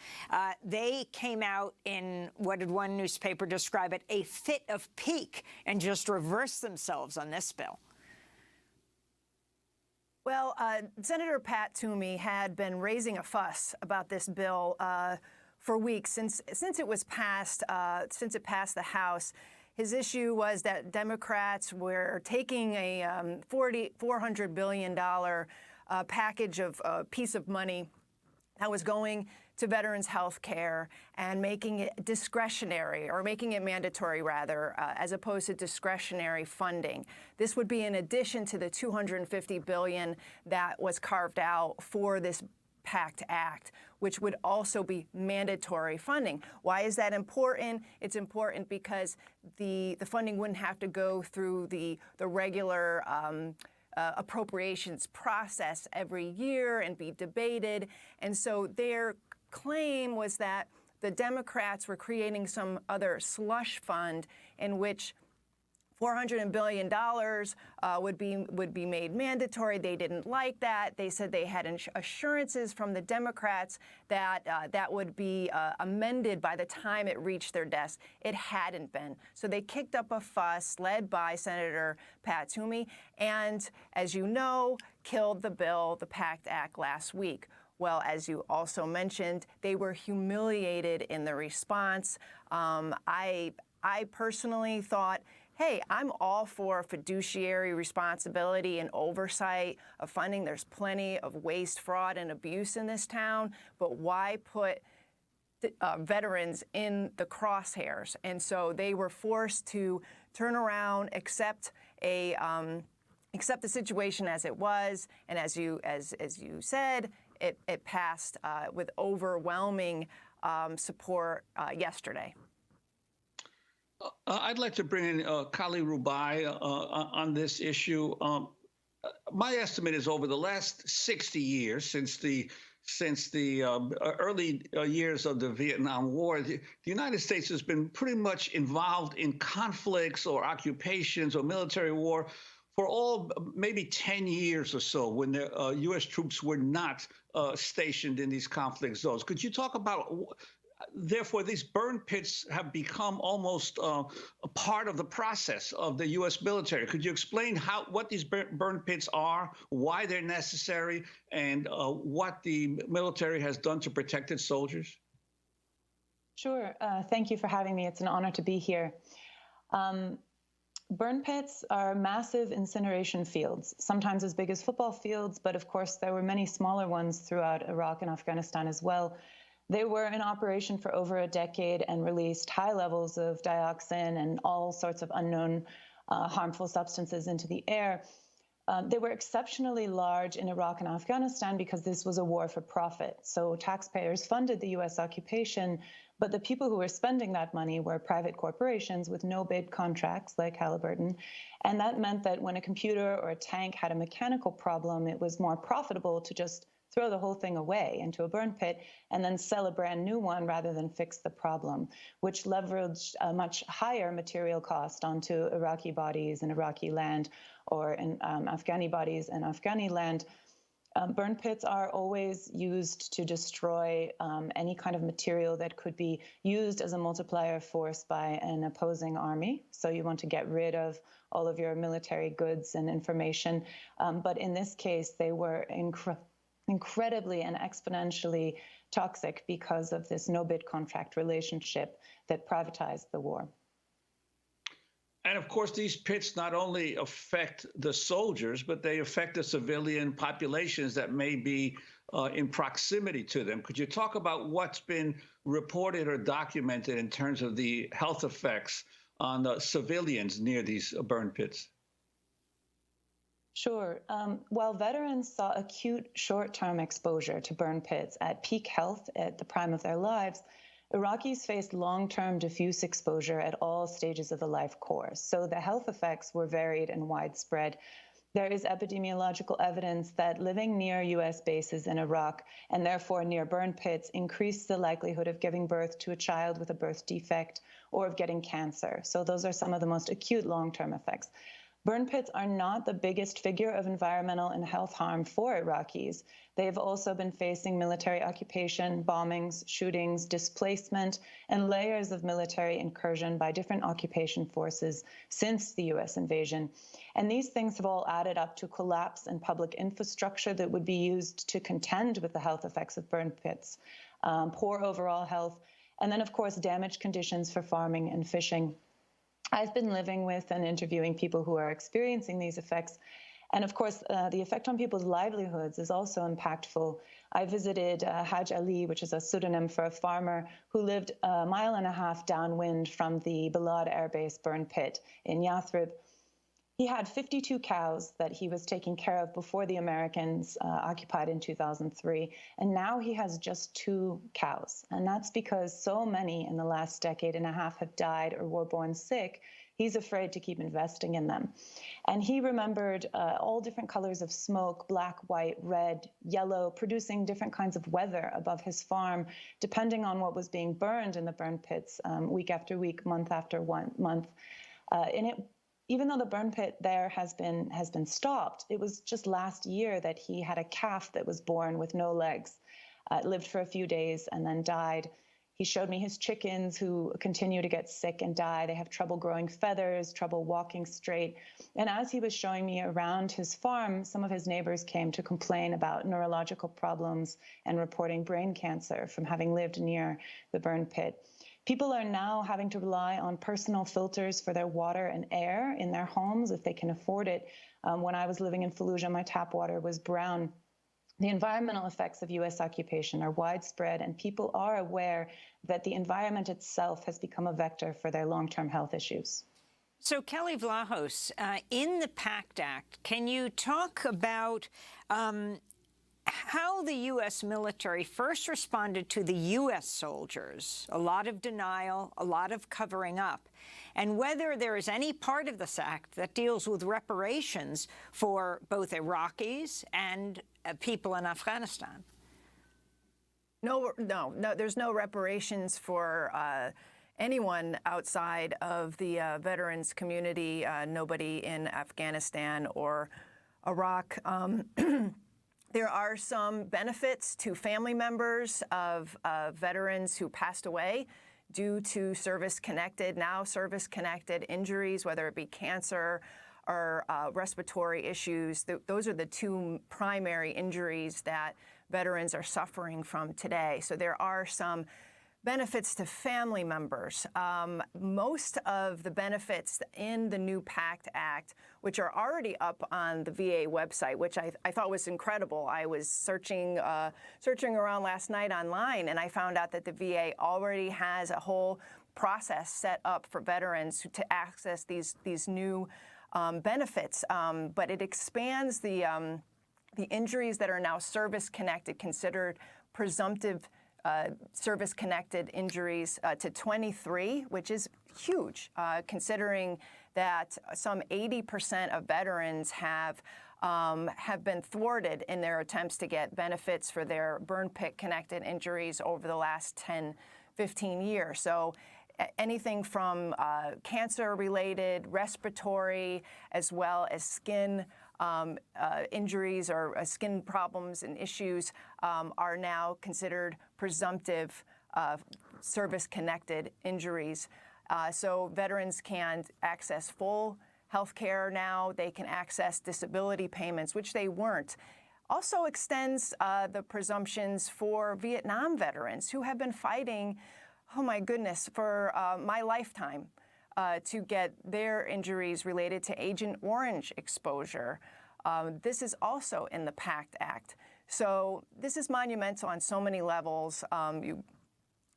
they came out in, what did one newspaper describe it, a fit of pique, and just reversed themselves on this bill. Well, Senator Pat Toomey had been raising a fuss about this bill for weeks since it was passed, since it passed the House. His issue was that Democrats were taking a $400 billion package of piece of money that was going to veterans' health care and making it discretionary, or making it mandatory, rather, as opposed to discretionary funding. This would be in addition to the $250 billion that was carved out for this PACT Act, which would also be mandatory funding. Why is that important? It's important because the funding wouldn't have to go through the regular appropriations process every year and be debated. And so their claim was that the Democrats were creating some other slush fund in which $400 billion would be made mandatory. They didn't like that. They said they had assurances from the Democrats that that would be amended by the time it reached their desk. It hadn't been. So they kicked up a fuss led by Senator Pat Toomey and, as you know, killed the bill, the PACT Act, last week. Well, as you also mentioned, they were humiliated in the response. I personally thought, hey, I'm all for fiduciary responsibility and oversight of funding. There's plenty of waste, fraud, and abuse in this town, but why put veterans in the crosshairs? And so they were forced to turn around, accept the situation as it was, and as you said, it passed with overwhelming support yesterday. I'd like to bring in Kali Rubai on this issue. My estimate is over the last 60 years, since the early years of the Vietnam War, the United States has been pretty much involved in conflicts or occupations or military war for all maybe 10 years or so, when the U.S. troops were not stationed in these conflict zones. Could you talk about therefore, these burn pits have become almost a part of the process of the U.S. military. Could you explain what these burn pits are, why they're necessary, and what the military has done to protect its soldiers? Sure. Thank you for having me. It's an honor to be here. Burn pits are massive incineration fields, sometimes as big as football fields, but of course there were many smaller ones throughout Iraq and Afghanistan as well. They were in operation for over a decade and released high levels of dioxin and all sorts of unknown harmful substances into the air. They were exceptionally large in Iraq and Afghanistan because this was a war for profit. So taxpayers funded the U.S. occupation, but the people who were spending that money were private corporations with no-bid contracts like Halliburton. And that meant that when a computer or a tank had a mechanical problem, it was more profitable to just throw the whole thing away into a burn pit and then sell a brand new one rather than fix the problem, which leveraged a much higher material cost onto Iraqi bodies and Iraqi land, or in Afghani bodies and Afghani land. Burn pits are always used to destroy any kind of material that could be used as a multiplier force by an opposing army. So you want to get rid of all of your military goods and information. But in this case, they were incredibly and exponentially toxic because of this no-bid contract relationship that privatized the war. And of course, these pits not only affect the soldiers, but they affect the civilian populations that may be in proximity to them. Could you talk about what's been reported or documented in terms of the health effects on the civilians near these burn pits? Sure. While veterans saw acute short-term exposure to burn pits at peak health at the prime of their lives, Iraqis faced long-term diffuse exposure at all stages of the life course. So the health effects were varied and widespread. There is epidemiological evidence that living near U.S. bases in Iraq, and therefore near burn pits, increased the likelihood of giving birth to a child with a birth defect or of getting cancer. So those are some of the most acute long-term effects. Burn pits are not the biggest figure of environmental and health harm for Iraqis. They've also been facing military occupation, bombings, shootings, displacement, and layers of military incursion by different occupation forces since the U.S. invasion. And these things have all added up to collapse in public infrastructure that would be used to contend with the health effects of burn pits, poor overall health, and then, of course, damaged conditions for farming and fishing. I've been living with and interviewing people who are experiencing these effects. And of course, the effect on people's livelihoods is also impactful. I visited Haj Ali, which is a pseudonym for a farmer who lived a mile and a half downwind from the Balad Air Base burn pit in Yathrib. He had 52 cows that he was taking care of before the Americans occupied in 2003, and now he has just 2 cows. And that's because so many in the last decade and a half have died or were born sick, he's afraid to keep investing in them. And he remembered all different colors of smoke, black, white, red, yellow, producing different kinds of weather above his farm, depending on what was being burned in the burn pits week after week, month after month. Even though the burn pit there has been stopped, it was just last year that he had a calf that was born with no legs. It lived for a few days and then died. He showed me his chickens who continue to get sick and die. They have trouble growing feathers, trouble walking straight. And as he was showing me around his farm, some of his neighbors came to complain about neurological problems and reporting brain cancer from having lived near the burn pit. People are now having to rely on personal filters for their water and air in their homes if they can afford it. When I was living in Fallujah, my tap water was brown. The environmental effects of U.S. occupation are widespread, and people are aware that the environment itself has become a vector for their long-term health issues. So, Kelly Vlahos, in the PACT Act, can you talk about how the U.S. military first responded to the U.S. soldiers, a lot of denial, a lot of covering up, and whether there is any part of this act that deals with reparations for both Iraqis and people in Afghanistan? No, there's no reparations for anyone outside of the veterans community, nobody in Afghanistan or Iraq. There are some benefits to family members of veterans who passed away due to service-connected injuries, whether it be cancer or respiratory issues. Those are the two primary injuries that veterans are suffering from today. So there are some benefits to family members. Most of the benefits in the new PACT Act, which are already up on the VA website, which I thought was incredible. I was searching around last night online, and I found out that the VA already has a whole process set up for veterans to access these new benefits. But it expands the injuries that are now service-connected, considered presumptive service-connected injuries to 23, which is huge, considering that some 80% of veterans have been thwarted in their attempts to get benefits for their burn pit-connected injuries over the last 10, 15 years. So anything from cancer-related, respiratory, as well as skin injuries or skin problems and issues are now considered presumptive service-connected injuries. So veterans can access full health care now. They can access disability payments, which they weren't. Also extends the presumptions for Vietnam veterans who have been fighting, oh my goodness, for my lifetime to get their injuries related to Agent Orange exposure. This is also in the PACT Act. So this is monumental on so many levels.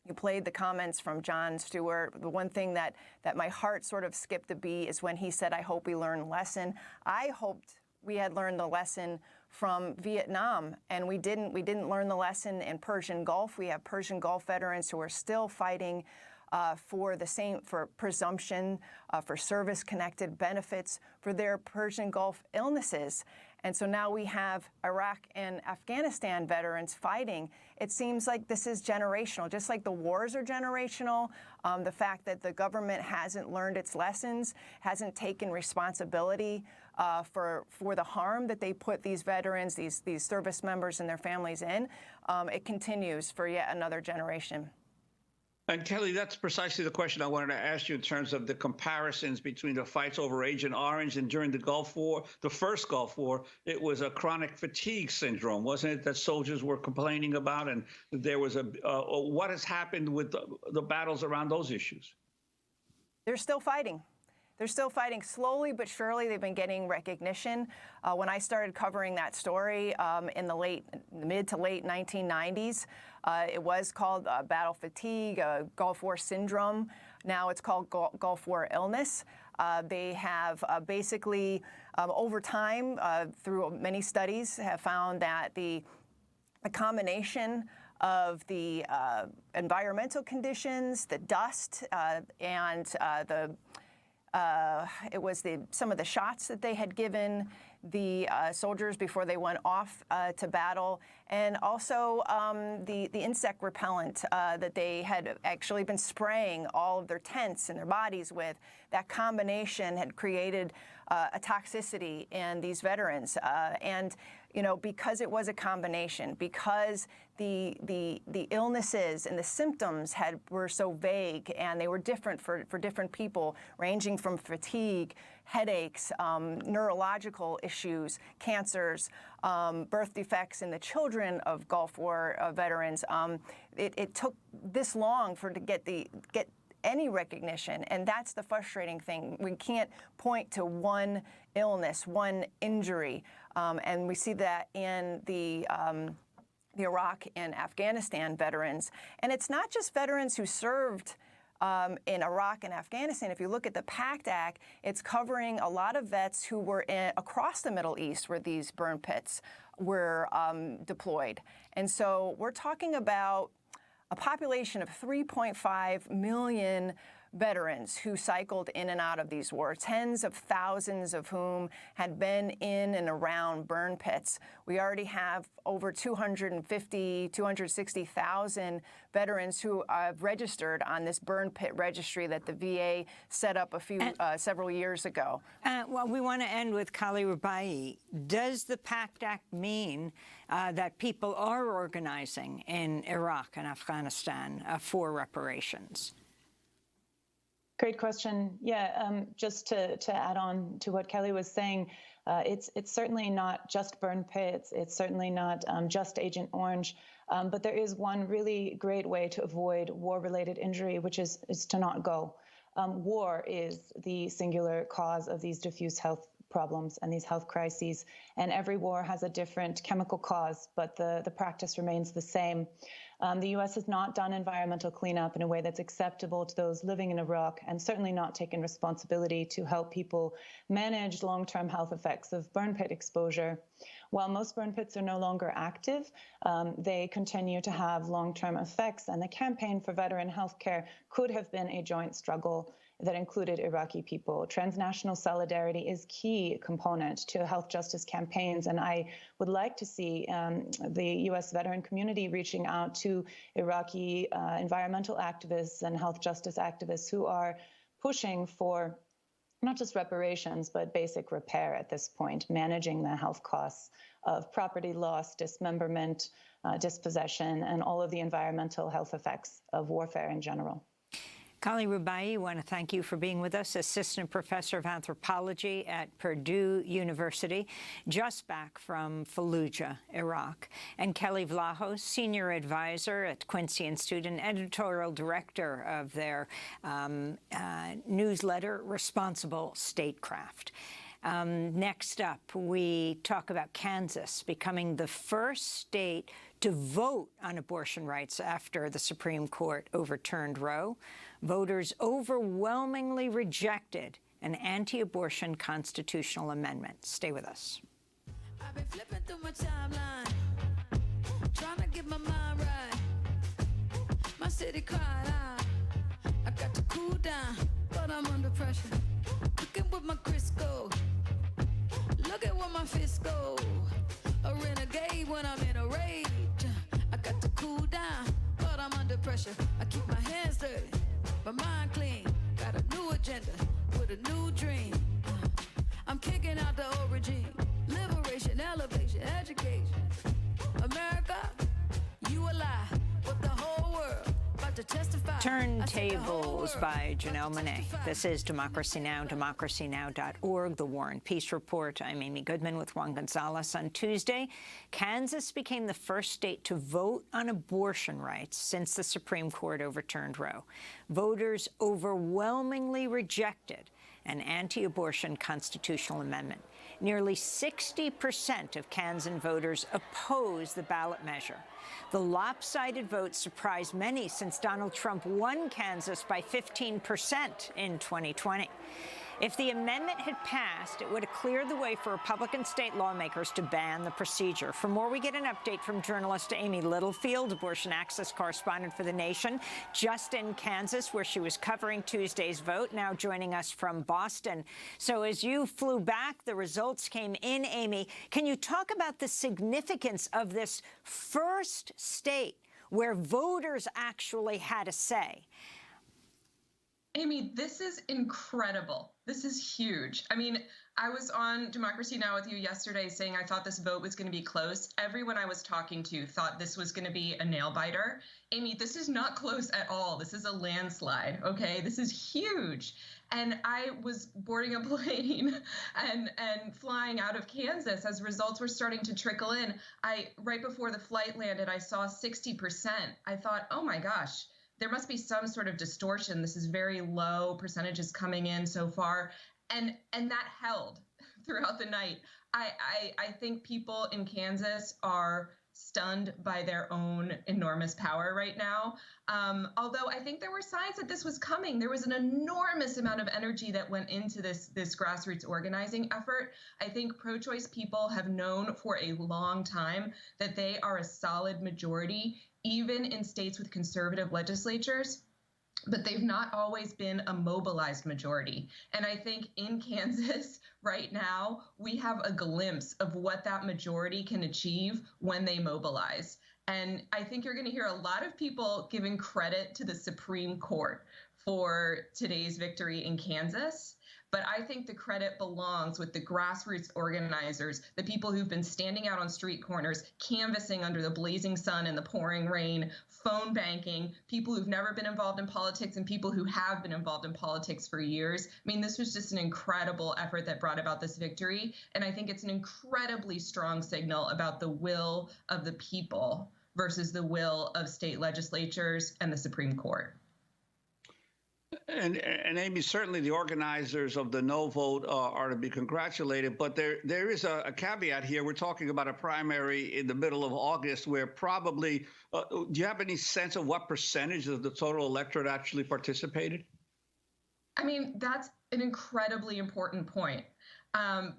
You played the comments from Jon Stewart. The one thing that my heart sort of skipped a beat is when he said, "I hope we learn a lesson." I hoped we had learned the lesson from Vietnam, and we didn't. We didn't learn the lesson in Persian Gulf. We have Persian Gulf veterans who are still fighting for presumption, for service-connected benefits for their Persian Gulf illnesses. And so now we have Iraq and Afghanistan veterans fighting. It seems like this is generational, just like the wars are generational. The fact that the government hasn't learned its lessons, hasn't taken responsibility for the harm that they put these veterans, these service members and their families in, it continues for yet another generation. And Kelly, that's precisely the question I wanted to ask you in terms of the comparisons between the fights over Agent Orange and during the Gulf War, the first Gulf War. It was a chronic fatigue syndrome, wasn't it, that soldiers were complaining about? And there was what has happened with the battles around those issues? They're still fighting. They're still fighting. Slowly but surely, they've been getting recognition. When I started covering that story in the mid to late 1990s, it was called battle fatigue, Gulf War syndrome. Now it's called Gulf War illness. They have basically, over time, through many studies, have found that the combination of the environmental conditions, the dust, and some of the shots that they had given the soldiers before they went off to battle, and also the insect repellent that they had actually been spraying all of their tents and their bodies with. That combination had created a toxicity in these veterans, and because it was a combination, because the illnesses and the symptoms were so vague and they were different for different people, ranging from fatigue, headaches, neurological issues, cancers, birth defects in the children of Gulf War veterans. It took this long to get any recognition, and that's the frustrating thing. We can't point to one illness, one injury, and we see that in the Iraq and Afghanistan veterans. And it's not just veterans who served in Iraq and Afghanistan. If you look at the PACT Act, it's covering a lot of vets who were across the Middle East where these burn pits were deployed. And so we're talking about a population of 3.5 million veterans who cycled in and out of these wars, tens of thousands of whom had been in and around burn pits. We already have over 260,000 veterans who have registered on this burn pit registry that the VA set up several years ago. Well, we want to end with Kali Rubai. Does the PACT Act mean that people are organizing in Iraq and Afghanistan for reparations? Great question. Yeah, just to add on to what Kelly was saying, it's certainly not just burn pits. It's certainly not just Agent Orange. But there is one really great way to avoid war-related injury, which is to not go. War is the singular cause of these diffuse health problems and these health crises. And every war has a different chemical cause, but the practice remains the same. The U.S. has not done environmental cleanup in a way that's acceptable to those living in Iraq, and certainly not taken responsibility to help people manage long-term health effects of burn pit exposure. While most burn pits are no longer active, they continue to have long-term effects, and the campaign for veteran health care could have been a joint struggle that included Iraqi people. Transnational solidarity is key component to health justice campaigns, and I would like to see the U.S. veteran community reaching out to Iraqi environmental activists and health justice activists who are pushing for not just reparations, but basic repair at this point, managing the health costs of property loss, dismemberment, dispossession, and all of the environmental health effects of warfare in general. Kali Rubai, I want to thank you for being with us, Assistant Professor of Anthropology at Purdue University, just back from Fallujah, Iraq. And Kelly Vlahos, Senior Advisor at Quincy Institute and Editorial Director of their newsletter, Responsible Statecraft. Next up, we talk about Kansas becoming the first state to vote on abortion rights after the Supreme Court overturned Roe. Voters overwhelmingly rejected an anti-abortion constitutional amendment. Stay with us. I've been flipping through my timeline, trying to get my mind right. My city cried out, I got to cool down, but I'm under pressure. Cooking with my Crisco, look at where my fists go. A renegade when I'm in a rage. I got to cool down, but I'm under pressure. I keep my hands dirty, my mind clean. Got a new agenda with a new dream. I'm kicking out the old regime. Liberation, elevation, education. America, you a lie, but the whole world about to testify. Turntables by Janelle Monáe. This is Democracy Now!, democracynow.org, The War and Peace Report. I'm Amy Goodman with Juan Gonzalez. On Tuesday, Kansas became the first state to vote on abortion rights since the Supreme Court overturned Roe. Voters overwhelmingly rejected an anti-abortion constitutional amendment. Nearly 60% of Kansan voters oppose the ballot measure. The lopsided vote surprised many since Donald Trump won Kansas by 15% in 2020. If the amendment had passed, it would have cleared the way for Republican state lawmakers to ban the procedure. For more, we get an update from journalist Amy Littlefield, abortion access correspondent for The Nation, just in Kansas, where she was covering Tuesday's vote, now joining us from Boston. So as you flew back, the results came in, Amy. Can you talk about the significance of this first state where voters actually had a say? Amy, this is incredible. This is huge. I mean, I was on Democracy Now! With you yesterday saying I thought this vote was going to be close. Everyone I was talking to thought this was going to be a nail biter. Amy, this is not close at all. This is a landslide, okay? This is huge. And I was boarding a plane and flying out of Kansas as results were starting to trickle in. Right before the flight landed, I saw 60%. I thought, oh my gosh, there must be some sort of distortion. This is very low percentages coming in so far. And that held throughout the night. I think people in Kansas are stunned by their own enormous power right now. Although I think there were signs that this was coming. There was an enormous amount of energy that went into this grassroots organizing effort. I think pro-choice people have known for a long time that they are a solid majority, even in states with conservative legislatures. but they've not always been a mobilized majority. And I think in Kansas right now, we have a glimpse of what that majority can achieve when they mobilize. And I think you're going to hear a lot of people giving credit to the Supreme Court for today's victory in Kansas. But I think the credit belongs with the grassroots organizers, the people who've been standing out on street corners, canvassing under the blazing sun and the pouring rain, phone banking, people who've never been involved in politics and people who have been involved in politics for years. I mean, this was just an incredible effort that brought about this victory. And I think it's an incredibly strong signal about the will of the people versus the will of state legislatures and the Supreme Court. And Amy, certainly the organizers of the no vote are to be congratulated, but there is a caveat here. We're talking about a primary in the middle of August where probably, do you have any sense of what percentage of the total electorate actually participated? I mean, that's an incredibly important point.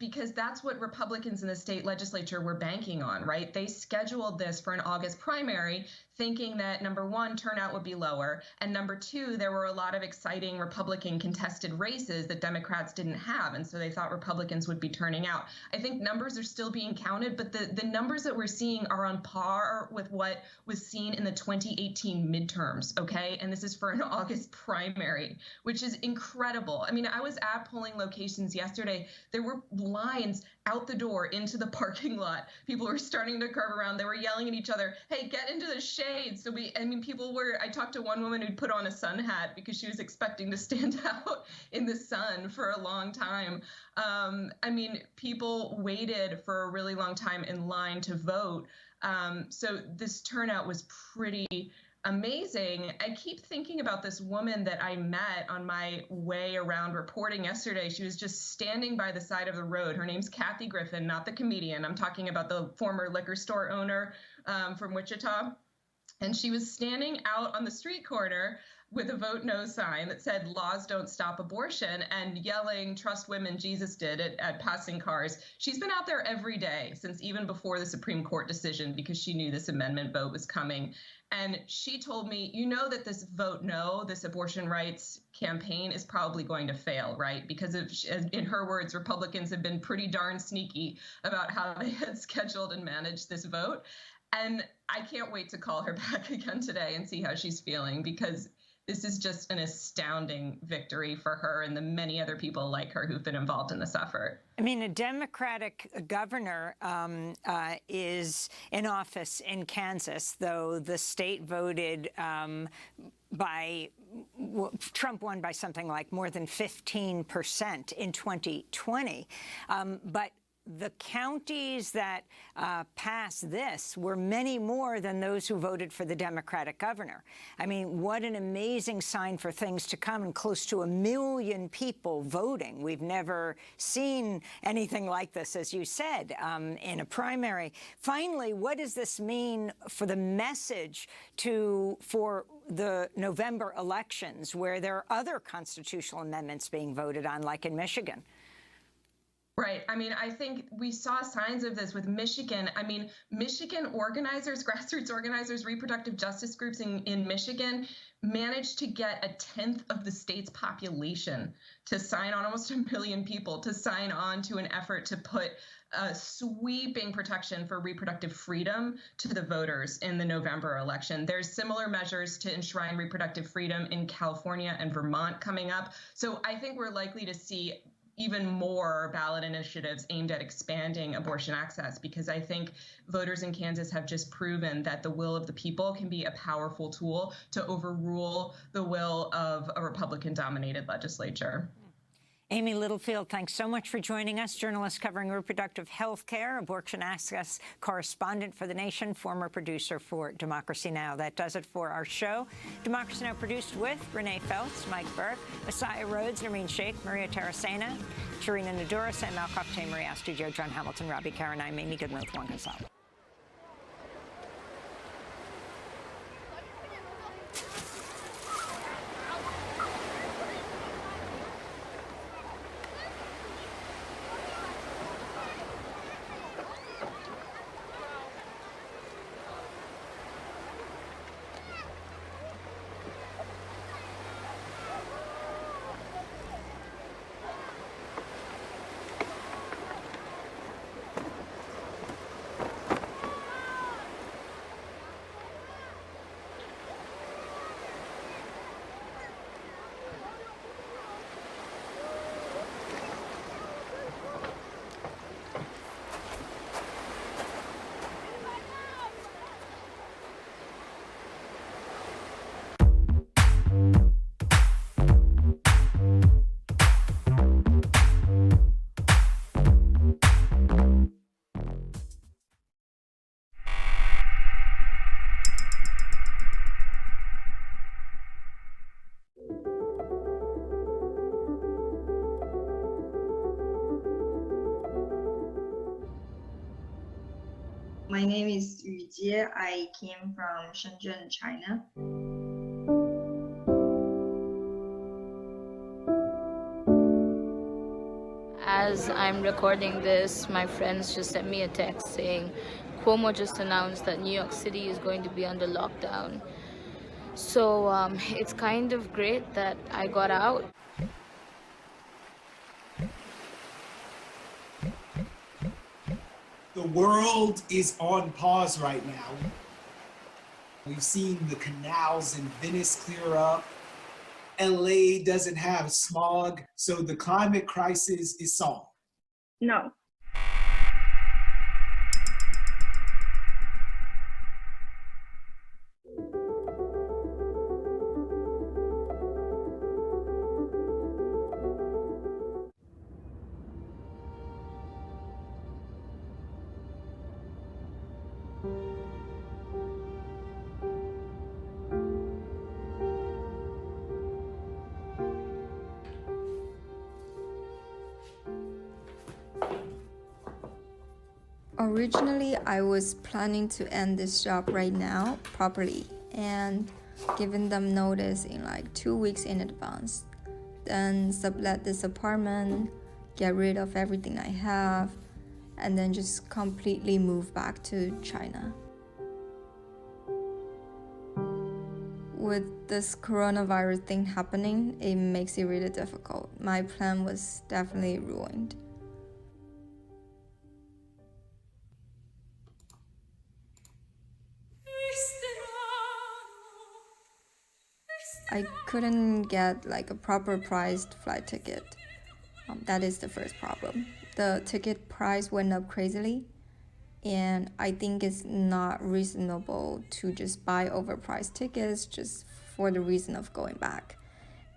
Because that's what Republicans in the state legislature were banking on, right? They scheduled this for an August primary, thinking that, number one, turnout would be lower, and number two, there were a lot of exciting Republican contested races that Democrats didn't have, and so they thought Republicans would be turning out. I think numbers are still being counted, but the numbers that we're seeing are on par with what was seen in the 2018 midterms, okay? And this is for an August primary, which is incredible. I mean, I was at polling locations yesterday. There were lines out the door into the parking lot. People were starting to curve around. They were yelling at each other, hey, get into the shade. So I talked to one woman who'd put on a sun hat because she was expecting to stand out in the sun for a long time. I mean, people waited for a really long time in line to vote. So this turnout was pretty amazing. I keep thinking about this woman that I met on my way around reporting yesterday. She was just standing by the side of the road. Her name's Kathy Griffin, not the comedian. I'm talking about the former liquor store owner from Wichita. And she was standing out on the street corner with a vote no sign that said laws don't stop abortion and yelling trust women Jesus did at passing cars. She's been out there every day since even before the Supreme Court decision because she knew this amendment vote was coming. And she told me, you know that this vote no, this abortion rights campaign is probably going to fail, right? Because in her words, Republicans have been pretty darn sneaky about how they had scheduled and managed this vote. And I can't wait to call her back again today and see how she's feeling because this is just an astounding victory for her and the many other people like her who've been involved in this effort. I mean, a Democratic governor is in office in Kansas, though the state voted Trump won by something like more than 15% in 2020. But the counties that passed this were many more than those who voted for the Democratic governor. I mean, what an amazing sign for things to come, and close to 1 million people voting. We've never seen anything like this, as you said, in a primary. Finally, what does this mean for the message for the November elections, where there are other constitutional amendments being voted on, like in Michigan? Right. I mean, I think we saw signs of this with Michigan. I mean, Michigan organizers, grassroots organizers, reproductive justice groups in Michigan managed to get 1/10 of the state's population to sign on, almost 1 million people to sign on to an effort to put sweeping protection for reproductive freedom to the voters in the November election. There's similar measures to enshrine reproductive freedom in California and Vermont coming up. So I think we're likely to see even more ballot initiatives aimed at expanding abortion access, because I think voters in Kansas have just proven that the will of the people can be a powerful tool to overrule the will of a Republican-dominated legislature. Amy Littlefield, thanks so much for joining us. Journalist covering reproductive health care, abortion access correspondent for The Nation, former producer for Democracy Now! That does it for our show. Democracy Now! Produced with Renee Feltz, Mike Burke, Asaya Rhodes, Nermeen Sheikh, Maria Taracena, Sharina Nadura, Sam Malkoff, Tay Maria, Studio, John Hamilton, Robbie Karen, I'm Amy Goodman with Juan Gonzalez. My name is Yu Jie. I came from Shenzhen, China. As I'm recording this, my friends just sent me a text saying Cuomo just announced that New York City is going to be under lockdown. So it's kind of great that I got out. The world is on pause right now. We've seen the canals in Venice clear up. LA doesn't have smog, so the climate crisis is solved. No. Originally, I was planning to end this job right now properly and giving them notice in like 2 weeks in advance. Then sublet this apartment, get rid of everything I have, and then just completely move back to China. With this coronavirus thing happening, it makes it really difficult. My plan was definitely ruined. I couldn't get like a proper priced flight ticket. That is the first problem. The ticket price went up crazily, and I think it's not reasonable to just buy overpriced tickets just for the reason of going back.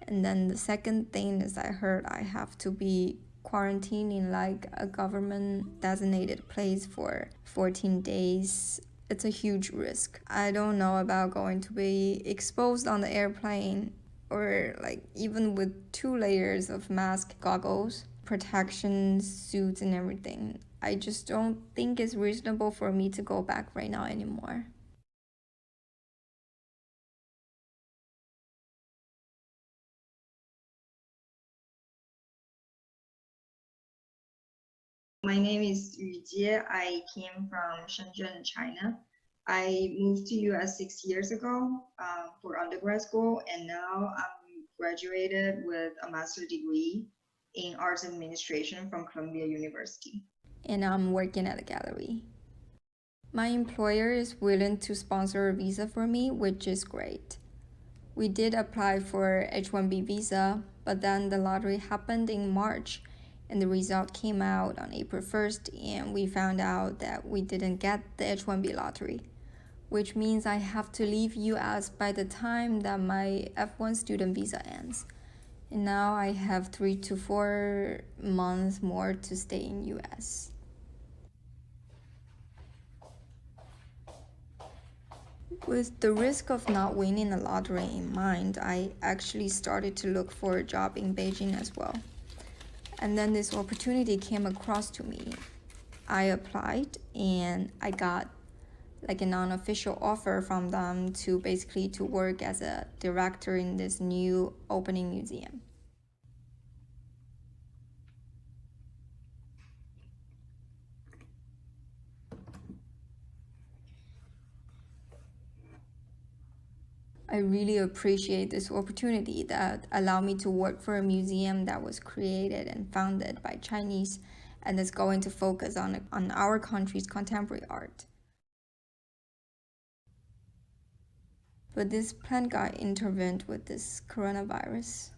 And then the second thing is I heard I have to be quarantined in like a government designated place for 14 days. It's a huge risk. I don't know about going to be exposed on the airplane or like even with 2 layers of mask, goggles, protection suits and everything. I just don't think it's reasonable for me to go back right now anymore. My name is Yu Jie. I came from Shenzhen, China. I moved to US 6 years ago for undergrad school, and now I'm graduated with a master's degree in arts administration from Columbia University. And I'm working at a gallery. My employer is willing to sponsor a visa for me, which is great. We did apply for H-1B visa, but then the lottery happened in March, and the result came out on April 1st, and we found out that we didn't get the H-1B lottery, which means I have to leave US by the time that my F1 student visa ends. And now I have 3 to 4 months more to stay in US. With the risk of not winning the lottery in mind, I actually started to look for a job in Beijing as well. And then this opportunity came across to me. I applied and I got like an unofficial offer from them to basically to work as a director in this new opening museum. I really appreciate this opportunity that allowed me to work for a museum that was created and founded by Chinese and is going to focus on our country's contemporary art. But this plan got intervened with this coronavirus.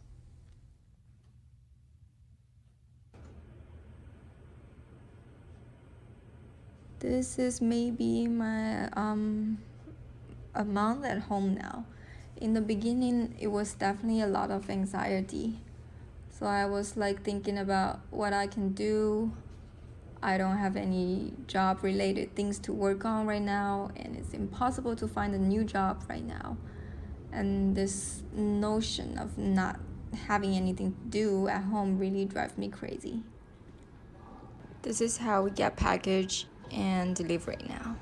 This is maybe my a month at home now. In the beginning, it was definitely a lot of anxiety. So I was like thinking about what I can do. I don't have any job related things to work on right now, and it's impossible to find a new job right now. And this notion of not having anything to do at home really drives me crazy. This is how we get packaged. and live right now.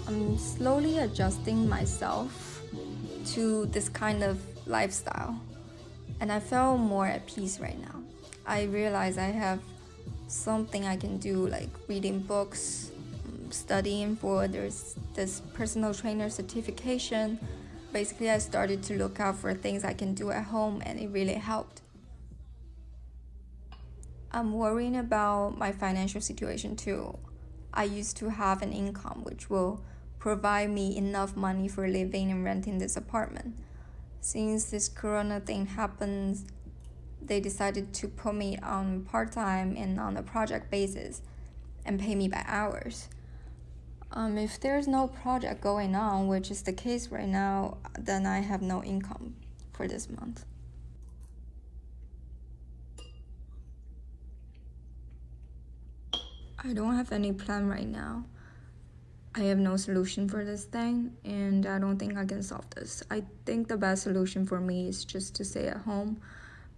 I'm slowly adjusting myself to this kind of lifestyle, and I feel more at peace right now. I realize I have something I can do, like reading books, studying for this personal trainer certification. Basically, I started to look out for things I can do at home, and it really helped. I'm worrying about my financial situation too. I used to have an income which will provide me enough money for living and renting this apartment. Since this corona thing happens, they decided to put me on part-time and on a project basis and pay me by hours. If there's no project going on, which is the case right now, then I have no income for this month. I don't have any plan right now. I have no solution for this thing, and I don't think I can solve this. I think the best solution for me is just to stay at home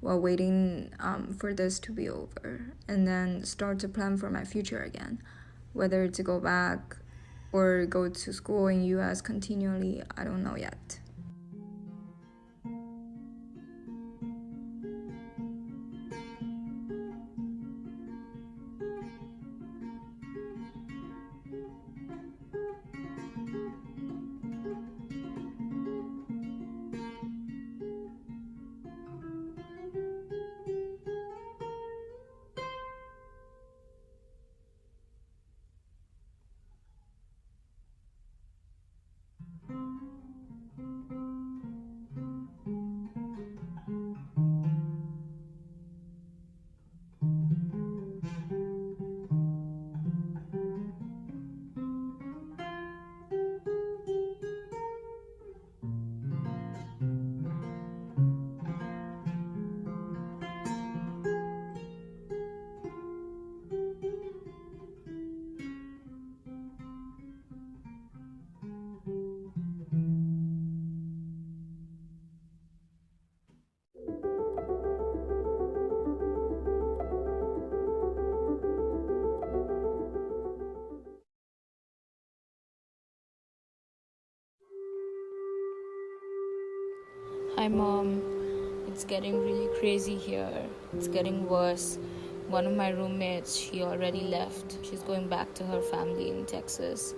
while waiting for this to be over, and then start to plan for my future again. Whether to go back or go to school in US continually, I don't know yet. Hi Mom, it's getting really crazy here. It's getting worse. One of my roommates, she already left. She's going back to her family in Texas.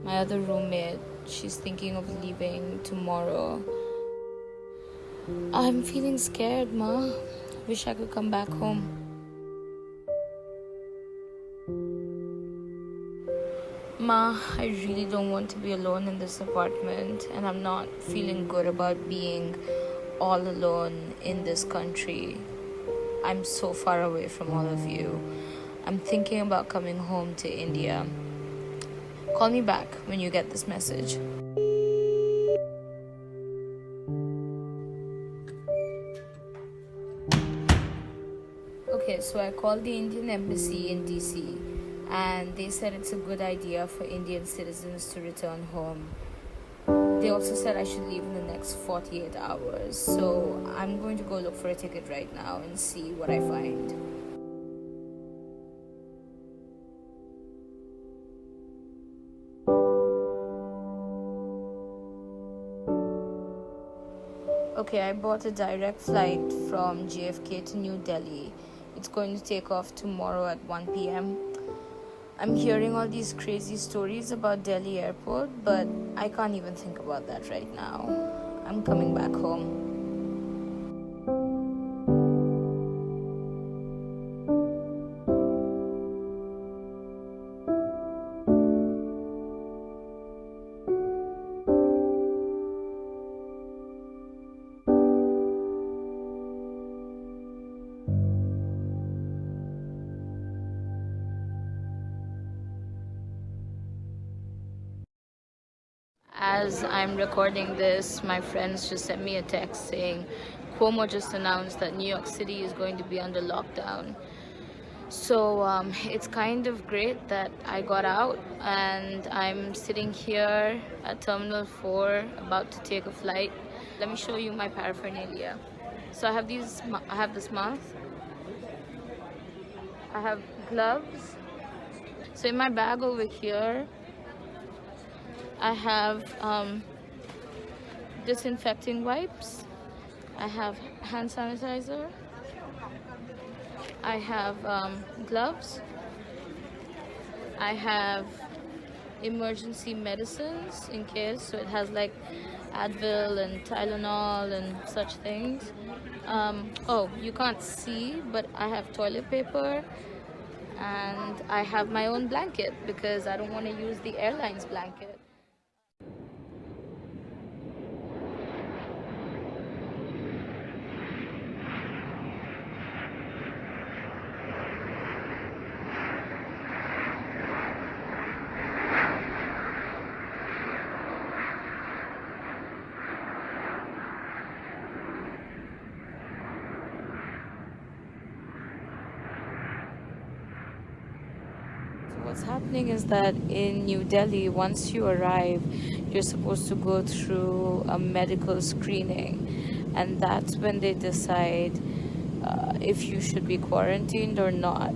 My other roommate, she's thinking of leaving tomorrow. I'm feeling scared, Ma. Wish I could come back home. Ma, I really don't want to be alone in this apartment, and I'm not feeling good about being all alone in this country. I'm so far away from all of you. I'm thinking about coming home to India. Call me back when you get this message. Okay, so I called the Indian embassy in DC, and they said it's a good idea for Indian citizens to return home. They also said I should leave in the next 48 hours, so I'm going to go look for a ticket right now and see what I find. Okay, I bought a direct flight from JFK to New Delhi. It's going to take off tomorrow at 1 p.m. I'm hearing all these crazy stories about Delhi airport, but I can't even think about that right now. I'm coming back home. As I'm recording this, my friends just sent me a text saying Cuomo just announced that New York City is going to be under lockdown. So it's kind of great that I got out, and I'm sitting here at Terminal 4 about to take a flight. Let me show you my paraphernalia. So I have this mask. I have gloves. So in my bag over here, I have disinfecting wipes. I have hand sanitizer. I have gloves. I have emergency medicines in case, so it has like Advil and Tylenol and such things. Oh, you can't see, but I have toilet paper, and I have my own blanket because I don't want to use the airline's blanket. What's happening is that in New Delhi, once you arrive, you're supposed to go through a medical screening, and that's when they decide if you should be quarantined or not.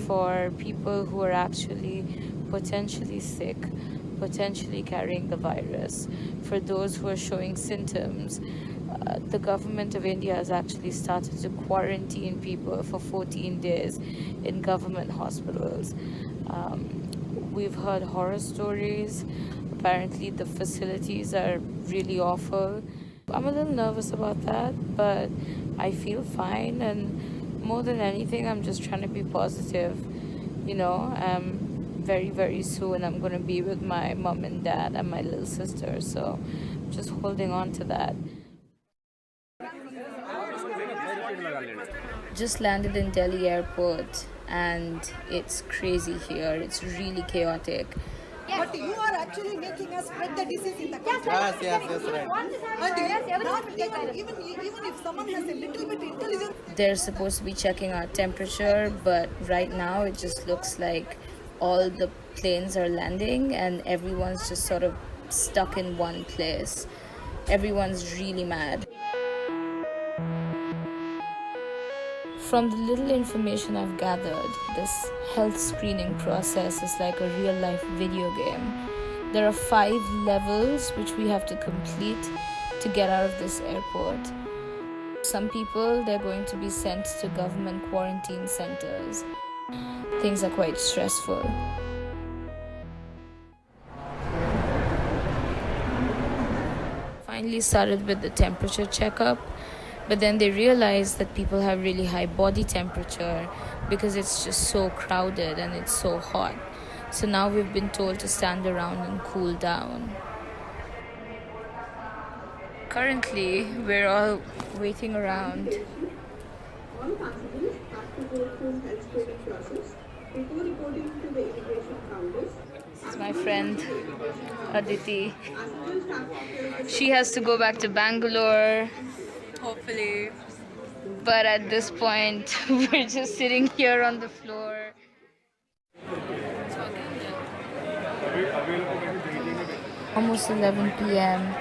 For people who are actually potentially sick, potentially carrying the virus, for those who are showing symptoms, the government of India has actually started to quarantine people for 14 days in government hospitals. We've heard horror stories. Apparently the facilities are really awful. I'm a little nervous about that, but I feel fine, and more than anything, I'm just trying to be positive. You know, very, very soon I'm going to be with my mom and dad and my little sister, so just holding on to that. Just landed in Delhi airport, and it's crazy here. It's really chaotic. But you are actually making us spread the disease in the country. Yes, right. And not even if someone has a little bit intelligence. They're supposed to be checking our temperature, but right now it just looks like all the planes are landing and everyone's just sort of stuck in one place. Everyone's really mad. From the little information I've gathered, this health screening process is like a real-life video game. There are 5 levels which we have to complete to get out of this airport. Some people, they're going to be sent to government quarantine centers. Things are quite stressful. Finally started with the temperature checkup. But then they realized that people have really high body temperature because it's just so crowded and it's so hot. So now we've been told to stand around and cool down. Currently, we're all waiting around. All passengers have to go through health screening process before reporting to the immigration counters. This is my friend Aditi. She has to go back to Bangalore. Hopefully. But at this point, we're just sitting here on the floor. Almost 11 p.m.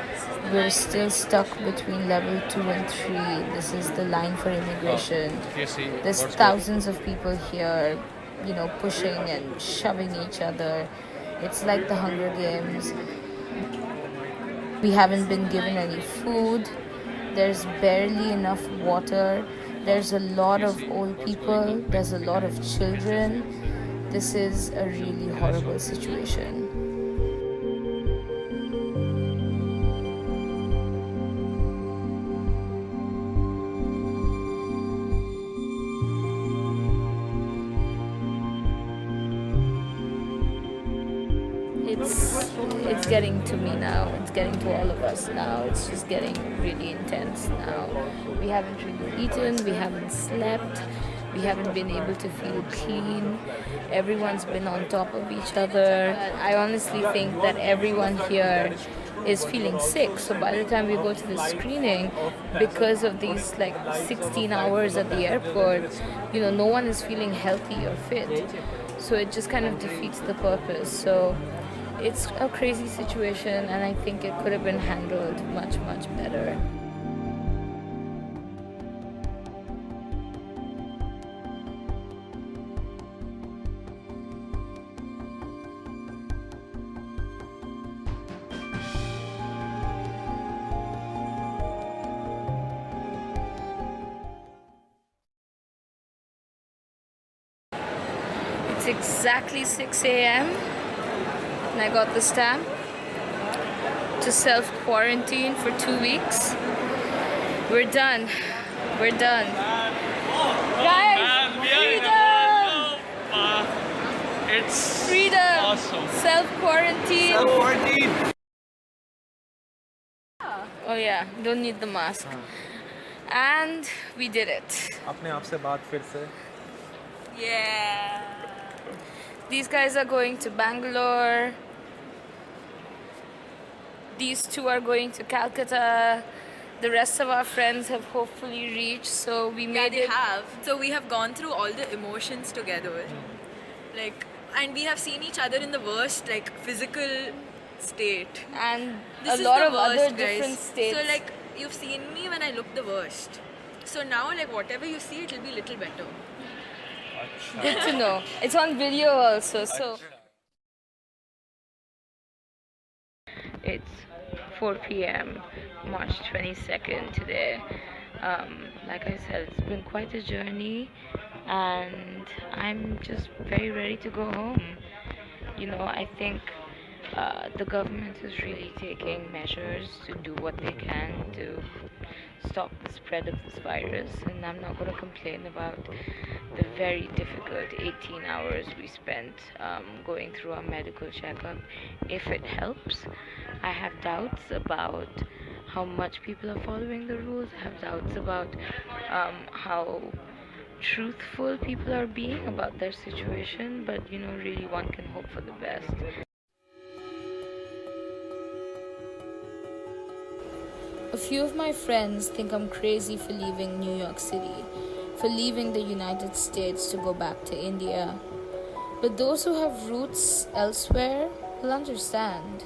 We're still stuck between level 2 and 3. This is the line for immigration. There's thousands of people here, you know, pushing and shoving each other. It's like the Hunger Games. We haven't been given any food. There's barely enough water. There's a lot of old people. There's a lot of children. This is a really horrible situation. It's getting to me now. It's getting to all of us now. It's just getting really intense now. We haven't really eaten. We haven't slept. We haven't been able to feel clean. Everyone's been on top of each other. I honestly think that everyone here is feeling sick. So by the time we go to the screening, because of these like 16 hours at the airport, you know, no one is feeling healthy or fit. So it just kind of defeats the purpose. So it's a crazy situation, and I think it could have been handled much, much better. It's exactly 6 a.m. and I got the stamp to self-quarantine for 2 weeks. We're done. We're done. Guys, freedom! It's freedom! awesome. Self-quarantine. Self-quarantine. Oh yeah, don't need the mask. And we did it. अपने आप से बात फिर से. Yeah. These guys are going to Bangalore. These two are going to Calcutta. The rest of our friends have hopefully reached, so we made it. have. So we have gone through all the emotions together. Like, and we have seen each other in the worst, like, physical state. And this a lot is of the other worst, different guys. states. So, like, you've seen me when I look the worst. So now, like, whatever you see, it'll be a little better. Good to know. It's on video also, so. It's 4 p.m. March 22nd today. Like I said, it's been quite a journey, and I'm just very ready to go home. You know, I think the government is really taking measures to do what they can to stop the spread of this virus, and I'm not going to complain about the very difficult 18 hours we spent going through our medical checkup. If it helps, I have doubts about how much people are following the rules. I have doubts about how truthful people are being about their situation, but you know, really one can hope for the best. A few of my friends think I'm crazy for leaving New York City, for leaving the United States to go back to India. But those who have roots elsewhere will understand.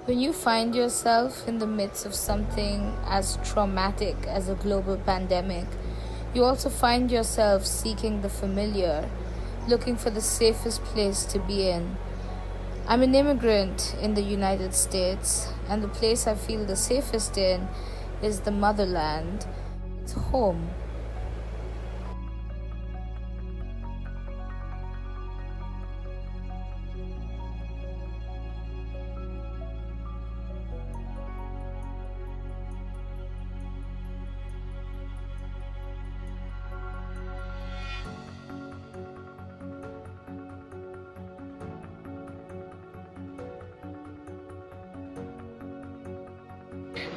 When you find yourself in the midst of something as traumatic as a global pandemic, you also find yourself seeking the familiar, looking for the safest place to be in. I'm an immigrant in the United States, and the place I feel the safest in is the motherland. It's home.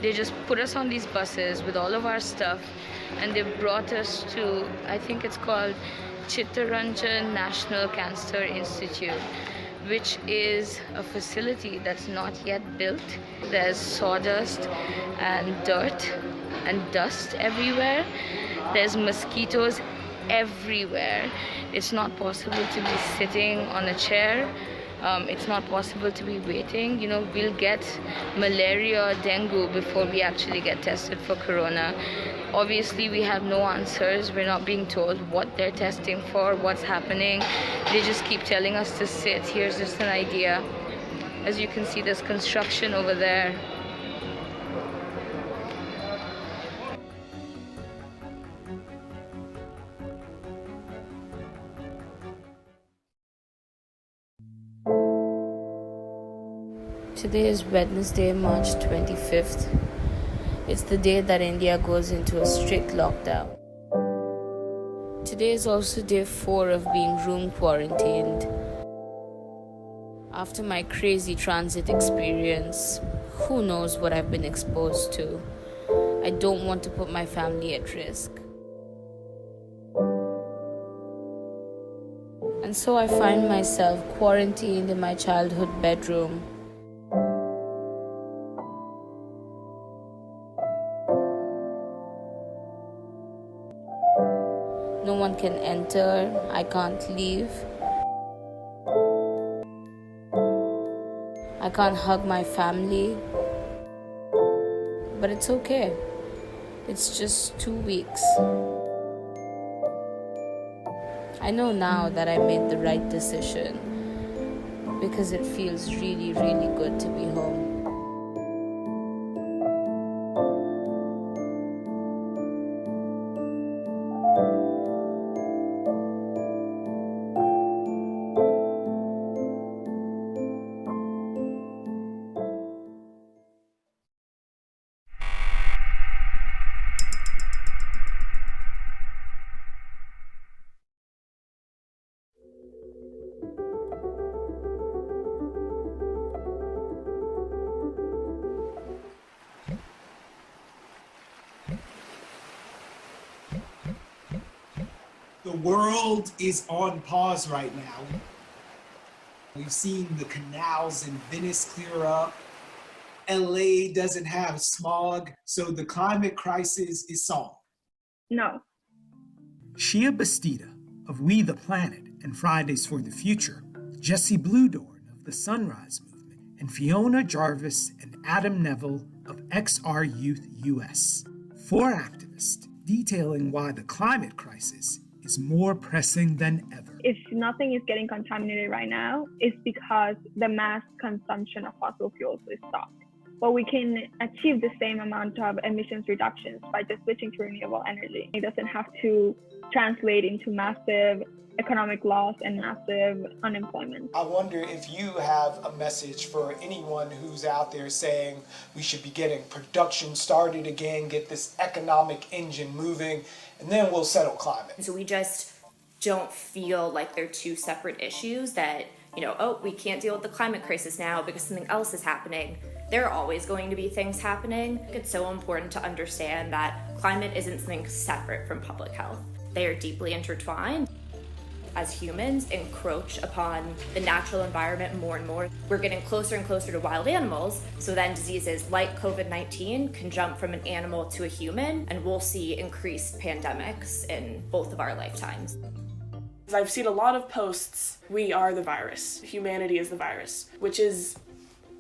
They just put us on these buses with all of our stuff, and they've brought us to, I think it's called Chittaranjan National Cancer Institute, which is a facility that's not yet built. There's sawdust and dirt and dust everywhere. There's mosquitoes everywhere. It's not possible to be sitting on a chair. It's not possible to be waiting. You know, we'll get malaria, dengue before we actually get tested for corona. Obviously, we have no answers. We're not being told what they're testing for, what's happening. They just keep telling us to sit. Here's just an idea. As you can see, there's construction over there. Today is Wednesday, March 25th. It's the day that India goes into a strict lockdown. Today is also day 4 of being room quarantined. After my crazy transit experience, who knows what I've been exposed to. I don't want to put my family at risk. And so I find myself quarantined in my childhood bedroom. No one can enter, I can't leave. I can't hug my family. But it's okay. It's just 2 weeks. I know now that I made the right decision because it feels really, really good to be home. The world is on pause right now. We've seen the canals in Venice clear up. LA doesn't have smog, so the climate crisis is solved. No. Shia Bastida of We the Planet and Fridays for the Future, Jesse Bluedorn of the Sunrise Movement, and Fiona Jarvis and Adam Neville of XR Youth US. 4 activists detailing why the climate crisis is more pressing than ever. If nothing is getting contaminated right now, it's because the mass consumption of fossil fuels is stopped. But we can achieve the same amount of emissions reductions by just switching to renewable energy. It doesn't have to translate into massive economic loss and massive unemployment. I wonder if you have a message for anyone who's out there saying we should be getting production started again, get this economic engine moving, and then we'll settle climate. So we just don't feel like they're two separate issues that, oh, we can't deal with the climate crisis now because something else is happening. There are always going to be things happening. It's so important to understand that climate isn't something separate from public health. They are deeply intertwined. As humans encroach upon the natural environment more and more, we're getting closer and closer to wild animals, so then diseases like COVID-19 can jump from an animal to a human, and we'll see increased pandemics in both of our lifetimes. I've seen a lot of posts, we are the virus, humanity is the virus, which is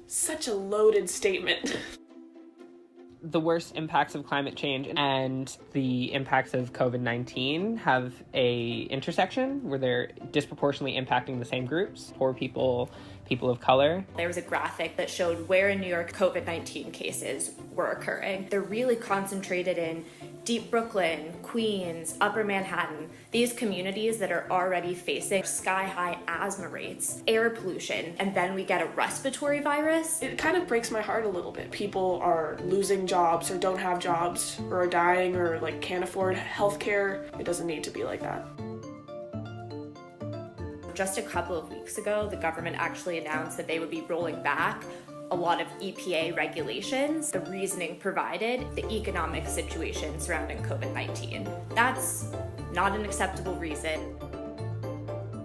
such a loaded statement. The worst impacts of climate change and the impacts of COVID-19 have a intersection where they're disproportionately impacting the same groups: poor people, people of color. There was a graphic that showed where in New York COVID-19 cases were occurring. They're really concentrated in deep Brooklyn, Queens, Upper Manhattan, these communities that are already facing sky-high asthma rates, air pollution, and then we get a respiratory virus. It kind of breaks my heart a little bit. People are losing jobs or don't have jobs or are dying or can't afford healthcare. It doesn't need to be like that. Just a couple of weeks ago, the government actually announced that they would be rolling back a lot of EPA regulations. The reasoning provided, the economic situation surrounding COVID-19. That's not an acceptable reason.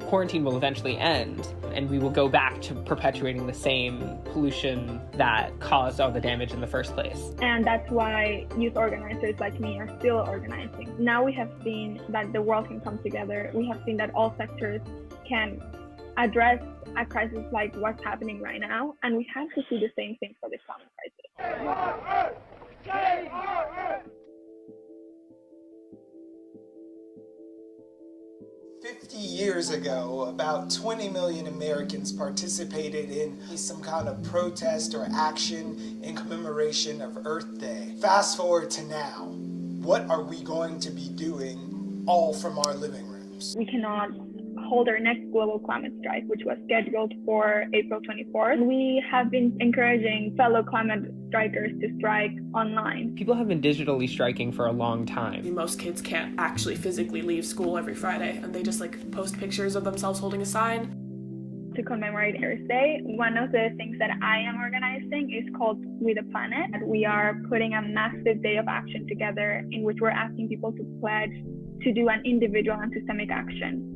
Quarantine will eventually end, and we will go back to perpetuating the same pollution that caused all the damage in the first place. And that's why youth organizers like me are still organizing. Now we have seen that the world can come together. We have seen that all sectors can address a crisis like what's happening right now, and we have to do the same thing for this climate crisis. 50 years ago, about 20 million Americans participated in some kind of protest or action in commemoration of Earth Day. Fast forward to now, what are we going to be doing all from our living rooms? We cannot hold our next global climate strike, which was scheduled for April 24th. We have been encouraging fellow climate strikers to strike online. People have been digitally striking for a long time. Most kids can't actually physically leave school every Friday, and they just post pictures of themselves holding a sign. To commemorate Earth Day, one of the things that I am organizing is called We the Planet. We are putting a massive day of action together in which we're asking people to pledge to do an individual anti-systemic action.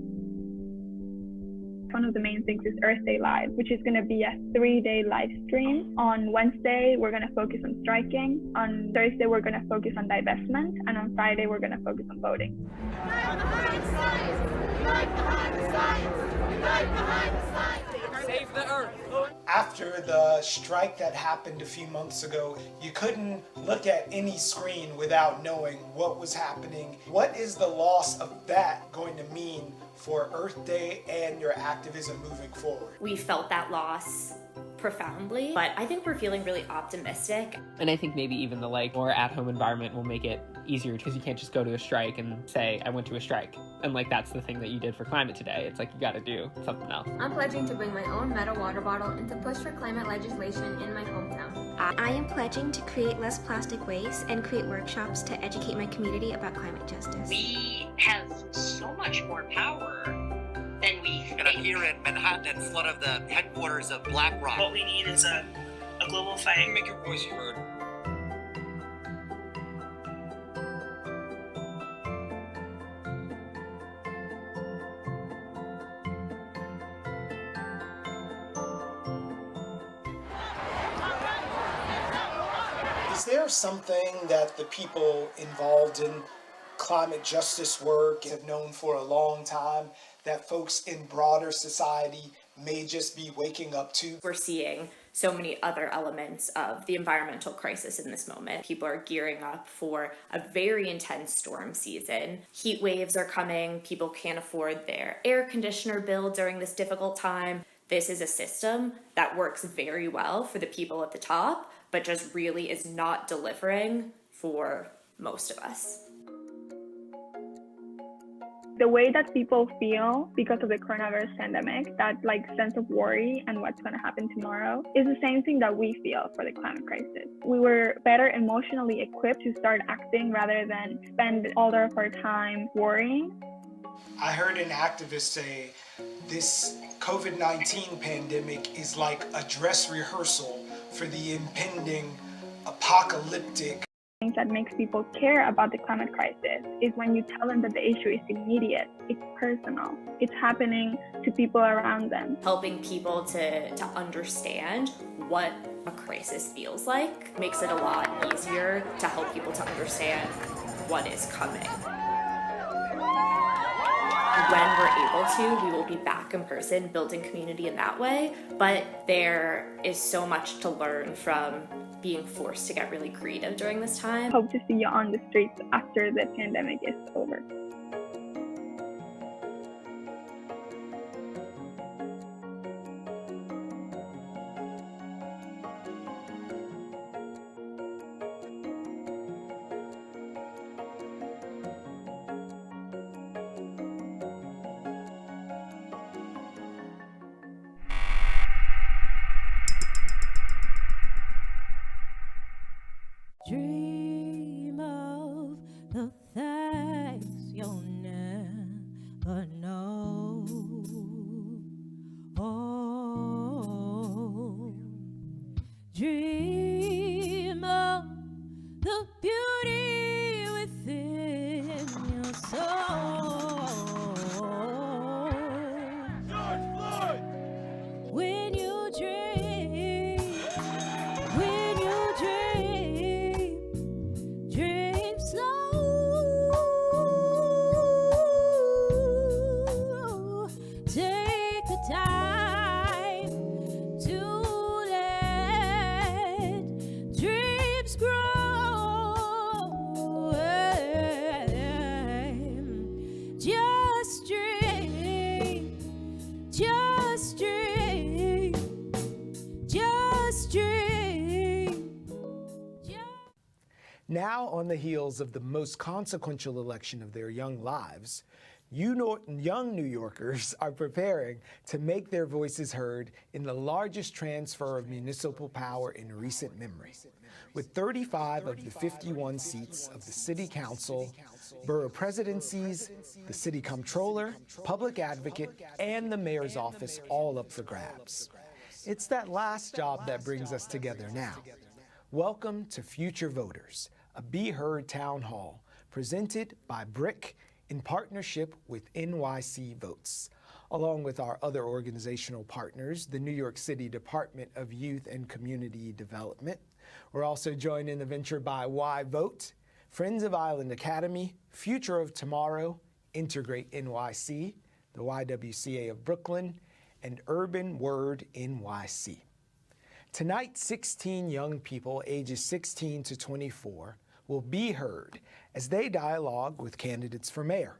One of the main things is Earth Day Live, which is going to be a 3-day live stream. On Wednesday, we're going to focus on striking. On Thursday, we're going to focus on divestment. And on Friday, we're going to focus on voting. Unite behind science! Unite behind science! Unite behind science! Save the Earth! After the strike that happened a few months ago, you couldn't look at any screen without knowing what was happening. What is the loss of that going to mean for Earth Day and your activism moving forward? We felt that loss profoundly, but I think we're feeling really optimistic. And I think maybe even the more at-home environment will make it easier, because you can't just go to a strike and say, I went to a strike. And that's the thing that you did for climate today. It's you gotta do something else. I'm pledging to bring my own metal water bottle and to push for climate legislation in my hometown. I am pledging to create less plastic waste and create workshops to educate my community about climate justice. We have so much more power than we think. Here in Manhattan, in front of the headquarters of BlackRock. What we need is a global fight. Make your voice heard. there something that the people involved in climate justice work have known for a long time that folks in broader society may just be waking up to? We're seeing so many other elements of the environmental crisis in this moment. People are gearing up for a very intense storm season. Heat waves are coming. People can't afford their air conditioner bill during this difficult time. This is a system that works very well for the people at the top, but just really is not delivering for most of us. The way that people feel because of the coronavirus pandemic, that like sense of worry and what's going to happen tomorrow, is the same thing that we feel for the climate crisis. We were better emotionally equipped to start acting rather than spend all of our time worrying. I heard an activist say this COVID-19 pandemic is like a dress rehearsal for the impending apocalyptic. Things that makes people care about the climate crisis is when you tell them that the issue is immediate, it's personal, it's happening to people around them. Helping people to understand what a crisis feels like makes it a lot easier to help people to understand what is coming. When we're able to, we will be back in person, building community in that way, but there is so much to learn from being forced to get really creative during this time. Hope to see you on the streets after the pandemic is over. Dream of the things you'll never know. Oh, dream of the beauty within your soul. George Floyd! When you dream, when you dream, dream slow. Take the time to let dreams grow. Just dream, just dream, just dream. Now, on the heels of the most consequential election of their young lives, young New Yorkers are preparing to make their voices heard in the largest transfer of municipal power in recent memory. With 35 of the 51 seats of the City Council, borough presidencies, the City Comptroller, Public Advocate, and the Mayor's office all up for grabs. It's that last job that brings us together now. Welcome to Future Voters, a Be Heard town hall presented by Bric in partnership with NYC Votes, along with our other organizational partners, the New York City Department of Youth and Community Development. We're also joined in the venture by Y Vote, Friends of Island Academy, Future of Tomorrow, Integrate NYC, the YWCA of Brooklyn, and Urban Word NYC. Tonight, 16 young people ages 16 to 24 will be heard as they dialogue with candidates for mayor.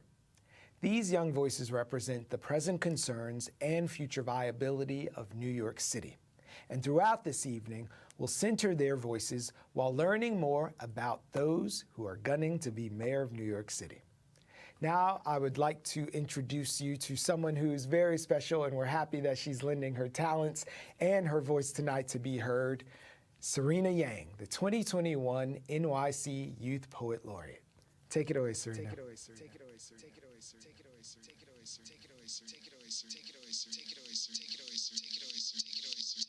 These young voices represent the present concerns and future viability of New York City. And throughout this evening, we'll center their voices while learning more about those who are gunning to be mayor of New York City. Now, I would like to introduce you to someone who is very special, and we're happy that she's lending her talents and her voice tonight to be heard. Serena Yang, the 2021 NYC Youth Poet Laureate. Take it away, Serena. Take it away, sir. Take it away, sir. Take it away, sir. Take it away, sir. Take it away, sir. Take it away, sir. Take it away, sir. Take it away, sir. Take it away, sir. Take it away, sir. Take it away, sir. Take it away, sir. Take it away, sir. Take it away, sir. Take it away, sir.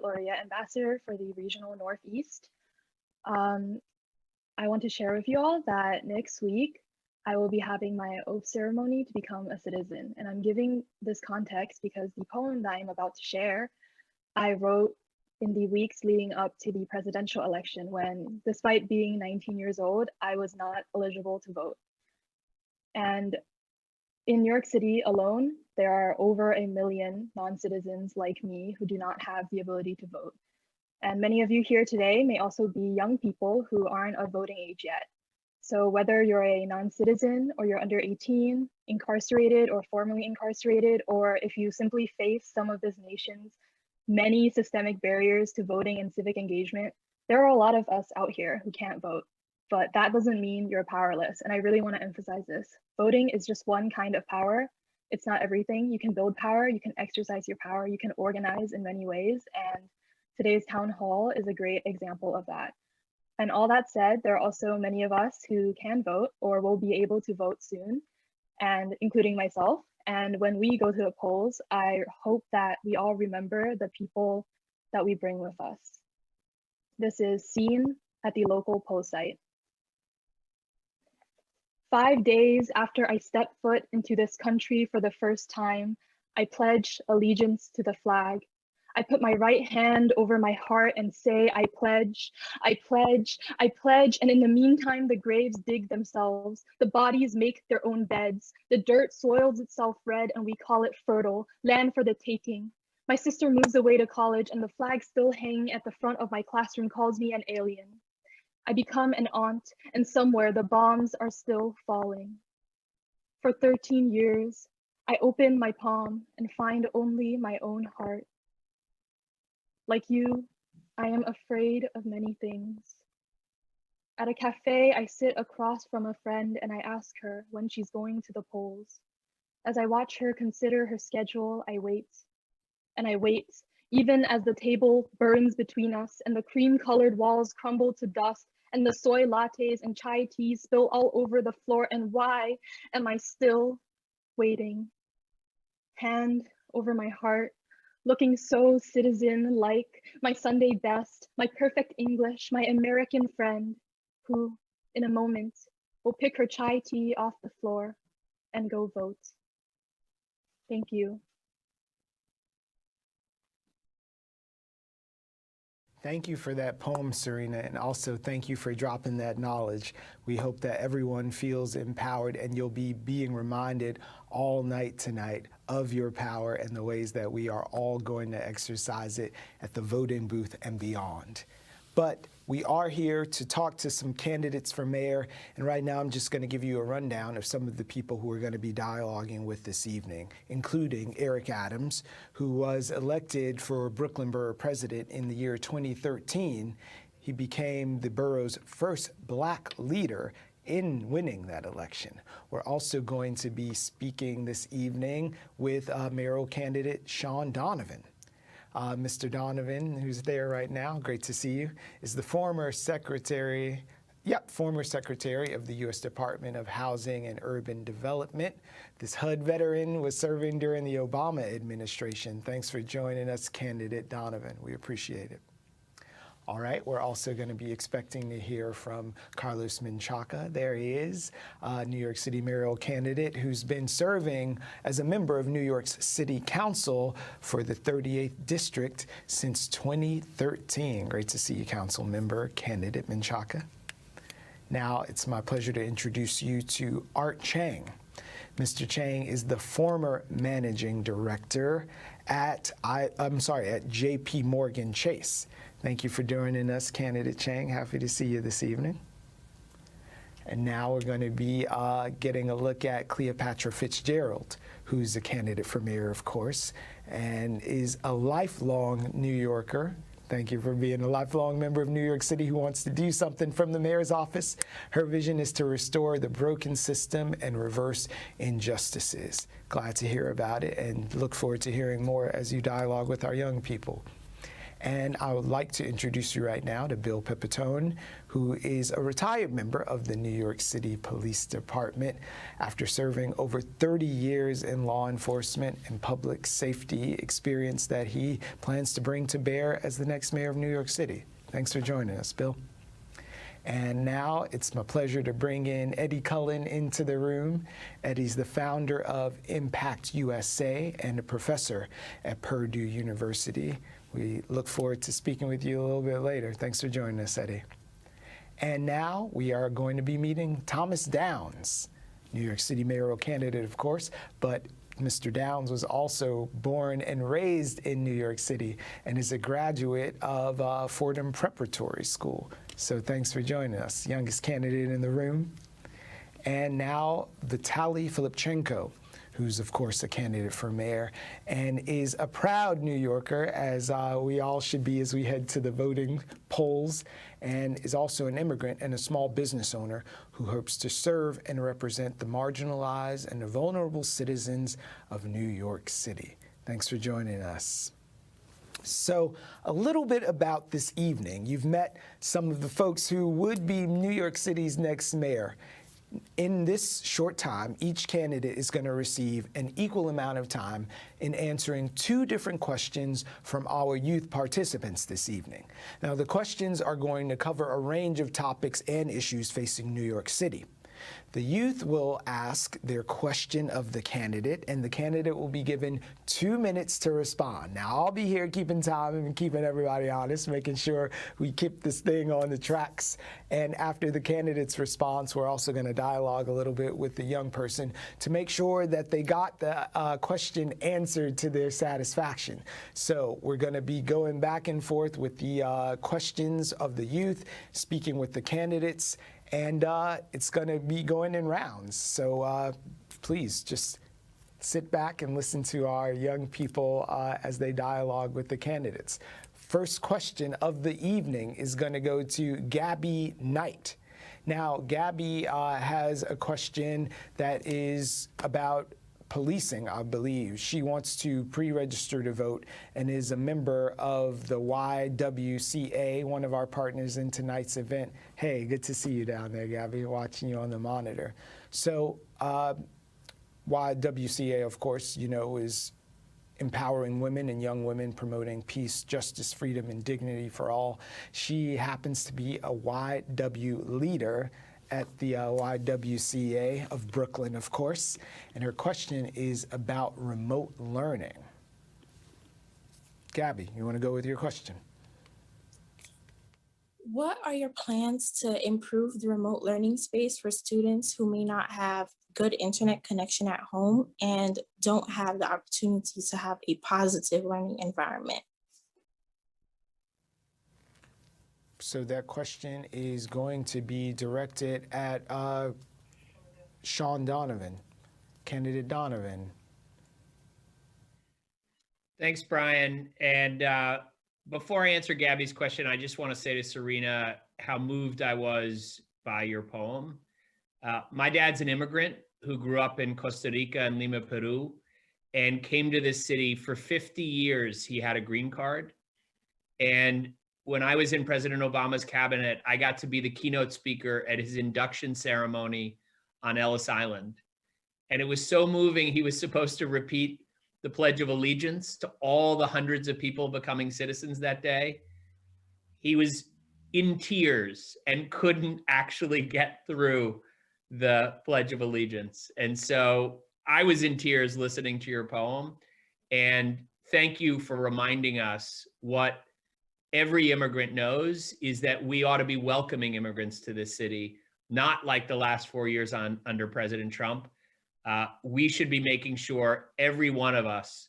Laureate Ambassador for the Regional Northeast. I want to share with you all that next week I will be having my oath ceremony to become a citizen. And I'm giving this context because the poem that I'm about to share, I wrote in the weeks leading up to the presidential election when, despite being 19 years old, I was not eligible to vote. And in New York City alone, there are over 1 million non-citizens like me who do not have the ability to vote. And many of you here today may also be young people who aren't of voting age yet. So whether you're a non-citizen or you're under 18, incarcerated or formerly incarcerated, or if you simply face some of this nation's many systemic barriers to voting and civic engagement, there are a lot of us out here who can't vote, but that doesn't mean you're powerless. And I really want to emphasize this. Voting is just one kind of power. It's not everything. You can build power, you can exercise your power, you can organize in many ways. And today's town hall is a great example of that. And all that said, there are also many of us who can vote or will be able to vote soon, and including myself. And when we go to the polls, I hope that we all remember the people that we bring with us. This is seen at the local poll site. 5 days after I stepped foot into this country for the first time, I pledge allegiance to the flag. I put my right hand over my heart and say, I pledge, I pledge, I pledge. And in the meantime, the graves dig themselves. The bodies make their own beds. The dirt soils itself red and we call it fertile, land for the taking. My sister moves away to college and the flag still hanging at the front of my classroom calls me an alien. I become an aunt and somewhere the bombs are still falling. For 13 years, I open my palm and find only my own heart. Like you, I am afraid of many things. At a cafe, I sit across from a friend and I ask her when she's going to the polls. As I watch her consider her schedule, I wait. And I wait, even as the table burns between us and the cream-colored walls crumble to dust and the soy lattes and chai teas spill all over the floor. And why am I still waiting? Hand over my heart, looking so citizen-like, my Sunday best, my perfect English, my American friend, who, in a moment, will pick her chai tea off the floor and go vote. Thank you. Thank you for that poem, Serena, and also thank you for dropping that knowledge. We hope that everyone feels empowered and you'll be being reminded all night tonight of your power and the ways that we are all going to exercise it at the voting booth and beyond. But we are here to talk to some candidates for mayor, and right now I'm just going to give you a rundown of some of the people who we're going to be dialoguing with this evening, including Eric Adams, who was elected for Brooklyn Borough President in the year 2013. He became the borough's first Black leader in winning that election. We're also going to be speaking this evening with mayoral candidate Sean Donovan. Mr. Donovan, who's there right now, great to see you, is the former secretary of the U.S. Department of Housing and Urban Development. This HUD veteran was serving during the Obama administration. Thanks for joining us, candidate Donovan. We appreciate it. All right, we're also going to be expecting to hear from Carlos Menchaca. There he is, New York City mayoral candidate who's been serving as a member of New York's City Council for the 38th District since 2013. Great to see you, Council Member candidate Menchaca. Now it's my pleasure to introduce you to Art Chang. Mr. Chang is the former managing director at J.P. Morgan Chase. Thank you for joining us, candidate Chang. Happy to see you this evening. And now we're going to be getting a look at Cleopatra Fitzgerald, who's a candidate for mayor, of course, and is a lifelong New Yorker. Thank you for being a lifelong member of New York City who wants to do something from the mayor's office. Her vision is to restore the broken system and reverse injustices. Glad to hear about it and look forward to hearing more as you dialogue with our young people. And I would like to introduce you right now to Bill Pipitone, who is a retired member of the New York City Police Department after serving over 30 years in law enforcement and public safety experience that he plans to bring to bear as the next mayor of New York City. Thanks for joining us, Bill. And now it's my pleasure to bring in Eddie Cullen into the room. Eddie's the founder of Impact USA and a professor at Purdue University. We look forward to speaking with you a little bit later. Thanks for joining us, Eddie. And now we are going to be meeting Thomas Downs, New York City mayoral candidate, of course, but Mr. Downs was also born and raised in New York City and is a graduate of Fordham Preparatory School. So thanks for joining us, youngest candidate in the room. And now Vitaly Filipchenko, who's of course a candidate for mayor and is a proud New Yorker, as we all should be as we head to the voting polls, and is also an immigrant and a small business owner who hopes to serve and represent the marginalized and the vulnerable citizens of New York City. Thanks for joining us. So a little bit about this evening. You've met some of the folks who would be New York City's next mayor. In this short time, each candidate is going to receive an equal amount of time in answering 2 different questions from our youth participants this evening. Now, the questions are going to cover a range of topics and issues facing New York City. The youth will ask their question of the candidate, and the candidate will be given 2 minutes to respond. Now, I'll be here keeping time and keeping everybody honest, making sure we keep this thing on the tracks. And after the candidate's response, we're also going to dialogue a little bit with the young person to make sure that they got the question answered to their satisfaction. So we're going to be going back and forth with the questions of the youth, speaking with the candidates, and it's going to be going in rounds. So please just sit back and listen to our young people as they dialogue with the candidates. First question of the evening is going to go to Gabby Knight. Now, Gabby has a question that is about policing, I believe. She wants to pre-register to vote and is a member of the YWCA, one of our partners in tonight's event. Hey, good to see you down there, Gabby, watching you on the monitor. So YWCA, of course, you know, is empowering women and young women, promoting peace, justice, freedom, and dignity for all. She happens to be a YW leader at the YWCA of Brooklyn, of course, and her question is about remote learning. Gabby, you want to go with your question? What are your plans to improve the remote learning space for students who may not have good internet connection at home and don't have the opportunity to have a positive learning environment? So that question is going to be directed at Sean Donovan, candidate Donovan. Thanks, Brian. And before I answer Gabby's question, I just want to say to Serena how moved I was by your poem. My dad's an immigrant who grew up in Costa Rica and Lima, Peru, and came to this city for 50 years. He had a green card. And when I was in President Obama's cabinet, I got to be the keynote speaker at his induction ceremony on Ellis Island. And it was so moving. He was supposed to repeat the Pledge of Allegiance to all the hundreds of people becoming citizens that day. He was in tears and couldn't actually get through the Pledge of Allegiance. And so I was in tears listening to your poem. And thank you for reminding us what every immigrant knows is that we ought to be welcoming immigrants to this city, not like the last 4 years under President Trump. We should be making sure every one of us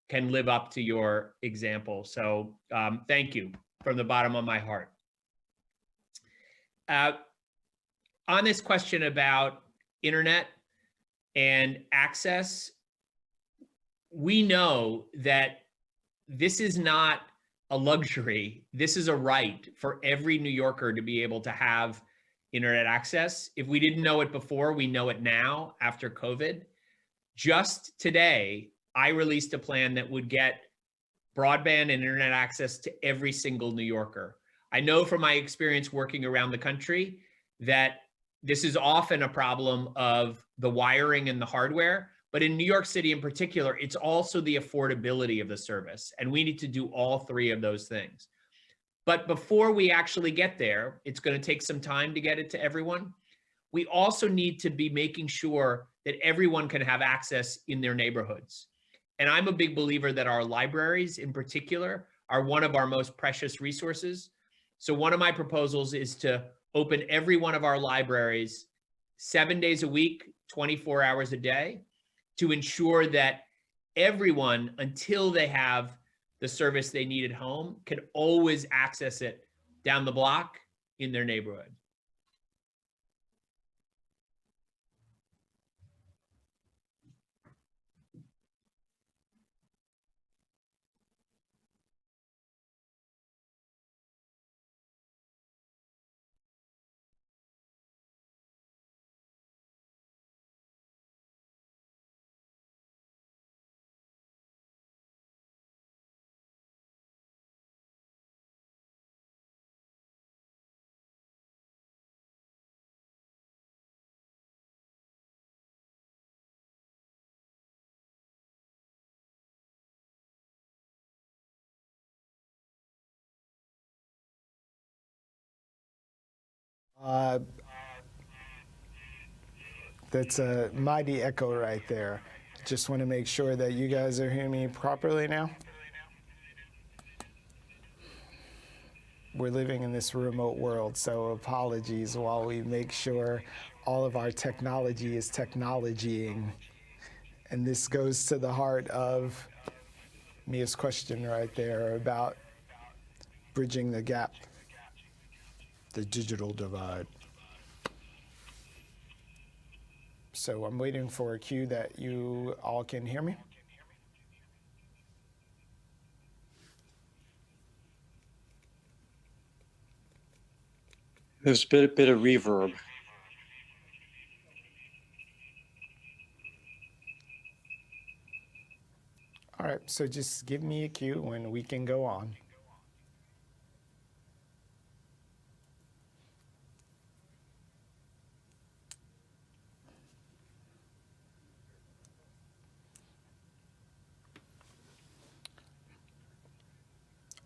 can live up to your example. So thank you from the bottom of my heart. On this question about internet and access, we know that this is not a luxury. This is a right for every New Yorker to be able to have internet access. If we didn't know it before, we know it now after COVID. Just today, I released a plan that would get broadband and internet access to every single New Yorker. I know from my experience working around the country that this is often a problem of the wiring and the hardware, but in New York City in particular, it's also the affordability of the service. And we need to do all 3 of those things. But before we actually get there, it's going to take some time to get it to everyone. We also need to be making sure that everyone can have access in their neighborhoods. And I'm a big believer that our libraries in particular are one of our most precious resources. So one of my proposals is to open every one of our libraries 7 days a week, 24 hours a day, to ensure that everyone, until they have the service they need at home, can always access it down the block in their neighborhood. That's a mighty echo right there. Just want to make sure that you guys are hearing me properly now. We're living in this remote world, so apologies while we make sure all of our technology is technologying. And this goes to the heart of Mia's question right there about bridging the gap, the digital divide. So I'm waiting for a cue that you all can hear me. There's a bit of reverb. All right, so just give me a cue when we can go on.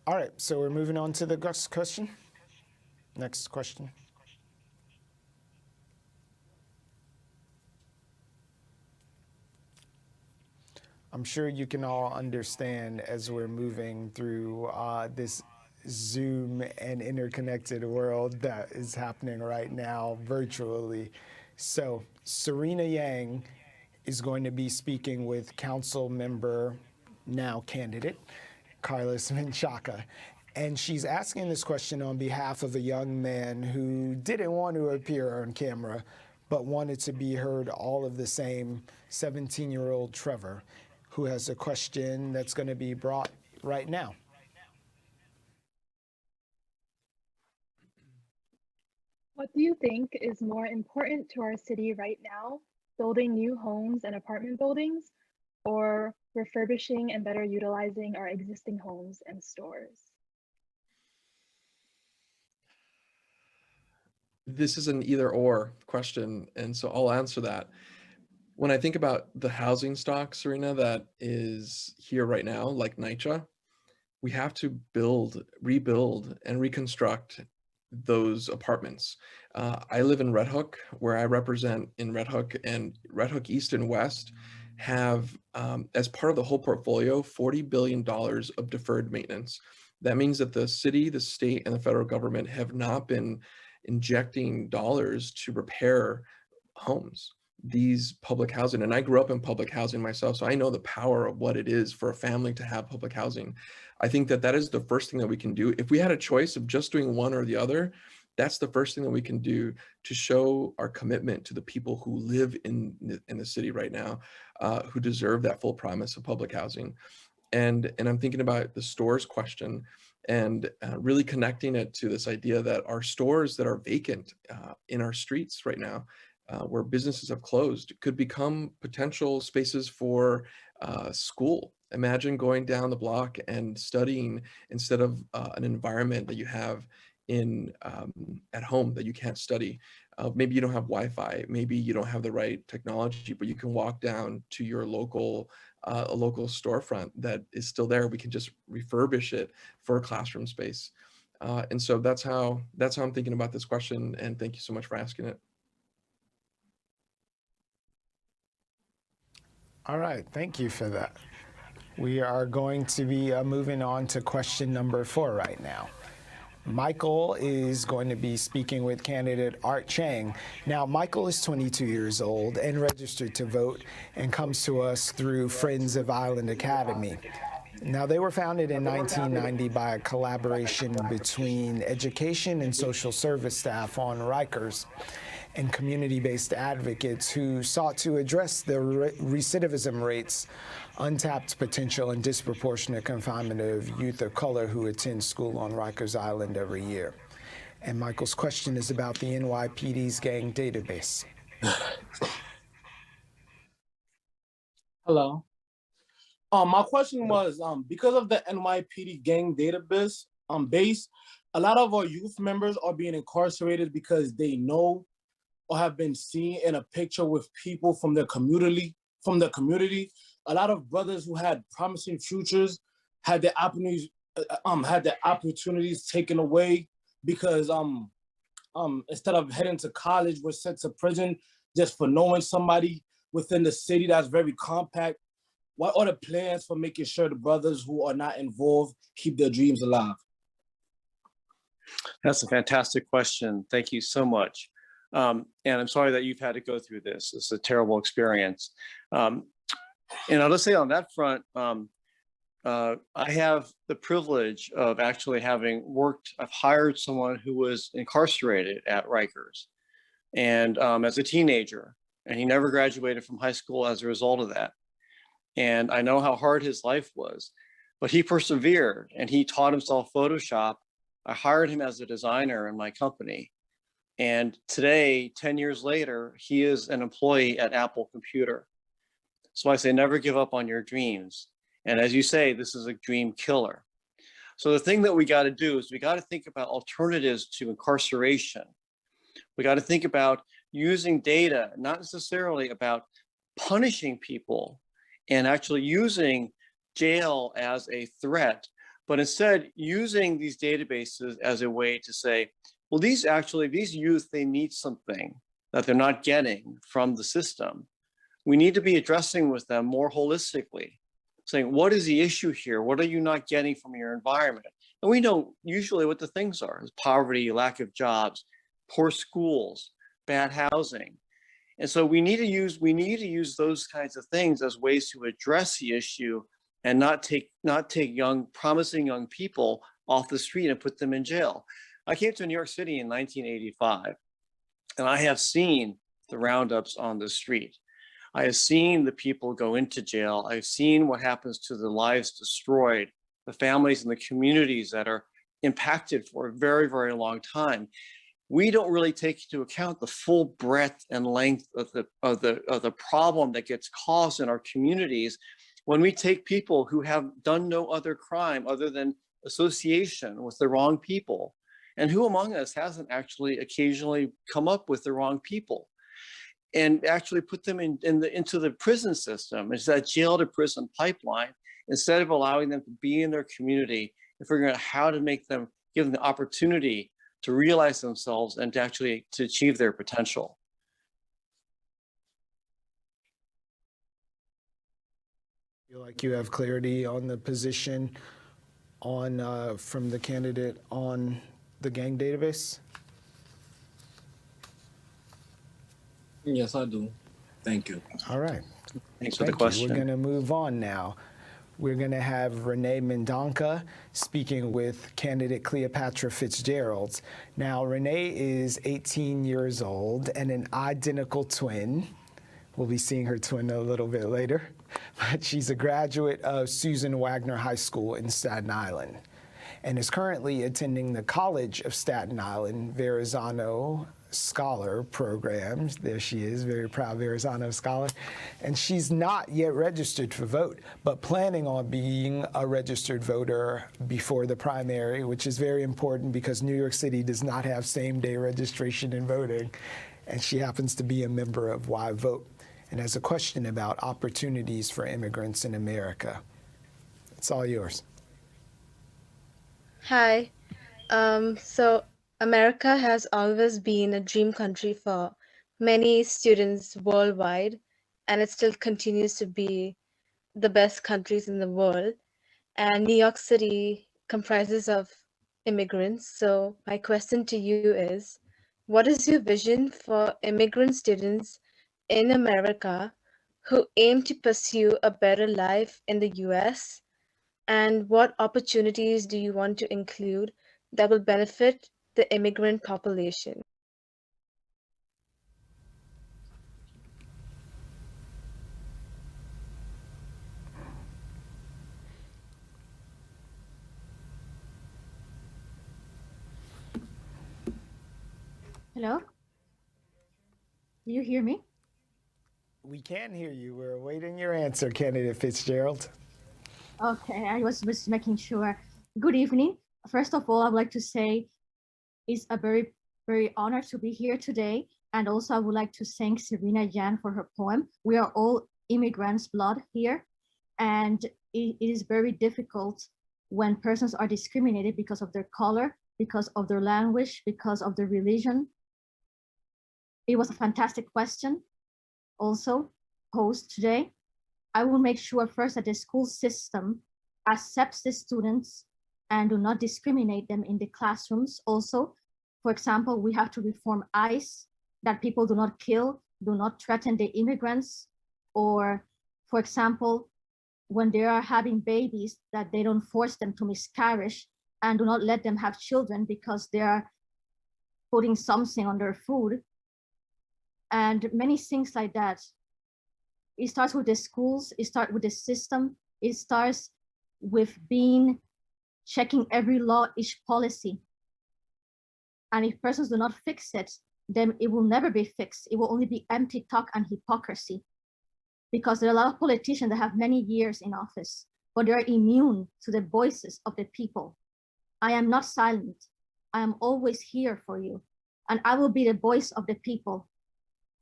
All right, so we're moving on to the next question. Next question. I'm sure you can all understand as we're moving through this Zoom and interconnected world that is happening right now virtually. So Serena Yang is going to be speaking with council member, now candidate, Carlos Menchaca. And she's asking this question on behalf of a young man who didn't want to appear on camera, but wanted to be heard all of the same, 17-year-old Trevor, who has a question that's going to be brought right now. What do you think is more important to our city right now, building new homes and apartment buildings, or refurbishing and better utilizing our existing homes and stores? This is an either or question, and so I'll answer that. When I think about the housing stock, Serena, that is here right now, like NYCHA, we have to build, rebuild, and reconstruct those apartments. I live in Red Hook, where I represent in Red Hook, and Red Hook East and West have, as part of the whole portfolio, $40 billion of deferred maintenance. That means that the city, the state, and the federal government have not been injecting dollars to repair homes, these public housing. And I grew up in public housing myself, so I know the power of what it is for a family to have public housing. I think that that is the first thing that we can do. If we had a choice of just doing one or the other, that's the first thing that we can do to show our commitment to the people who live in the city right now, who deserve that full promise of public housing. And I'm thinking about the stores question, and really connecting it to this idea that our stores that are vacant in our streets right now, where businesses have closed, could become potential spaces for school. Imagine going down the block and studying instead of an environment that you have in at home that you can't study. Maybe you don't have Wi-Fi, maybe you don't have the right technology, but you can walk down to your local a local storefront that is still there. We can just refurbish it for a classroom space. And so that's how I'm thinking about this question. And thank you so much for asking it. All right, thank you for that. We are going to be moving on to question number 4 right now. Michael is going to be speaking with candidate Art Chang. Now, Michael is 22 years old and registered to vote and comes to us through Friends of Island Academy. Now, they were founded in 1990 by a collaboration between education and social service staff on Rikers and community-based advocates who sought to address the recidivism rates, untapped potential, and disproportionate confinement of youth of color who attend school on Rikers Island every year. And Michael's question is about the NYPD's gang database. Hello. My question was, because of the NYPD gang database base, a lot of our youth members are being incarcerated because they know or have been seen in a picture with people from their community. A lot of brothers who had promising futures had their opportunities taken away because instead of heading to college, were sent to prison just for knowing somebody within the city that's very compact. What are the plans for making sure the brothers who are not involved keep their dreams alive? That's a fantastic question. Thank you so much. And I'm sorry that you've had to go through this. It's a terrible experience. And I'll just say on that front, I have the privilege of actually I've hired someone who was incarcerated at Rikers and as a teenager, and he never graduated from high school as a result of that. And I know how hard his life was, but he persevered and he taught himself Photoshop. I hired him as a designer in my company. And today, 10 years later, he is an employee at Apple Computer. So I say, never give up on your dreams. And as you say, this is a dream killer. So the thing that we got to do is we got to think about alternatives to incarceration. We got to think about using data, not necessarily about punishing people and actually using jail as a threat, but instead using these databases as a way to say, well, these youth, they need something that they're not getting from the system. We need to be addressing with them more holistically, saying, what is the issue here? What are you not getting from your environment? And we know usually what the things are: is poverty, lack of jobs, poor schools, bad housing. And so we need to use those kinds of things as ways to address the issue and not take promising young people off the street and put them in jail. I came to New York City in 1985, and I have seen the roundups on the street. I have seen the people go into jail. I've seen what happens to the lives destroyed, the families and the communities that are impacted for a very, very long time. We don't really take into account the full breadth and length of the problem that gets caused in our communities when we take people who have done no other crime other than association with the wrong people. And who among us hasn't actually occasionally come up with the wrong people and actually put them into the prison system? It's that jail to prison pipeline, instead of allowing them to be in their community and figuring out how to give them the opportunity to realize themselves and to achieve their potential. Feel like you have clarity on the position from the candidate on the gang database? Yes, I do. Thank you. All right. Thanks for the question. We're going to move on now. We're going to have Renee Mendonca speaking with candidate Cleopatra Fitzgerald. Now, Renee is 18 years old and an identical twin. We'll be seeing her twin a little bit later. But she's a graduate of Susan Wagner High School in Staten Island and is currently attending the College of Staten Island Verrazano Scholar program. There she is, very proud Verrazano Scholar. And she's not yet registered for vote, but planning on being a registered voter before the primary, which is very important because New York City does not have same-day registration and voting. And she happens to be a member of Why Vote and has a question about opportunities for immigrants in America. It's all yours. Hi. So America has always been a dream country for many students worldwide, and it still continues to be the best countries in the world. And New York City comprises of immigrants. So my question to you is, what is your vision for immigrant students in America who aim to pursue a better life in the US? And what opportunities do you want to include that will benefit the immigrant population? Hello? Do you hear me? We can hear you. We're awaiting your answer, candidate Fitzgerald. Okay, I was just making sure. Good evening. First of all, I would like to say it's a very, very honor to be here today. And also I would like to thank Serena Yan for her poem. We are all immigrants' blood here. And it is very difficult when persons are discriminated because of their color, because of their language, because of their religion. It was a fantastic question also posed today. I will make sure first that the school system accepts the students and do not discriminate them in the classrooms. Also, for example, we have to reform ICE, that people do not kill, do not threaten the immigrants, or for example, when they are having babies, that they don't force them to miscarriage and do not let them have children because they are putting something on their food. And many things like that. It starts with the schools, it starts with the system, it starts with checking every law, each policy. And if persons do not fix it, then it will never be fixed. It will only be empty talk and hypocrisy. Because there are a lot of politicians that have many years in office, but they're immune to the voices of the people. I am not silent. I am always here for you. And I will be the voice of the people.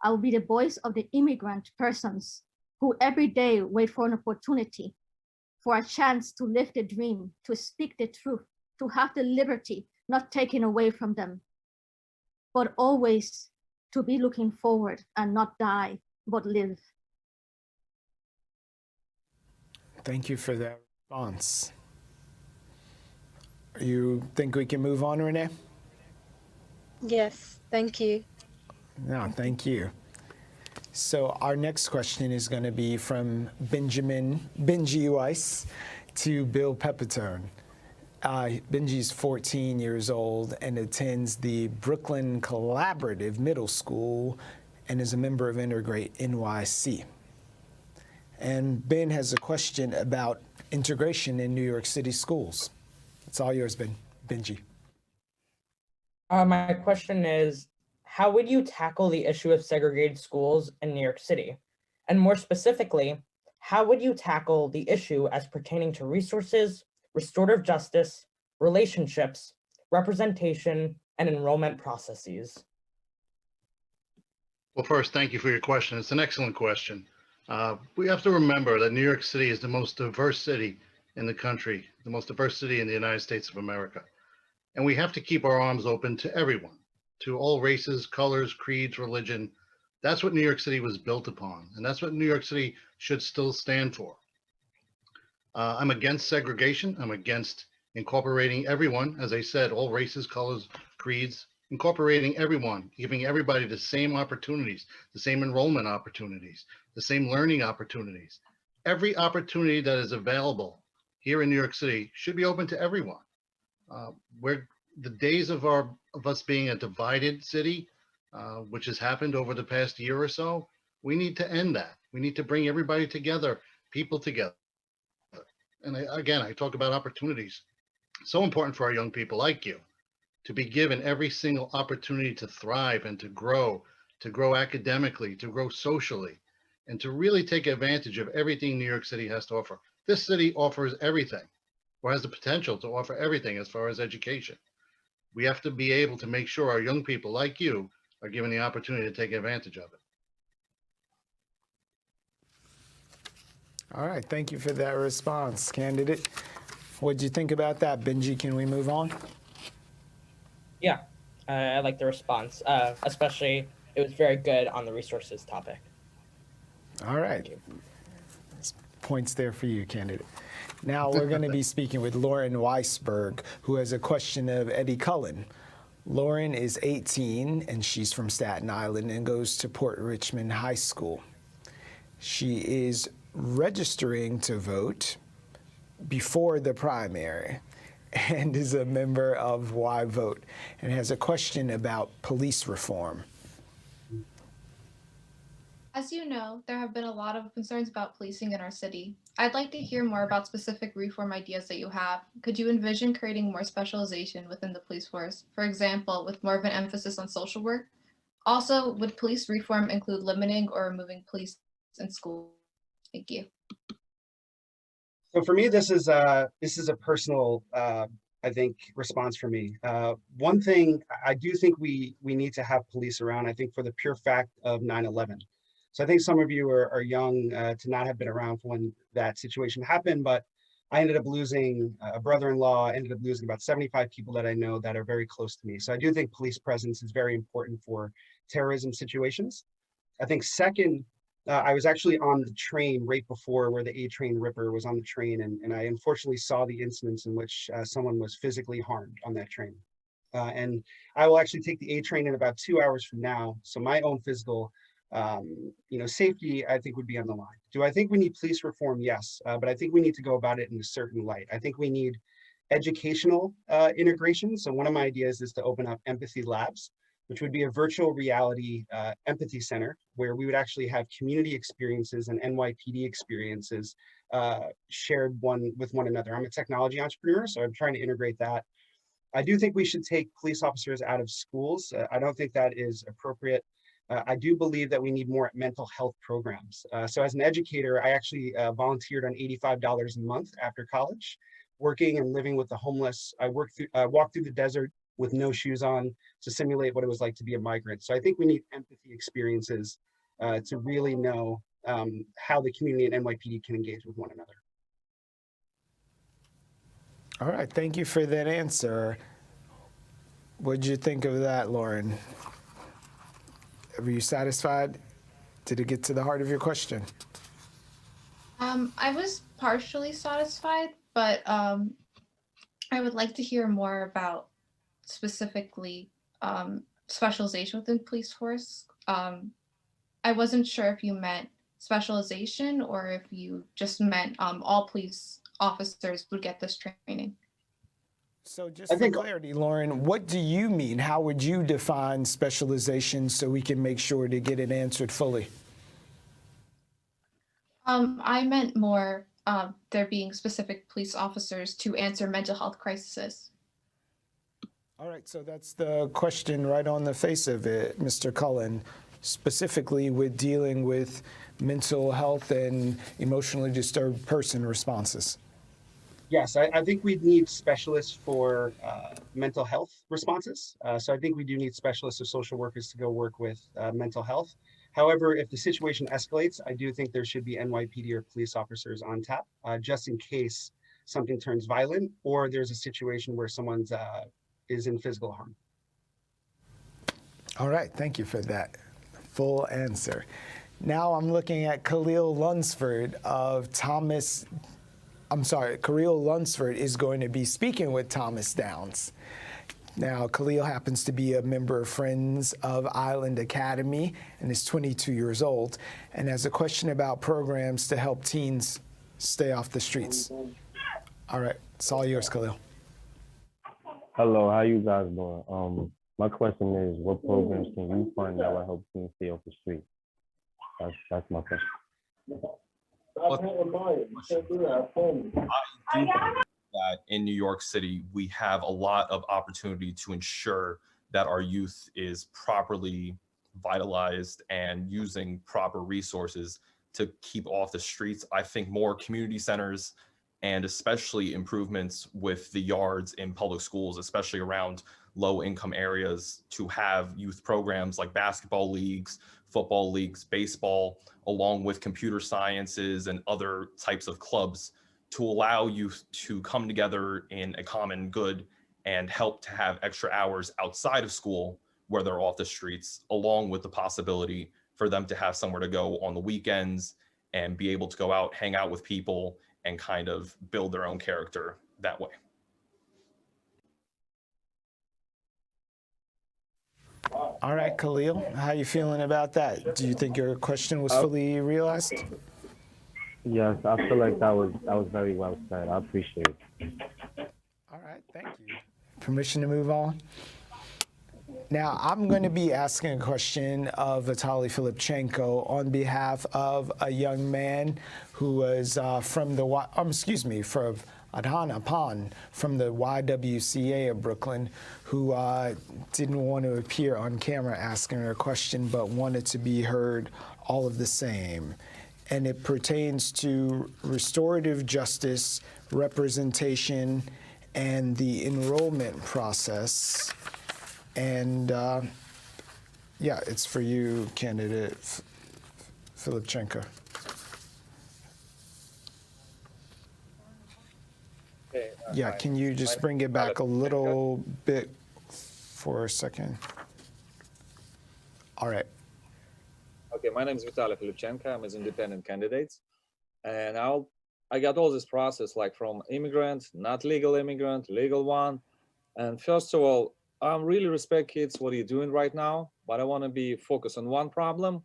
I will be the voice of the immigrant persons who every day wait for an opportunity, for a chance to live the dream, to speak the truth, to have the liberty not taken away from them, but always to be looking forward and not die, but live. Thank you for that response. You think we can move on, Renee? Yes, thank you. No, thank you. So our next question is going to be from Benji Weiss to Bill Pepitone. Benji's 14 years old and attends the Brooklyn Collaborative Middle School and is a member of Integrate NYC. And Ben has a question about integration in New York City schools. It's all yours, Benji. My question is, how would you tackle the issue of segregated schools in New York City? And more specifically, how would you tackle the issue as pertaining to resources, restorative justice, relationships, representation, and enrollment processes? Well, first, thank you for your question. It's an excellent question. We have to remember that New York City is the most diverse city in the country, the most diverse city in the United States of America. And we have to keep our arms open to everyone, to all races, colors, creeds, religion. That's what New York City was built upon. And that's what New York City should still stand for. I'm against segregation. I'm against incorporating everyone, as I said, all races, colors, creeds, incorporating everyone, giving everybody the same opportunities, the same enrollment opportunities, the same learning opportunities. Every opportunity that is available here in New York City should be open to everyone. Where the days of us being a divided city, which has happened over the past year or so, we need to end that. We need to bring everybody together, people together. And I talk about opportunities. So important for our young people like you to be given every single opportunity to thrive and to grow academically, to grow socially, and to really take advantage of everything New York City has to offer. This city offers everything, or has the potential to offer everything as far as education. We have to be able to make sure our young people like you are given the opportunity to take advantage of it. All right, thank you for that response, candidate. What did you think about that, Benji? Can we move on? Yeah, I like the response, especially it was very good on the resources topic. All right. Points there for you, candidate. Now we're going to be speaking with Lauren Weisberg, who has a question of Eddie Cullen. Lauren is 18 and she's from Staten Island and goes to Port Richmond High School. She is registering to vote before the primary and is a member of Why Vote and has a question about police reform. As you know, there have been a lot of concerns about policing in our city. I'd like to hear more about specific reform ideas that you have. Could you envision creating more specialization within the police force, for example, with more of an emphasis on social work? Also, would police reform include limiting or removing police in school? Thank you. So for me, this is a personal, I think, response for me. One thing, I do think we need to have police around, I think, for the pure fact of 9/11. So I think some of you are young to not have been around for when that situation happened, but I ended up losing a brother-in-law, ended up losing about 75 people that I know that are very close to me. So I do think police presence is very important for terrorism situations. I think second, I was actually on the train right before where the A train Ripper was on the train, and I unfortunately saw the incidents in which someone was physically harmed on that train. And I will actually take the A train in about 2 hours from now. So my own physical safety, I think, would be on the line. Do I think we need police reform? Yes, but I think we need to go about it in a certain light. I think we need educational integration. So one of my ideas is to open up empathy labs, which would be a virtual reality empathy center where we would actually have community experiences and NYPD experiences shared with one another. I'm a technology entrepreneur, so I'm trying to integrate that. I do think we should take police officers out of schools. I don't think that is appropriate. I do believe that we need more mental health programs. So as an educator, I actually volunteered on $85 a month after college, working and living with the homeless. I walked through the desert with no shoes on to simulate what it was like to be a migrant. So I think we need empathy experiences to really know how the community and NYPD can engage with one another. All right, thank you for that answer. What did you think of that, Lauren? Were you satisfied? Did it get to the heart of your question? I was partially satisfied, but I would like to hear more about specifically specialization within police force. I wasn't sure if you meant specialization or if you just meant all police officers would get this training. So just for clarity, Lauren, what do you mean? How would you define specialization so we can make sure to get it answered fully? I meant more there being specific police officers to answer mental health crises. All right, so that's the question right on the face of it, Mr. Cullen, specifically with dealing with mental health and emotionally disturbed person responses. Yes, I think we need specialists for mental health responses. So I think we do need specialists or social workers to go work with mental health. However, if the situation escalates, I do think there should be NYPD or police officers on tap, just in case something turns violent or there's a situation where someone's is in physical harm. All right, thank you for that full answer. Now I'm looking at Khalil Lunsford of Khalil Lunsford is going to be speaking with Thomas Downs. Now, Khalil happens to be a member of Friends of Island Academy and is 22 years old and has a question about programs to help teens stay off the streets. All right, it's all yours, Khalil. Hello, how you guys doing? My question is, what programs can you fund that will help teens stay off the street? That's my question. That in New York City, we have a lot of opportunity to ensure that our youth is properly vitalized and using proper resources to keep off the streets. I think more community centers and especially improvements with the yards in public schools, especially around low income areas, to have youth programs like basketball leagues, football leagues, baseball, along with computer sciences and other types of clubs to allow youth to come together in a common good and help to have extra hours outside of school where they're off the streets, along with the possibility for them to have somewhere to go on the weekends and be able to go out, hang out with people, and kind of build their own character that way. All right, Khalil, how you feeling about that? Do you think your question was fully realized? Yes, I feel like that was very well said. I appreciate it. All right, thank you. Permission to move on? Now, I'm going to be asking a question of Vitaly Filipchenko on behalf of a young man who was from Adhana Pan from the YWCA of Brooklyn, who didn't want to appear on camera asking her a question, but wanted to be heard all of the same. And it pertains to restorative justice, representation, and the enrollment process. And yeah, it's for you, candidate Filipchenko. Yeah, can you just bring it back a little bit for a second? All right. Okay, my name is Vitaly Filipchenko. I'm an independent candidate. And I got all this process like from immigrant, not legal immigrant, legal one. And first of all, I really respect kids, what are you doing right now? But I want to be focused on one problem.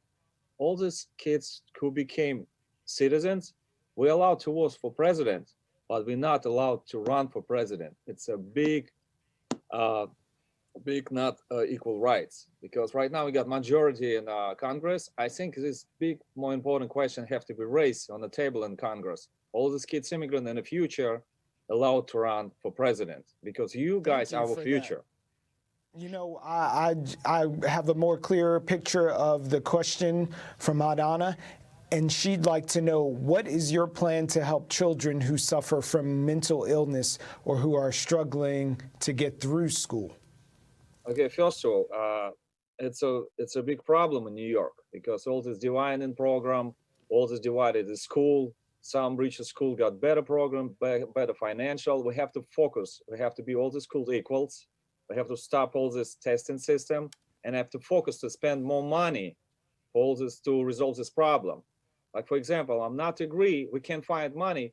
All these kids who became citizens, we're allowed to vote for president, but we're not allowed to run for president. It's a big not equal rights, because right now we got majority in Congress. I think this big, more important question have to be raised on the table in Congress. All these kids immigrant in the future allowed to run for president, because you guys are our future. You know, I have a more clear picture of the question from Adana, and she'd like to know, what is your plan to help children who suffer from mental illness or who are struggling to get through school? Okay, first of all, it's a big problem in New York, because all this dividing program, all this divided the school. Some richer school got better program, better financial. We have to focus. We have to be all the schools equals. We have to stop all this testing system and have to focus to spend more money for all this to resolve this problem. Like, for example, I'm not agree, we can't find money.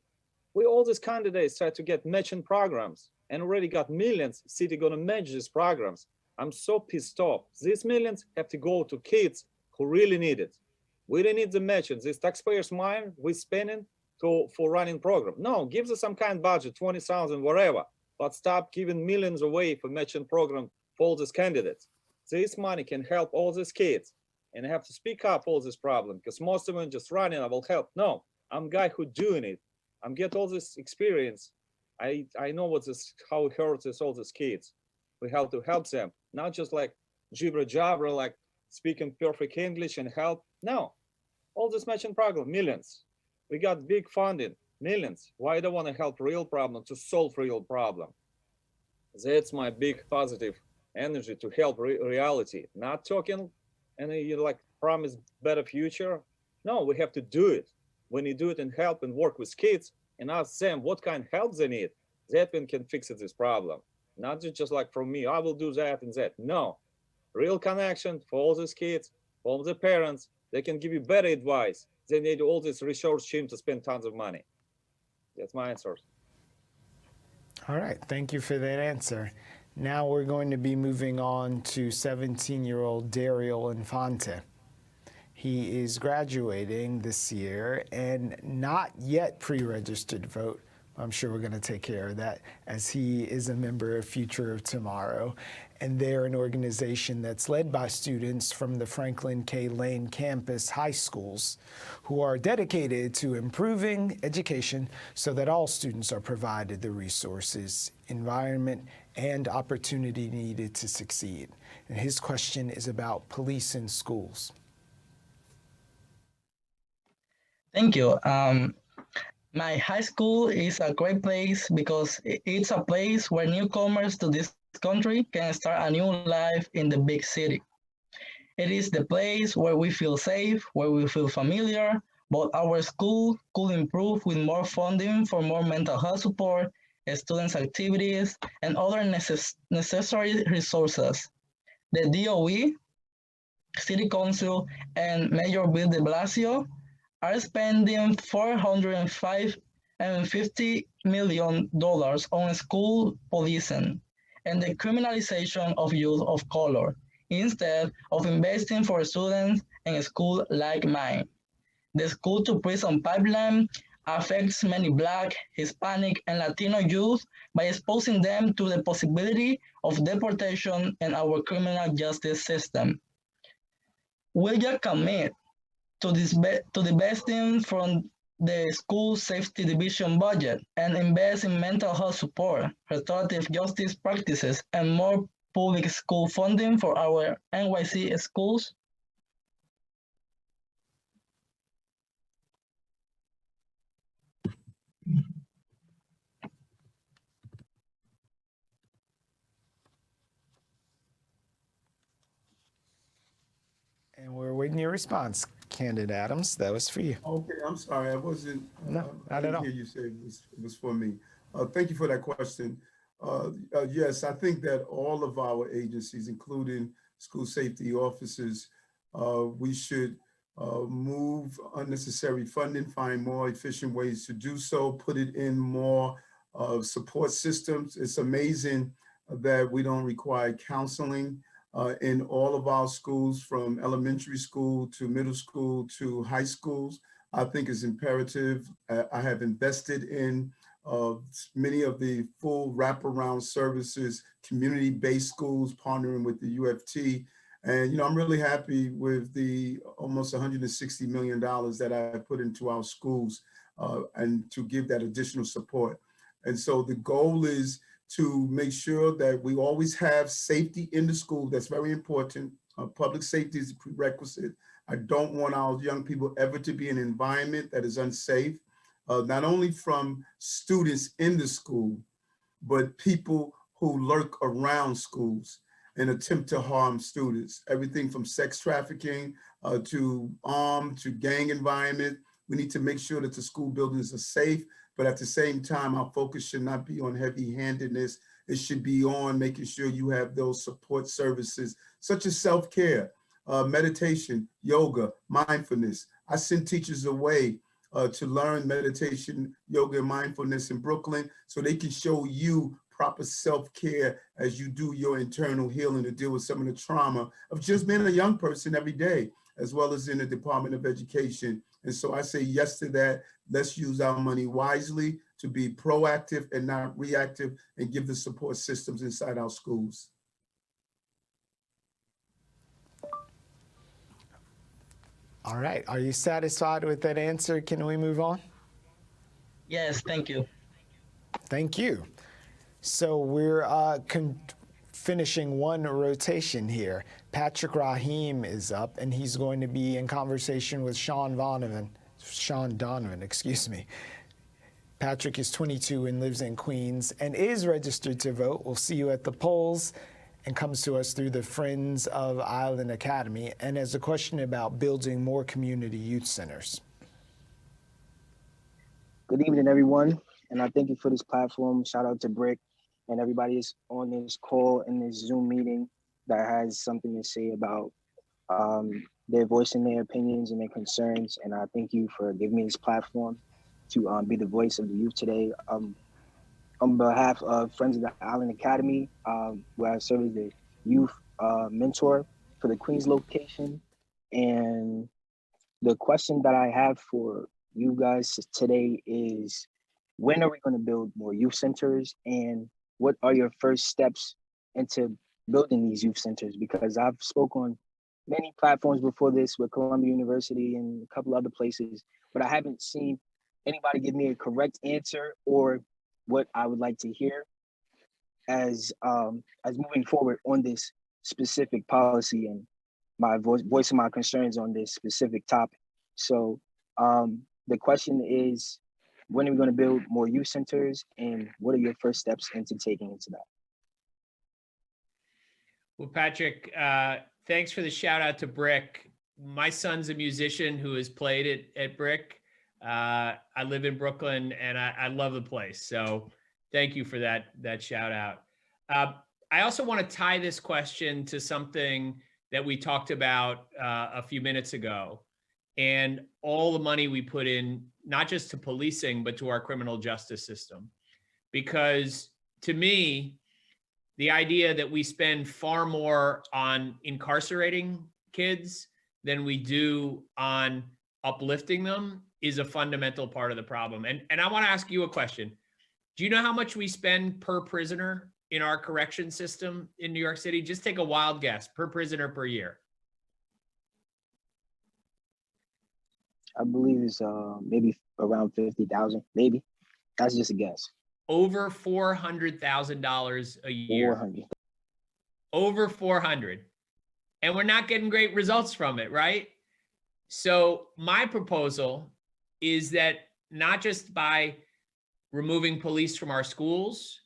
All these candidates try to get matching programs and already got millions. City gonna match these programs. I'm so pissed off. These millions have to go to kids who really need it. We don't need the matching. This taxpayers' money we're spending for running program. No, give us some kind of budget, 20,000, whatever. But stop giving millions away for matching program for all these candidates. This money can help all these kids, and I have to speak up all this problem, because most of them just running, I will help. No, I'm guy who doing it. I'm get all this experience. I know how it hurts all these kids. We have to help them, not just like jibber jabber, like speaking perfect English and help. No, all this matching program, millions. We got big funding, millions. Why don't want to help real problem to solve real problem? That's my big positive energy to help reality. Not talking and you like promise better future. No, we have to do it. When you do it and help and work with kids and ask them what kind of help they need, that one can fix this problem. Not just like from me, I will do that and that. No, real connection for all these kids, for all the parents. They can give you better advice. They need all this resource team to spend tons of money. That's my answer. All right, thank you for that answer. Now we're going to be moving on to 17-year-old Daryl Infante. He is graduating this year and not yet pre-registered to vote. I'm sure we're going to take care of that, as he is a member of Future of Tomorrow. And they're an organization that's led by students from the Franklin K. Lane campus high schools who are dedicated to improving education so that all students are provided the resources, environment, and opportunity needed to succeed. And his question is about police in schools. Thank you. My high school is a great place because it's a place where newcomers to this country can start a new life in the big city. It is the place where we feel safe, where we feel familiar, but our school could improve with more funding for more mental health support students' activities, and other necessary resources. The DOE, City Council, and Mayor Bill de Blasio are spending $450 million on school policing and the criminalization of youth of color, instead of investing for students in a school like mine. The school to prison pipeline affects many Black, Hispanic, and Latino youth by exposing them to the possibility of deportation in our criminal justice system. Will you commit to divesting from the school safety division budget and invest in mental health support, restorative justice practices, and more public school funding for our NYC schools? And we're waiting your response, Candid Adams. That was for you. Okay, I'm sorry, I wasn't. No, I not at didn't all. hear you say it was for me. Thank you for that question. Yes, I think that all of our agencies, including school safety officers, we should move unnecessary funding, find more efficient ways to do so, put it in more support systems. It's amazing that we don't require counseling in all of our schools, from elementary school to middle school to high schools. I think it's imperative. I have invested in many of the full wraparound services, community-based schools, partnering with the UFT. And, I'm really happy with the almost $160 million that I put into our schools and to give that additional support. And so the goal is to make sure that we always have safety in the school. That's very important. Public safety is a prerequisite. I don't want our young people ever to be in an environment that is unsafe, not only from students in the school, but people who lurk around schools and attempt to harm students. Everything from sex trafficking to armed to gang environment. We need to make sure that the school buildings are safe, but at the same time, our focus should not be on heavy-handedness. It should be on making sure you have those support services, such as self-care, meditation, yoga, mindfulness. I send teachers away to learn meditation, yoga, and mindfulness in Brooklyn so they can show you proper self-care as you do your internal healing to deal with some of the trauma of just being a young person every day, as well as in the Department of Education. And so I say yes to that. Let's use our money wisely to be proactive and not reactive, and give the support systems inside our schools. All right, are you satisfied with that answer? Can we move on? Yes, thank you. Thank you. So we're finishing one rotation here. Patrick Rahim is up, and he's going to be in conversation with Sean Donovan, excuse me. Patrick is 22 and lives in Queens and is registered to vote. We'll see you at the polls, and comes to us through the Friends of Island Academy, and has a question about building more community youth centers. Good evening, everyone, and I thank you for this platform. Shout out to Bric and everybody is on this call in this Zoom meeting that has something to say about their voicing their opinions and their concerns. And I thank you for giving me this platform to be the voice of the youth today. On behalf of Friends of the Island Academy, where I serve as the youth mentor for the Queens location. And the question that I have for you guys today is, when are we going to build more youth centers, and what are your first steps into building these youth centers? Because I've spoken on many platforms before this with Columbia University and a couple other places, but I haven't seen anybody give me a correct answer or what I would like to hear as moving forward on this specific policy and my voicing my concerns on this specific topic. So the question is, when are we going to build more youth centers, and what are your first steps into taking into that? Well, Patrick, thanks for the shout out to Bric. My son's a musician who has played at Bric. I live in Brooklyn, and I love the place. So Thank you for that shout out. I also want to tie this question to something that we talked about a few minutes ago, and all the money we put in, not just to policing, but to our criminal justice system. Because to me, the idea that we spend far more on incarcerating kids than we do on uplifting them is a fundamental part of the problem. And I want to ask you a question. Do you know how much we spend per prisoner in our correction system in New York City? Just take a wild guess, per prisoner per year. I believe it's maybe around 50,000, maybe. That's just a guess. Over $400,000 a year. 400. Over 400. And we're not getting great results from it, right? So my proposal is that not just by removing police from our schools,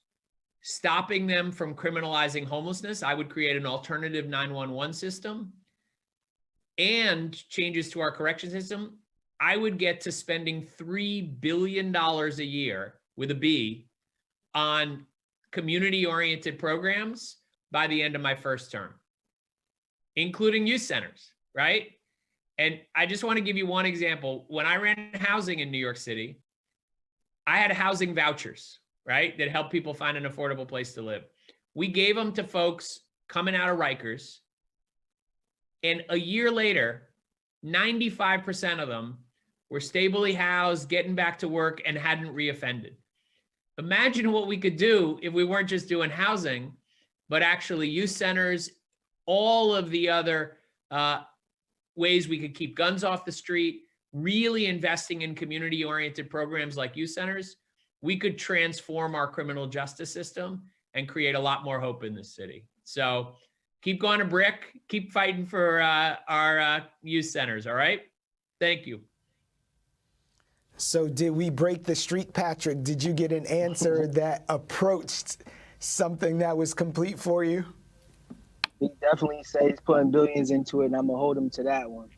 stopping them from criminalizing homelessness, I would create an alternative 911 system, and changes to our correction system, I would get to spending $3 billion a year, with a B, on community-oriented programs by the end of my first term, including youth centers, right? And I just want to give you one example. When I ran housing in New York City, I had housing vouchers, right, that helped people find an affordable place to live. We gave them to folks coming out of Rikers, and a year later, 95% of them were stably housed, getting back to work, and hadn't reoffended. Imagine what we could do if we weren't just doing housing, but actually youth centers, all of the other ways we could keep guns off the street, really investing in community-oriented programs like youth centers. We could transform our criminal justice system and create a lot more hope in this city. So keep going to Bric, keep fighting for our youth centers, all right? Thank you. So did we break the streak, Patrick? Did you get an answer that approached something that was complete for you? He definitely said he's putting billions into it, and I'm gonna hold him to that one.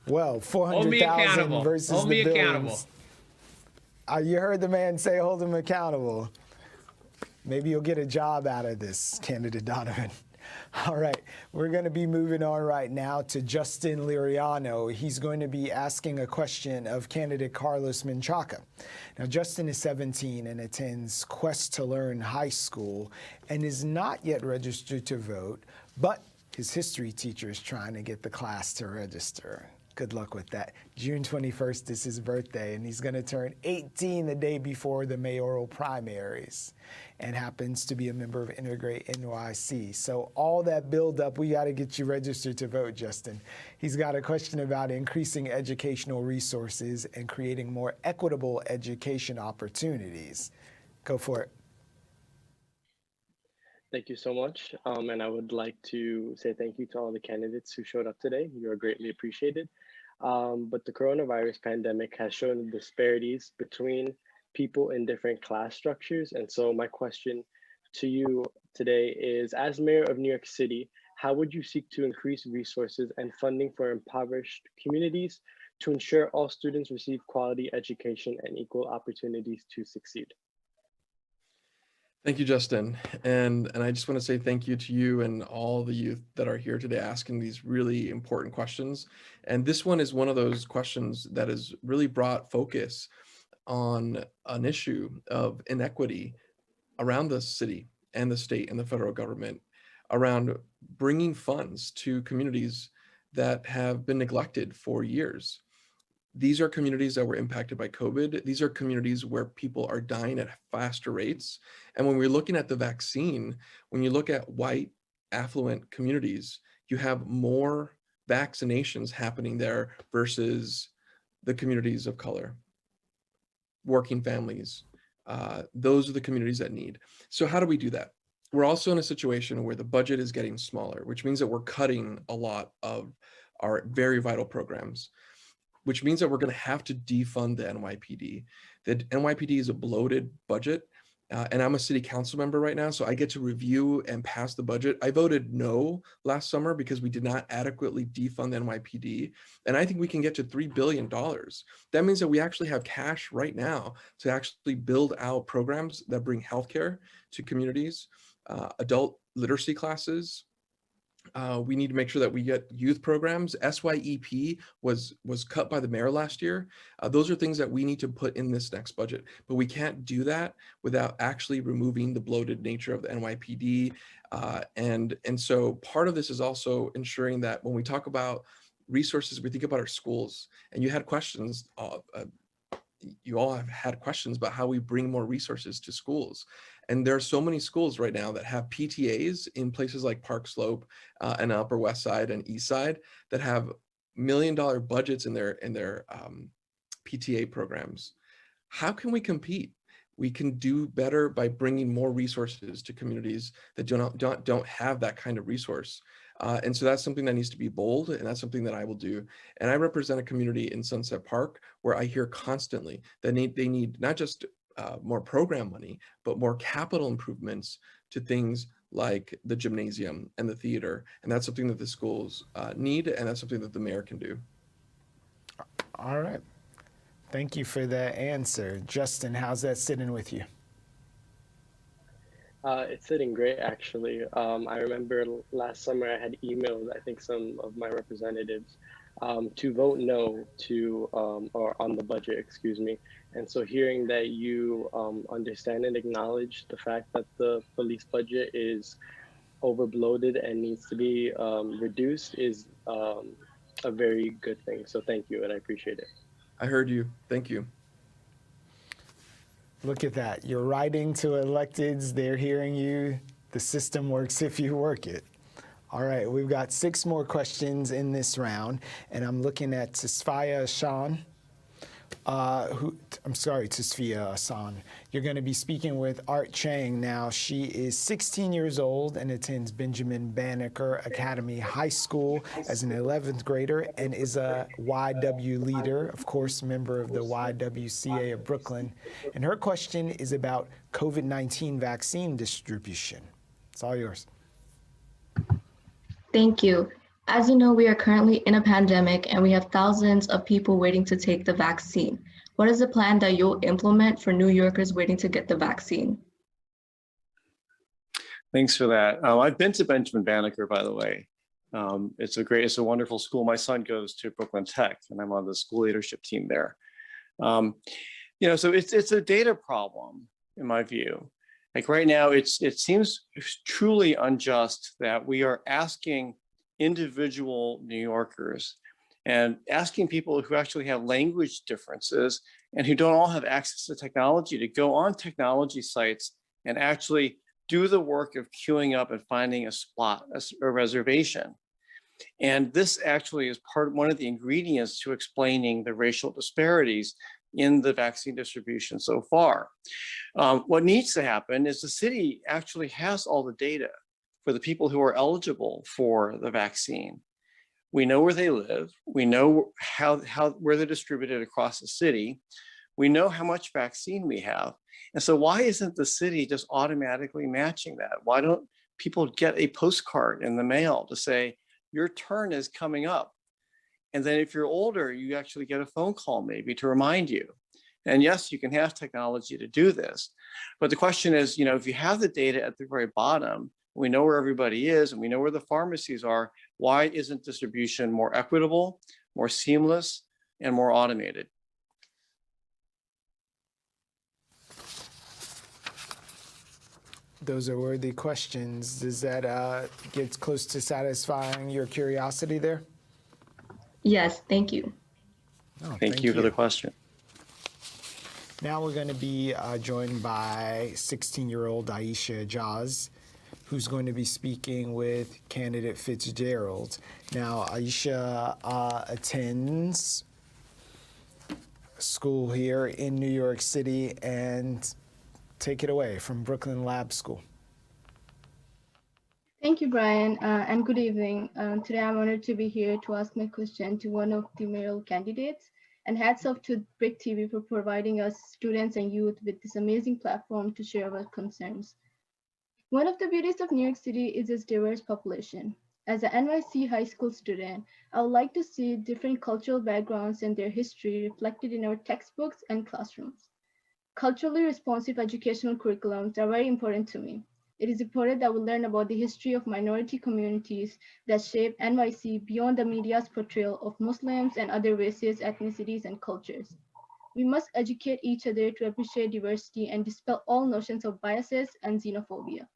Well, 400,000 versus Hold the me accountable. billions. You heard the man say, hold him accountable. Maybe you'll get a job out of this, candidate Donovan. All right, we're going to be moving on right now to Justin Liriano. He's going to be asking a question of candidate Carlos Menchaca. Now, Justin is 17 and attends Quest to Learn High School and is not yet registered to vote, but his history teacher is trying to get the class to register. Good luck with that. June 21st is his birthday, and he's going to turn 18 the day before the mayoral primaries, and happens to be a member of Integrate NYC. So all that build up, we got to get you registered to vote, Justin. He's got a question about increasing educational resources and creating more equitable education opportunities. Go for it. Thank you so much. And I would like to say thank you to all the candidates who showed up today. You are greatly appreciated. But the coronavirus pandemic has shown the disparities between people in different class structures. And so my question to you today is, as mayor of New York City, how would you seek to increase resources and funding for impoverished communities to ensure all students receive quality education and equal opportunities to succeed? Thank you, Justin. And I just want to say thank you to you and all the youth that are here today asking these really important questions. And this one is one of those questions that has really brought focus on an issue of inequity around the city and the state and the federal government, around bringing funds to communities that have been neglected for years. These are communities that were impacted by COVID. These are communities where people are dying at faster rates. And when we're looking at the vaccine, when you look at white, affluent communities, you have more vaccinations happening there versus the communities of color, working families. Those are the communities that need. So how do we do that? We're also in a situation where the budget is getting smaller, which means that we're cutting a lot of our very vital programs, which means that we're going to have to defund the NYPD. The NYPD is a bloated budget, and I'm a city council member right now, so I get to review and pass the budget. I voted no last summer because we did not adequately defund the NYPD, and I think we can get to $3 billion. That means that we actually have cash right now to actually build out programs that bring healthcare to communities, adult literacy classes. We need to make sure that we get youth programs. SYEP was cut by the mayor last year. Those are things that we need to put in this next budget, but we can't do that without actually removing the bloated nature of the NYPD. And so part of this is also ensuring that when we talk about resources, we think about our schools. And you had questions, you all have had questions about how we bring more resources to schools. And there are so many schools right now that have PTAs in places like Park Slope and Upper West Side and East Side that have $1 million budgets in their PTA programs. How can we compete? We can do better by bringing more resources to communities that don't have that kind of resource. And so that's something that needs to be bold, and that's something that I will do. And I represent a community in Sunset Park where I hear constantly that they need not just more program money, but more capital improvements to things like the gymnasium and the theater. And that's something that the schools need, and that's something that the mayor can do. All right. Thank you for that answer. Justin, how's that sitting with you? It's sitting great, actually. I remember last summer I had emailed, I think, some of my representatives to vote no to, or on the budget, excuse me. And so hearing that you understand and acknowledge the fact that the police budget is overbloated and needs to be reduced is a very good thing. So thank you, and I appreciate it. I heard you. Thank you. Look at that. You're writing to electeds. They're hearing you. The system works if you work it. All right, we've got 6 more questions in this round, and I'm looking at Tasfia Hassan. Tasfia Hassan. You're going to be speaking with Art Chang now. She is 16 years old and attends Benjamin Banneker Academy High School as an 11th grader and is a YW leader, of course, member of the YWCA of Brooklyn. And her question is about COVID-19 vaccine distribution. It's all yours. Thank you. As you know, we are currently in a pandemic and we have thousands of people waiting to take the vaccine. What is the plan that you'll implement for New Yorkers waiting to get the vaccine? Thanks for that. I've been to Benjamin Banneker, by the way. It's a wonderful school. My son goes to Brooklyn Tech, and I'm on the school leadership team there. So it's a data problem, in my view. Like right now, it seems truly unjust that we are asking individual New Yorkers and asking people who actually have language differences and who don't all have access to technology to go on technology sites and actually do the work of queuing up and finding a spot, a reservation. And this actually is one of the ingredients to explaining the racial disparities in the vaccine distribution so far. What needs to happen is the city actually has all the data for the people who are eligible for the vaccine. We know where they live. We know where they're distributed across the city. We know how much vaccine we have. And so why isn't the city just automatically matching that? Why don't people get a postcard in the mail to say, your turn is coming up? And then if you're older, you actually get a phone call maybe to remind you. And yes, you can have technology to do this. But the question is, if you have the data at the very bottom, we know where everybody is and we know where the pharmacies are, why isn't distribution more equitable, more seamless, and more automated? Those are worthy questions. Does that get close to satisfying your curiosity there? Yes, thank you. Oh, thank you for the question. Now we're going to be joined by 16-year-old Aisha Jaz, who's going to be speaking with candidate Fitzgerald. Now, Aisha attends school here in New York City, and take it away from Brooklyn Lab School. Thank you, Brian, and good evening. Today I'm honored to be here to ask my question to one of the mayoral candidates. And hats off to Bric TV for providing us students and youth with this amazing platform to share our concerns. One of the beauties of New York City is its diverse population. As an NYC high school student, I would like to see different cultural backgrounds and their history reflected in our textbooks and classrooms. Culturally responsive educational curriculums are very important to me. It is important that we learn about the history of minority communities that shape NYC beyond the media's portrayal of Muslims and other races, ethnicities, and cultures. We must educate each other to appreciate diversity and dispel all notions of biases and xenophobia.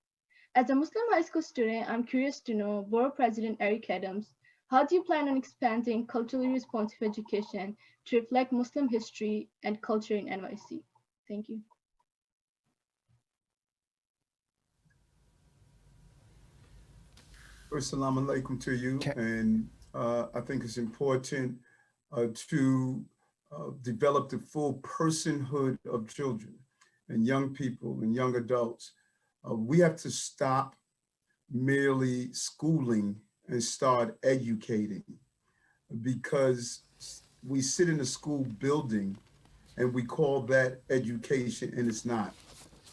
As a Muslim high school student, I'm curious to know, Borough President Eric Adams, how do you plan on expanding culturally responsive education to reflect Muslim history and culture in NYC? Thank you. Assalamu alaikum to you. And I think it's important to develop the full personhood of children and young people and young adults. We have to stop merely schooling and start educating, because we sit in a school building and we call that education, and it's not.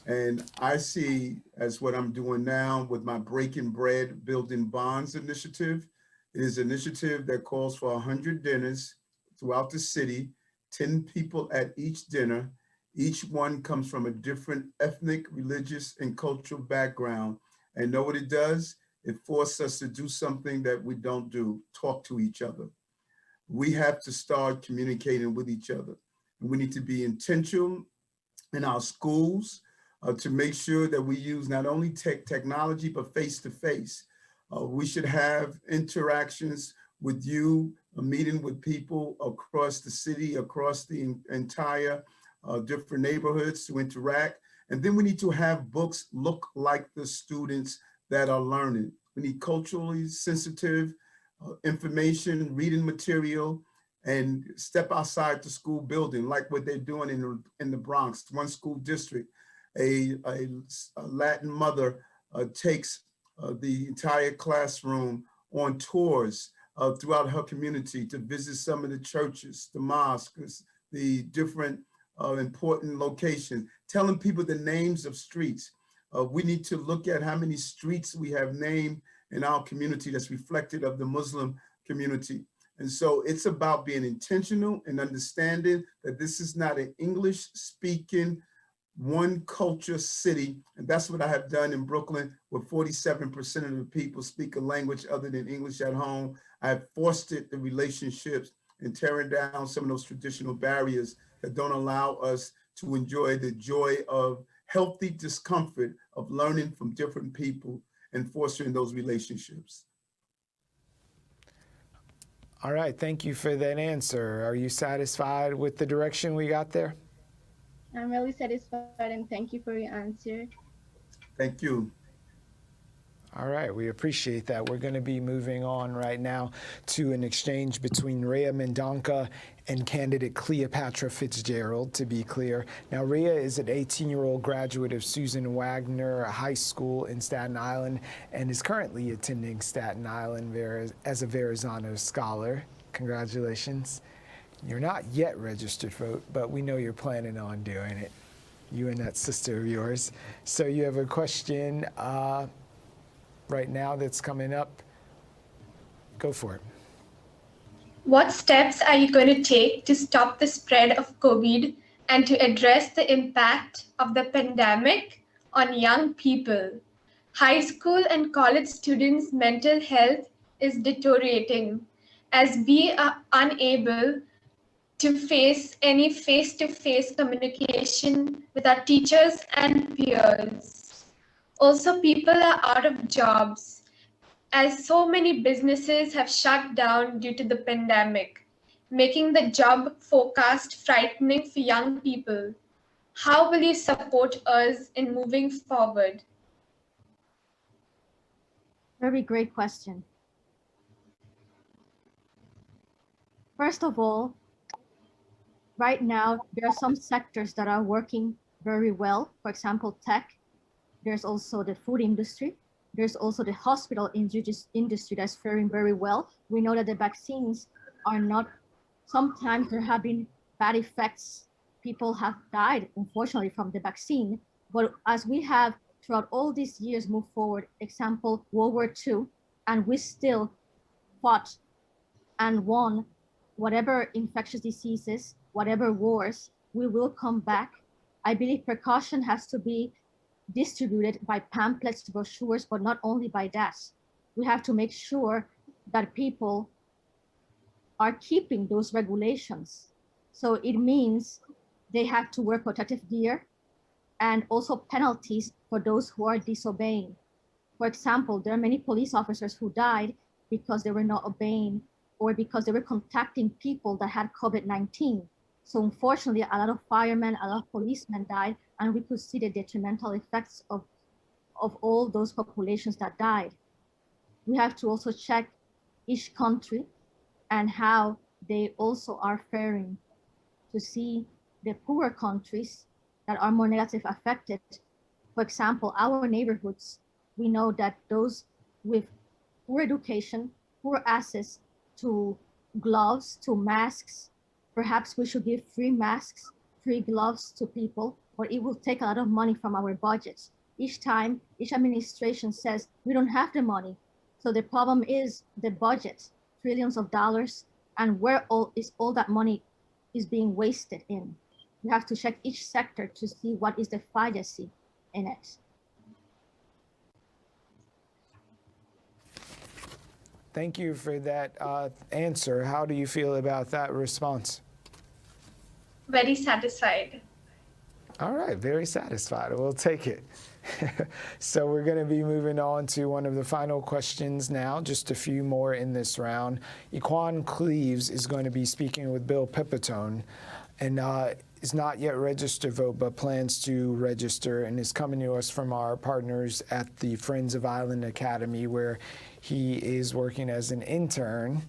And I see, as what I'm doing now with my Breaking Bread Building Bonds initiative, it is an initiative that calls for 100 dinners throughout the city, 10 people at each dinner. Each one comes from a different ethnic, religious, and cultural background. And know what it does? It forces us to do something that we don't do, talk to each other. We have to start communicating with each other. And we need to be intentional in our schools to make sure that we use not only technology, but face-to-face. We should have interactions with you, a meeting with people across the city, across the entire different neighborhoods to interact. And then we need to have books look like the students that are learning. We need culturally sensitive information, reading material, and step outside the school building, like what they're doing in the Bronx, one school district. A Latin mother takes the entire classroom on tours throughout her community to visit some of the churches, the mosques, the different important locations, telling people the names of streets. We need to look at how many streets we have named in our community that's reflected of the Muslim community. And so it's about being intentional and understanding that this is not an English speaking one culture city. And that's what I have done in Brooklyn, where 47% of the people speak a language other than English at home. I have fostered the relationships and tearing down some of those traditional barriers that don't allow us to enjoy the joy of healthy discomfort of learning from different people and fostering those relationships. All right, thank you for that answer. Are you satisfied with the direction we got there? I'm really satisfied and thank you for your answer. Thank you. All right, we appreciate that. We're going to be moving on right now to an exchange between Rhea Mendonca and candidate Cleopatra Fitzgerald, to be clear. Now, Rhea is an 18-year-old graduate of Susan Wagner High School in Staten Island and is currently attending Staten Island as a Verrazano Scholar. Congratulations. You're not yet registered, but we know you're planning on doing it, you and that sister of yours. So you have a question right now that's coming up. Go for it. What steps are you going to take to stop the spread of COVID and to address the impact of the pandemic on young people? High school and college students' mental health is deteriorating as we are unable to face any face-to-face communication with our teachers and peers. Also, people are out of jobs as so many businesses have shut down due to the pandemic, making the job forecast frightening for young people. How will you support us in moving forward? Very great question. First of all, right now, there are some sectors that are working very well. For example, tech. There's also the food industry. There's also the hospital industry that's faring very well. We know that the vaccines are not Sometimes there have been bad effects. People have died, unfortunately, from the vaccine. But as we have throughout all these years moved forward, example, World War II, and we still fought and won whatever infectious diseases, whatever wars, we will come back. I believe precaution has to be distributed by pamphlets, brochures, but not only by that. We have to make sure that people are keeping those regulations. So it means they have to wear protective gear and also penalties for those who are disobeying. For example, there are many police officers who died because they were not obeying or because they were contacting people that had COVID-19. So unfortunately, a lot of firemen, a lot of policemen died, and we could see the detrimental effects of all those populations that died. We have to also check each country and how they also are faring to see the poorer countries that are more negatively affected. For example, our neighborhoods, we know that those with poor education, poor access to gloves, to masks, perhaps we should give free masks, free gloves to people, or it will take a lot of money from our budgets. Each time, each administration says, we don't have the money. So the problem is the budget, trillions of dollars, and where all that money is being wasted in. We have to check each sector to see what is the fallacy in it. Thank you for that answer. How do you feel about that response? Very satisfied. All right, very satisfied. We'll take it. So we're going to be moving on to one of the final questions now, just a few more in this round. Equan Cleaves is going to be speaking with Bill Pipitone, and is not yet registered to vote, but plans to register, and is coming to us from our partners at the Friends of Island Academy, where he is working as an intern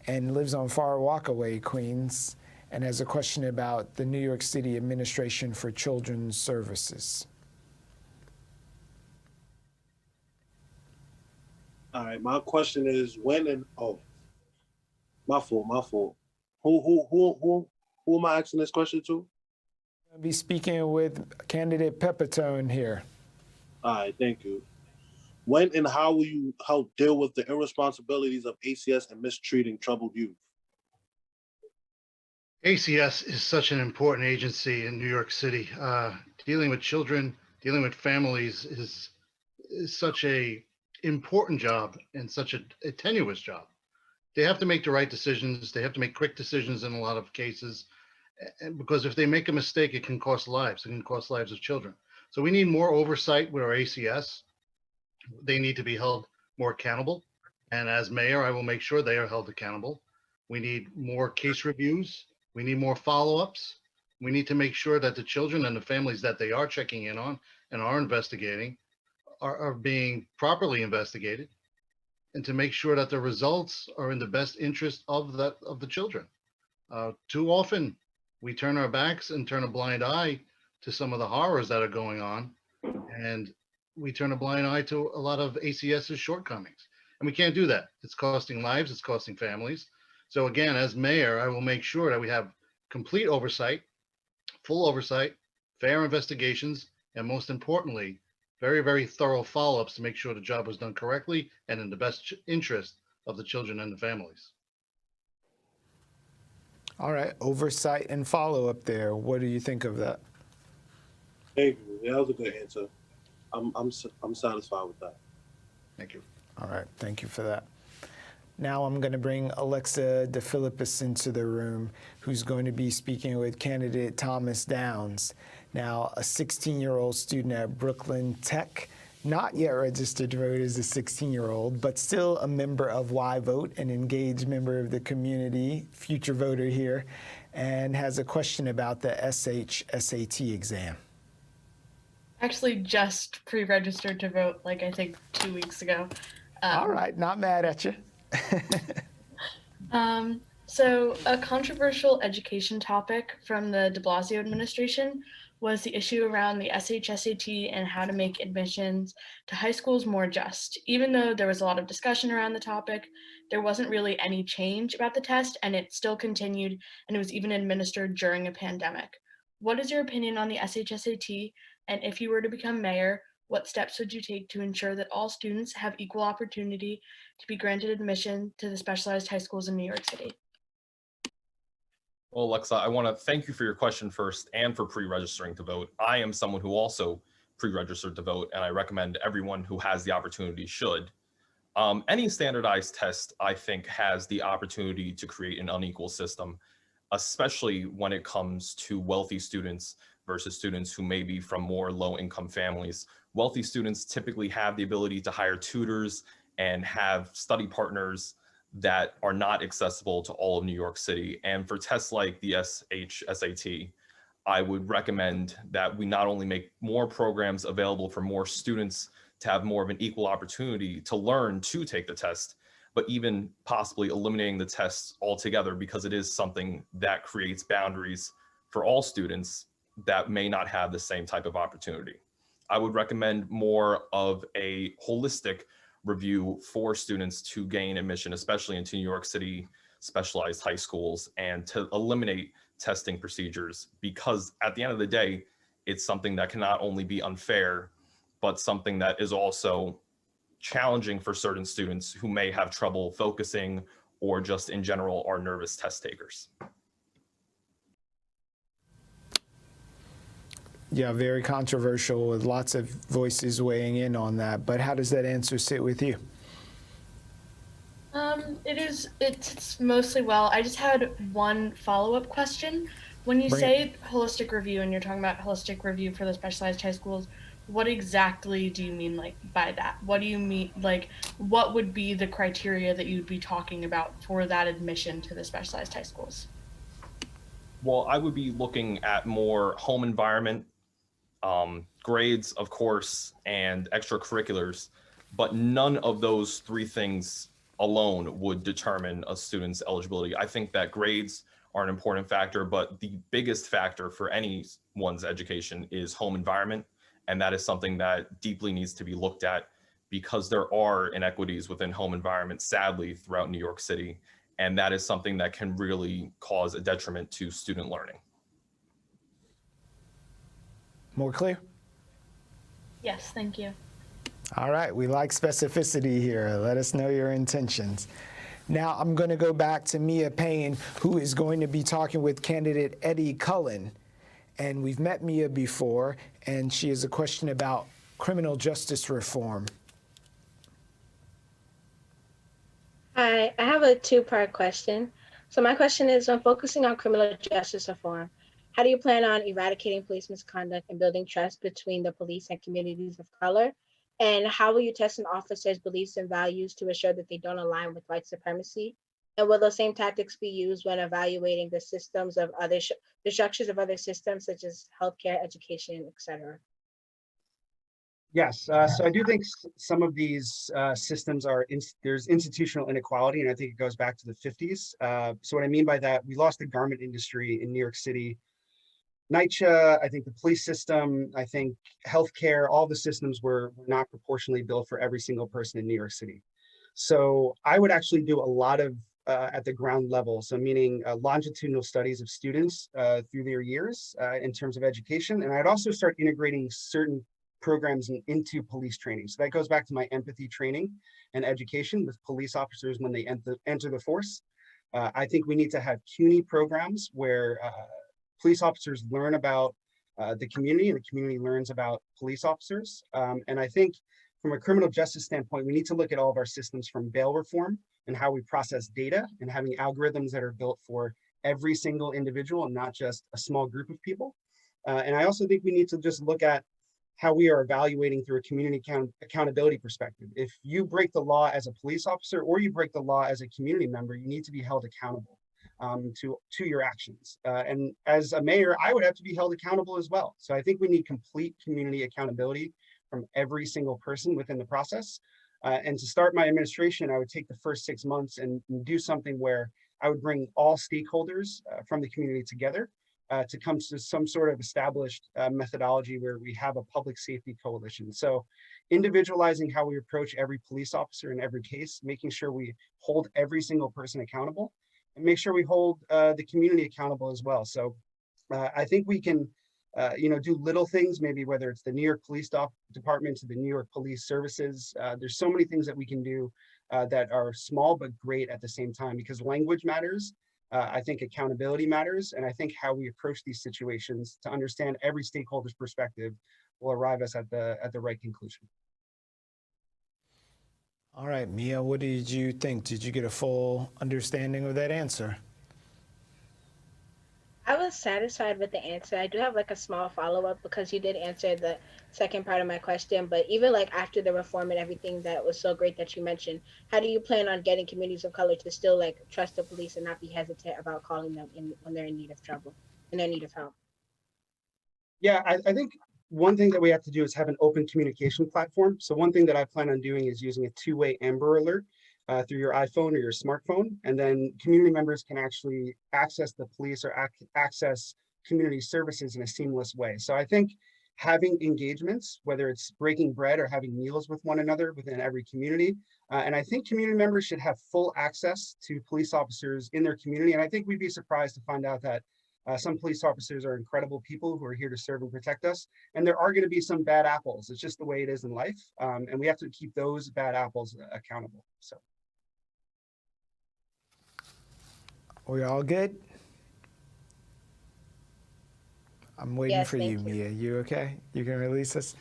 and lives on Far Rockaway, Queens, and has a question about the New York City Administration for Children's Services. All right, my question is when and my fault. Who am I asking this question to? I'll be speaking with candidate Pepitone here. All right, thank you. When and how will you help deal with the irresponsibilities of ACS and mistreating troubled youth? ACS is such an important agency in New York City. Dealing with children, dealing with families is such a important job and such a tenuous job. They have to make the right decisions. They have to make quick decisions in a lot of cases, because if they make a mistake, it can cost lives. It can cost lives of children. So we need more oversight with our ACS. They need to be held more accountable. And as mayor, I will make sure they are held accountable. We need more case reviews. We need more follow-ups. We need to make sure that the children and the families that they are checking in on and are investigating are being properly investigated, and to make sure that the results are in the best interest of the children. Too often, we turn our backs and turn a blind eye to some of the horrors that are going on, and we turn a blind eye to a lot of ACS's shortcomings. And we can't do that. It's costing lives, it's costing families. So again, as mayor, I will make sure that we have complete oversight, full oversight, fair investigations, and most importantly, very, very thorough follow-ups to make sure the job was done correctly and in the best interest of the children and the families. All right, oversight and follow-up there. What do you think of that? Thank you. Yeah, that was a good answer. I'm satisfied with that. Thank you. All right, thank you for that. Now I'm going to bring Alexa DeFilippis into the room, who's going to be speaking with candidate Thomas Downs. Now, a 16-year-old student at Brooklyn Tech, not yet registered to vote as a 16-year-old, but still a member of Y Vote, an engaged member of the community, future voter here, and has a question about the SAT exam. Actually just pre-registered to vote, like I think 2 weeks ago. All right, not mad at you. So a controversial education topic from the de Blasio administration was the issue around the SHSAT and how to make admissions to high schools more just. Even though there was a lot of discussion around the topic, there wasn't really any change about the test, and it still continued, and it was even administered during a pandemic. What is your opinion on the SHSAT? And if you were to become mayor, what steps would you take to ensure that all students have equal opportunity to be granted admission to the specialized high schools in New York City? Well, Alexa, I want to thank you for your question first and for pre-registering to vote. I am someone who also pre-registered to vote, and I recommend everyone who has the opportunity should. Any standardized test, I think, has the opportunity to create an unequal system, especially when it comes to wealthy students versus students who may be from more low-income families. Wealthy students typically have the ability to hire tutors and have study partners that are not accessible to all of New York City. And for tests like the SHSAT, I would recommend that we not only make more programs available for more students to have more of an equal opportunity to learn to take the test, but even possibly eliminating the tests altogether, because it is something that creates boundaries for all students that may not have the same type of opportunity. I would recommend more of a holistic review for students to gain admission, especially into New York City specialized high schools, and to eliminate testing procedures, because at the end of the day, it's something that can not only be unfair, but something that is also challenging for certain students who may have trouble focusing or just in general are nervous test takers. Yeah, very controversial with lots of voices weighing in on that. But how does that answer sit with you? It's mostly well. I just had one follow-up question. When you say holistic review and you're talking about holistic review for the specialized high schools, what exactly do you mean by that? What do you mean, what would be the criteria that you'd be talking about for that admission to the specialized high schools? Well, I would be looking at more home environment, grades, of course, and extracurriculars, but none of those three things alone would determine a student's eligibility. I think that grades are an important factor, but the biggest factor for anyone's education is home environment. And that is something that deeply needs to be looked at, because there are inequities within home environment, sadly, throughout New York City. And that is something that can really cause a detriment to student learning. More clear? Yes, thank you. All right, we like specificity here. Let us know your intentions. Now I'm going to go back to Mia Payne, who is going to be talking with candidate Eddie Cullen. And we've met Mia before, and she has a question about criminal justice reform. Hi, I have a two-part question. So my question is, when focusing on criminal justice reform, how do you plan on eradicating police misconduct and building trust between the police and communities of color? And how will you test an officer's beliefs and values to ensure that they don't align with white supremacy? And will those same tactics be used when evaluating the systems of the structures of other systems, such as healthcare, education, et cetera? Yes, so I do think some of these systems are, there's institutional inequality, and I think it goes back to the 50s. So what I mean by that, we lost the garment industry in New York City. NYCHA, I think the police system, I think healthcare, all the systems were not proportionally built for every single person in New York City. So I would actually do a lot of at the ground level, so meaning longitudinal studies of students through their years in terms of education. And I'd also start integrating certain programs into police training. So that goes back to my empathy training and education with police officers when they enter the force. I think we need to have CUNY programs where police officers learn about the community and the community learns about police officers. And I think from a criminal justice standpoint, we need to look at all of our systems from bail reform and how we process data and having algorithms that are built for every single individual and not just a small group of people. And I also think we need to just look at how we are evaluating through a community accountability perspective. If you break the law as a police officer or you break the law as a community member, you need to be held accountable to your actions. And as a mayor, I would have to be held accountable as well. So I think we need complete community accountability from every single person within the process. And to start my administration, I would take the first 6 months and do something where I would bring all stakeholders from the community together to come to some sort of established methodology where we have a public safety coalition. So individualizing how we approach every police officer in every case, making sure we hold every single person accountable, and make sure we hold the community accountable as well. So I think we can do little things, maybe whether it's the New York Police Department to the New York Police Services. There's so many things that we can do that are small but great at the same time, because language matters. I think accountability matters, and I think how we approach these situations to understand every stakeholder's perspective will arrive us at the right conclusion. All right, Mia, what did you think? Did you get a full understanding of that answer? I was satisfied with the answer. I do have like a small follow-up because you did answer the second part of my question, but even like after the reform and everything that was so great that you mentioned, how do you plan on getting communities of color to still like trust the police and not be hesitant about calling them when they're in need of trouble, when they're in need of help? Yeah, I think one thing that we have to do is have an open communication platform. So one thing that I plan on doing is using a two-way Amber Alert through your iPhone or your smartphone. And then community members can actually access the police or access community services in a seamless way. So I think having engagements, whether it's breaking bread or having meals with one another within every community. And I think community members should have full access to police officers in their community. And I think we'd be surprised to find out that some police officers are incredible people who are here to serve and protect us. And there are going to be some bad apples. It's just the way it is in life. And we have to keep those bad apples accountable. So. We all good? I'm waiting for you, Mia. You okay? You can release us?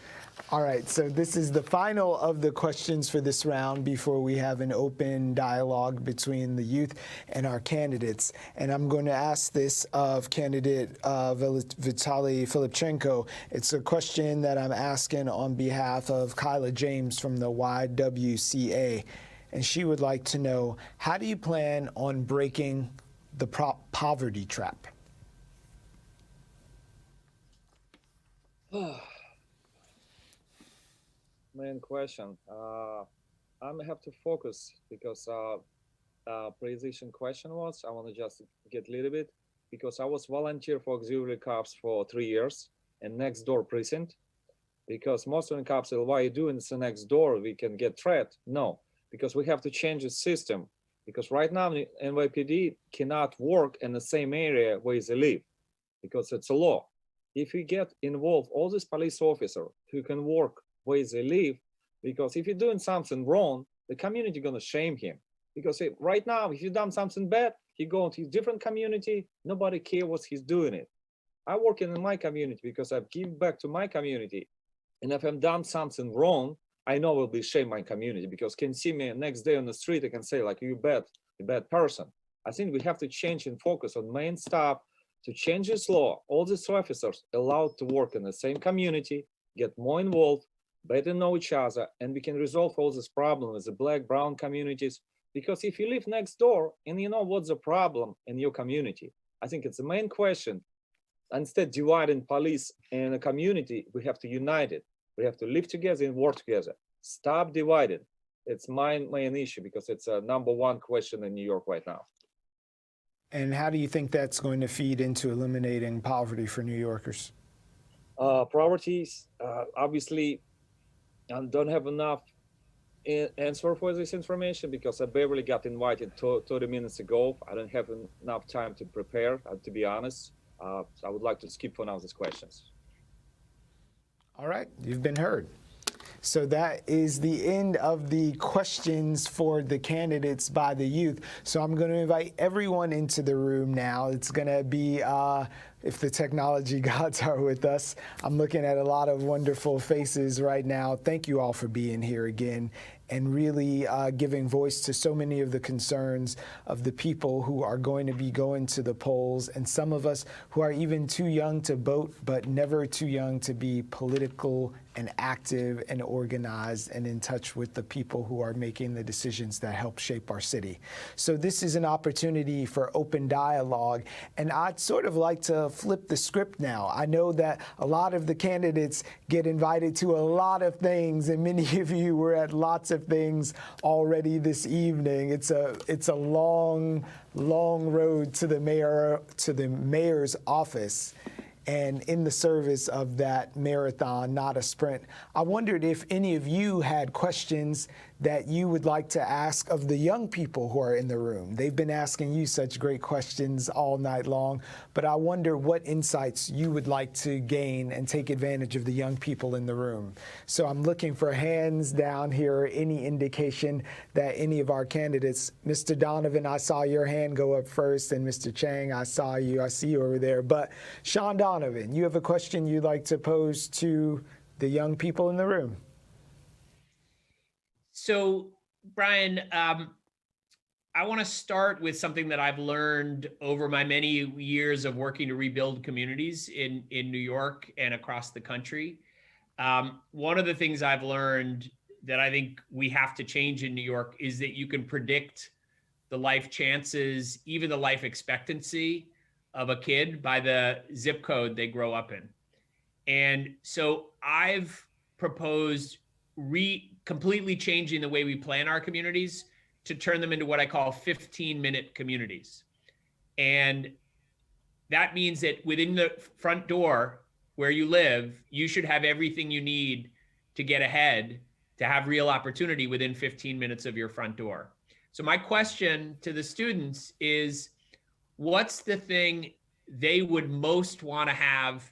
All right, so this is the final of the questions for this round before we have an open dialogue between the youth and our candidates. And I'm going to ask this of candidate Vitaly Filipchenko. It's a question that I'm asking on behalf of Kyla James from the YWCA. And she would like to know, how do you plan on breaking the poverty trap? Main question. I'm gonna have to focus because precision question was, I want to just get a little bit, because I was volunteer for auxiliary cops for 3 years and next door precinct, because most of the cops say, why are you doing this next door? We can get threat. No, because we have to change the system, because right now the NYPD cannot work in the same area where they live because it's a law. If we get involved, all these police officers who can work where they live, because if you're doing something wrong, the community gonna shame him. Because right now, if you've done something bad, he go into his different community, nobody care what he's doing it. I work in my community because I've given back to my community. And if I've done something wrong, I know will be shame my community, because can see me next day on the street, I can say like, you bad person. I think we have to change and focus on main stuff to change this law. All these officers allowed to work in the same community, get more involved, better know each other, and we can resolve all this problem with the black, brown communities. Because if you live next door and you know what's the problem in your community, I think it's the main question. Instead dividing police and a community, we have to unite it. We have to live together and work together. Stop dividing. It's my main issue, because it's a #1 question in New York right now. And how do you think that's going to feed into eliminating poverty for New Yorkers? Poverty, obviously, I don't have enough answer for this information because I barely got invited 30 minutes ago. I don't have enough time to prepare, to be honest. I would like to skip for now these questions. All right, you've been heard. So that is the end of the questions for the candidates by the youth. So I'm going to invite everyone into the room now. It's going to be, if the technology gods are with us, I'm looking at a lot of wonderful faces right now. Thank you all for being here again and really giving voice to so many of the concerns of the people who are going to be going to the polls, and some of us who are even too young to vote, but never too young to be political and active and organized and in touch with the people who are making the decisions that help shape our city. So this is an opportunity for open dialogue, and I'd sort of like to to flip the script now. I know that a lot of the candidates get invited to a lot of things, and many of you were at lots of things already this evening. It's a long road to the mayor's office, and in the service of that marathon, not a sprint. I wondered if any of you had questions that you would like to ask of the young people who are in the room. They've been asking you such great questions all night long, but I wonder what insights you would like to gain and take advantage of the young people in the room. So I'm looking for hands down here, any indication that any of our candidates. Mr. Donovan, I saw your hand go up first, and Mr. Chang, I see you over there. But Sean Donovan, you have a question you'd like to pose to the young people in the room? So, Brian, I want to start with something that I've learned over my many years of working to rebuild communities in New York and across the country. One of the things I've learned that I think we have to change in New York is that you can predict the life chances, even the life expectancy of a kid by the zip code they grow up in. And so I've proposed completely changing the way we plan our communities to turn them into what I call 15-minute communities. And that means that within the front door where you live, you should have everything you need to get ahead, to have real opportunity within 15 minutes of your front door. So my question to the students is, what's the thing they would most want to have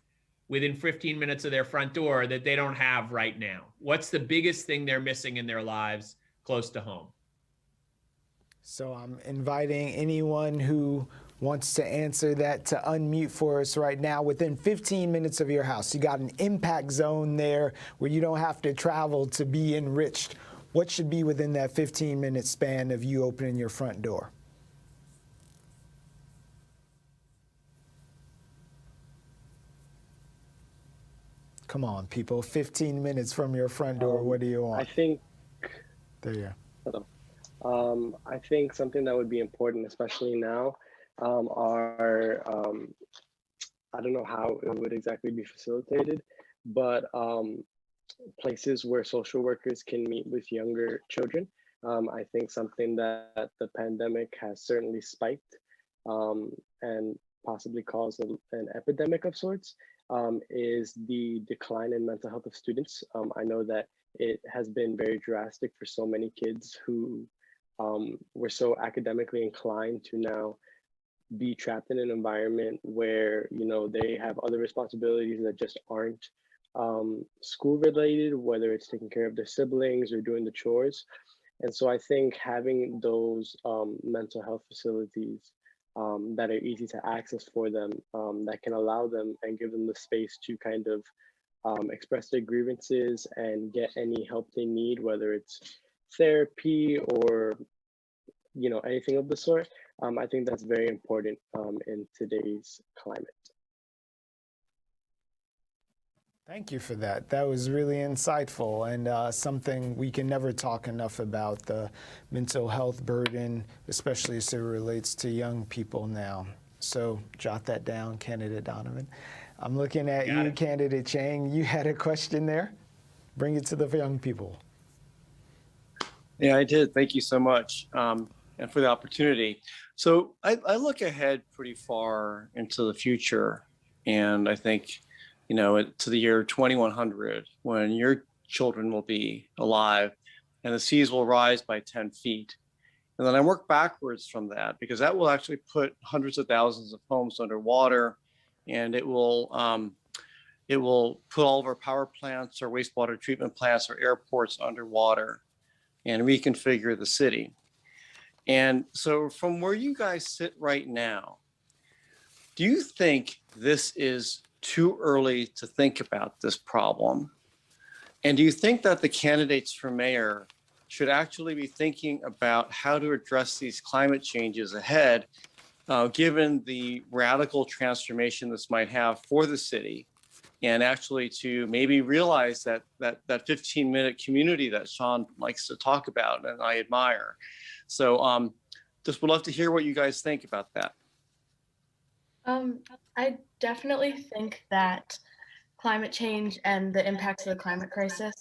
within 15 minutes of their front door that they don't have right now? What's the biggest thing they're missing in their lives close to home? So I'm inviting anyone who wants to answer that to unmute for us right now. Within 15 minutes of your house, you got an impact zone there where you don't have to travel to be enriched. What should be within that 15-minute span of you opening your front door? Come on, people, 15 minutes from your front door. What do you want? I think, there you go. I think something that would be important, especially now, are, I don't know how it would exactly be facilitated, but places where social workers can meet with younger children. I think something that the pandemic has certainly spiked and possibly caused an epidemic of sorts is the decline in mental health of students. I know that it has been very drastic for so many kids who were so academically inclined to now be trapped in an environment where, you know, they have other responsibilities that just aren't school related, whether it's taking care of their siblings or doing the chores. And so I think having those mental health facilities that are easy to access for them, that can allow them and give them the space to kind of express their grievances and get any help they need, whether it's therapy or, you know, anything of the sort. I think that's very important in today's climate. Thank you for that. That was really insightful, and something we can never talk enough about, the mental health burden, especially as it relates to young people now. So jot that down, candidate Donovan. I'm looking at you, candidate Chang. You had a question there? Bring it to the young people. Yeah, I did. Thank you so much, and for the opportunity. So I look ahead pretty far into the future, and I think, you know, to the year 2100, when your children will be alive and the seas will rise by 10 feet. And then I work backwards from that, because that will actually put hundreds of thousands of homes underwater, and it will put all of our power plants, our wastewater treatment plants, our airports underwater, and reconfigure the city. And so from where you guys sit right now, do you think this is too early to think about this problem? And do you think that the candidates for mayor should actually be thinking about how to address these climate changes ahead, given the radical transformation this might have for the city, and actually to maybe realize that 15-minute community that Sean likes to talk about and I admire? So just would love to hear what you guys think about that. I definitely think that climate change and the impacts of the climate crisis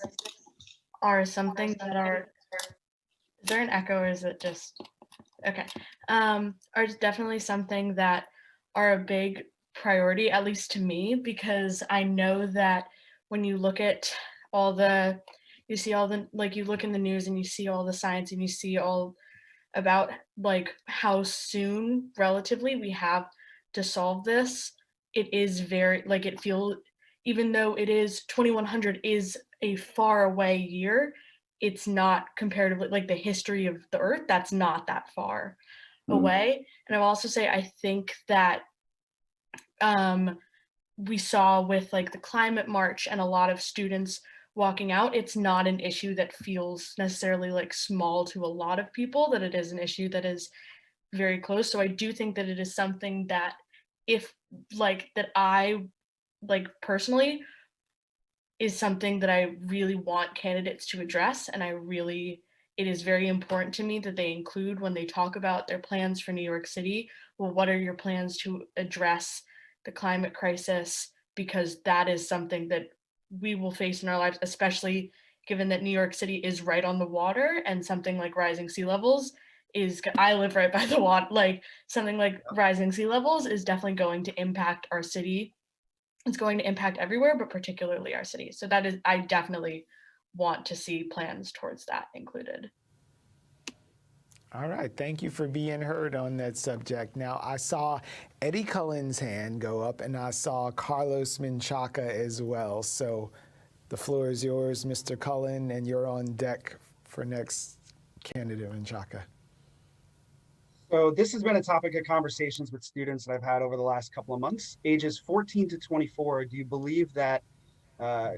are something that are, is there an echo or is it just, okay, are definitely something that are a big priority, at least to me, because I know that when you look at all the, you see all the, like you look in the news and you see all the science and you see all about like how soon relatively we have to solve this, it is very like it feel even though it is 2100 is a far away year, it's not comparatively like the history of the earth, that's not that far away. And I'll also say I think that we saw with like the climate march and a lot of students walking out, it's not an issue that feels necessarily like small to a lot of people, that it is an issue that is very close. So I do think that it is something that if like that I like personally is something that I really want candidates to address. And it is very important to me that they include when they talk about their plans for New York City. Well, what are your plans to address the climate crisis? Because that is something that we will face in our lives, especially given that New York City is right on the water, and something like rising sea levels I live right by the water, like something like rising sea levels is definitely going to impact our city. It's going to impact everywhere, but particularly our city. So that is, I definitely want to see plans towards that included. All right, thank you for being heard on that subject. Now, I saw Eddie Cullen's hand go up, and I saw Carlos Menchaca as well. So the floor is yours, Mr. Cullen, and you're on deck for next candidate, Menchaca. So this has been a topic of conversations with students that I've had over the last couple of months. Ages 14 to 24, do you believe that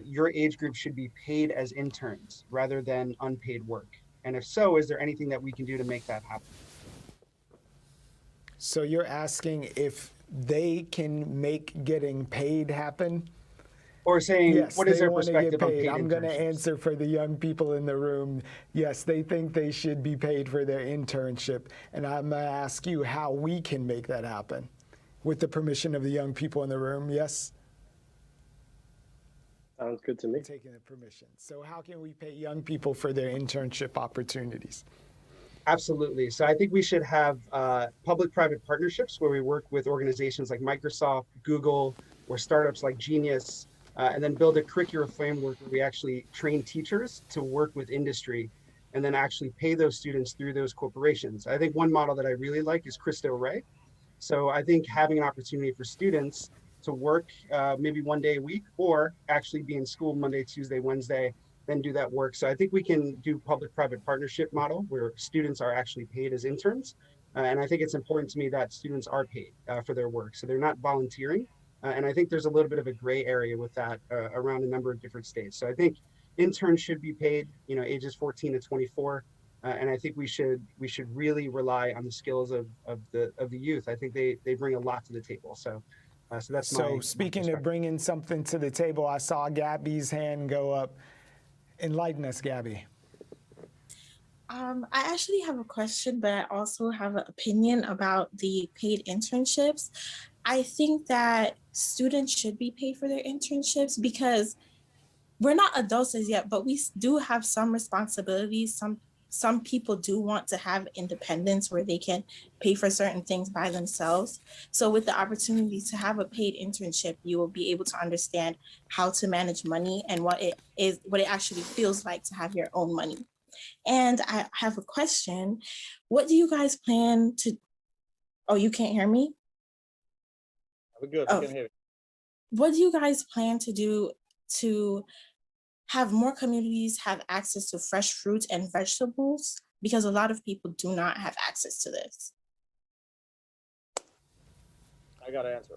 your age group should be paid as interns rather than unpaid work? And if so, is there anything that we can do to make that happen? So you're asking if they can make getting paid happen? Or saying, yes, what is their want to perspective get on paid. paid I'm going to internships? answer for the young people in the room. Yes, they think they should be paid for their internship. And I'm going to ask you how we can make that happen with the permission of the young people in the room. Yes? Sounds good to me. Taking the permission. So how can we pay young people for their internship opportunities? Absolutely. So I think we should have public-private partnerships where we work with organizations like Microsoft, Google, or startups like Genius, and then build a curricular framework where we actually train teachers to work with industry and then actually pay those students through those corporations. I think one model that I really like is Cristo Rey. So I think having an opportunity for students to work maybe one day a week or actually be in school Monday, Tuesday, Wednesday, then do that work. So I think we can do public-private partnership model where students are actually paid as interns. And I think it's important to me that students are paid for their work. So they're not volunteering. And I think there's a little bit of a gray area with that around a number of different states. So I think interns should be paid, ages 14 to 24. And I think we should really rely on the skills of the youth. I think they bring a lot to the table. So that's so speaking of bringing something to the table, I saw Gabby's hand go up. Enlighten us, Gabby. I actually have a question, but I also have an opinion about the paid internships. I think that students should be paid for their internships because we're not adults as yet, but we do have some responsibilities. Some people do want to have independence where they can pay for certain things by themselves. So with the opportunity to have a paid internship, you will be able to understand how to manage money and what it actually feels like to have your own money. And I have a question. What do you guys plan to, oh, you can't hear me? We're good, we can hear you. What do you guys plan to do to have more communities have access to fresh fruits and vegetables? Because a lot of people do not have access to this. I got to answer.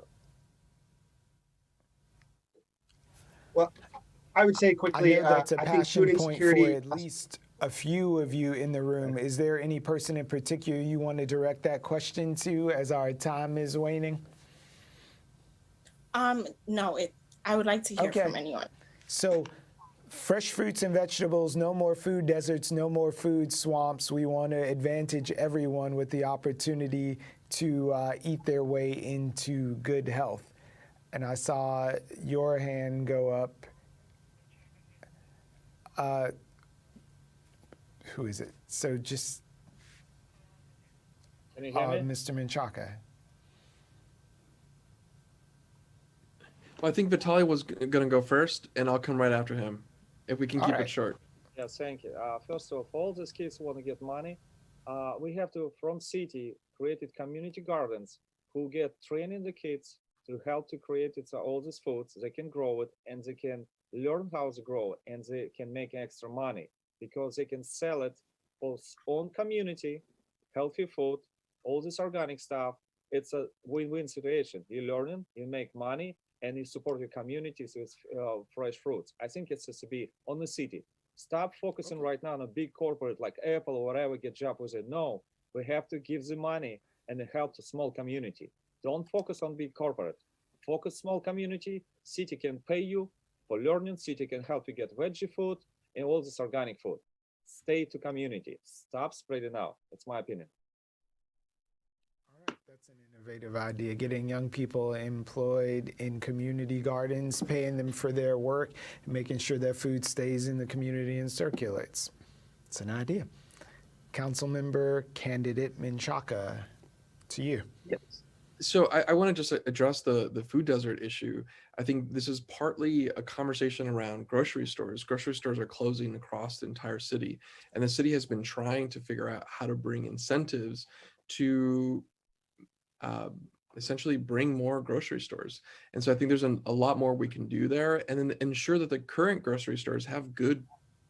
Well, I would say quickly, I know that's a I think passion food point insecurity. for at least a few of you in the room. Is there any person in particular you want to direct that question to as our time is waning? No, I would like to hear from anyone. So fresh fruits and vegetables, no more food deserts, no more food swamps. We want to advantage everyone with the opportunity to eat their way into good health. And I saw your hand go up. Who is it? So just Can you hear me? Mr. Menchaca. Well, I think Vitaly was going to go first, and I'll come right after him, if we can All keep right. it short. Yes, thank you. First of all, these kids want to get money. We have to, from city, created community gardens who get training the kids to help to create all these foods. They can grow it and they can learn how to grow it and they can make extra money because they can sell it for own community, healthy food, all this organic stuff. It's a win-win situation. You learn, you make money, and you support your communities with fresh fruits. I think it's to be on the city. Stop focusing right now on a big corporate like Apple or whatever, get job with it. No, we have to give the money and help the small community. Don't focus on big corporate. Focus small community. City can pay you for learning. City can help you get veggie food and all this organic food. Stay to community. Stop spreading out. That's my opinion. That's an innovative idea, getting young people employed in community gardens, paying them for their work, and making sure that food stays in the community and circulates. It's an idea. Councilmember candidate Menchaca, to you. Yes. So I want to just address the food desert issue. I think this is partly a conversation around grocery stores. Grocery stores are closing across the entire city, and the city has been trying to figure out how to bring incentives to essentially bring more grocery stores. And so I think there's a lot more we can do there, and then ensure that the current grocery stores have good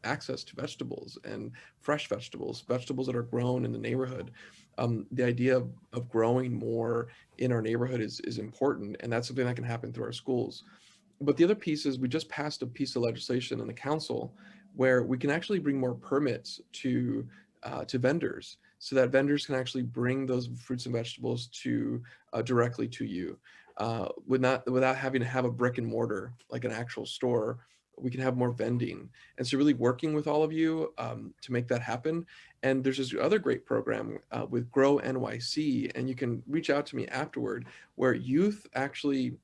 access to vegetables and fresh vegetables that are grown in the neighborhood. The idea of growing more in our neighborhood is important, and that's something that can happen through our schools. But the other piece is we just passed a piece of legislation in the council where we can actually bring more permits to vendors, so that vendors can actually bring those fruits and vegetables to directly to you, without having to have a brick and mortar like an actual store. We can have more vending, and so really working with all of you to make that happen. And there's this other great program with Grow NYC, and you can reach out to me afterward, where youth actually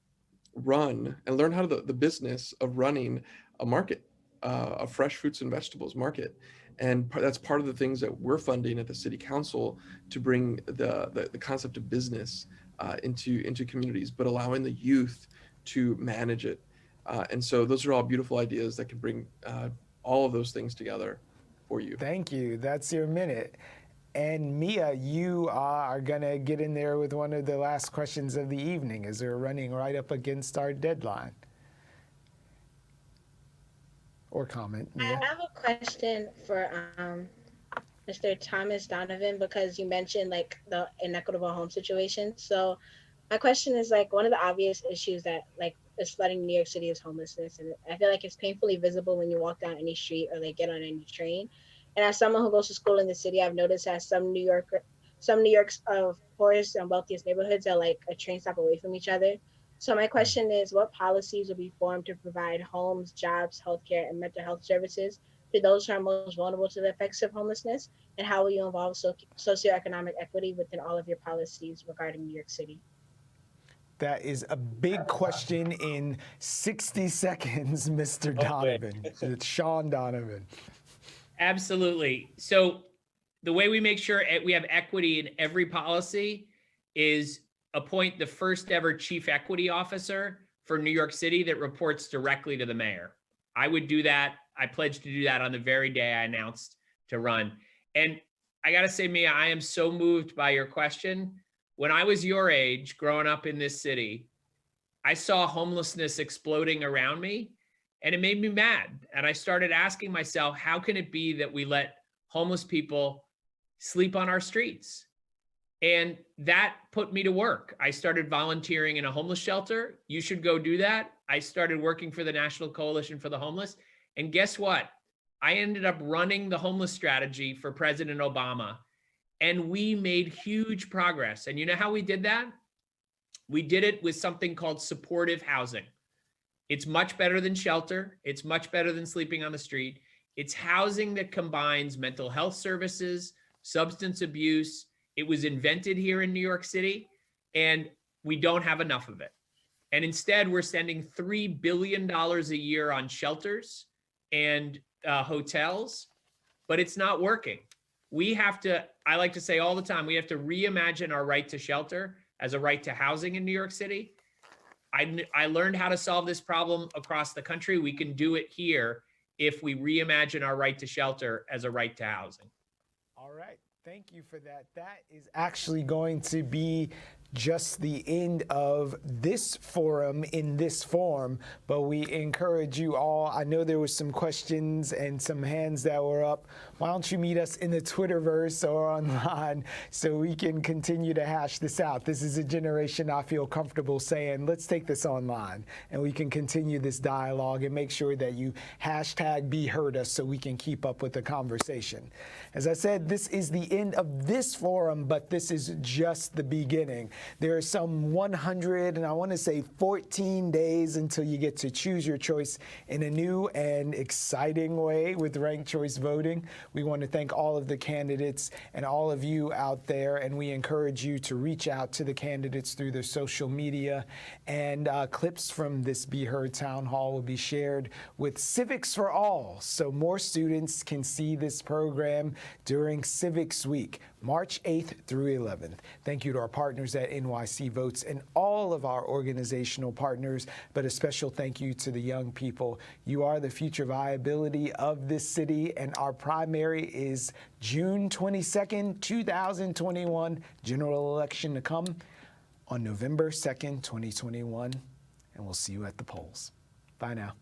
run and learn how to the business of running a market, a fresh fruits and vegetables market. And that's part of the things that we're funding at the city council to bring the concept of business into communities, but allowing the youth to manage it. And so those are all beautiful ideas that can bring all of those things together for you. Thank you. That's your minute. And Mia, you are going to get in there with one of the last questions of the evening as we're running right up against our deadline. Or comment, Mia. I have a question for Mr. Thomas Donovan, because you mentioned like the inequitable home situation. So my question is, like, one of the obvious issues that like is flooding New York City is homelessness, and I feel like it's painfully visible when you walk down any street or like get on any train. And as someone who goes to school in the city, I've noticed that some New York's poorest and wealthiest neighborhoods are like a train stop away from each other. So my question is, what policies will be formed to provide homes, jobs, healthcare, and mental health services to those who are most vulnerable to the effects of homelessness? And how will you involve socioeconomic equity within all of your policies regarding New York City? That is a big question in 60 seconds, Mr. Donovan. It's Sean Donovan. Absolutely. So the way we make sure we have equity in every policy is appoint the first ever chief equity officer for New York City that reports directly to the mayor. I would do that. I pledged to do that on the very day I announced to run. And I got to say, Mia, I am so moved by your question. When I was your age, growing up in this city, I saw homelessness exploding around me, and it made me mad. And I started asking myself, how can it be that we let homeless people sleep on our streets? And that put me to work. I started volunteering in a homeless shelter. You should go do that. I started working for the National Coalition for the Homeless. And guess what? I ended up running the homeless strategy for President Obama. And we made huge progress. And you know how we did that? We did it with something called supportive housing. It's much better than shelter. It's much better than sleeping on the street. It's housing that combines mental health services, substance abuse. It was invented here in New York City, and we don't have enough of it. And instead, we're spending $3 billion a year on shelters and hotels, but it's not working. We have to, I like to say all the time, we have to reimagine our right to shelter as a right to housing in New York City. I learned how to solve this problem across the country. We can do it here if we reimagine our right to shelter as a right to housing. All right. Thank you for that. That is actually going to be just the end of this forum in this form, but we encourage you all. I know there was some questions and some hands that were up. Why don't you meet us in the Twitterverse or online so we can continue to hash this out? This is a generation I feel comfortable saying, let's take this online and we can continue this dialogue and make sure that you hashtag #BeHeardUs so we can keep up with the conversation. As I said, this is the end of this forum, but this is just the beginning. There are some 100 and I want to say 14 days until you get to choose your choice in a new and exciting way with ranked choice voting. We want to thank all of the candidates and all of you out there, and we encourage you to reach out to the candidates through their social media, and clips from this Be Heard Town Hall will be shared with Civics for All so more students can see this program during Civics Week, March 8th through 11th. Thank you to our partners at NYC Votes and all of our organizational partners, but a special thank you to the young people. You are the future viability of this city, and our primary is June 22nd, 2021, general election to come on November 2nd, 2021, and we'll see you at the polls. Bye now.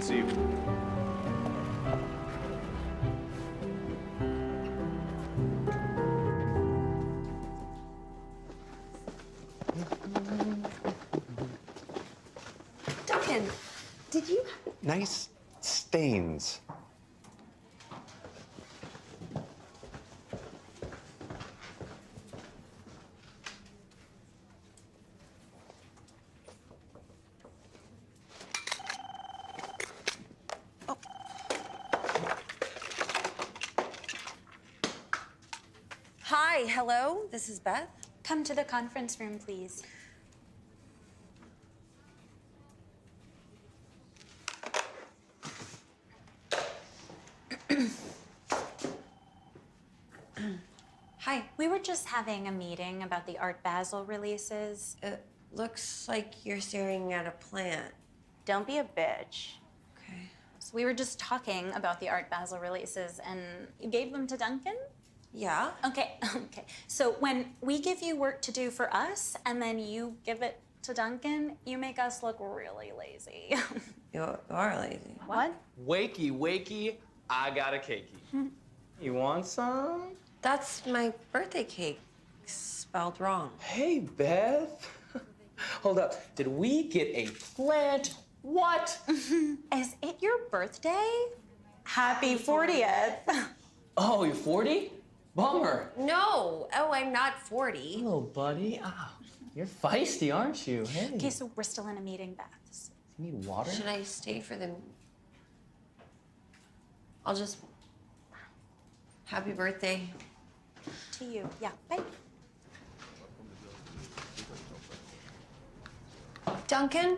See you. Duncan, did you? Nice stains. Hi, hello, this is Beth. Come to the conference room, please. Hi, we were just having a meeting about the Art Basel releases. It looks like you're staring at a plant. Don't be a bitch. Okay. So we were just talking about the Art Basel releases, and you gave them to Duncan? Yeah. Okay, okay. So when we give you work to do for us, and then you give it to Duncan, you make us look really lazy. You are lazy. What? Wakey, wakey, I got a cakey. You want some? That's my birthday cake, spelled wrong. Hey, Beth. Hold up, did we get a plant? What? Is it your birthday? Happy 40th. Oh, you're 40? Bummer. No, oh, I'm not 40. Hello, buddy. Oh, you're feisty, aren't you? Hey. Okay, so we're still in a meeting, Beth. You need water? Should I stay for the... I'll just... Happy birthday. To you, yeah, bye. Duncan?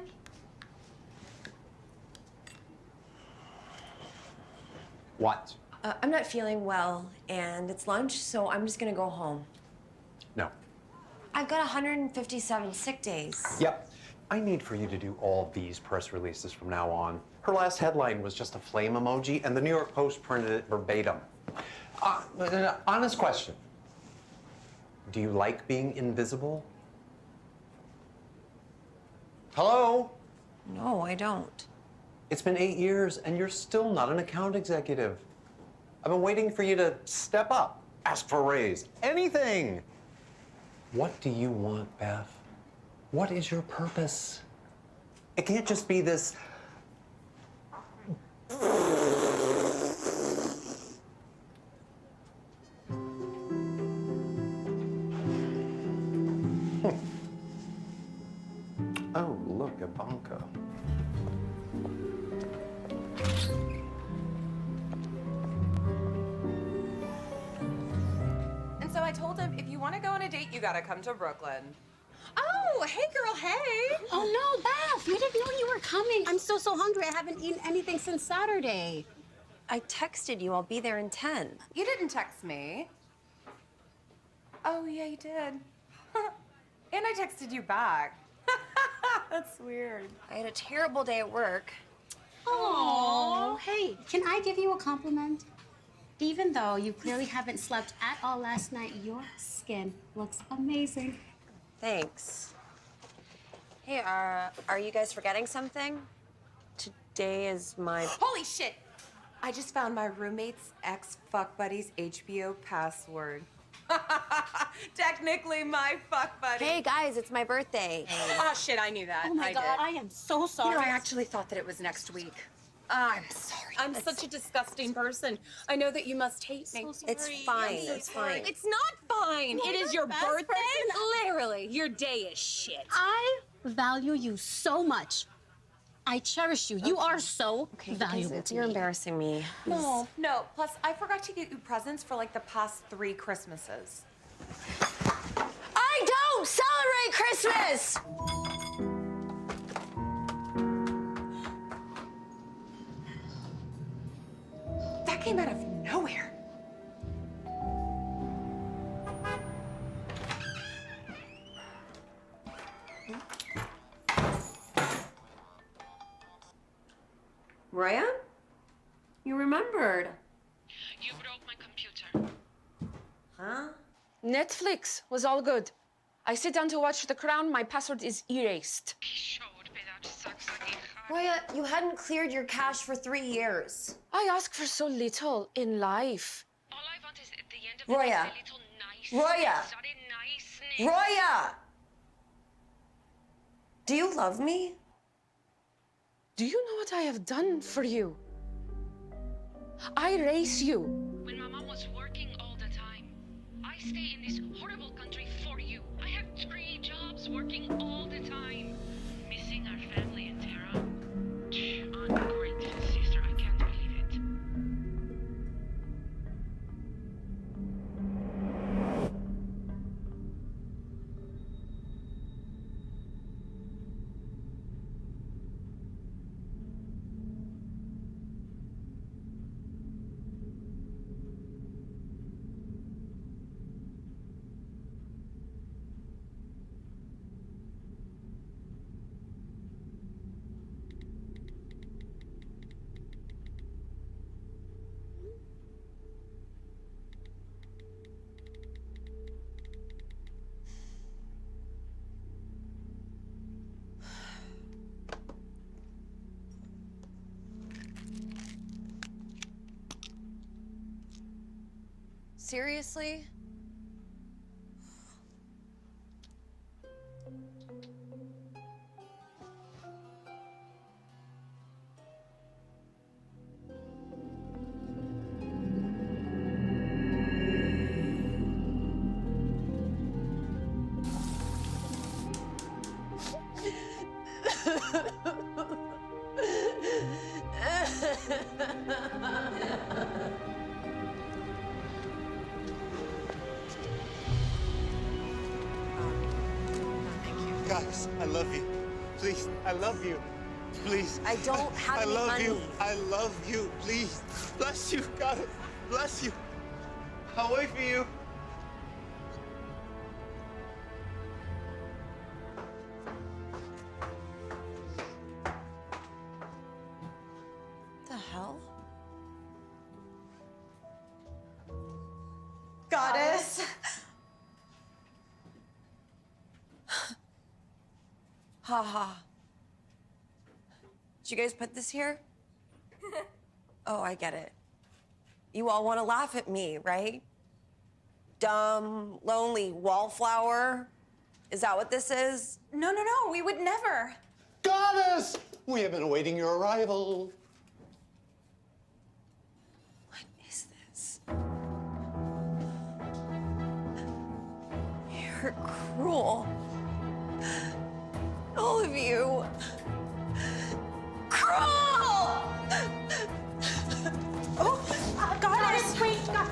What? I'm not feeling well, and it's lunch, so I'm just gonna go home. No. I've got 157 sick days. Yep. I need for you to do all these press releases from now on. Her last headline was just a flame emoji, and the New York Post printed it verbatim. An honest question. Do you like being invisible? Hello? No, I don't. It's been 8 years, and you're still not an account executive. I've been waiting for you to step up, ask for a raise, anything. What do you want, Beth? What is your purpose? It can't just be this. Oh, look, Ivanka. And so I told him, if you want to go on a date, you gotta come to Brooklyn. Oh, hey, girl, hey. Oh, no, Beth, we didn't know you were coming. I'm so hungry. I haven't eaten anything since Saturday. I texted you. I'll be there in 10. You didn't text me. Oh, yeah, you did. And I texted you back. That's weird. I had a terrible day at work. Oh, hey, can I give you a compliment? Even though you clearly haven't slept at all last night, your skin looks amazing. Thanks. Hey, are you guys forgetting something? Today is my... Holy shit! I just found my roommate's ex-fuck buddy's HBO password. Technically my fuck buddy. Hey, guys, it's my birthday. Oh, shit, I knew that. Oh, my God, I am so sorry. You know, I actually thought that it was next week. I'm sorry. I'm such a disgusting person. I know that you must hate me. It's fine. It's fine. It's not fine. You're It is the your best birthday. person. Literally, your day is shit. I value you so much. I cherish you. You are so valuable to me. You're embarrassing me. No. Plus, I forgot to get you presents for like the past 3 Christmases. I don't celebrate Christmas! That came out of nowhere. Raya? You remembered. You broke my computer. Huh? Netflix was all good. I sit down to watch The Crown, my password is erased. He showed Roya, you hadn't cleared your cash for 3 years. I ask for so little in life. Roya. Roya. Roya. Do you love me? Do you know what I have done for you? I raise you. When my mom was working all the time, I stay in this horrible country for you. I have 3 jobs working all the time. Missing our family in Tehran. Ungrateful sister, I can't believe it. Seriously? Guys, I love you. Please, I love you. Please. I don't have any love money. you. I love you. Please. Bless you. God bless you. I'll wait for you. The hell? Goddess. Haha. Did you guys put this here? Oh, I get it. You all want to laugh at me, right? Dumb, lonely wallflower. Is that what this is? No, we would never. Goddess! We have been awaiting your arrival. What is this? You're cruel. All of you. Cruel! Oh, goddess, wait, God.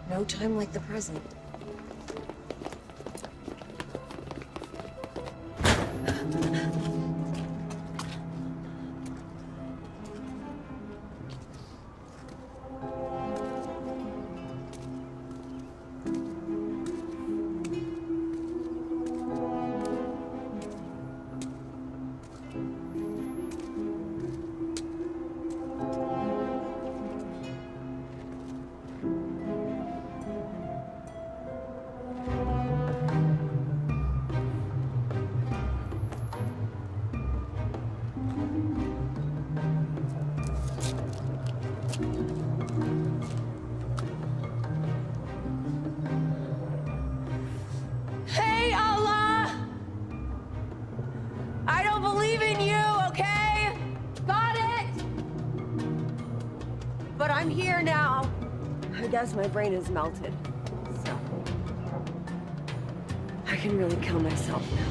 No time like the present. here now. I guess my brain is melted. So I can really kill myself now.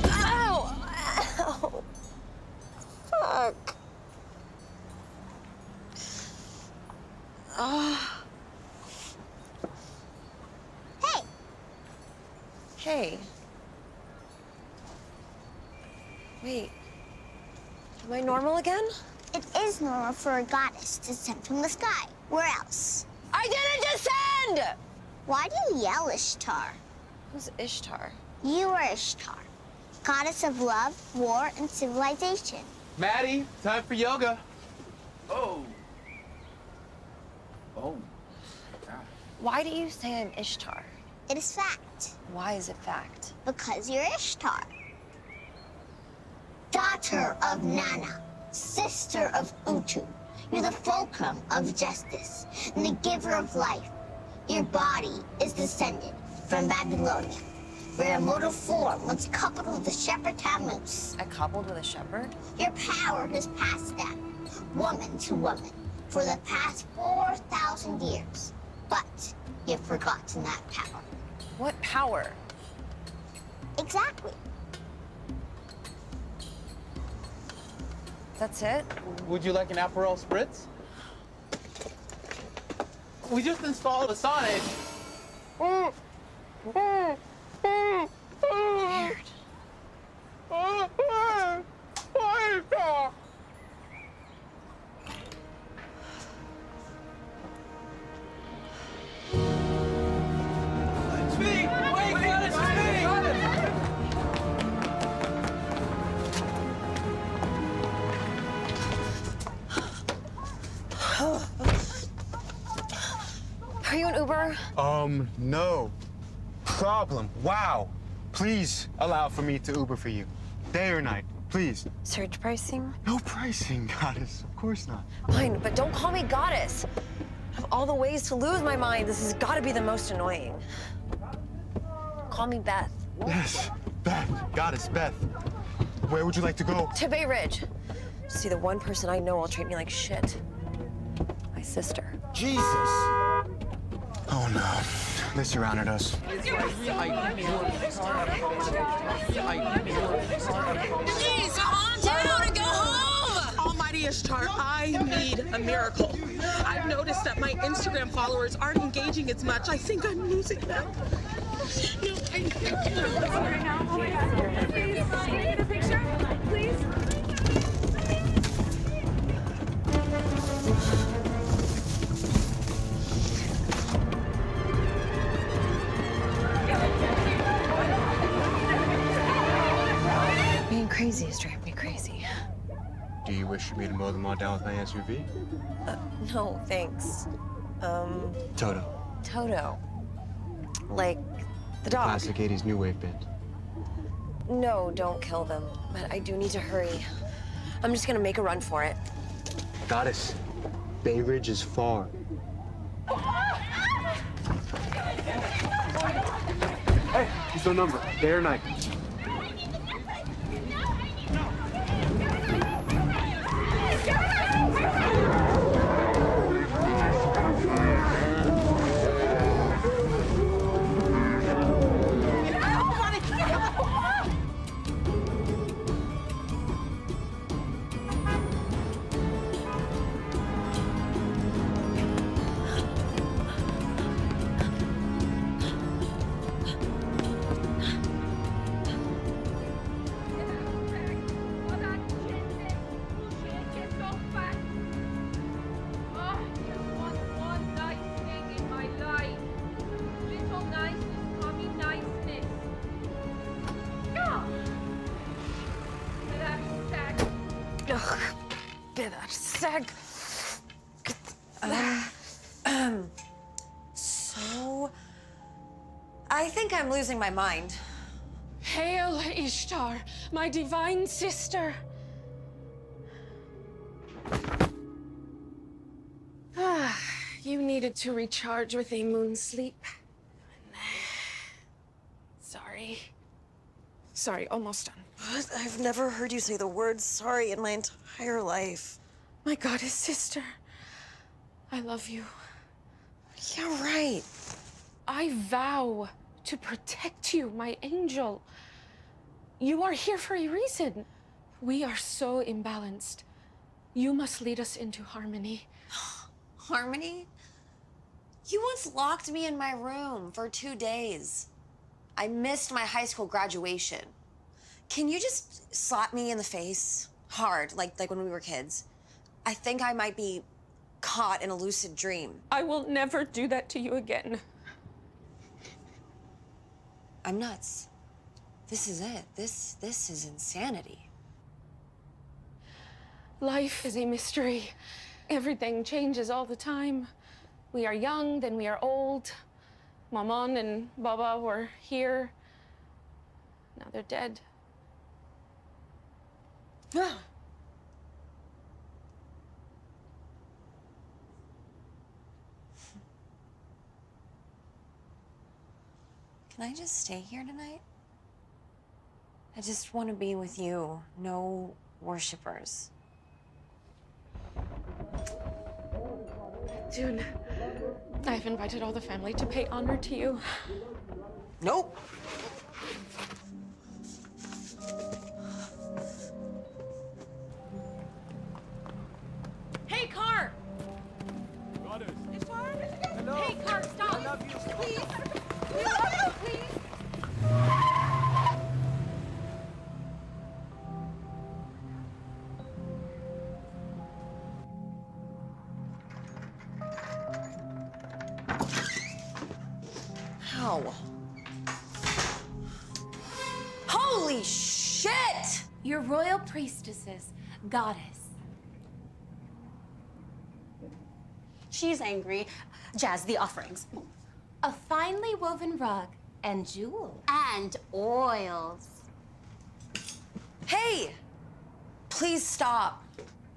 Ow! Ow! Fuck. Hey! Hey. Wait. Am I normal again? It is normal for a goddess to descend from the sky. Where else? I didn't descend! Why do you yell, Ishtar? Who's Ishtar? You are Ishtar, goddess of love, war, and civilization. Maddie, time for yoga. Oh. Oh. Why do you say I'm Ishtar? It is fact. Why is it fact? Because you're Ishtar. Daughter of Nana, sister of Utu. You're the fulcrum of justice and the giver of life. Your body is descended from Babylonia, where a mortal form once coupled with the shepherd Tammuz. I coupled with a shepherd? Your power has passed down, woman to woman, for the past 4,000 years. But you've forgotten that power. What power? Exactly. That's it? Would you like an Aperol Spritz? We just installed a Sonic. Weird. It's me! Wait, God, it's me! Are you an Uber? No. Problem. Wow. Please allow for me to Uber for you. Day or night, please. Surge pricing? No pricing, goddess. Of course not. Fine, but don't call me goddess. Of all the ways to lose my mind, this has got to be the most annoying. Call me Beth. Yes, Beth. Goddess, Beth. Where would you like to go? To Bay Ridge. See, the one person I know will treat me like shit. My sister. Jesus. Oh, no. They surrounded us. Please, calm down and go home! Almighty Ishtar, I need a miracle. I've noticed that my Instagram followers aren't engaging as much. I think I'm losing them. No, I Please, can I get a picture? Please? Being crazy is driving me crazy. Do you wish for me to mow them all down with my SUV? No, thanks. Toto. Toto. Like the dog. Classic 80s new wave band. No, don't kill them. But I do need to hurry. I'm just gonna make a run for it. Goddess, Bay Ridge is far. Hey, he's no number. Day or night. So, I think I'm losing my mind. Hail Ishtar, my divine sister. You needed to recharge with a moon sleep. sorry. Sorry, almost done. What? I've never heard you say the word sorry in my entire life. My goddess sister, I love you. Yeah, right. I vow to protect you, my angel. You are here for a reason. We are so imbalanced. You must lead us into harmony. Harmony? You once locked me in my room for 2 days. I missed my high school graduation. Can you just slap me in the face? Hard, like when we were kids. I think I might be caught in a lucid dream. I will never do that to you again. I'm nuts. This is it. This is insanity. Life is a mystery. Everything changes all the time. We are young, then we are old. Maman and Baba were here. Now they're dead. Can I just stay here tonight? I just want to be with you. No worshipers. June, I've invited all the family to pay honor to you. Nope. Hey, car! Hello. Hey, car, stop! I love you. Please! We love you, please! Ow. Holy shit! Your royal priestesses, goddess. She's angry. Jazz, the offerings. A finely woven rug and jewels. And oils. Hey! Please stop.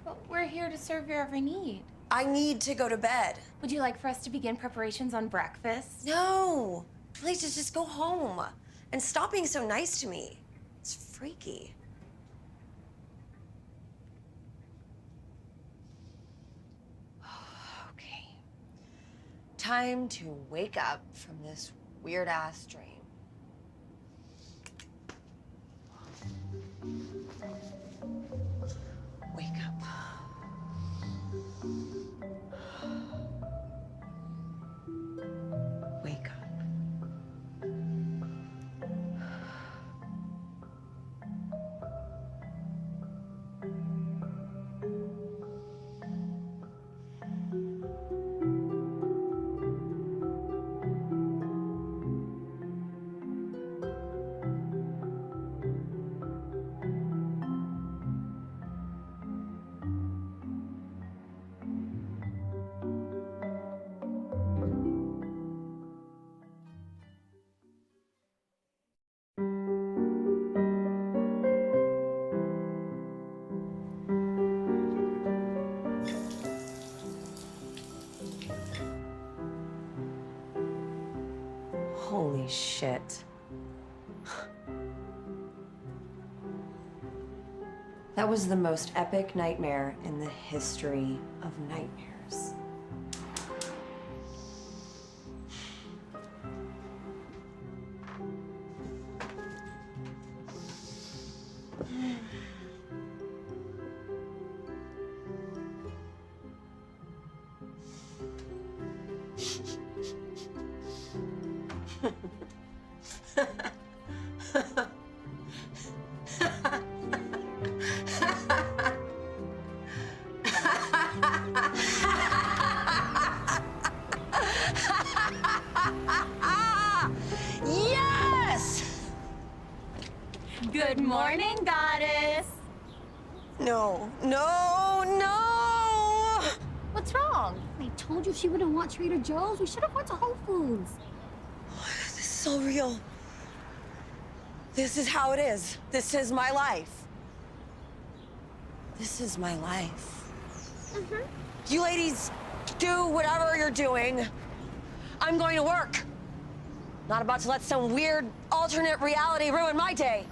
But we're here to serve your every need. I need to go to bed. Would you like for us to begin preparations on breakfast? No. Please just go home. And stop being so nice to me. It's freaky. Okay. Time to wake up from this weird-ass dream. Wake up. Wake up. Holy shit. That was the most epic nightmare in the history of nightmares. Yes! Good morning, goddess. No, no, no! What's wrong? I told you she wouldn't want Trader Joe's. We should have went to Whole Foods. This is so real. This is how it is. This is my life. This is my life. You ladies do whatever you're doing. I'm going to work. Not about to let some weird alternate reality ruin my day.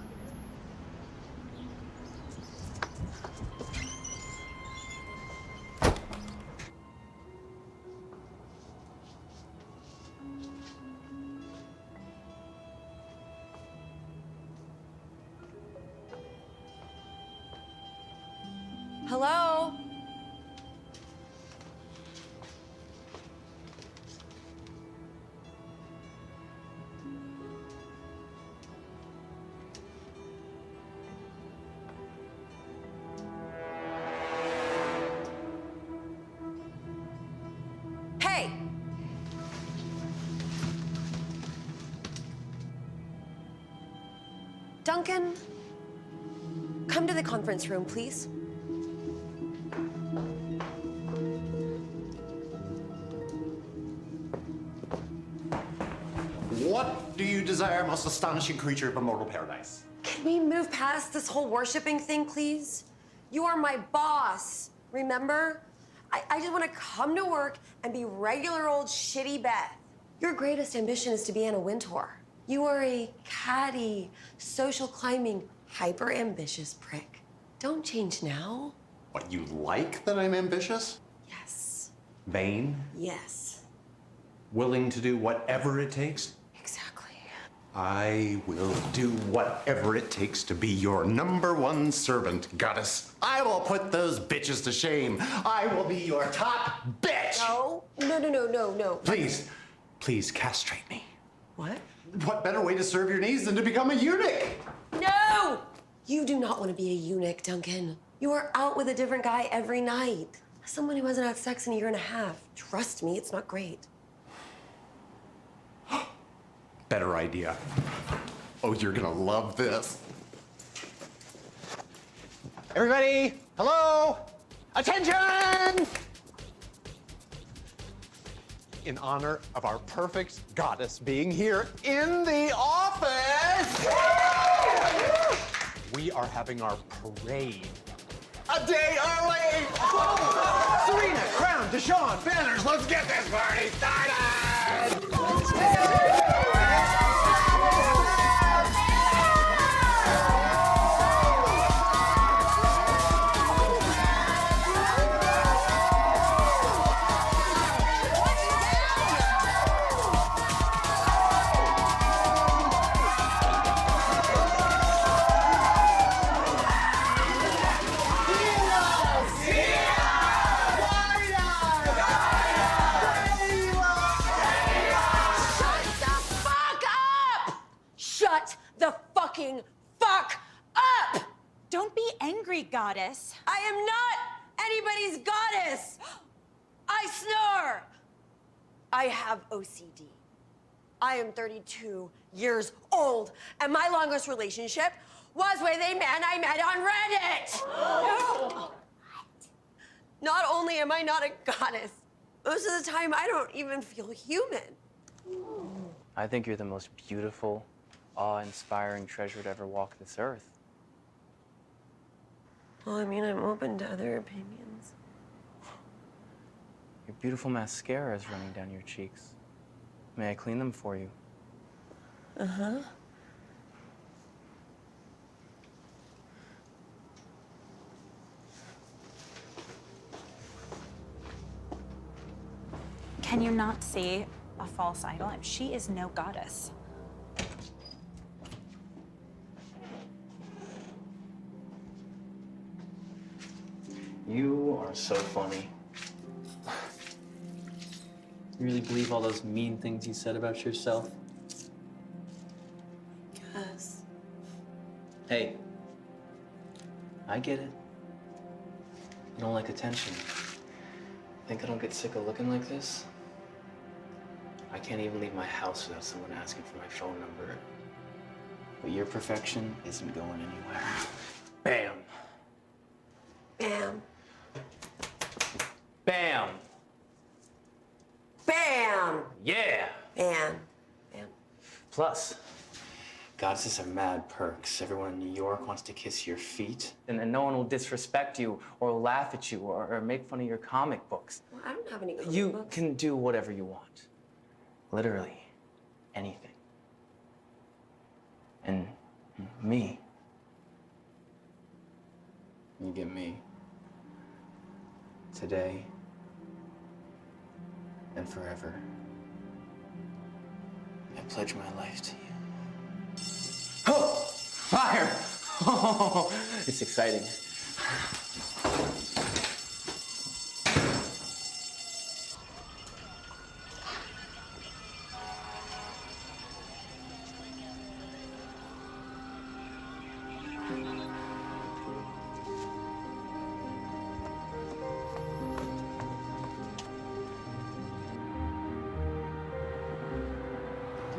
Hello? Hey! Duncan, come to the conference room, please. What do you desire, most astonishing creature of immortal paradise? Can we move past this whole worshiping thing, please? You are my boss, remember? I just want to come to work and be regular old shitty Beth. Your greatest ambition is to be Anna Wintour. You are a catty, social climbing, hyper-ambitious prick. Don't change now. What, you like that I'm ambitious? Yes. Vain? Yes. Willing to do whatever it takes? Exactly. I will do whatever it takes to be your #1 servant, goddess. I will put those bitches to shame. I will be your top bitch. No, no, no, no, no, no. Please, please castrate me. What? What better way to serve your needs than to become a eunuch? No! You do not want to be a eunuch, Duncan. You are out with a different guy every night. As someone who hasn't had sex in a 1.5 years, trust me, it's not great. Better idea. Oh, you're gonna love this. Everybody, hello? Attention! In honor of our perfect goddess being here in the office, we are having our parade. A day early! Serena, Crown, Deshaun, banners, let's get this party started! Shut the fucking fuck up! Don't be angry, goddess. I am not anybody's goddess! I snore! I have OCD. I am 32 years old, and my longest relationship was with a man I met on Reddit! Not only am I not a goddess, most of the time I don't even feel human. I think you're the most beautiful, awe-inspiring treasure to ever walk this earth. Well, I mean, I'm open to other opinions. Your beautiful mascara is running down your cheeks. May I clean them for you? Uh-huh. Can you not see a false idol? She is no goddess. You are so funny. You really believe all those mean things you said about yourself? Yes. Hey, I get it. You don't like attention. Think I don't get sick of looking like this? I can't even leave my house without someone asking for my phone number. But your perfection isn't going anywhere. Bam. Bam. Bam. Bam! Yeah. Bam. Bam. Plus, goddesses are mad perks. Everyone in New York wants to kiss your feet. And then no one will disrespect you or laugh at you or make fun of your comic books. Well, I don't have any comic You books. can do whatever you want. Literally anything. me. You get me. Today and forever. I pledge my life to you. Oh! Fire! Oh, it's exciting.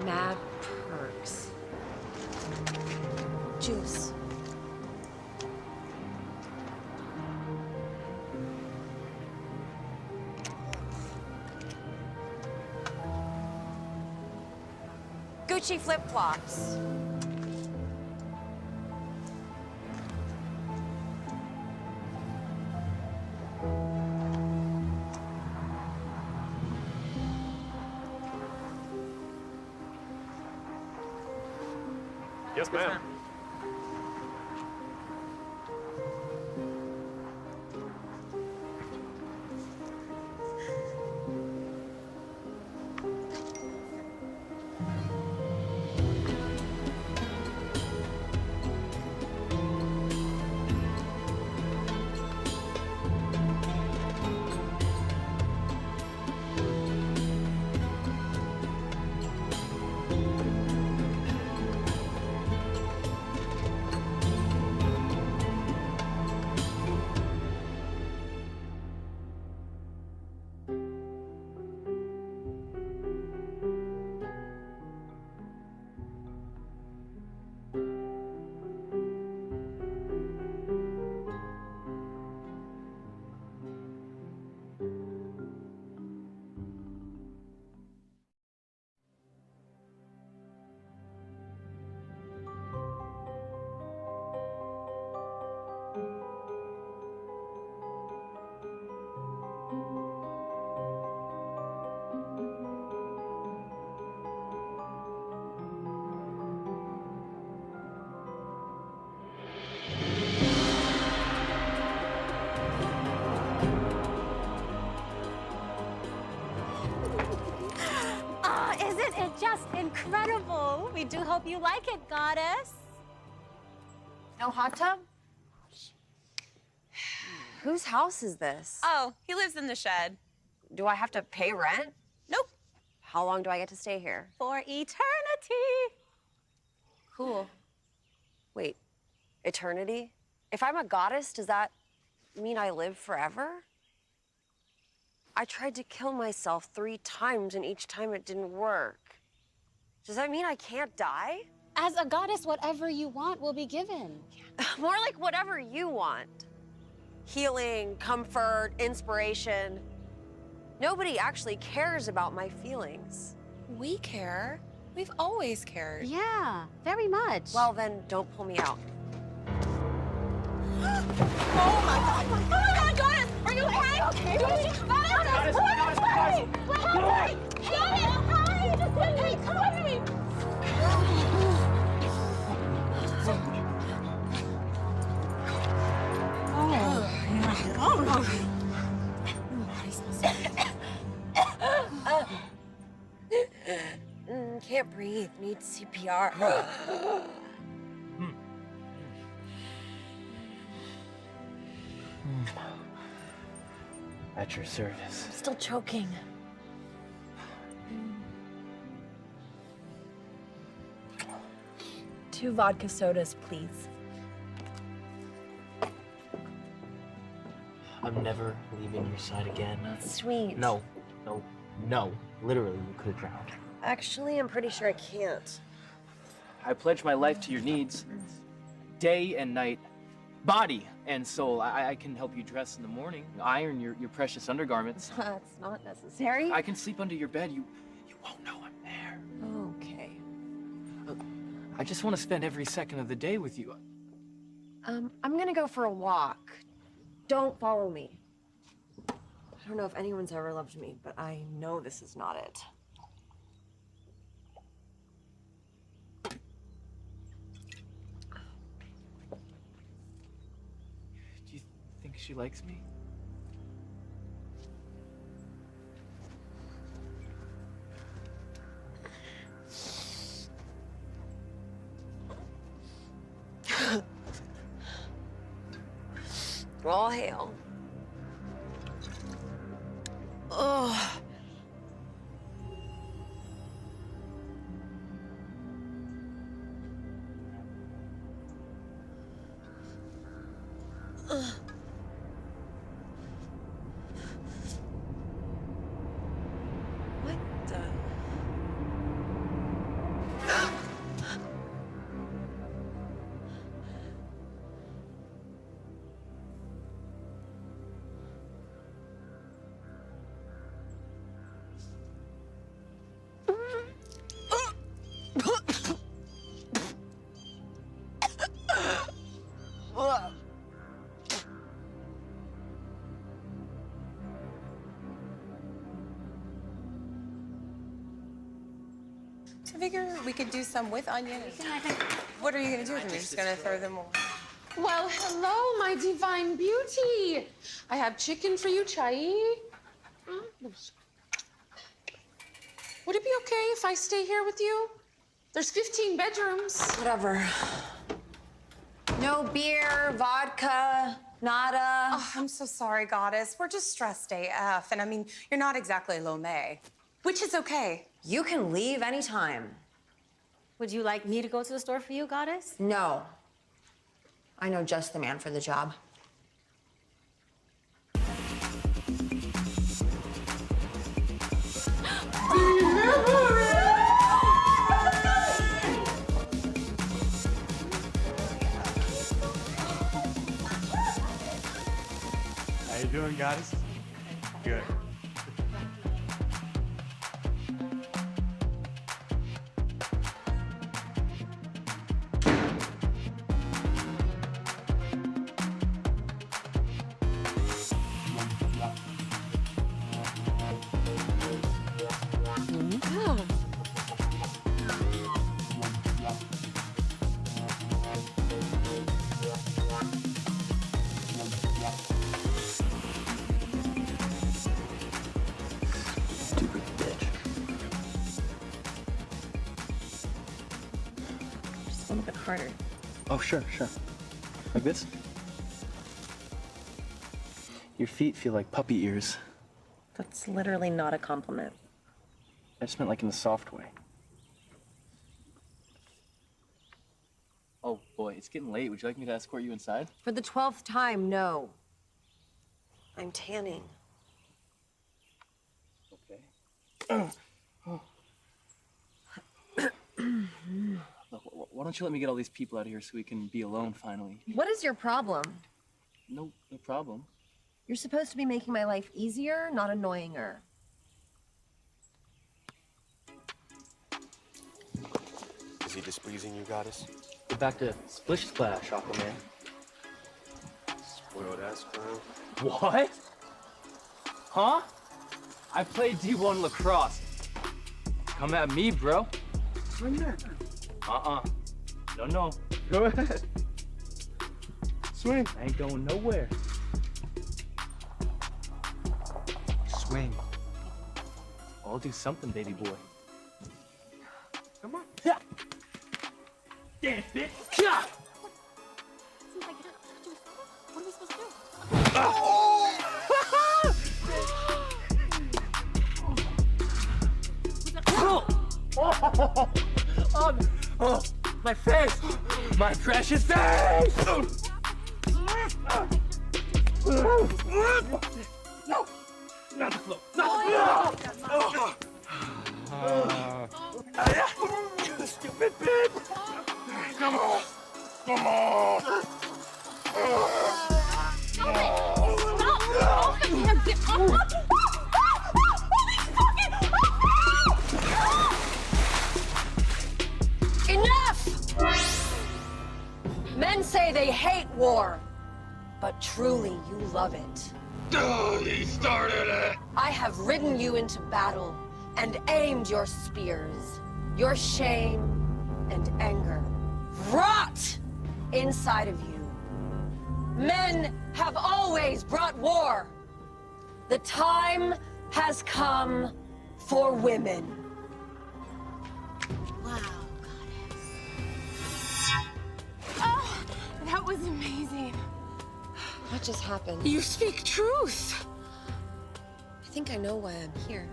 Mad perks. Juice. Gucci flip-flops. Yes, ma'am. Isn't it just incredible? We do hope you like it, goddess. No hot tub? Whose house is this? Oh, he lives in the shed. Do I have to pay rent? Nope. How long do I get to stay here? For eternity. Cool. Wait, eternity? If I'm a goddess, does that mean I live forever? I tried to kill myself 3 times and each time it didn't work. Does that mean I can't die? As a goddess, whatever you want will be given. More like whatever you want. Healing, comfort, inspiration. Nobody actually cares about my feelings. We care. We've always cared. Yeah, very much. Well, then don't pull me out. Oh my God! Oh my God, goddess! Are you okay? Okay. Goddess! Goddess! Wait! Goddess! Hey, come on to me! Can't breathe. Need CPR. At your service. I'm still choking. 2 vodka sodas, please. I'm never leaving your side again. Sweet. No, no, no. Literally, you could have drowned. Actually, I'm pretty sure I can't. I pledge my life to your needs, day and night, body and soul. I can help you dress in the morning, iron your precious undergarments. That's not necessary. I can sleep under your bed. You won't know I'm there. Okay. I just want to spend every second of the day with you. I'm gonna go for a walk. Don't follow me. I don't know if anyone's ever loved me, but I know this is not it. she likes me? All hail. Oh. What the? I figure we could do some with onion. What are you gonna do with them? You're just gonna throw them all? Well, hello, my divine beauty. I have chicken for you, chai. Would it be okay if I stay here with you? There's 15 bedrooms. Whatever. No beer, vodka, nada. Oh, I'm so sorry, Goddess. We're just stressed AF. And I mean, you're not exactly lo may, which is okay. You can leave anytime. Would you like me to go to the store for you, Goddess? No. I know just the man for the job. How you doing, Goddess? Good. Stupid bitch. Just a little bit harder. Oh, sure. Like this? Your feet feel like puppy ears. That's literally not a compliment. I just meant like in the soft way. Oh boy, it's getting late. Would you like me to escort you inside? For the 12th time, no. I'm tanning. Okay. Look, why don't you let me get all these people out of here so we can be alone finally? What is your problem? No problem. You're supposed to be making my life easier, not annoying her. Is he displeasing you, Goddess? Get back to Splish Splash, Aquaman. Spoiled ass girl. What? Huh? I played D1 lacrosse. Come at me, bro. Swing that. No. Go ahead. Swing. I ain't going nowhere. Swing. I'll do something, baby boy. Come on. Yeah. Dance, bitch. Yeah. Seems like you're touching someone. What are we supposed to do? Oh, my face! My precious face! No! Not the floor! Not the floor! Stupid bitch! Come on! Come on! Stop! Open him! Get up! Enough! Men say they hate war, but truly you love it. Oh, he started it! I have ridden you into battle and aimed your spears. Your shame and anger rot inside of you. Men have always brought war. The time has come for women. Wow, Oh, that was amazing. What just happened? You speak truth. I think I know why I'm here.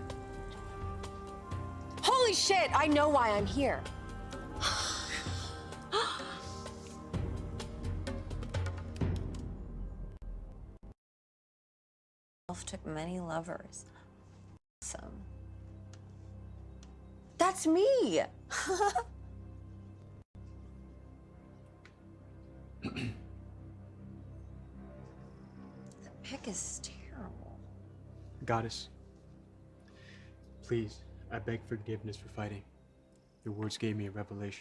Holy shit, I know why I'm here. Took many lovers. Awesome. That's me. The pic is terrible. Goddess, please, I beg forgiveness for fighting. Your words gave me a revelation.